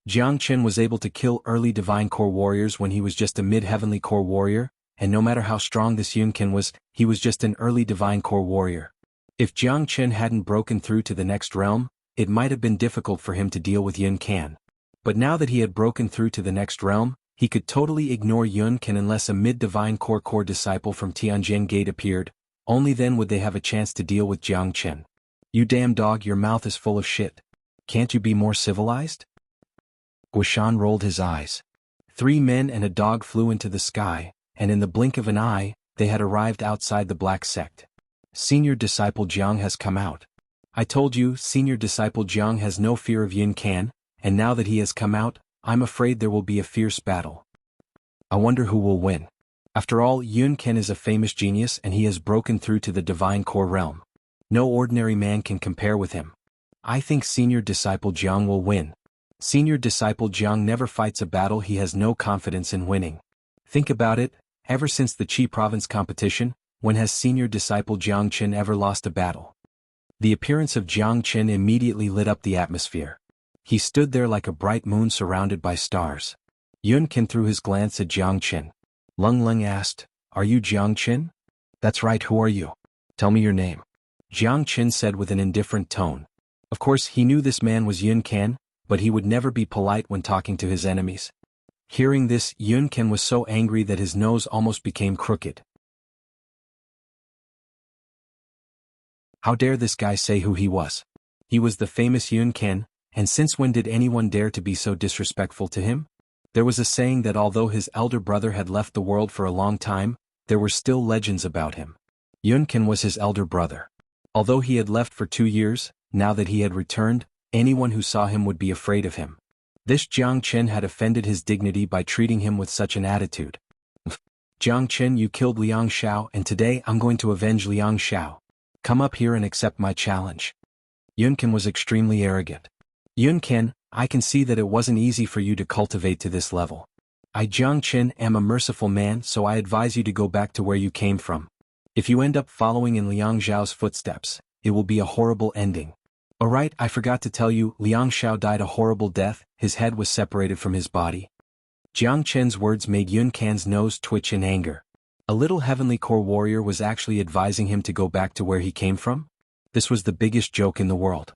[SPEAKER 1] Jiang Qin was able to kill early divine core warriors when he was just a mid-heavenly core warrior, and no matter how strong this Yun Can was, he was just an early divine core warrior. If Jiang Qin hadn't broken through to the next realm, it might have been difficult for him to deal with Yun Can. But now that he had broken through to the next realm, he could totally ignore Yun Can unless a mid-divine core disciple from Tianjin Gate appeared. Only then would they have a chance to deal with Jiang Qin. You damn dog, your mouth is full of shit. Can't you be more civilized? Guishan rolled his eyes. 3 men and a dog flew into the sky, and in the blink of an eye, they had arrived outside the Black Sect. Senior Disciple Jiang has come out. I told you, Senior Disciple Jiang has no fear of Yun Can, and now that he has come out, I'm afraid there will be a fierce battle. I wonder who will win. After all, Yun Can is a famous genius and he has broken through to the divine core realm. No ordinary man can compare with him. I think Senior Disciple Jiang will win. Senior Disciple Jiang never fights a battle he has no confidence in winning. Think about it, ever since the Qi province competition, when has Senior Disciple Jiang Qin ever lost a battle? The appearance of Jiang Qin immediately lit up the atmosphere. He stood there like a bright moon surrounded by stars. Yun Can threw his glance at Jiang Qin. Lung Lung asked, Are you Jiang Qin? That's right, who are you? Tell me your name. Jiang Qin said with an indifferent tone. Of course he knew this man was Yun Can, but he would never be polite when talking to his enemies. Hearing this, Yun Can was so angry that his nose almost became crooked. How dare this guy say who he was? He was the famous Yun Can, and since when did anyone dare to be so disrespectful to him? There was a saying that although his elder brother had left the world for a long time, there were still legends about him. Yun Can was his elder brother. Although he had left for 2 years, now that he had returned, anyone who saw him would be afraid of him. This Jiang Qin had offended his dignity by treating him with such an attitude. Jiang Qin, you killed Liang Xiao, and today I'm going to avenge Liang Xiao. Come up here and accept my challenge. Yun Can was extremely arrogant. Yun Can, I can see that it wasn't easy for you to cultivate to this level. I Jiang Qin am a merciful man, so I advise you to go back to where you came from. If you end up following in Liang Xiao's footsteps, it will be a horrible ending. Alright, I forgot to tell you, Liang Xiao died a horrible death, his head was separated from his body. Jiang Qin's words made Yun Can's nose twitch in anger. A little heavenly core warrior was actually advising him to go back to where he came from? This was the biggest joke in the world.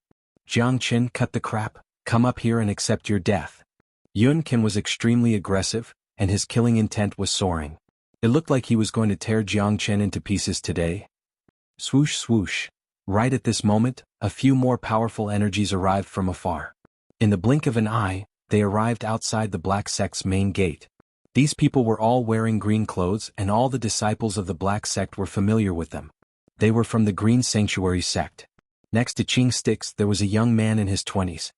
[SPEAKER 1] Jiang Qin, cut the crap, come up here and accept your death. Yun Can was extremely aggressive, and his killing intent was soaring. It looked like he was going to tear Jiang Qin into pieces today. Swoosh swoosh. Right at this moment, a few more powerful energies arrived from afar. In the blink of an eye, they arrived outside the Black Sect's main gate. These people were all wearing green clothes and all the disciples of the Black Sect were familiar with them. They were from the Green Sanctuary sect. Next to Qing Sticks there was a young man in his 20s.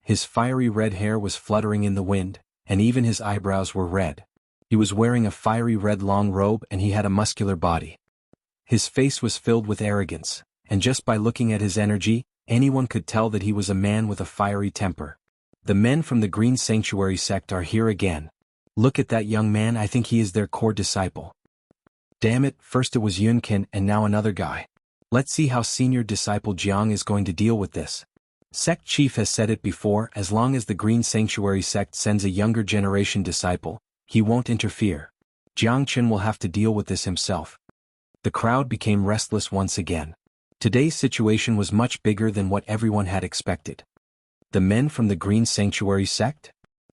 [SPEAKER 1] His fiery red hair was fluttering in the wind, and even his eyebrows were red. He was wearing a fiery red long robe and he had a muscular body. His face was filled with arrogance, and just by looking at his energy, anyone could tell that he was a man with a fiery temper. The men from the Green Sanctuary sect are here again. Look at that young man, I think he is their core disciple. Damn it, first it was Yunkin and now another guy. Let's see how senior disciple Jiang is going to deal with this. Sect chief has said it before, as long as the Green Sanctuary sect sends a younger generation disciple, he won't interfere. Jiang Chen will have to deal with this himself. The crowd became restless once again. Today's situation was much bigger than what everyone had expected. The men from the Green Sanctuary sect?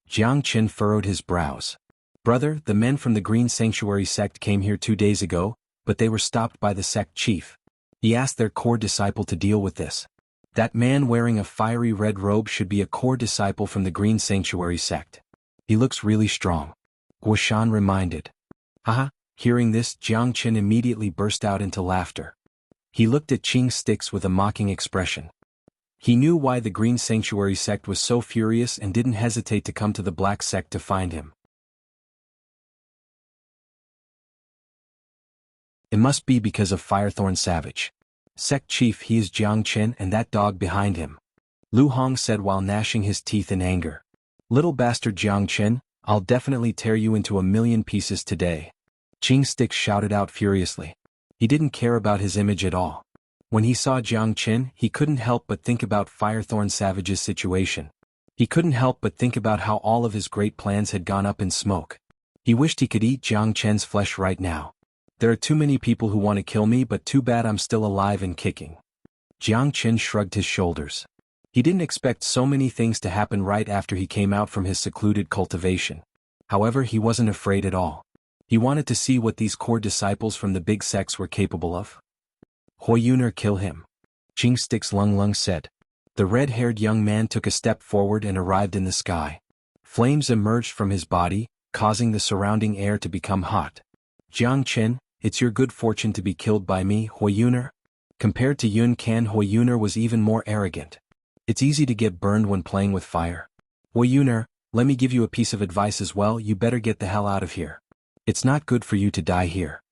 [SPEAKER 1] Jiang Chen furrowed his brows. Brother, the men from the Green Sanctuary sect came here 2 days ago, but they were stopped by the sect chief. He asked their core disciple to deal with this. That man wearing a fiery red robe should be a core disciple from the Green Sanctuary sect. He looks really strong. Guoshan reminded. Haha, hearing this, Jiang Chen immediately burst out into laughter. He looked at Qing Sticks with a mocking expression. He knew why the Green Sanctuary sect was so furious and didn't hesitate to come to the Black sect to find him. It must be because of Firethorn Savage. Sect chief, he is Jiang Chen and that dog behind him. Lu Hong said while gnashing his teeth in anger. Little bastard Jiang Chen, I'll definitely tear you into a million pieces today. Qing Sticks shouted out furiously. He didn't care about his image at all. When he saw Jiang Chen, he couldn't help but think about Firethorn Savage's situation. He couldn't help but think about how all of his great plans had gone up in smoke. He wished he could eat Jiang Chen's flesh right now. There are too many people who want to kill me, but too bad I'm still alive and kicking. Jiang Chen shrugged his shoulders. He didn't expect so many things to happen right after he came out from his secluded cultivation. However, he wasn't afraid at all. He wanted to see what these core disciples from the big sects were capable of. Huayuner, kill him. Qing Sticks Lung Lung said. The red-haired young man took a step forward and arrived in the sky. Flames emerged from his body, causing the surrounding air to become hot. Jiang Chen, it's your good fortune to be killed by me, Huayuner. Compared to Yun Can, Huayuner was even more arrogant. It's easy to get burned when playing with fire. Huayuner, let me give you a piece of advice as well, you better get the hell out of here. It's not good for you to die here.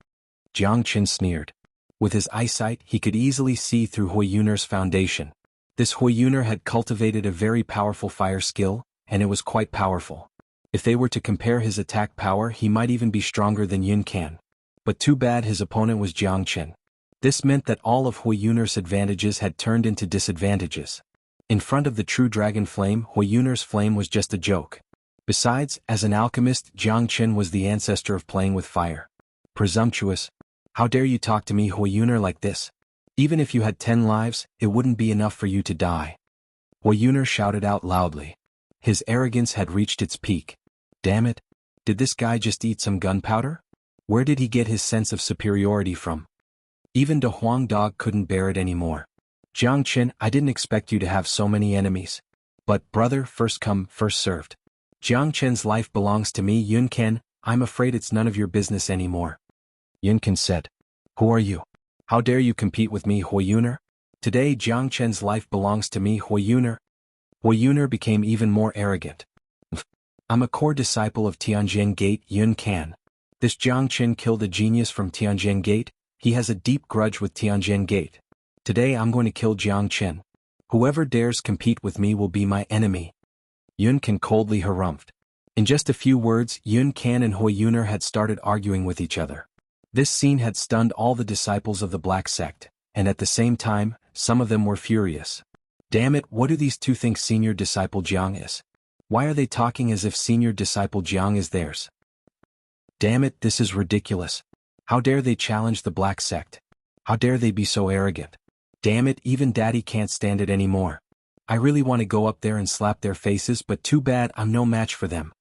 [SPEAKER 1] Jiang Chen sneered. With his eyesight, he could easily see through Huayuner's foundation. This Huayuner had cultivated a very powerful fire skill, and it was quite powerful. If they were to compare his attack power, he might even be stronger than Yun Can. But too bad his opponent was Jiang Chen. This meant that all of Huayuner's advantages had turned into disadvantages. In front of the true dragon flame, Huayuner's flame was just a joke. Besides, as an alchemist, Jiang Chen was the ancestor of playing with fire. Presumptuous. How dare you talk to me, Huayuner, like this? Even if you had 10 lives, it wouldn't be enough for you to die. Huayuner shouted out loudly. His arrogance had reached its peak. Damn it. Did this guy just eat some gunpowder? Where did he get his sense of superiority from? Even the Huang dog couldn't bear it anymore. Jiang Chen, I didn't expect you to have so many enemies. But, brother, first come, first served. Jiang Chen's life belongs to me, Yun Ken, I'm afraid it's none of your business anymore. Yun Ken said. Who are you? How dare you compete with me, Huayuner? Today Jiang Chen's life belongs to me, Huayuner. Huayuner became even more arrogant. I'm a core disciple of Tianjin Gate, Yun Can. This Jiang Chen killed a genius from Tianjin Gate, he has a deep grudge with Tianjin Gate. Today I'm going to kill Jiang Chen. Whoever dares compete with me will be my enemy. Yun Can coldly harumphed. In just a few words, Yun Can and Huayuner had started arguing with each other. This scene had stunned all the disciples of the Black Sect, and at the same time, some of them were furious. Damn it, what do these two think senior disciple Jiang is? Why are they talking as if senior disciple Jiang is theirs? Damn it, this is ridiculous. How dare they challenge the Black Sect? How dare they be so arrogant? Damn it, even Daddy can't stand it anymore. I really want to go up there and slap their faces, but too bad I'm no match for them.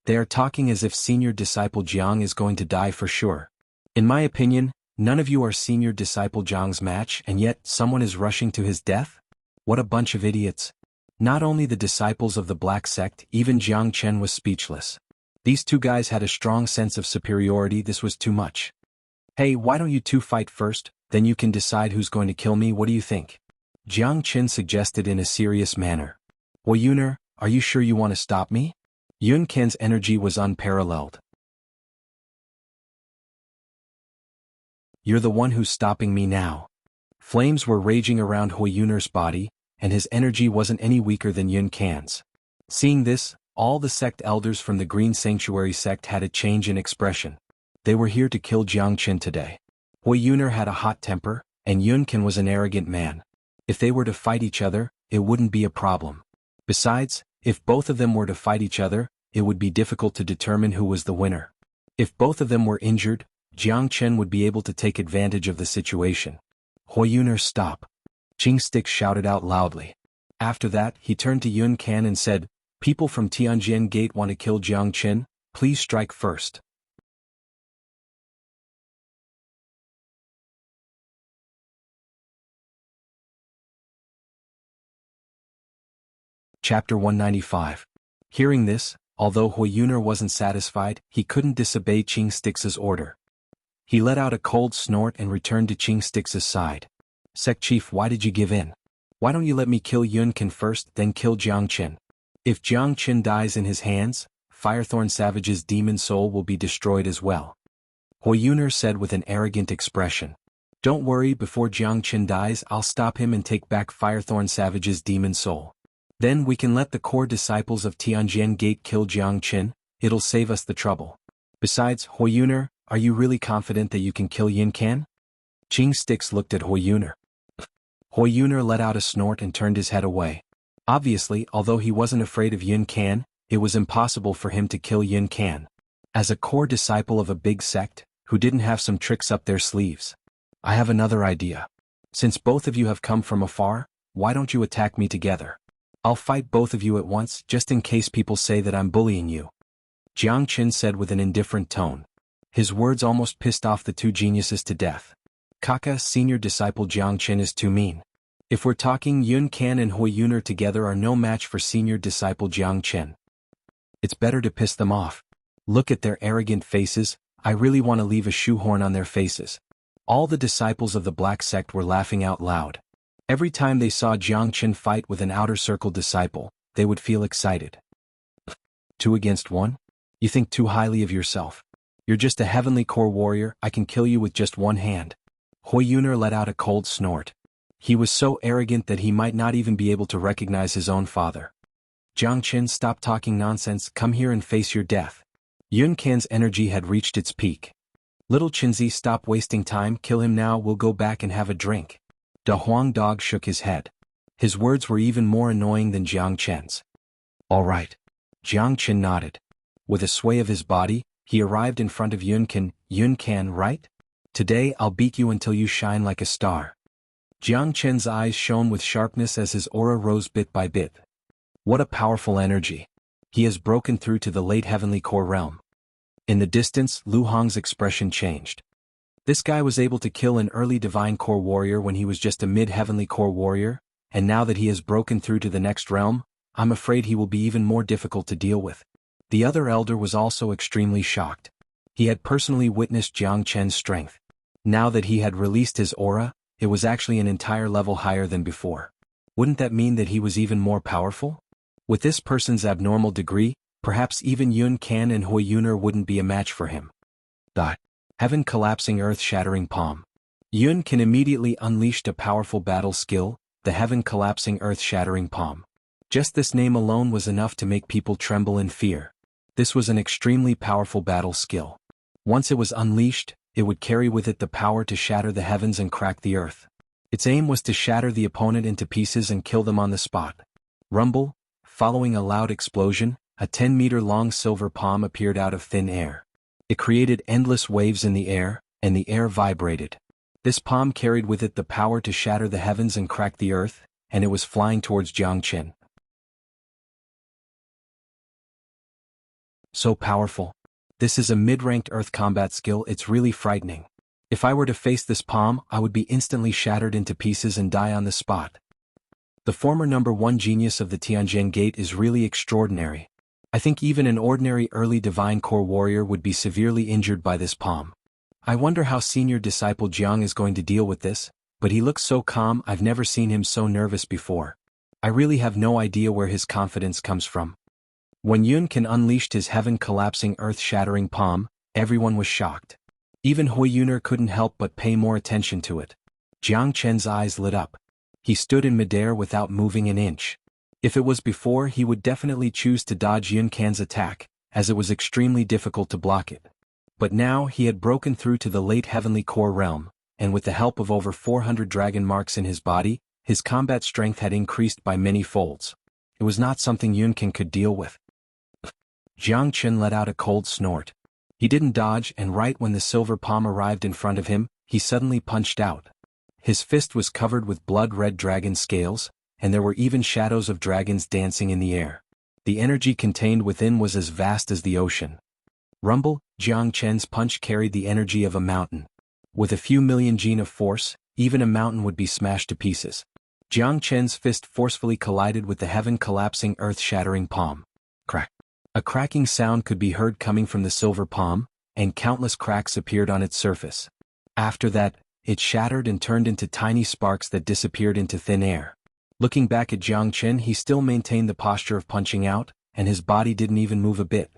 [SPEAKER 1] They are talking as if senior disciple Jiang is going to die for sure. In my opinion, none of you are senior disciple Jiang's match, and yet someone is rushing to his death? What a bunch of idiots. Not only the disciples of the Black Sect, even Jiang Chen was speechless. These two guys had a strong sense of superiority, this was too much. Hey, why don't you two fight first, then you can decide who's going to kill me, what do you think? Jiang Qin suggested in a serious manner. Huiyuner, are you sure you want to stop me? Yun Can's energy was unparalleled. You're the one who's stopping me now. Flames were raging around Huiyuner's body, and his energy wasn't any weaker than Yun Can's. Seeing this, all the sect elders from the Green Sanctuary sect had a change in expression. They were here to kill Jiang Qin today. Huiyuner had a hot temper, and Yun Can was an arrogant man. If they were to fight each other, it wouldn't be a problem. Besides, if both of them were to fight each other, it would be difficult to determine who was the winner. If both of them were injured, Jiang Qin would be able to take advantage of the situation. Huiyuner, stop. Xianxia shouted out loudly. After that, he turned to Yun Can and said, people from Tianjin Gate want to kill Jiang Qin, please strike first. Chapter 195. Hearing this, although Huiyuner wasn't satisfied, he couldn't disobey Xianxia's order. He let out a cold snort and returned to Xianxia's side. Sect Chief, why did you give in? Why don't you let me kill Yun Can first, then kill Jiang Qin? If Jiang Qin dies in his hands, Firethorn Savage's demon soul will be destroyed as well. Huiyuner said with an arrogant expression. Don't worry, before Jiang Qin dies I'll stop him and take back Firethorn Savage's demon soul. Then we can let the core disciples of Tianjin Gate kill Jiang Qin, it'll save us the trouble. Besides, Huiyuner, are you really confident that you can kill Yun Can? Xianxia looked at Huiyuner. Huiyuner let out a snort and turned his head away. Obviously, although he wasn't afraid of Yun Can, it was impossible for him to kill Yun Can. As a core disciple of a big sect, who didn't have some tricks up their sleeves. I have another idea. Since both of you have come from afar, why don't you attack me together? I'll fight both of you at once, just in case people say that I'm bullying you. Jiang Qin said with an indifferent tone. His words almost pissed off the two geniuses to death. Kaka, senior disciple Jiang Qin is too mean. If we're talking, Yun Can and Huiyuner together are no match for senior disciple Jiang Qin. It's better to piss them off. Look at their arrogant faces, I really want to leave a shoehorn on their faces. All the disciples of the Black Sect were laughing out loud. Every time they saw Jiang Qin fight with an outer circle disciple, they would feel excited. 2 against 1? You think too highly of yourself. You're just a heavenly core warrior, I can kill you with just one hand. Huiyuner let out a cold snort. He was so arrogant that he might not even be able to recognize his own father. Jiang Qin, stop talking nonsense, come here and face your death. Yun Can's energy had reached its peak. Little Qinzi, stop wasting time, kill him now, we'll go back and have a drink. Da Huang Dog shook his head. His words were even more annoying than Jiang Qin's. All right. Jiang Qin nodded. With a sway of his body, he arrived in front of Yun Can. Yun Can, right? Today I'll beat you until you shine like a star. Jiang Qin's eyes shone with sharpness as his aura rose bit by bit. What a powerful energy. He has broken through to the late heavenly core realm. In the distance, Lu Hong's expression changed. This guy was able to kill an early divine core warrior when he was just a mid-heavenly core warrior, and now that he has broken through to the next realm, I'm afraid he will be even more difficult to deal with. The other elder was also extremely shocked. He had personally witnessed Jiang Qin's strength. Now that he had released his aura, it was actually an entire level higher than before. Wouldn't that mean that he was even more powerful? With this person's abnormal degree, perhaps even Yun Can and Huiyuner wouldn't be a match for him. Heaven collapsing earth-shattering palm. Yun Can immediately unleashed a powerful battle skill, the heaven collapsing earth-shattering palm. Just this name alone was enough to make people tremble in fear. This was an extremely powerful battle skill. Once it was unleashed, it would carry with it the power to shatter the heavens and crack the earth. Its aim was to shatter the opponent into pieces and kill them on the spot. Rumble, following a loud explosion, a 10-meter-long silver palm appeared out of thin air. It created endless waves in the air, and the air vibrated. This palm carried with it the power to shatter the heavens and crack the earth, and it was flying towards Jiang Qin. So powerful. This is a mid-ranked earth combat skill, it's really frightening. If I were to face this palm, I would be instantly shattered into pieces and die on the spot. The former number 1 genius of the Tianjin Gate is really extraordinary. I think even an ordinary early divine core warrior would be severely injured by this palm. I wonder how senior disciple Jiang is going to deal with this. But he looks so calm. I've never seen him so nervous before. I really have no idea where his confidence comes from. When Yunkan unleashed his heaven-collapsing earth-shattering palm, everyone was shocked. Even Huiyuner couldn't help but pay more attention to it. Jiang Chen's eyes lit up. He stood in midair without moving an inch. If it was before, he would definitely choose to dodge Yunkan's attack, as it was extremely difficult to block it. But now he had broken through to the late heavenly core realm, and with the help of over 400 dragon marks in his body, his combat strength had increased by many folds. It was not something Yunkan could deal with. Jiang Chen let out a cold snort. He didn't dodge, and right when the silver palm arrived in front of him, he suddenly punched out. His fist was covered with blood-red dragon scales, and there were even shadows of dragons dancing in the air. The energy contained within was as vast as the ocean. Rumble, Jiang Chen's punch carried the energy of a mountain. With a few million gene of force, even a mountain would be smashed to pieces. Jiang Chen's fist forcefully collided with the heaven-collapsing earth-shattering palm. Crack. A cracking sound could be heard coming from the silver palm, and countless cracks appeared on its surface. After that, it shattered and turned into tiny sparks that disappeared into thin air. Looking back at Jiang Chen, he still maintained the posture of punching out, and his body didn't even move a bit.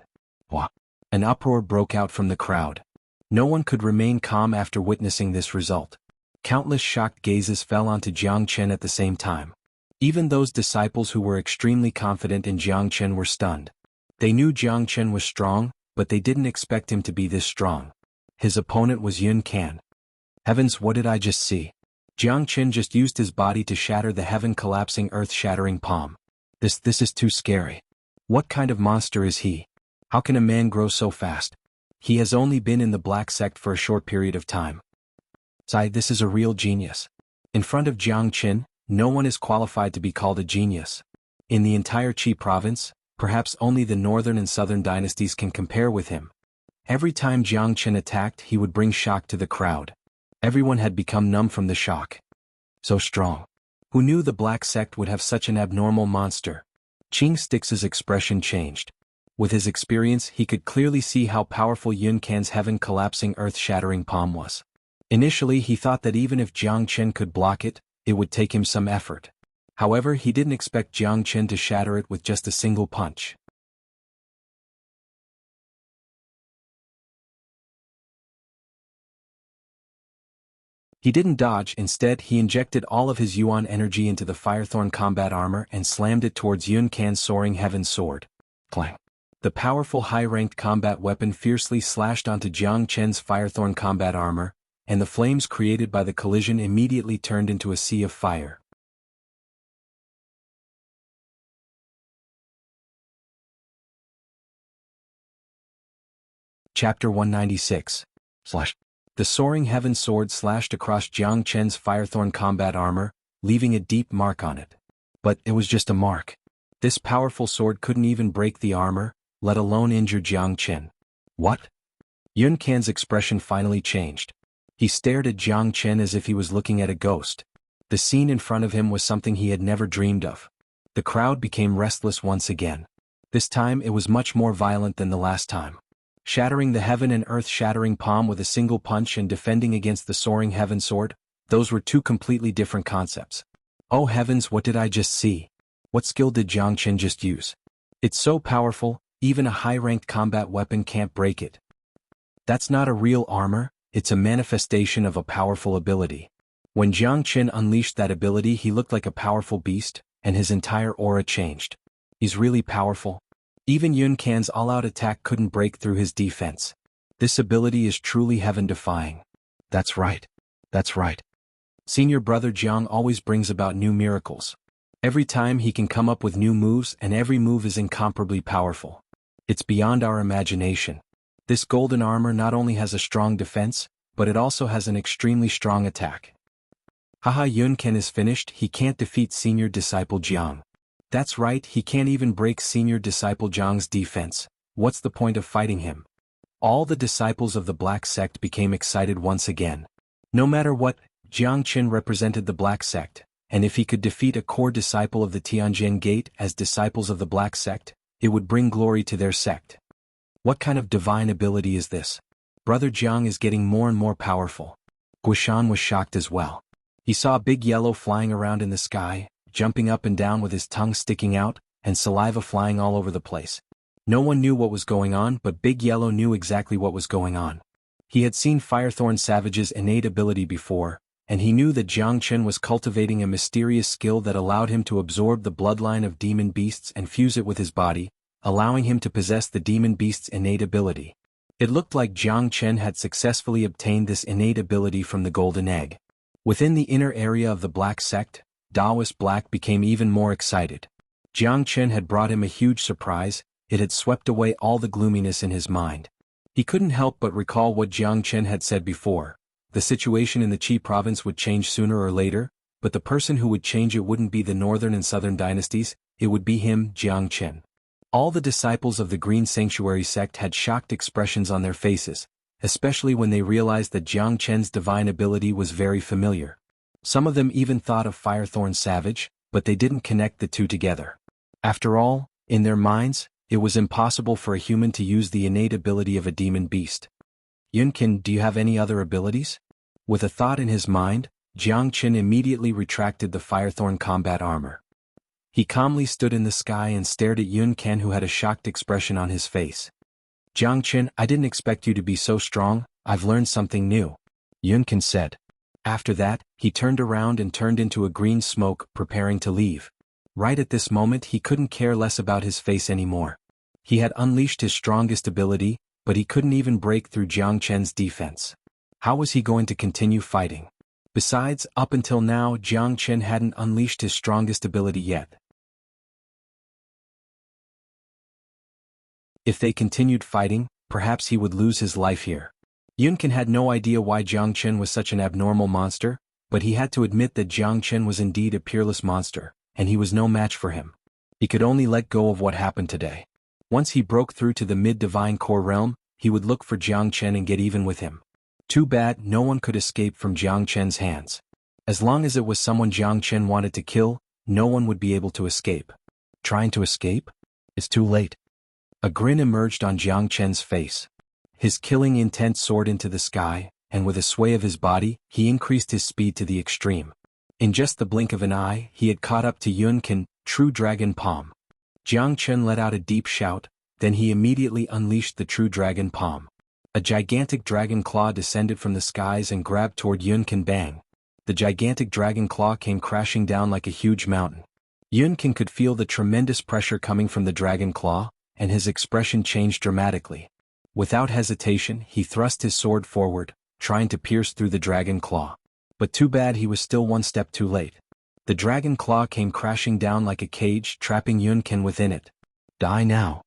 [SPEAKER 1] Wah! An uproar broke out from the crowd. No one could remain calm after witnessing this result. Countless shocked gazes fell onto Jiang Chen at the same time. Even those disciples who were extremely confident in Jiang Chen were stunned. They knew Jiang Chen was strong, but they didn't expect him to be this strong. His opponent was Yun Kan. Heavens, what did I just see? Jiang Chen just used his body to shatter the heaven-collapsing earth-shattering palm. This is too scary. What kind of monster is he? How can a man grow so fast? He has only been in the Black Sect for a short period of time. This is a real genius. In front of Jiang Chen, no one is qualified to be called a genius. In the entire Qi province, perhaps only the northern and southern dynasties can compare with him. Every time Jiang Chen attacked, he would bring shock to the crowd. Everyone had become numb from the shock. So strong. Who knew the Black Sect would have such an abnormal monster? Qing Stix's expression changed. With his experience, he could clearly see how powerful Yun Kan's heaven-collapsing earth-shattering palm was. Initially, he thought that even if Jiang Chen could block it, it would take him some effort. However, he didn't expect Jiang Chen to shatter it with just a single punch. He didn't dodge. Instead, he injected all of his Yuan energy into the Firethorn combat armor and slammed it towards Yun Kan's soaring heaven sword. Clang. The powerful high-ranked combat weapon fiercely slashed onto Jiang Chen's Firethorn combat armor, and the flames created by the collision immediately turned into a sea of fire. Chapter 196. The soaring heaven sword slashed across Jiang Chen's Firethorn combat armor, leaving a deep mark on it. But it was just a mark. This powerful sword couldn't even break the armor, let alone injure Jiang Chen. What? Yun Kan's expression finally changed. He stared at Jiang Chen as if he was looking at a ghost. The scene in front of him was something he had never dreamed of. The crowd became restless once again. This time it was much more violent than the last time. Shattering the heaven and earth-shattering palm with a single punch and defending against the soaring heaven sword, those were two completely different concepts. Oh heavens, what did I just see? What skill did Jiang Chen just use? It's so powerful, even a high-ranked combat weapon can't break it. That's not a real armor, it's a manifestation of a powerful ability. When Jiang Chen unleashed that ability, he looked like a powerful beast, and his entire aura changed. He's really powerful. Even Yun Kan's all-out attack couldn't break through his defense. This ability is truly heaven-defying. That's right. That's right. Senior brother Jiang always brings about new miracles. Every time he can come up with new moves, and every move is incomparably powerful. It's beyond our imagination. This golden armor not only has a strong defense, but it also has an extremely strong attack. Haha, Yun Kan is finished. He can't defeat senior disciple Jiang. That's right, he can't even break senior disciple Jiang's defense. What's the point of fighting him? All the disciples of the Black Sect became excited once again. No matter what, Jiang Chen represented the Black Sect, and if he could defeat a core disciple of the Tianjin Gate as disciples of the Black Sect, it would bring glory to their sect. What kind of divine ability is this? Brother Jiang is getting more and more powerful. Guishan was shocked as well. He saw Big Yellow flying around in the sky, jumping up and down with his tongue sticking out, and saliva flying all over the place. No one knew what was going on, but Big Yellow knew exactly what was going on. He had seen Firethorn Savage's innate ability before, and he knew that Jiangchen was cultivating a mysterious skill that allowed him to absorb the bloodline of demon beasts and fuse it with his body, allowing him to possess the demon beast's innate ability. It looked like Jiangchen had successfully obtained this innate ability from the Golden Egg. Within the inner area of the Black Sect, Taoist Black became even more excited. Jiangchen had brought him a huge surprise. It had swept away all the gloominess in his mind. He couldn't help but recall what Jiangchen had said before. The situation in the Qi province would change sooner or later, but the person who would change it wouldn't be the northern and southern dynasties, it would be him, Jiangchen. All the disciples of the Green Sanctuary sect had shocked expressions on their faces, especially when they realized that Jiangchen's divine ability was very familiar. Some of them even thought of Firethorn Savage, but they didn't connect the two together. After all, in their minds, it was impossible for a human to use the innate ability of a demon beast. Yunkin, do you have any other abilities? With a thought in his mind, Jiangchen immediately retracted the Firethorn combat armor. He calmly stood in the sky and stared at Yunkin, who had a shocked expression on his face. Jiangchen, I didn't expect you to be so strong. I've learned something new, Yunkin said. After that, he turned around and turned into a green smoke, preparing to leave. Right at this moment he couldn't care less about his face anymore. He had unleashed his strongest ability, but he couldn't even break through Jiangchen's defense. How was he going to continue fighting? Besides, up until now Jiangchen hadn't unleashed his strongest ability yet. If they continued fighting, perhaps he would lose his life here. Yunkin had no idea why Jiangchen was such an abnormal monster, but he had to admit that Jiangchen was indeed a peerless monster, and he was no match for him. He could only let go of what happened today. Once he broke through to the mid-divine core realm, he would look for Jiangchen and get even with him. Too bad no one could escape from Jiangchen's hands. As long as it was someone Jiangchen wanted to kill, no one would be able to escape. Trying to escape? It's too late. A grin emerged on Jiangchen's face. His killing intent soared into the sky, and with a sway of his body, he increased his speed to the extreme. In just the blink of an eye, he had caught up to Yunkin, True Dragon Palm. Jiangchen let out a deep shout, then he immediately unleashed the True Dragon Palm. A gigantic dragon claw descended from the skies and grabbed toward Yunkin. Bang! The gigantic dragon claw came crashing down like a huge mountain. Yunkin could feel the tremendous pressure coming from the dragon claw, and his expression changed dramatically. Without hesitation, he thrust his sword forward, trying to pierce through the dragon claw. But too bad he was still one step too late. The dragon claw came crashing down like a cage, trapping Yunkin within it. Die now!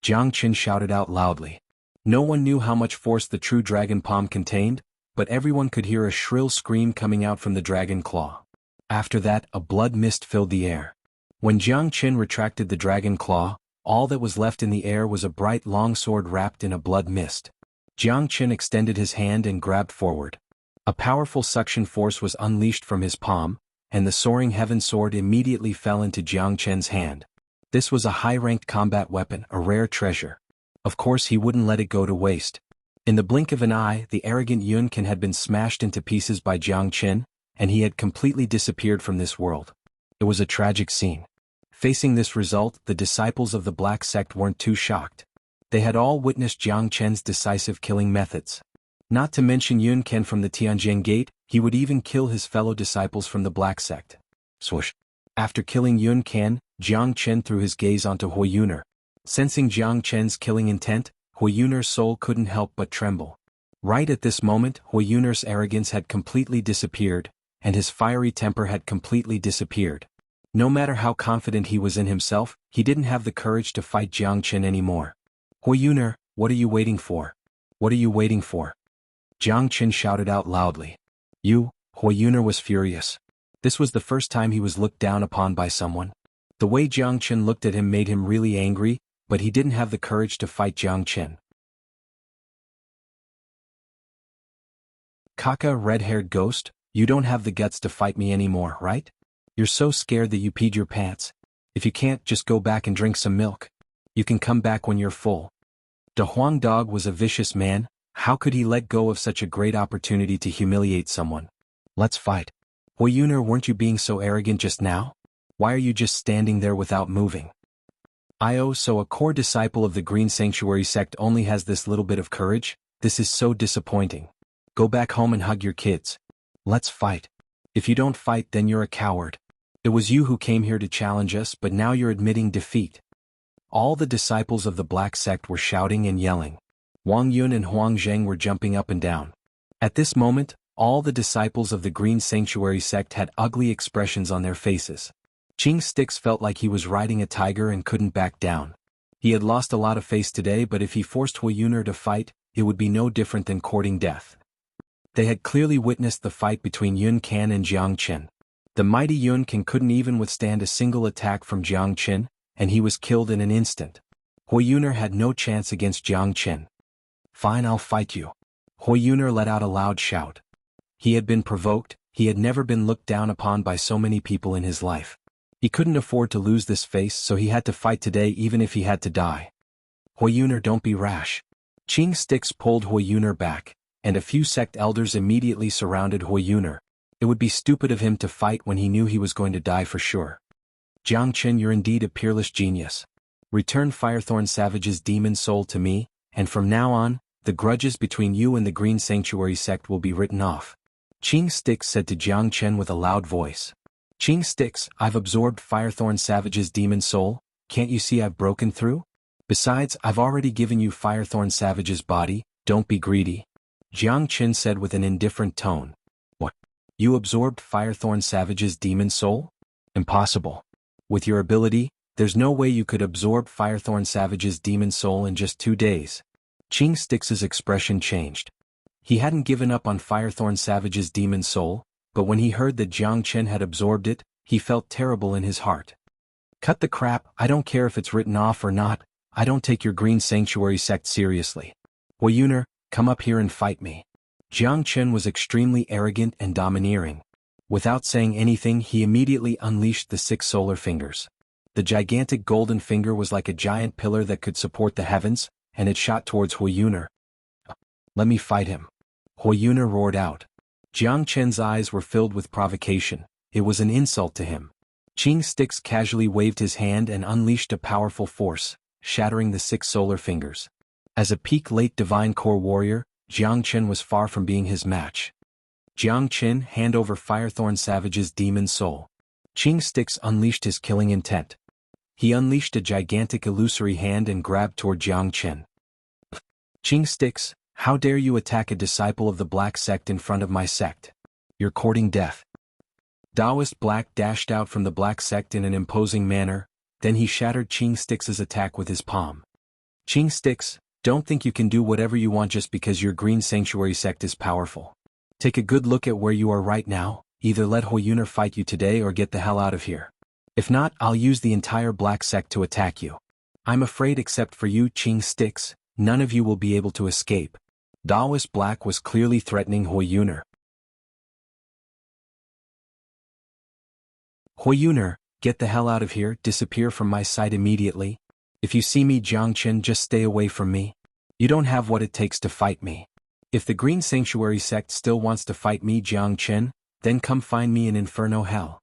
[SPEAKER 1] Jiangchen shouted out loudly. No one knew how much force the True Dragon Palm contained, but everyone could hear a shrill scream coming out from the dragon claw. After that, a blood mist filled the air. When Jiangchen retracted the dragon claw, all that was left in the air was a bright long sword wrapped in a blood mist. Jiangchen extended his hand and grabbed forward. A powerful suction force was unleashed from his palm, and the soaring heaven sword immediately fell into Jiangchen's hand. This was a high-ranked combat weapon, a rare treasure. Of course he wouldn't let it go to waste. In the blink of an eye, the arrogant Yunkin had been smashed into pieces by Jiangchen, and he had completely disappeared from this world. It was a tragic scene. Facing this result, the disciples of the Black Sect weren't too shocked. They had all witnessed Jiangchen's decisive killing methods. Not to mention Yunkin from the Tianjin Gate, he would even kill his fellow disciples from the Black Sect. Swoosh! After killing Yunkin, Jiangchen threw his gaze onto Huayuner. Sensing Jiangchen's killing intent, Huayuner's soul couldn't help but tremble. Right at this moment, Huayuner's arrogance had completely disappeared, and his fiery temper had completely disappeared. No matter how confident he was in himself, he didn't have the courage to fight Jiangchen anymore. Huayuner, what are you waiting for? What are you waiting for? Jiangchen shouted out loudly. Huayuner was furious. This was the first time he was looked down upon by someone. The way Jiangchen looked at him made him really angry, but he didn't have the courage to fight Jiangchen. Kaka, red-haired ghost, you don't have the guts to fight me anymore, right? You're so scared that you peed your pants. If you can't, just go back and drink some milk. You can come back when you're full. De Huang Dog was a vicious man. How could he let go of such a great opportunity to humiliate someone? Let's fight. Huiyuner, weren't you being so arrogant just now? Why are you just standing there without moving? So a core disciple of the Green Sanctuary sect only has this little bit of courage? This is so disappointing. Go back home and hug your kids. Let's fight. If you don't fight, then you're a coward. It was you who came here to challenge us, but now you're admitting defeat. All the disciples of the Black Sect were shouting and yelling. Wang Yun and Huang Zheng were jumping up and down. At this moment, all the disciples of the Green Sanctuary sect had ugly expressions on their faces. Qing Stix felt like he was riding a tiger and couldn't back down. He had lost a lot of face today, but if he forced Huiyuner to fight, it would be no different than courting death. They had clearly witnessed the fight between Yun Can and Jiang Qin. The mighty Yun Can couldn't even withstand a single attack from Jiang Qin, and he was killed in an instant. Huiyuner had no chance against Jiang Qin. Fine, I'll fight you. Huiyuner let out a loud shout. He had been provoked. He had never been looked down upon by so many people in his life. He couldn't afford to lose this face, so he had to fight today even if he had to die. Huiyuner, don't be rash. Qing Stix pulled Huiyuner back, and a few sect elders immediately surrounded Huiyuner. It would be stupid of him to fight when he knew he was going to die for sure. Jiang Qin, you're indeed a peerless genius. Return Firethorn Savage's demon soul to me, and from now on, the grudges between you and the Green Sanctuary sect will be written off. Qing Stix said to Jiang Qin with a loud voice. Qing Stix, I've absorbed Firethorn Savage's demon soul, can't you see I've broken through? Besides, I've already given you Firethorn Savage's body, don't be greedy. Jiang Qin said with an indifferent tone. What? You absorbed Firethorn Savage's demon soul? Impossible. With your ability, there's no way you could absorb Firethorn Savage's demon soul in just 2 days. Qing Stix's expression changed. He hadn't given up on Firethorn Savage's demon soul, but when he heard that Jiang Qin had absorbed it, he felt terrible in his heart. Cut the crap, I don't care if it's written off or not, I don't take your Green Sanctuary sect seriously. Huiyuner, come up here and fight me. Jiang Qin was extremely arrogant and domineering. Without saying anything, he immediately unleashed the 6 solar fingers. The gigantic golden finger was like a giant pillar that could support the heavens, and it shot towards Huiyuner. Let me fight him. Huiyuner roared out. Jiang Qin's eyes were filled with provocation. It was an insult to him. Qing Stix casually waved his hand and unleashed a powerful force, shattering the 6 solar fingers. As a peak late divine core warrior, Jiang Qin was far from being his match. Jiang Qin, hand over Firethorn Savage's demon soul. Qing Stix unleashed his killing intent. He unleashed a gigantic illusory hand and grabbed toward Jiang Qin. Qing Stix, how dare you attack a disciple of the Black Sect in front of my sect? You're courting death. Taoist Black dashed out from the Black Sect in an imposing manner, then he shattered Qing Stix's attack with his palm. Qing Stix, don't think you can do whatever you want just because your Green Sanctuary sect is powerful. Take a good look at where you are right now, either let Huiyuner fight you today or get the hell out of here. If not, I'll use the entire Black Sect to attack you. I'm afraid except for you, Qing Stix, none of you will be able to escape. Taoist Black was clearly threatening Huiyuner. Huiyuner, get the hell out of here, disappear from my sight immediately. If you see me, Jiang Qin, just stay away from me. You don't have what it takes to fight me. If the Green Sanctuary sect still wants to fight me, Jiang Qin, then come find me in Inferno Hell.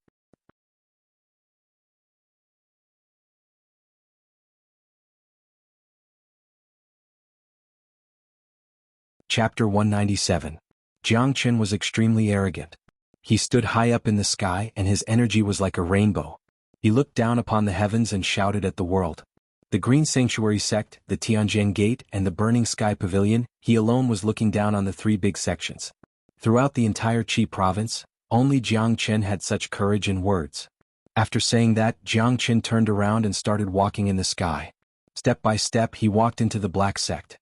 [SPEAKER 1] Chapter 197. Jiang Qin was extremely arrogant. He stood high up in the sky and his energy was like a rainbow. He looked down upon the heavens and shouted at the world. The Green Sanctuary sect, the Tianjin Gate, and the Burning Sky Pavilion, he alone was looking down on the 3 big sections. Throughout the entire Qi province, only Jiang Qin had such courage in words. After saying that, Jiang Qin turned around and started walking in the sky. Step by step he walked into the Black Sect.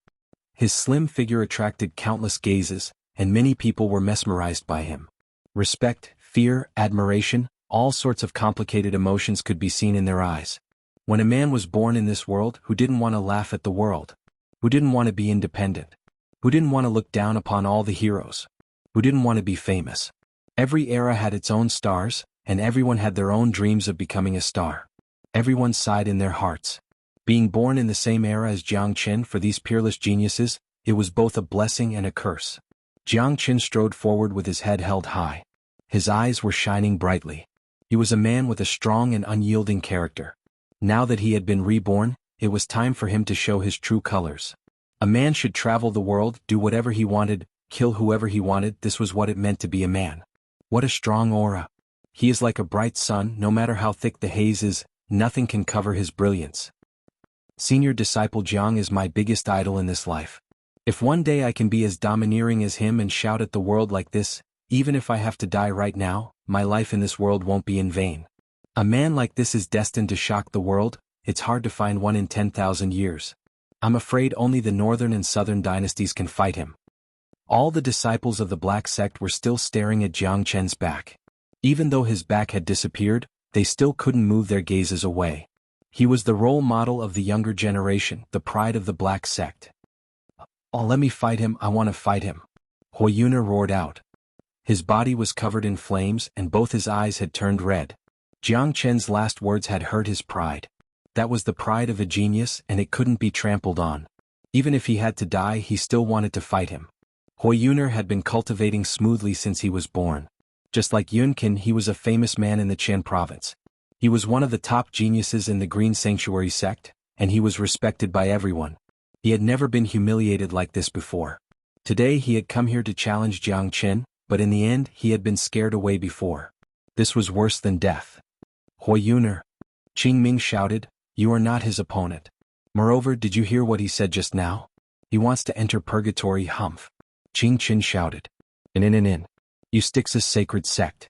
[SPEAKER 1] His slim figure attracted countless gazes, and many people were mesmerized by him. Respect, fear, admiration, all sorts of complicated emotions could be seen in their eyes. When a man was born in this world who didn't want to laugh at the world, who didn't want to be independent, who didn't want to look down upon all the heroes, who didn't want to be famous. Every era had its own stars, and everyone had their own dreams of becoming a star. Everyone sighed in their hearts. Being born in the same era as Jiang Qin for these peerless geniuses, it was both a blessing and a curse. Jiang Qin strode forward with his head held high. His eyes were shining brightly. He was a man with a strong and unyielding character. Now that he had been reborn, it was time for him to show his true colors. A man should travel the world, do whatever he wanted, kill whoever he wanted. This was what it meant to be a man. What a strong aura. He is like a bright sun. No matter how thick the haze is, nothing can cover his brilliance. Senior disciple Jiang is my biggest idol in this life. If one day I can be as domineering as him and shout at the world like this, even if I have to die right now, my life in this world won't be in vain. A man like this is destined to shock the world. It's hard to find one in 10,000 years. I'm afraid only the northern and southern dynasties can fight him. All the disciples of the Black Sect were still staring at Jiang Chen's back. Even though his back had disappeared, they still couldn't move their gazes away. He was the role model of the younger generation, the pride of the Black Sect. "Oh, let me fight him, I want to fight him," Huayuner roared out. His body was covered in flames and both his eyes had turned red. Jiang Chen's last words had hurt his pride. That was the pride of a genius and it couldn't be trampled on. Even if he had to die, he still wanted to fight him. Huayuner had been cultivating smoothly since he was born. Just like Yunqin, he was a famous man in the Qian province. He was one of the top geniuses in the Green Sanctuary sect, and he was respected by everyone. He had never been humiliated like this before. Today he had come here to challenge Jiang Chen, but in the end he had been scared away before. This was worse than death. "Huayuner," Qing Ming shouted, "you are not his opponent. Moreover, did you hear what he said just now? He wants to enter purgatory." "Humph," Qing Chen shouted. In. You Styx's sacred sect."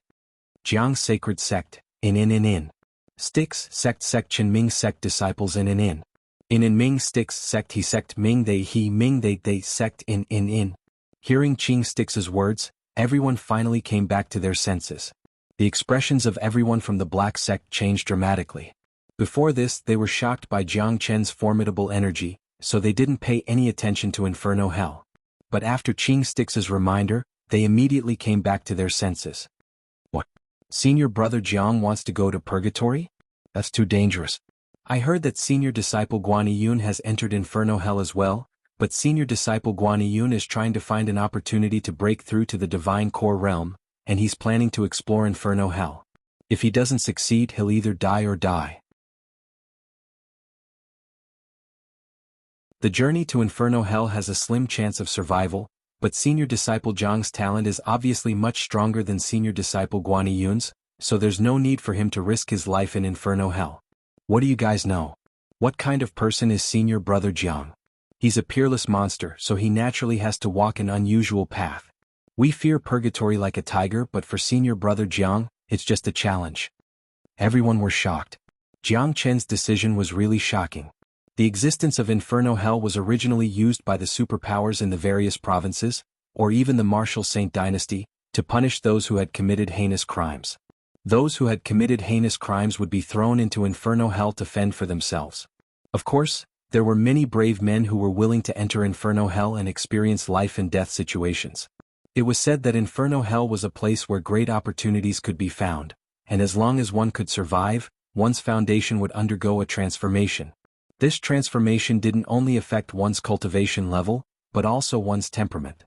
[SPEAKER 1] "Jiang's sacred sect, in. Styx sect Chen Ming sect disciples in. In Ming Styx sect he sect Ming they he Ming they sect in. Hearing Qing Styx's words, everyone finally came back to their senses. The expressions of everyone from the Black Sect changed dramatically. Before this, they were shocked by Jiang Chen's formidable energy, so they didn't pay any attention to Inferno Hell. But after Qing Styx's reminder, they immediately came back to their senses. "What? Senior brother Jiang wants to go to purgatory? That's too dangerous. I heard that senior disciple Guaniyun has entered Inferno Hell as well, but senior disciple Guaniyun is trying to find an opportunity to break through to the divine core realm, and he's planning to explore Inferno Hell. If he doesn't succeed, he'll either die or die." The journey to Inferno Hell has a slim chance of survival, but senior disciple Jiang's talent is obviously much stronger than senior disciple Guaniyun's, so there's no need for him to risk his life in Inferno Hell. What do you guys know? What kind of person is senior brother Jiang? He's a peerless monster, so he naturally has to walk an unusual path. We fear purgatory like a tiger, but for senior brother Jiang, it's just a challenge. Everyone were shocked. Jiang Chen's decision was really shocking. The existence of Inferno Hell was originally used by the superpowers in the various provinces, or even the martial Saint dynasty, to punish those who had committed heinous crimes. Those who had committed heinous crimes would be thrown into Inferno Hell to fend for themselves. Of course, there were many brave men who were willing to enter Inferno Hell and experience life and death situations. It was said that Inferno Hell was a place where great opportunities could be found, and as long as one could survive, one's foundation would undergo a transformation. This transformation didn't only affect one's cultivation level, but also one's temperament.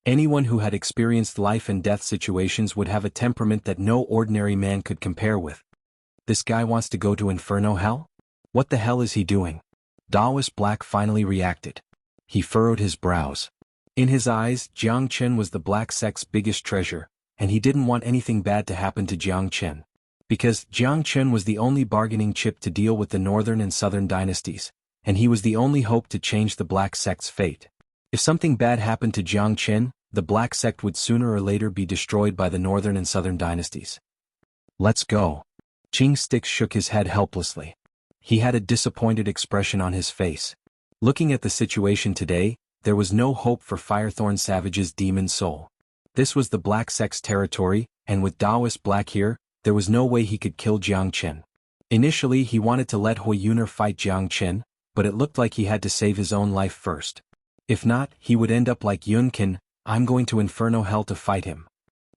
[SPEAKER 1] Anyone who had experienced life and death situations would have a temperament that no ordinary man could compare with. This guy wants to go to Inferno Hell? What the hell is he doing? Daoist Black finally reacted. He furrowed his brows. In his eyes, Jiang Chen was the Black Sect's biggest treasure, and he didn't want anything bad to happen to Jiang Chen. Because Jiang Chen was the only bargaining chip to deal with the northern and southern dynasties, and he was the only hope to change the Black Sect's fate. If something bad happened to Jiang Chen, the Black Sect would sooner or later be destroyed by the northern and southern dynasties. "Let's go." Qing Styx shook his head helplessly. He had a disappointed expression on his face. Looking at the situation today, there was no hope for Firethorn Savage's demon soul. This was the Black Sect's territory, and with Daoist Black here, there was no way he could kill Jiang Chen. Initially he wanted to let Huayuner fight Jiang Chen, but it looked like he had to save his own life first. If not, he would end up like Yunqin. "I'm going to Inferno Hell to fight him."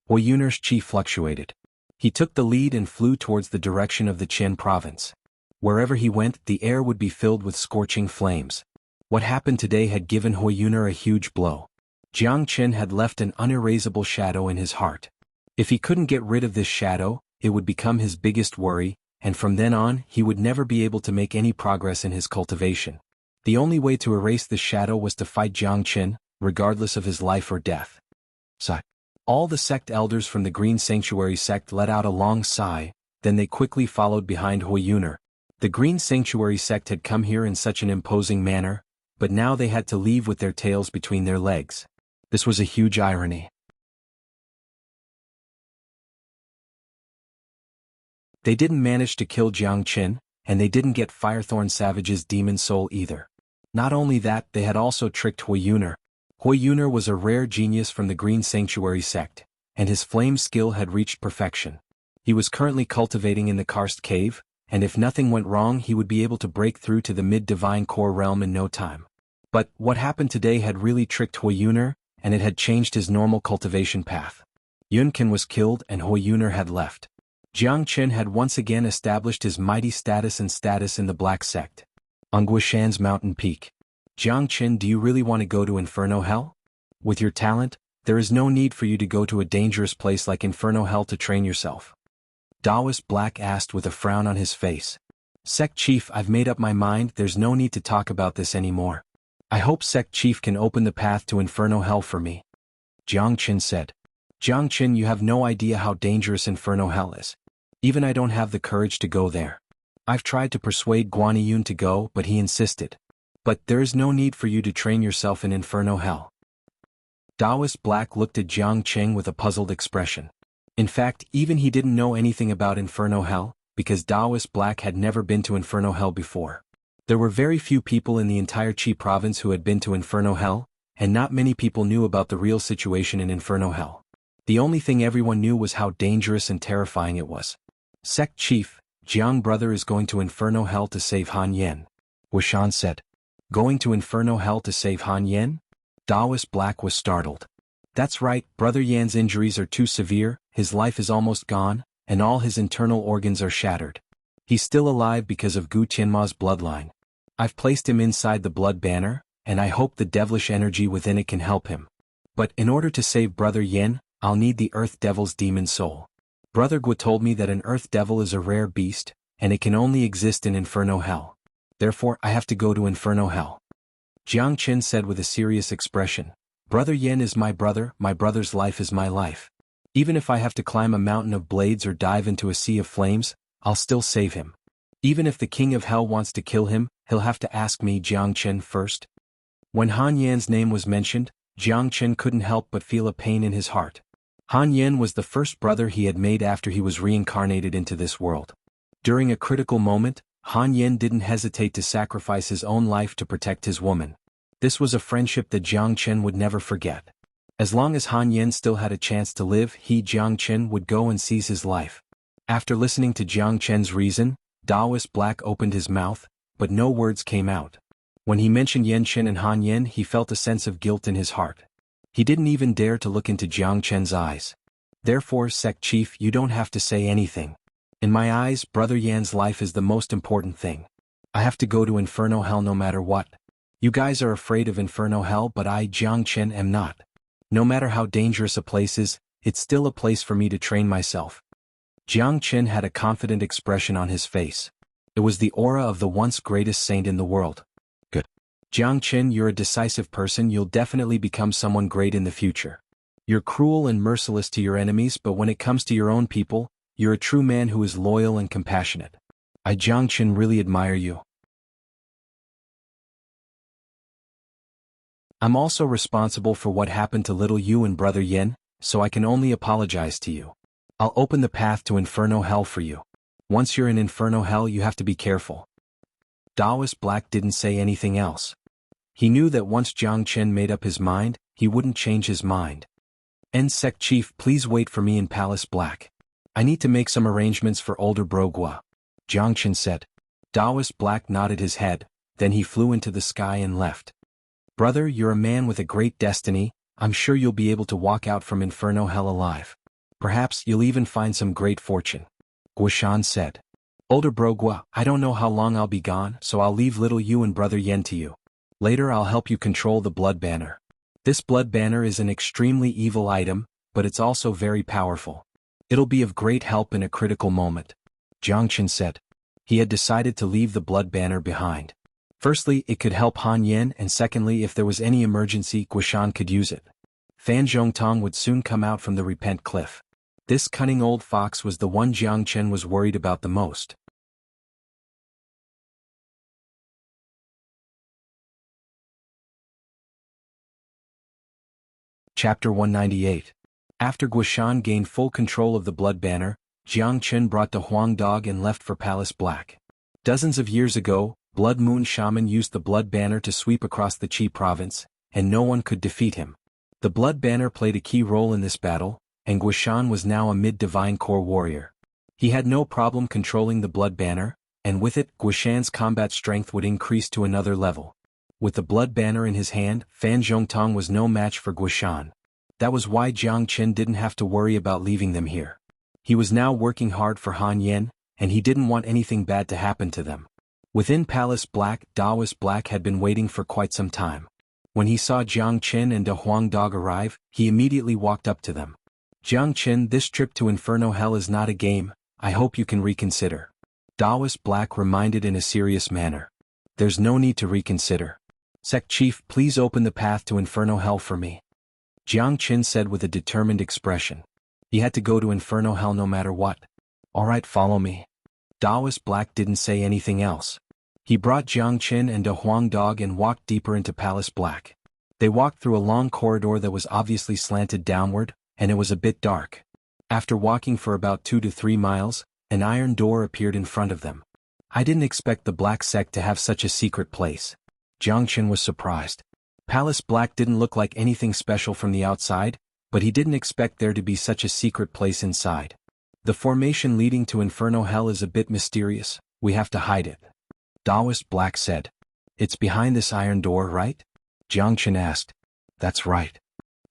[SPEAKER 1] Huayuner's chi fluctuated. He took the lead and flew towards the direction of the Qian province. Wherever he went, the air would be filled with scorching flames. What happened today had given Huayuner a huge blow. Jiang Chen had left an unerasable shadow in his heart. If he couldn't get rid of this shadow, it would become his biggest worry, and from then on, he would never be able to make any progress in his cultivation. The only way to erase this shadow was to fight Jiang Qin, regardless of his life or death. Sigh. All the sect elders from the Green Sanctuary sect let out a long sigh, then they quickly followed behind Huiyuner. The Green Sanctuary sect had come here in such an imposing manner, but now they had to leave with their tails between their legs. This was a huge irony. They didn't manage to kill Jiang Qin, and they didn't get Firethorn Savage's demon soul either. Not only that, they had also tricked Huiyuner. Huiyuner was a rare genius from the Green Sanctuary sect, and his flame skill had reached perfection. He was currently cultivating in the Karst Cave, and if nothing went wrong he would be able to break through to the mid-divine core realm in no time. But what happened today had really tricked Huiyuner, and it had changed his normal cultivation path. Yunkin was killed and Huiyuner had left. Jiang Qin had once again established his mighty status in the Black Sect. On Guishan's mountain peak. Jiang Qin, do you really want to go to Inferno Hell? With your talent, there is no need for you to go to a dangerous place like Inferno Hell to train yourself. Taoist Black asked with a frown on his face. Sect Chief, I've made up my mind, there's no need to talk about this anymore. I hope Sect Chief can open the path to Inferno Hell for me. Jiang Qin said. Jiang Qin, you have no idea how dangerous Inferno Hell is. Even I don't have the courage to go there. I've tried to persuade Guanyu to go, but he insisted. But there is no need for you to train yourself in Inferno Hell. Taoist Black looked at Jiang Qin with a puzzled expression. In fact, even he didn't know anything about Inferno Hell, because Taoist Black had never been to Inferno Hell before. There were very few people in the entire Qi province who had been to Inferno Hell, and not many people knew about the real situation in Inferno Hell. The only thing everyone knew was how dangerous and terrifying it was. Sect Chief, Jiang brother is going to Inferno Hell to save Han Yan. Wuxian said. Going to Inferno Hell to save Han Yan? Taoist Black was startled. That's right, Brother Yan's injuries are too severe, his life is almost gone, and all his internal organs are shattered. He's still alive because of Gu Tianma's bloodline. I've placed him inside the blood banner, and I hope the devilish energy within it can help him. But in order to save Brother Yan, I'll need the Earth Devil's demon soul. Brother Gu told me that an Earth Devil is a rare beast, and it can only exist in Inferno Hell. Therefore, I have to go to Inferno Hell. Jiang Qin said with a serious expression. Brother Yan is my brother's life is my life. Even if I have to climb a mountain of blades or dive into a sea of flames, I'll still save him. Even if the King of Hell wants to kill him, he'll have to ask me, Jiang Qin, first. When Han Yan's name was mentioned, Jiang Qin couldn't help but feel a pain in his heart. Han Yan was the first brother he had made after he was reincarnated into this world. During a critical moment, Han Yan didn't hesitate to sacrifice his own life to protect his woman. This was a friendship that Jiang Qin would never forget. As long as Han Yan still had a chance to live, he, Jiang Qin, would go and seize his life. After listening to Jiang Qin's reason, Taoist Black opened his mouth, but no words came out. When he mentioned Yan Qin and Han Yan, he felt a sense of guilt in his heart. He didn't even dare to look into Jiang Qin's eyes. Therefore, Sect Chief, you don't have to say anything. In my eyes, Brother Yan's life is the most important thing. I have to go to Inferno Hell no matter what. You guys are afraid of Inferno Hell, but I, Jiang Qin, am not. No matter how dangerous a place is, it's still a place for me to train myself. Jiang Qin had a confident expression on his face. It was the aura of the once greatest saint in the world. Good. Jiang Qin, you're a decisive person, you'll definitely become someone great in the future. You're cruel and merciless to your enemies, but when it comes to your own people, you're a true man who is loyal and compassionate. I, Jiang Qin, really admire you. I'm also responsible for what happened to little you and Brother Yan, so I can only apologize to you. I'll open the path to Inferno Hell for you. Once you're in Inferno Hell, you have to be careful. Taoist Black didn't say anything else. He knew that once Jiang Qin made up his mind, he wouldn't change his mind. Sect Chief, please wait for me in Palace Black. I need to make some arrangements for older bro Gua. Jiang Qin said. Taoist Black nodded his head, then he flew into the sky and left. Brother, you're a man with a great destiny, I'm sure you'll be able to walk out from Inferno Hell alive. Perhaps you'll even find some great fortune. Guishan said. Older bro Gua, I don't know how long I'll be gone, so I'll leave little you and Brother Yan to you. Later I'll help you control the blood banner. This blood banner is an extremely evil item, but it's also very powerful. It'll be of great help in a critical moment, Jiangchen said. He had decided to leave the blood banner behind. Firstly, it could help Han Yan, and secondly, if there was any emergency, Guishan could use it. Fan Zhongtong would soon come out from the Repent Cliff. This cunning old fox was the one Jiangchen was worried about the most. Chapter 198. After Guishan gained full control of the blood banner, Jiangchen brought the Huang dog and left for Palace Black. Dozens of years ago, Blood Moon Shaman used the blood banner to sweep across the Qi province, and no one could defeat him. The blood banner played a key role in this battle, and Guishan was now a mid-divine core warrior. He had no problem controlling the blood banner, and with it, Guishan's combat strength would increase to another level. With the blood banner in his hand, Fan Zhongtong was no match for Guishan. That was why Jiangchen didn't have to worry about leaving them here. He was now working hard for Han Yan, and he didn't want anything bad to happen to them. Within Palace Black, Daoist Black had been waiting for quite some time. When he saw Jiangchen and the Huang dog arrive, he immediately walked up to them. Jiangchen, this trip to Inferno Hell is not a game, I hope you can reconsider. Daoist Black reminded in a serious manner. There's no need to reconsider. Sect Chief, please open the path to Inferno Hell for me. Jiangchen said with a determined expression. He had to go to Inferno Hell no matter what. Alright, follow me. Daoist Black didn't say anything else. He brought Jiangchen and a Huang dog and walked deeper into Palace Black. They walked through a long corridor that was obviously slanted downward, and it was a bit dark. After walking for about 2 to 3 miles, an iron door appeared in front of them. I didn't expect the Black Sect to have such a secret place. Jiangchen was surprised. Palace Black didn't look like anything special from the outside, but he didn't expect there to be such a secret place inside. The formation leading to Inferno Hell is a bit mysterious, we have to hide it. Daoist Black said. It's behind this iron door, right? Jiangchen asked. That's right.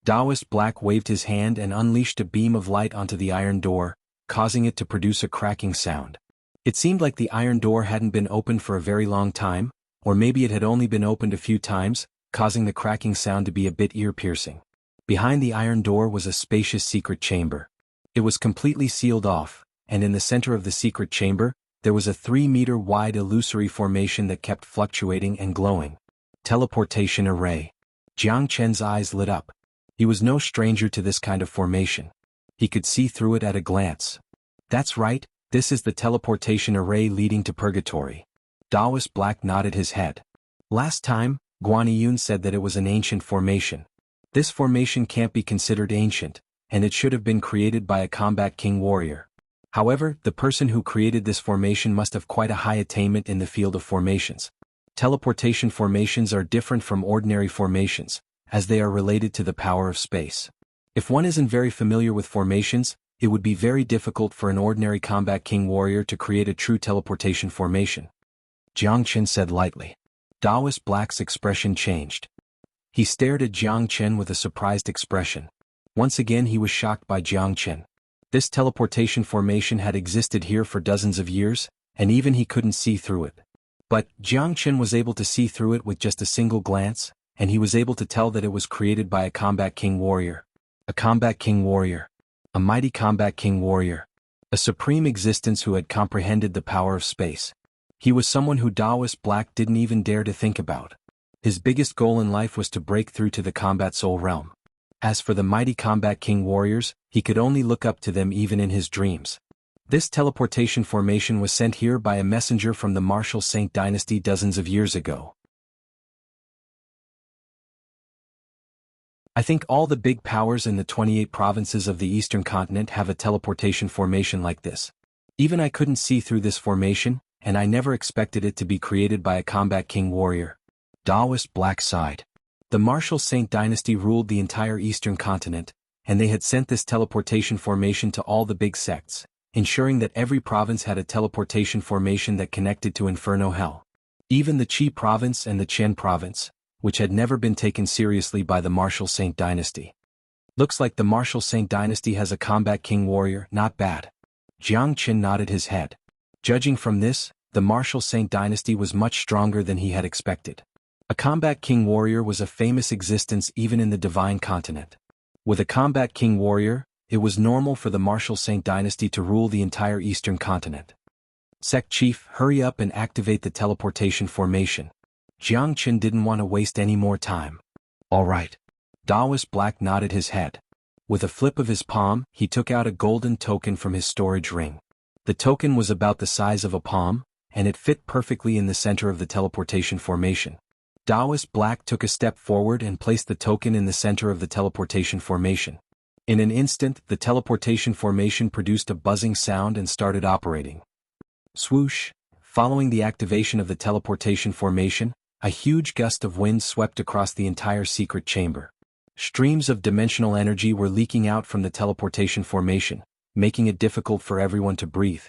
[SPEAKER 1] Daoist Black waved his hand and unleashed a beam of light onto the iron door, causing it to produce a cracking sound. It seemed like the iron door hadn't been opened for a very long time, or maybe it had only been opened a few times, causing the cracking sound to be a bit ear-piercing. Behind the iron door was a spacious secret chamber. It was completely sealed off, and in the center of the secret chamber, there was a 3-meter-wide illusory formation that kept fluctuating and glowing. Teleportation array. Jiangchen's eyes lit up. He was no stranger to this kind of formation. He could see through it at a glance. That's right, this is the teleportation array leading to purgatory. Daoist Black nodded his head. Last time, Guaniyun said that it was an ancient formation. This formation can't be considered ancient, and it should have been created by a combat king warrior. However, the person who created this formation must have quite a high attainment in the field of formations. Teleportation formations are different from ordinary formations, as they are related to the power of space. If one isn't very familiar with formations, it would be very difficult for an ordinary combat king warrior to create a true teleportation formation. Jiangchen said lightly. Daoist Black's expression changed. He stared at Jiangchen with a surprised expression. Once again he was shocked by Jiangchen. This teleportation formation had existed here for dozens of years, and even he couldn't see through it. But Jiangchen was able to see through it with just a single glance, and he was able to tell that it was created by a combat king warrior. A combat king warrior. A mighty combat king warrior. A supreme existence who had comprehended the power of space. He was someone who Daoist Black didn't even dare to think about. His biggest goal in life was to break through to the combat soul realm. As for the mighty combat king warriors, he could only look up to them even in his dreams. This teleportation formation was sent here by a messenger from the Martial Saint dynasty dozens of years ago. I think all the big powers in the 28 provinces of the eastern continent have a teleportation formation like this. Even I couldn't see through this formation, and I never expected it to be created by a combat king warrior. Daoist Black sighed. The Martial Saint dynasty ruled the entire eastern continent, and they had sent this teleportation formation to all the big sects, ensuring that every province had a teleportation formation that connected to Inferno Hell. Even the Qi province and the Qian province, which had never been taken seriously by the Martial Saint dynasty. Looks like the Martial Saint dynasty has a combat king warrior, not bad. Jiangchen nodded his head. Judging from this, the Martial Saint dynasty was much stronger than he had expected. A combat king warrior was a famous existence even in the divine continent. With a combat king warrior, it was normal for the martial Saint dynasty to rule the entire eastern continent. Sect Chief, hurry up and activate the teleportation formation. Jiang Chen didn't want to waste any more time. All right. Daoist Black nodded his head. With a flip of his palm, he took out a golden token from his storage ring. The token was about the size of a palm, and it fit perfectly in the center of the teleportation formation. Daoist Black took a step forward and placed the token in the center of the teleportation formation. In an instant, the teleportation formation produced a buzzing sound and started operating. Swoosh! Following the activation of the teleportation formation, a huge gust of wind swept across the entire secret chamber. Streams of dimensional energy were leaking out from the teleportation formation, making it difficult for everyone to breathe.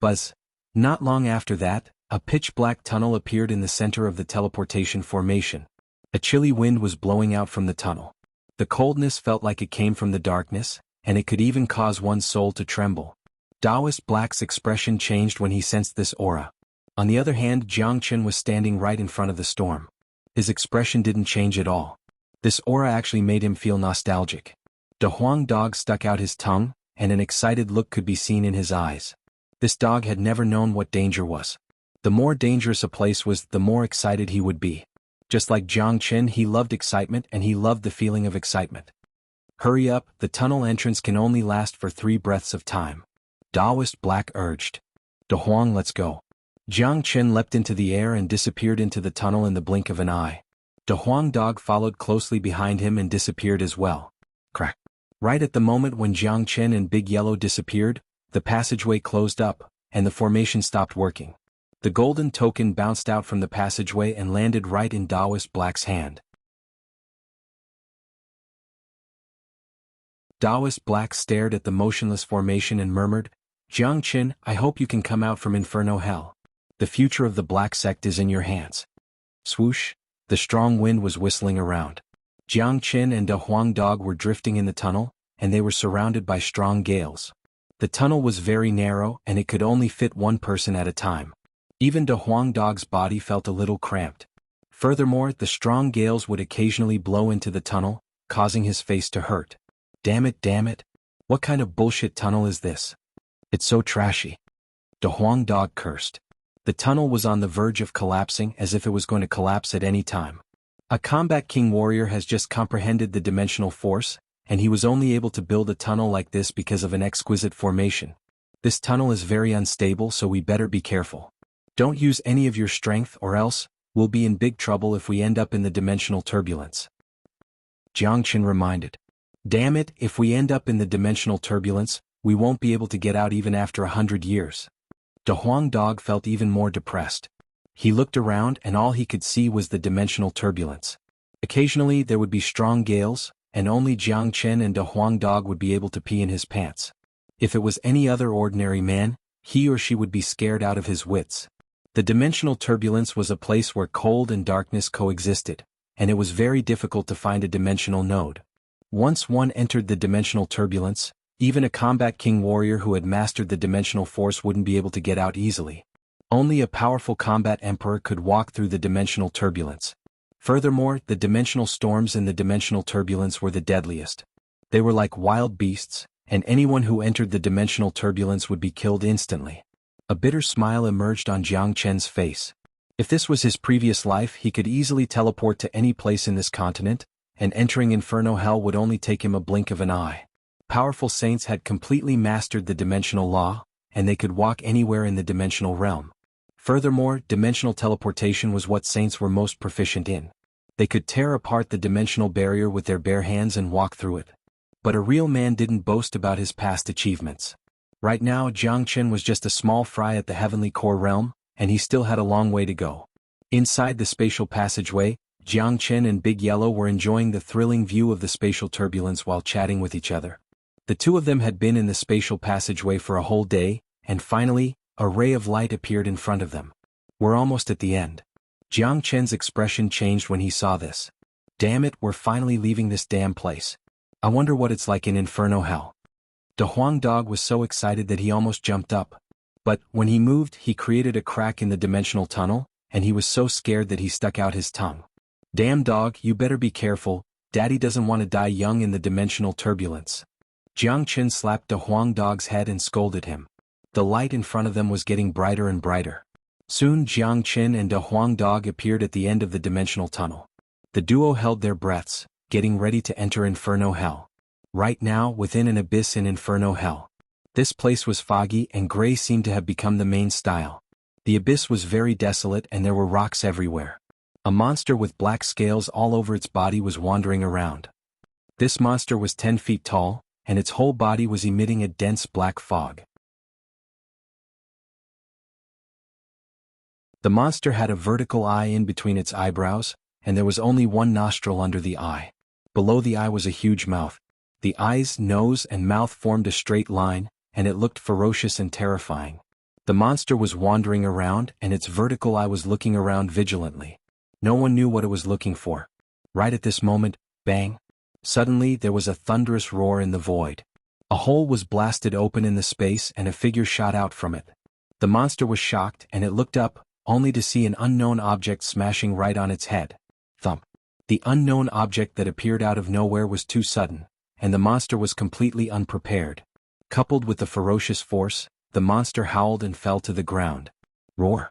[SPEAKER 1] Buzz! Not long after that, a pitch-black tunnel appeared in the center of the teleportation formation. A chilly wind was blowing out from the tunnel. The coldness felt like it came from the darkness, and it could even cause one's soul to tremble. Daoist Black's expression changed when he sensed this aura. On the other hand, Jiang Chen was standing right in front of the storm. His expression didn't change at all. This aura actually made him feel nostalgic. De Huang Dog stuck out his tongue, and an excited look could be seen in his eyes. This dog had never known what danger was. The more dangerous a place was, the more excited he would be. Just like Jiang Chen, he loved excitement and he loved the feeling of excitement. Hurry up, the tunnel entrance can only last for 3 breaths of time. Daoist Black urged. De Huang, let's go. Jiang Chen leapt into the air and disappeared into the tunnel in the blink of an eye. De Huang Dog followed closely behind him and disappeared as well. Crack. Right at the moment when Jiang Chen and Big Yellow disappeared, the passageway closed up, and the formation stopped working. The golden token bounced out from the passageway and landed right in Daoist Black's hand. Daoist Black stared at the motionless formation and murmured, Jiang Chen, I hope you can come out from Inferno Hell. The future of the Black Sect is in your hands. Swoosh! The strong wind was whistling around. Jiang Chen and De Huang Dog were drifting in the tunnel, and they were surrounded by strong gales. The tunnel was very narrow and it could only fit one person at a time. Even De Huang Dog's body felt a little cramped. Furthermore, the strong gales would occasionally blow into the tunnel, causing his face to hurt. Damn it, what kind of bullshit tunnel is this? It's so trashy. De Huang Dog cursed. The tunnel was on the verge of collapsing, as if it was going to collapse at any time. A combat king warrior has just comprehended the dimensional force, and he was only able to build a tunnel like this because of an exquisite formation. This tunnel is very unstable, so we better be careful. Don't use any of your strength or else, we'll be in big trouble if we end up in the dimensional turbulence. Jiang Chen reminded. Damn it, if we end up in the dimensional turbulence, we won't be able to get out even after 100 years. De Huang Dog felt even more depressed. He looked around and all he could see was the dimensional turbulence. Occasionally there would be strong gales, and only Jiang Chen and De Huang Dog would be able to pee in his pants. If it was any other ordinary man, he or she would be scared out of his wits. The dimensional turbulence was a place where cold and darkness coexisted, and it was very difficult to find a dimensional node. Once one entered the dimensional turbulence, even a combat king warrior who had mastered the dimensional force wouldn't be able to get out easily. Only a powerful combat emperor could walk through the dimensional turbulence. Furthermore, the dimensional storms in the dimensional turbulence were the deadliest. They were like wild beasts, and anyone who entered the dimensional turbulence would be killed instantly. A bitter smile emerged on Jiang Chen's face. If this was his previous life, he could easily teleport to any place in this continent, and entering Inferno Hell would only take him a blink of an eye. Powerful saints had completely mastered the dimensional law, and they could walk anywhere in the dimensional realm. Furthermore, dimensional teleportation was what saints were most proficient in. They could tear apart the dimensional barrier with their bare hands and walk through it. But a real man didn't boast about his past achievements. Right now, Jiang Chen was just a small fry at the heavenly core realm, and he still had a long way to go. Inside the spatial passageway, Jiang Chen and Big Yellow were enjoying the thrilling view of the spatial turbulence while chatting with each other. The two of them had been in the spatial passageway for a whole day, and finally, a ray of light appeared in front of them. We're almost at the end. Jiang Chen's expression changed when he saw this. Damn it, we're finally leaving this damn place. I wonder what it's like in Inferno Hell. De Huang Dog was so excited that he almost jumped up. But, when he moved, he created a crack in the dimensional tunnel, and he was so scared that he stuck out his tongue. Damn dog, you better be careful, Daddy doesn't want to die young in the dimensional turbulence. Jiang Chen slapped the Huang dog's head and scolded him. The light in front of them was getting brighter and brighter. Soon Jiang Chen and the Huang dog appeared at the end of the dimensional tunnel. The duo held their breaths, getting ready to enter Inferno Hell. Right now, within an abyss in Inferno Hell. This place was foggy and gray seemed to have become the main style. The abyss was very desolate and there were rocks everywhere. A monster with black scales all over its body was wandering around. This monster was 10 feet tall, and its whole body was emitting a dense black fog. The monster had a vertical eye in between its eyebrows, and there was only one nostril under the eye. Below the eye was a huge mouth. The eyes, nose, and mouth formed a straight line, and it looked ferocious and terrifying. The monster was wandering around, and its vertical eye was looking around vigilantly. No one knew what it was looking for. Right at this moment, bang! Suddenly there was a thunderous roar in the void. A hole was blasted open in the space and a figure shot out from it. The monster was shocked and it looked up, only to see an unknown object smashing right on its head. Thump! The unknown object that appeared out of nowhere was too sudden, and the monster was completely unprepared. Coupled with the ferocious force, the monster howled and fell to the ground. Roar!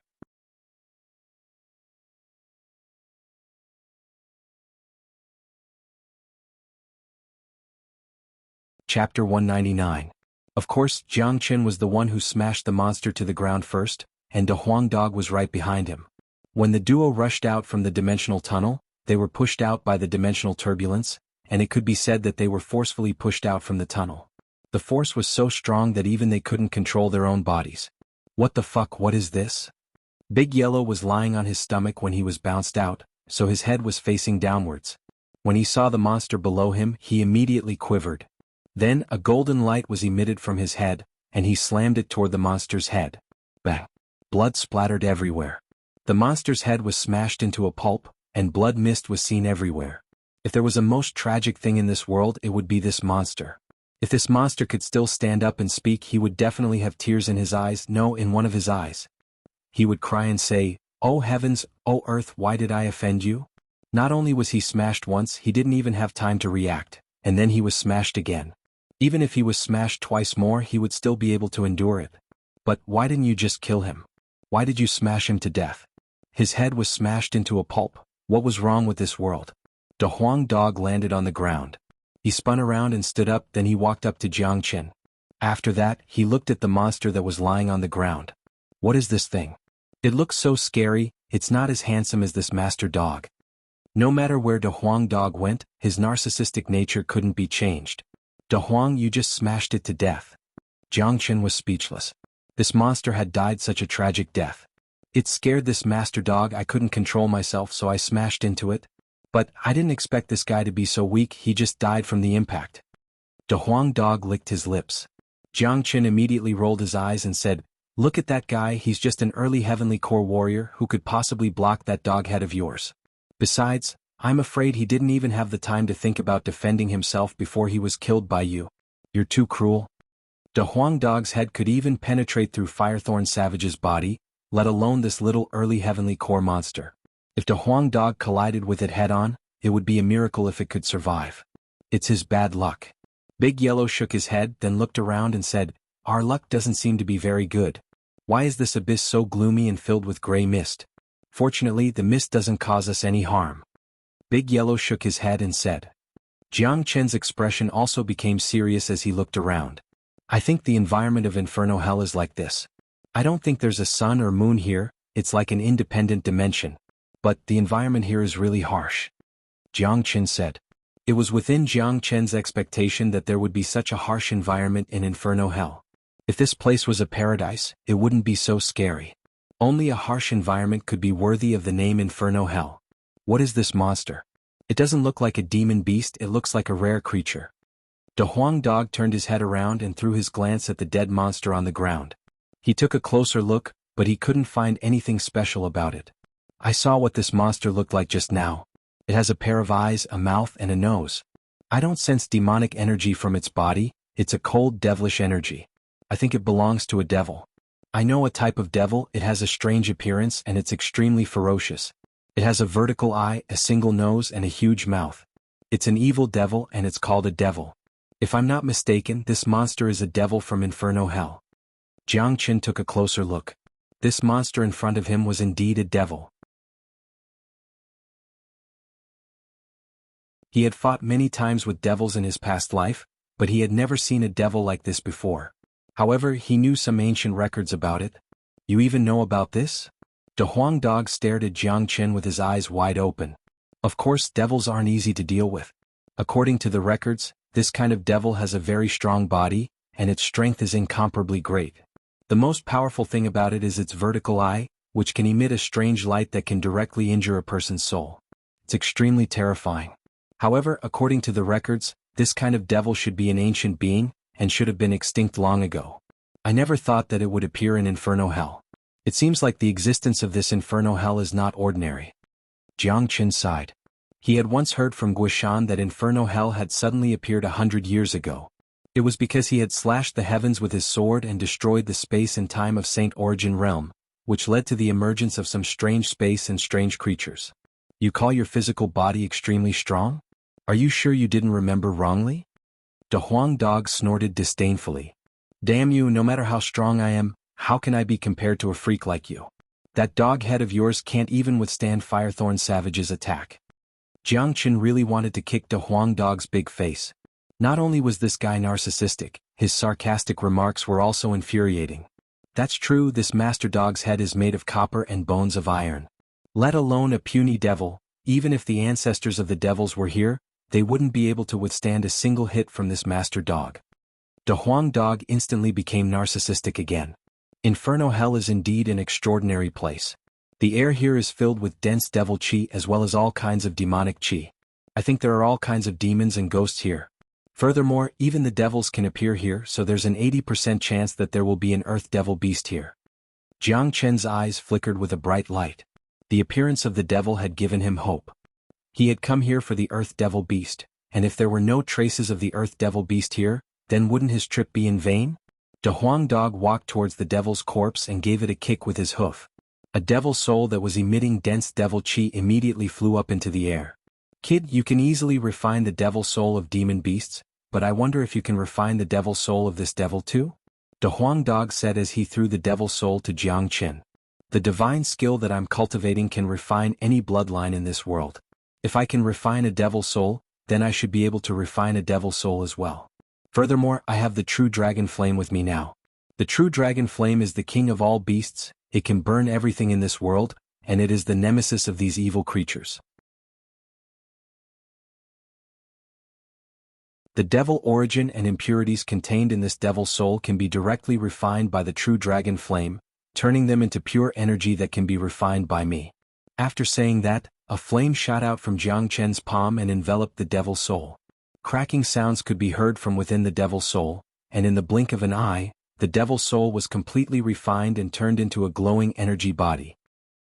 [SPEAKER 1] Chapter 199. Of course, Jiang Chen was the one who smashed the monster to the ground first, and the Huang dog was right behind him. When the duo rushed out from the dimensional tunnel, they were pushed out by the dimensional turbulence, and it could be said that they were forcefully pushed out from the tunnel. The force was so strong that even they couldn't control their own bodies. What the fuck, what is this? Big Yellow was lying on his stomach when he was bounced out, so his head was facing downwards. When he saw the monster below him, he immediately quivered. Then a golden light was emitted from his head, and he slammed it toward the monster's head. Bang! Blood splattered everywhere. The monster's head was smashed into a pulp, and blood mist was seen everywhere. If there was a most tragic thing in this world, it would be this monster. If this monster could still stand up and speak, he would definitely have tears in his eyes, no, in one of his eyes. He would cry and say, "Oh heavens, oh earth, why did I offend you?" Not only was he smashed once, he didn't even have time to react, and then he was smashed again. Even if he was smashed twice more, he would still be able to endure it. But why didn't you just kill him? Why did you smash him to death? His head was smashed into a pulp. What was wrong with this world? The Huang dog landed on the ground. He spun around and stood up, then he walked up to Jiang Chen. After that, he looked at the monster that was lying on the ground. What is this thing? It looks so scary, it's not as handsome as this master dog. No matter where the Huang dog went, his narcissistic nature couldn't be changed. "De Huang, you just smashed it to death." Jiang Chen was speechless. This monster had died such a tragic death. It scared this master dog, I couldn't control myself, so I smashed into it. But I didn't expect this guy to be so weak, he just died from the impact. De Huang dog licked his lips. Jiang Chen immediately rolled his eyes and said, "Look at that guy, he's just an early heavenly core warrior who could possibly block that dog head of yours. Besides, I'm afraid he didn't even have the time to think about defending himself before he was killed by you. You're too cruel." The Huang dog's head could even penetrate through Firethorn Savage's body, let alone this little early heavenly core monster. If the Huang dog collided with it head-on, it would be a miracle if it could survive. It's his bad luck. Big Yellow shook his head, then looked around and said, "Our luck doesn't seem to be very good. Why is this abyss so gloomy and filled with gray mist? Fortunately, the mist doesn't cause us any harm." Big Yellow shook his head and said. Jiang Chen's expression also became serious as he looked around. "I think the environment of Inferno Hell is like this. I don't think there's a sun or moon here, it's like an independent dimension. But the environment here is really harsh." Jiang Chen said. It was within Jiang Chen's expectation that there would be such a harsh environment in Inferno Hell. If this place was a paradise, it wouldn't be so scary. Only a harsh environment could be worthy of the name Inferno Hell. What is this monster? It doesn't look like a demon beast, it looks like a rare creature. The Huang dog turned his head around and threw his glance at the dead monster on the ground. He took a closer look, but he couldn't find anything special about it. "I saw what this monster looked like just now. It has a pair of eyes, a mouth, and a nose. I don't sense demonic energy from its body, it's a cold devilish energy. I think it belongs to a devil. I know a type of devil, it has a strange appearance and it's extremely ferocious. It has a vertical eye, a single nose, and a huge mouth. It's an evil devil and it's called a devil. If I'm not mistaken, this monster is a devil from Inferno Hell. Jiang Chen took a closer look. This monster in front of him was indeed a devil. He had fought many times with devils in his past life, but he had never seen a devil like this before. However, he knew some ancient records about it. You even know about this? De Huang Dog stared at Jiang Chen with his eyes wide open. Of course, devils aren't easy to deal with. According to the records, this kind of devil has a very strong body, and its strength is incomparably great. The most powerful thing about it is its vertical eye, which can emit a strange light that can directly injure a person's soul. It's extremely terrifying. However, according to the records, this kind of devil should be an ancient being, and should have been extinct long ago. I never thought that it would appear in Inferno Hell. It seems like the existence of this Inferno Hell is not ordinary. Jiang Chen sighed. He had once heard from Guishan that Inferno Hell had suddenly appeared 100 years ago. It was because he had slashed the heavens with his sword and destroyed the space and time of Saint Origin Realm, which led to the emergence of some strange space and strange creatures. You call your physical body extremely strong? Are you sure you didn't remember wrongly? De Huang Dog snorted disdainfully. Damn you, no matter how strong I am, how can I be compared to a freak like you? That dog head of yours can't even withstand Firethorn Savage's attack. Jiang Chen really wanted to kick De Huang Dog's big face. Not only was this guy narcissistic, his sarcastic remarks were also infuriating. That's true, this master dog's head is made of copper and bones of iron. Let alone a puny devil, even if the ancestors of the devils were here, they wouldn't be able to withstand a single hit from this master dog. De Huang Dog instantly became narcissistic again. Inferno Hell is indeed an extraordinary place. The air here is filled with dense devil chi as well as all kinds of demonic chi. I think there are all kinds of demons and ghosts here. Furthermore, even the devils can appear here, so there's an 80% chance that there will be an earth devil beast here. Jiang Chen's eyes flickered with a bright light. The appearance of the devil had given him hope. He had come here for the earth devil beast, and if there were no traces of the earth devil beast here, then wouldn't his trip be in vain? De Huang Dog walked towards the devil's corpse and gave it a kick with his hoof. A devil soul that was emitting dense devil chi immediately flew up into the air. Kid, you can easily refine the devil soul of demon beasts, but I wonder if you can refine the devil soul of this devil too? De Huang Dog said as he threw the devil soul to Jiang Chen. The divine skill that I'm cultivating can refine any bloodline in this world. If I can refine a devil soul, then I should be able to refine a devil soul as well. Furthermore, I have the true dragon flame with me now. The true dragon flame is the king of all beasts, it can burn everything in this world, and it is the nemesis of these evil creatures. The devil origin and impurities contained in this devil soul can be directly refined by the true dragon flame, turning them into pure energy that can be refined by me. After saying that, a flame shot out from Jiang Chen's palm and enveloped the devil soul. Cracking sounds could be heard from within the devil soul, and in the blink of an eye, the devil soul was completely refined and turned into a glowing energy body.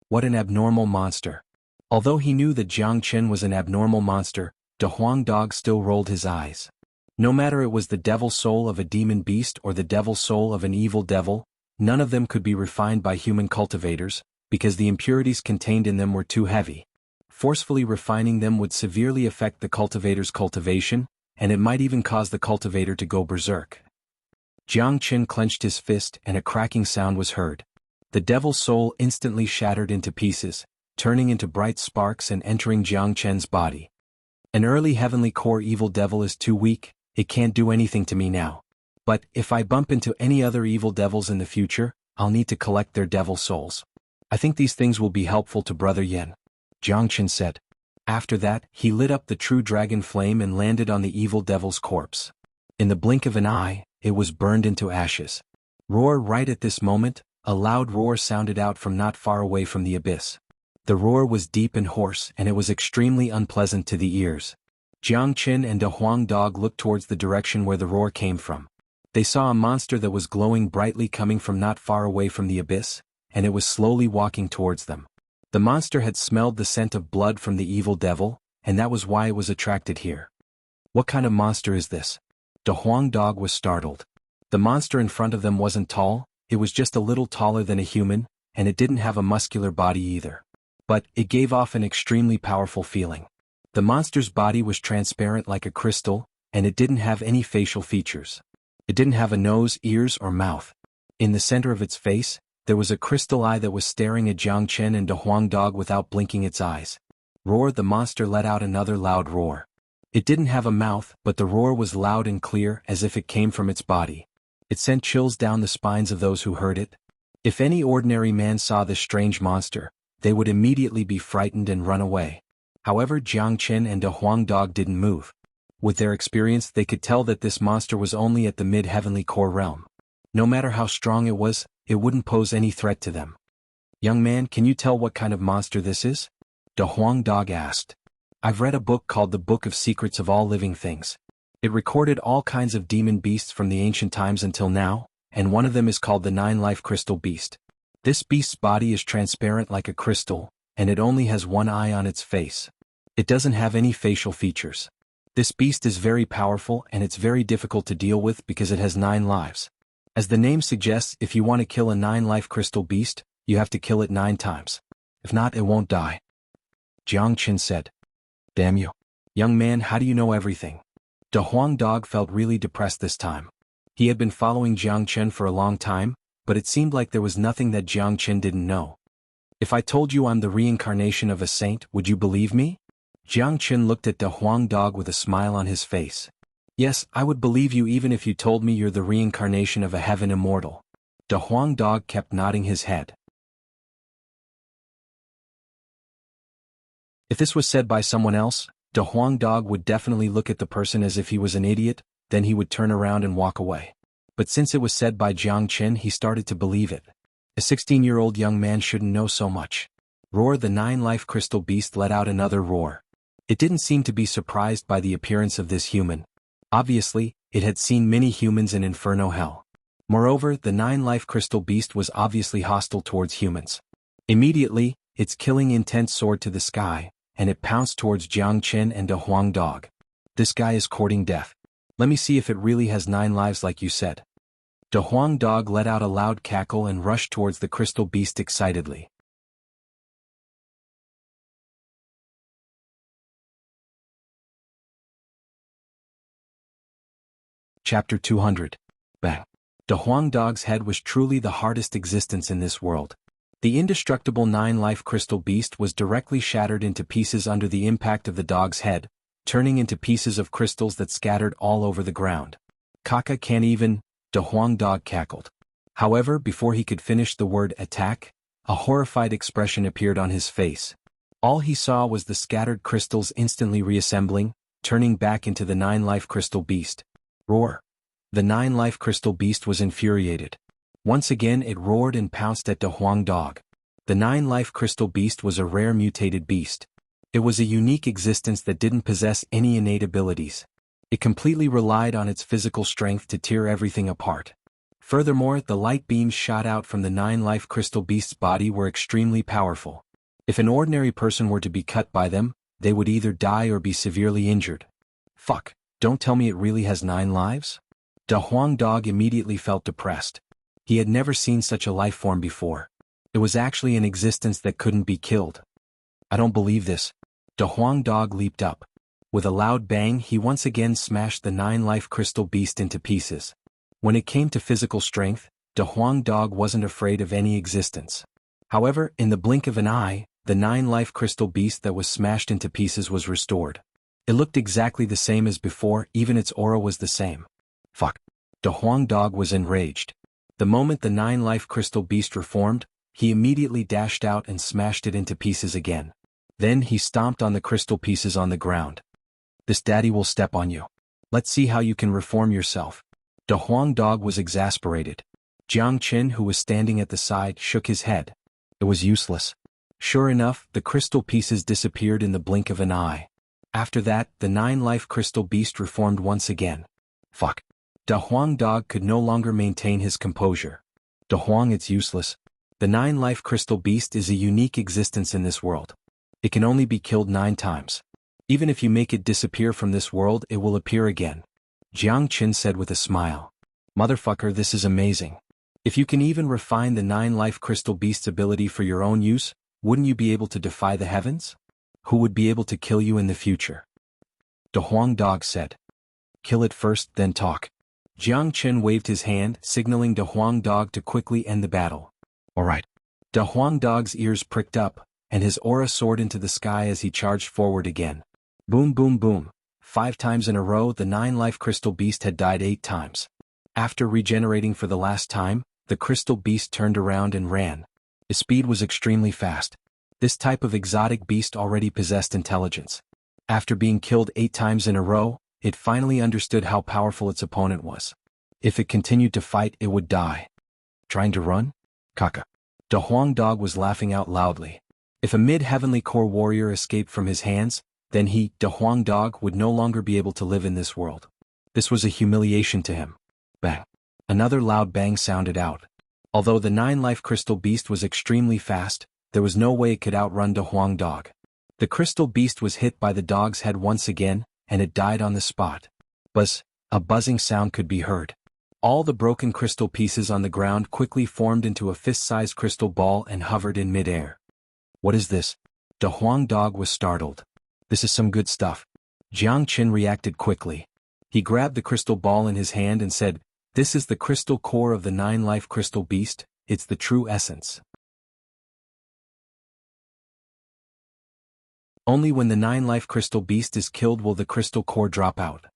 [SPEAKER 1] What an abnormal monster. Although he knew that Jiang Chen was an abnormal monster, De Huang Dog still rolled his eyes. No matter it was the devil soul of a demon beast or the devil soul of an evil devil, none of them could be refined by human cultivators, because the impurities contained in them were too heavy. Forcefully refining them would severely affect the cultivator's cultivation, and it might even cause the cultivator to go berserk. Jiang Chen clenched his fist and a cracking sound was heard. The devil soul instantly shattered into pieces, turning into bright sparks and entering Jiang Chen's body. An early heavenly core evil devil is too weak, it can't do anything to me now. But if I bump into any other evil devils in the future, I'll need to collect their devil souls. I think these things will be helpful to Brother Yen, Jiang Chen said. After that, he lit up the true dragon flame and landed on the evil devil's corpse. In the blink of an eye, it was burned into ashes. Roar! Right at this moment, a loud roar sounded out from not far away from the abyss. The roar was deep and hoarse and it was extremely unpleasant to the ears. Jiang Chen and De Huang Dog looked towards the direction where the roar came from. They saw a monster that was glowing brightly coming from not far away from the abyss, and it was slowly walking towards them. The monster had smelled the scent of blood from the evil devil, and that was why it was attracted here. What kind of monster is this? De Huang Dog was startled. The monster in front of them wasn't tall, it was just a little taller than a human, and it didn't have a muscular body either. But it gave off an extremely powerful feeling. The monster's body was transparent like a crystal, and it didn't have any facial features. It didn't have a nose, ears, or mouth. In the center of its face, there was a crystal eye that was staring at Jiang Chen and Huang Dog without blinking its eyes. Roar! The monster let out another loud roar. It didn't have a mouth, but the roar was loud and clear as if it came from its body. It sent chills down the spines of those who heard it. If any ordinary man saw this strange monster, they would immediately be frightened and run away. However, Jiang Chen and Huang Dog didn't move. With their experience, they could tell that this monster was only at the mid-heavenly core realm. No matter how strong it was, it wouldn't pose any threat to them. "Young man, can you tell what kind of monster this is?" Huang Dog asked. "I've read a book called the Book of Secrets of All Living Things. It recorded all kinds of demon beasts from the ancient times until now, and one of them is called the Nine-Life Crystal Beast. This beast's body is transparent like a crystal, and it only has one eye on its face. It doesn't have any facial features. This beast is very powerful and it's very difficult to deal with because it has 9 lives. As the name suggests, if you want to kill a 9-life crystal beast, you have to kill it 9 times. If not, it won't die." Jiang Chen said. "Damn you. Young man, how do you know everything?" Huang Dog felt really depressed this time. He had been following Jiang Chen for a long time, but it seemed like there was nothing that Jiang Chen didn't know. "If I told you I'm the reincarnation of a saint, would you believe me?" Jiang Chen looked at Huang Dog with a smile on his face. "Yes, I would believe you even if you told me you're the reincarnation of a heaven immortal." Huang Dog kept nodding his head. If this was said by someone else, Huang Dog would definitely look at the person as if he was an idiot, then he would turn around and walk away. But since it was said by Jiang Chen, he started to believe it. A 16-year-old young man shouldn't know so much. Roar! The 9-life crystal beast let out another roar. It didn't seem to be surprised by the appearance of this human. Obviously, it had seen many humans in Inferno Hell. Moreover, the 9-life crystal beast was obviously hostile towards humans. Immediately, its killing intent soared to the sky, and it pounced towards Jiang Chen and Huang Dog. "This guy is courting death. Let me see if it really has 9 lives like you said." Huang Dog let out a loud cackle and rushed towards the crystal beast excitedly. Chapter 200. Bang. Huang Dog's head was truly the hardest existence in this world. The indestructible 9-life crystal beast was directly shattered into pieces under the impact of the dog's head, turning into pieces of crystals that scattered all over the ground. "Kaka can't even," Huang Dog cackled. However, before he could finish the word attack, a horrified expression appeared on his face. All he saw was the scattered crystals instantly reassembling, turning back into the 9-life crystal beast. Roar! The 9-life crystal beast was infuriated. Once again it roared and pounced at Huang Dog. The 9-life crystal beast was a rare mutated beast. It was a unique existence that didn't possess any innate abilities. It completely relied on its physical strength to tear everything apart. Furthermore, the light beams shot out from the 9-life crystal beast's body were extremely powerful. If an ordinary person were to be cut by them, they would either die or be severely injured. "Fuck, don't tell me it really has 9 lives?" Huang Dog immediately felt depressed. He had never seen such a life form before. It was actually an existence that couldn't be killed. "I don't believe this." Huang Dog leaped up. With a loud bang, he once again smashed the 9-life crystal beast into pieces. When it came to physical strength, Huang Dog wasn't afraid of any existence. However, in the blink of an eye, the 9-life crystal beast that was smashed into pieces was restored. It looked exactly the same as before, even its aura was the same. "Fuck." Huang Dog was enraged. The moment the 9-life crystal beast reformed, he immediately dashed out and smashed it into pieces again. Then he stomped on the crystal pieces on the ground. "This daddy will step on you. Let's see how you can reform yourself." Huang Dog was exasperated. Jiang Chen, who was standing at the side, shook his head. It was useless. Sure enough, the crystal pieces disappeared in the blink of an eye. After that, the 9-life crystal beast reformed once again. "Fuck." Huang Dog could no longer maintain his composure. "Huang, it's useless. The 9-life crystal beast is a unique existence in this world. It can only be killed 9 times. Even if you make it disappear from this world, it will appear again." Jiang Chen said with a smile. "Motherfucker, this is amazing. If you can even refine the 9-life crystal beast's ability for your own use, wouldn't you be able to defy the heavens? Who would be able to kill you in the future?" Huang Dog said. Kill it first, then talk. Jiang Chen waved his hand, signaling De Huang Dog to quickly end the battle. Alright. De Huang Dog's ears pricked up, and his aura soared into the sky as he charged forward again. Boom boom boom. 5 times in a row the 9-life crystal beast had died 8 times. After regenerating for the last time, the crystal beast turned around and ran. His speed was extremely fast. This type of exotic beast already possessed intelligence. After being killed 8 times in a row, it finally understood how powerful its opponent was. If it continued to fight, it would die. Trying to run? Kaka. De Huang Dog was laughing out loudly. If a mid-heavenly core warrior escaped from his hands, then he, De Huang Dog, would no longer be able to live in this world. This was a humiliation to him. Bang. Another loud bang sounded out. Although the 9-life crystal beast was extremely fast, there was no way it could outrun De Huang Dog. The crystal beast was hit by the dog's head once again, and it died on the spot. Buzz, a buzzing sound could be heard. All the broken crystal pieces on the ground quickly formed into a fist-sized crystal ball and hovered in mid-air. What is this? De Huang Dog was startled. This is some good stuff. Jiang Chen reacted quickly. He grabbed the crystal ball in his hand and said, "This is the crystal core of the 9-life crystal beast, it's the true essence. Only when the 9-life crystal beast is killed will the crystal core drop out.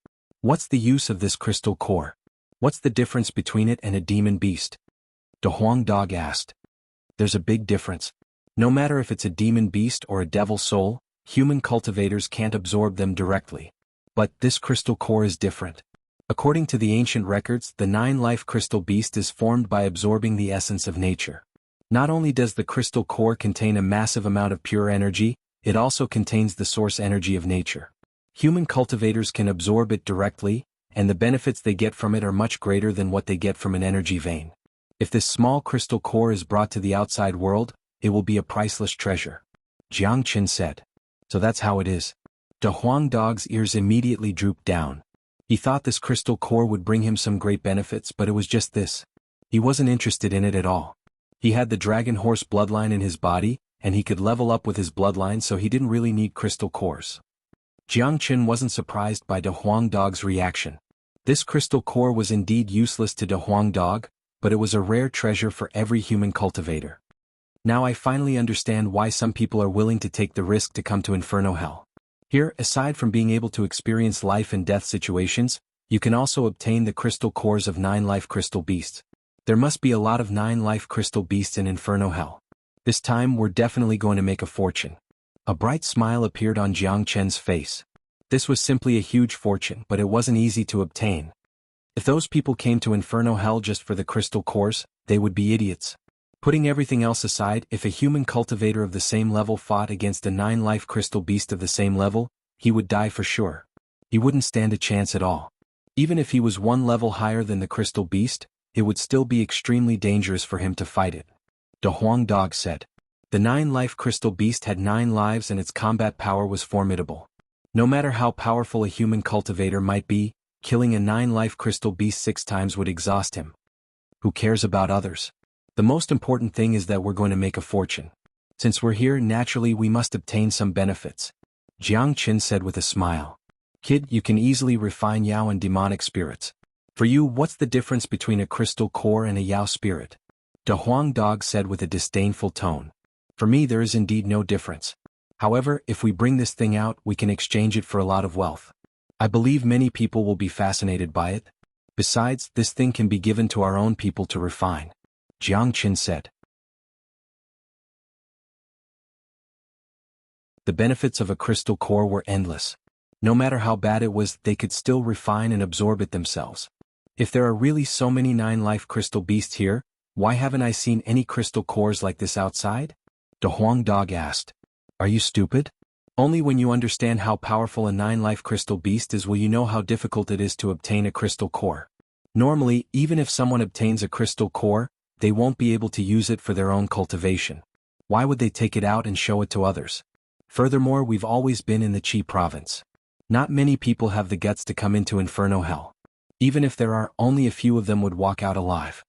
[SPEAKER 1] What's the use of this crystal core? What's the difference between it and a demon beast?" De Huang Dog asked. There's a big difference. No matter if it's a demon beast or a devil soul, human cultivators can't absorb them directly. But this crystal core is different. According to the ancient records, the 9-life crystal beast is formed by absorbing the essence of nature. Not only does the crystal core contain a massive amount of pure energy, it also contains the source energy of nature. Human cultivators can absorb it directly, and the benefits they get from it are much greater than what they get from an energy vein. If this small crystal core is brought to the outside world, it will be a priceless treasure. Jiang Chen said. So that's how it is. De Huang Dog's ears immediately drooped down. He thought this crystal core would bring him some great benefits, but it was just this. He wasn't interested in it at all. He had the dragon horse bloodline in his body, and he could level up with his bloodline, so he didn't really need crystal cores. Jiang Chen wasn't surprised by De Huang Dog's reaction. This crystal core was indeed useless to De Huang Dog, but it was a rare treasure for every human cultivator. Now I finally understand why some people are willing to take the risk to come to Inferno Hell. Here, aside from being able to experience life and death situations, you can also obtain the crystal cores of 9-life crystal beasts. There must be a lot of 9-life crystal beasts in Inferno Hell. This time we're definitely going to make a fortune. A bright smile appeared on Jiang Chen's face. This was simply a huge fortune, but it wasn't easy to obtain. If those people came to Inferno Hell just for the crystal cores, they would be idiots. Putting everything else aside, if a human cultivator of the same level fought against a 9-life crystal beast of the same level, he would die for sure. He wouldn't stand a chance at all. Even if he was 1 level higher than the crystal beast, it would still be extremely dangerous for him to fight it. De Huang Dog said. The 9-life crystal beast had 9 lives and its combat power was formidable. No matter how powerful a human cultivator might be, killing a 9-life crystal beast 6 times would exhaust him. Who cares about others? The most important thing is that we're going to make a fortune. Since we're here, naturally we must obtain some benefits. Jiang Chen said with a smile. Kid, you can easily refine Yao and demonic spirits. For you, what's the difference between a crystal core and a Yao spirit? De Huang Dog said with a disdainful tone. For me there is indeed no difference. However, if we bring this thing out, we can exchange it for a lot of wealth. I believe many people will be fascinated by it. Besides, this thing can be given to our own people to refine. Jiang Chen said. The benefits of a crystal core were endless. No matter how bad it was, they could still refine and absorb it themselves. If there are really so many 9-life crystal beasts here, why haven't I seen any crystal cores like this outside? De Huang Dog asked. Are you stupid? Only when you understand how powerful a 9-life crystal beast is will you know how difficult it is to obtain a crystal core. Normally, even if someone obtains a crystal core, they won't be able to use it for their own cultivation. Why would they take it out and show it to others? Furthermore, we've always been in the Qi province. Not many people have the guts to come into Inferno Hell. Even if there are, only a few of them would walk out alive.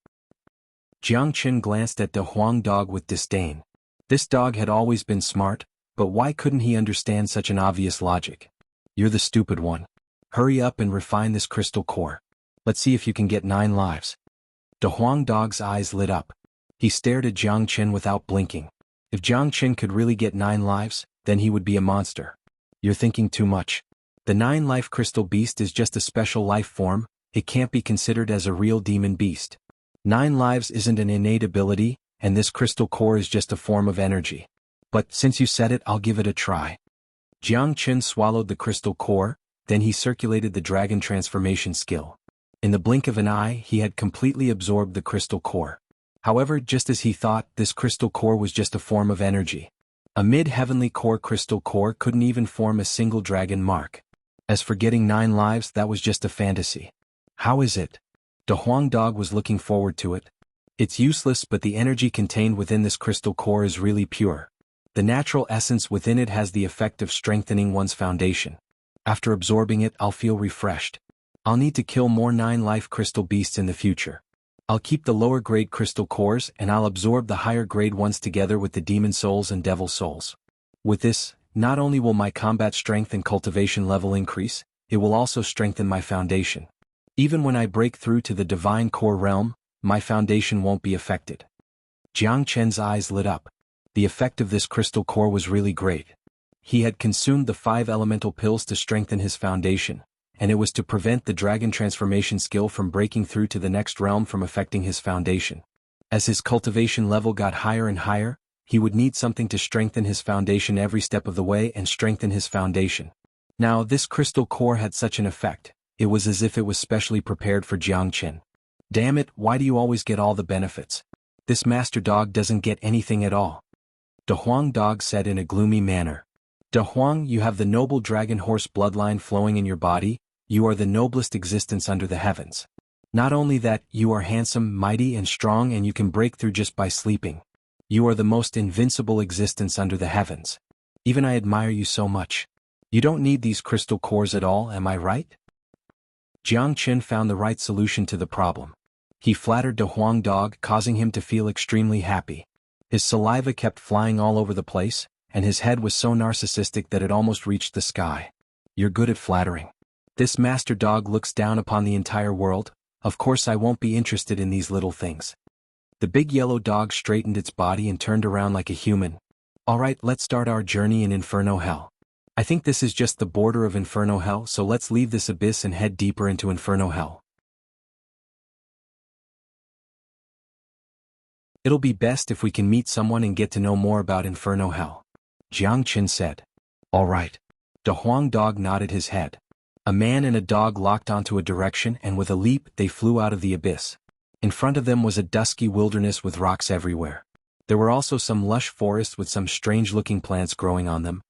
[SPEAKER 1] Jiang Chen glanced at De Huang Dog with disdain. This dog had always been smart, but why couldn't he understand such an obvious logic? You're the stupid one. Hurry up and refine this crystal core. Let's see if you can get 9 lives. De Huang Dog's eyes lit up. He stared at Jiang Chen without blinking. If Jiang Chen could really get 9 lives, then he would be a monster. You're thinking too much. The 9-life crystal beast is just a special life form, it can't be considered as a real demon beast. 9 lives isn't an innate ability, and this crystal core is just a form of energy. But since you said it, I'll give it a try. Jiang Chen swallowed the crystal core, then he circulated the dragon transformation skill. In the blink of an eye, he had completely absorbed the crystal core. However, just as he thought, this crystal core was just a form of energy. A mid-heavenly core crystal core couldn't even form a single dragon mark. As for getting 9 lives, that was just a fantasy. How is it? De Huang Dog was looking forward to it. It's useless, but the energy contained within this crystal core is really pure. The natural essence within it has the effect of strengthening one's foundation. After absorbing it, I'll feel refreshed. I'll need to kill more 9-life crystal beasts in the future. I'll keep the lower grade crystal cores and I'll absorb the higher grade ones together with the demon souls and devil souls. With this, not only will my combat strength and cultivation level increase, it will also strengthen my foundation. Even when I break through to the divine core realm, my foundation won't be affected. Jiang Chen's eyes lit up. The effect of this crystal core was really great. He had consumed the 5 elemental pills to strengthen his foundation, and it was to prevent the dragon transformation skill from breaking through to the next realm from affecting his foundation. As his cultivation level got higher and higher, he would need something to strengthen his foundation every step of the way and strengthen his foundation. Now this crystal core had such an effect, it was as if it was specially prepared for Jiang Chen. Damn it, why do you always get all the benefits? This master dog doesn't get anything at all. De Huang Dog said in a gloomy manner. De Huang, you have the noble dragon horse bloodline flowing in your body, you are the noblest existence under the heavens. Not only that, you are handsome, mighty and strong and you can break through just by sleeping. You are the most invincible existence under the heavens. Even I admire you so much. You don't need these crystal cores at all, am I right? Jiang Chen found the right solution to the problem. He flattered De Huang Dog, causing him to feel extremely happy. His saliva kept flying all over the place, and his head was so narcissistic that it almost reached the sky. You're good at flattering. This master dog looks down upon the entire world. Of course I won't be interested in these little things. The big yellow dog straightened its body and turned around like a human. Alright, let's start our journey in Inferno Hell. I think this is just the border of Inferno Hell, so let's leave this abyss and head deeper into Inferno Hell. It'll be best if we can meet someone and get to know more about Inferno Hell. Jiang Chen said. Alright. De Huang Dog nodded his head. A man and a dog locked onto a direction and with a leap they flew out of the abyss. In front of them was a dusky wilderness with rocks everywhere. There were also some lush forests with some strange-looking plants growing on them.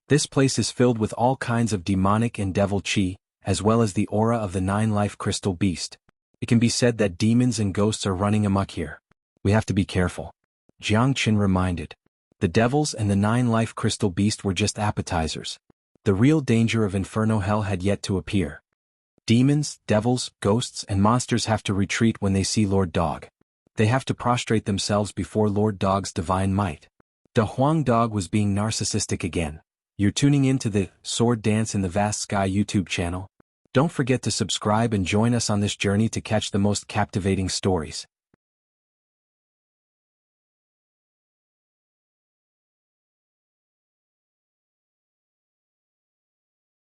[SPEAKER 1] This place is filled with all kinds of demonic and devil chi, as well as the aura of the 9-life crystal beast. It can be said that demons and ghosts are running amok here. We have to be careful. Jiang Chen reminded. The devils and the 9-life crystal beast were just appetizers. The real danger of Inferno Hell had yet to appear. Demons, devils, ghosts and monsters have to retreat when they see Lord Dog. They have to prostrate themselves before Lord Dog's divine might. De Huang Dog was being narcissistic again. You're tuning in to the Sword Dance in the Vast Sky YouTube channel. Don't forget to subscribe and join us on this journey to catch the most captivating stories.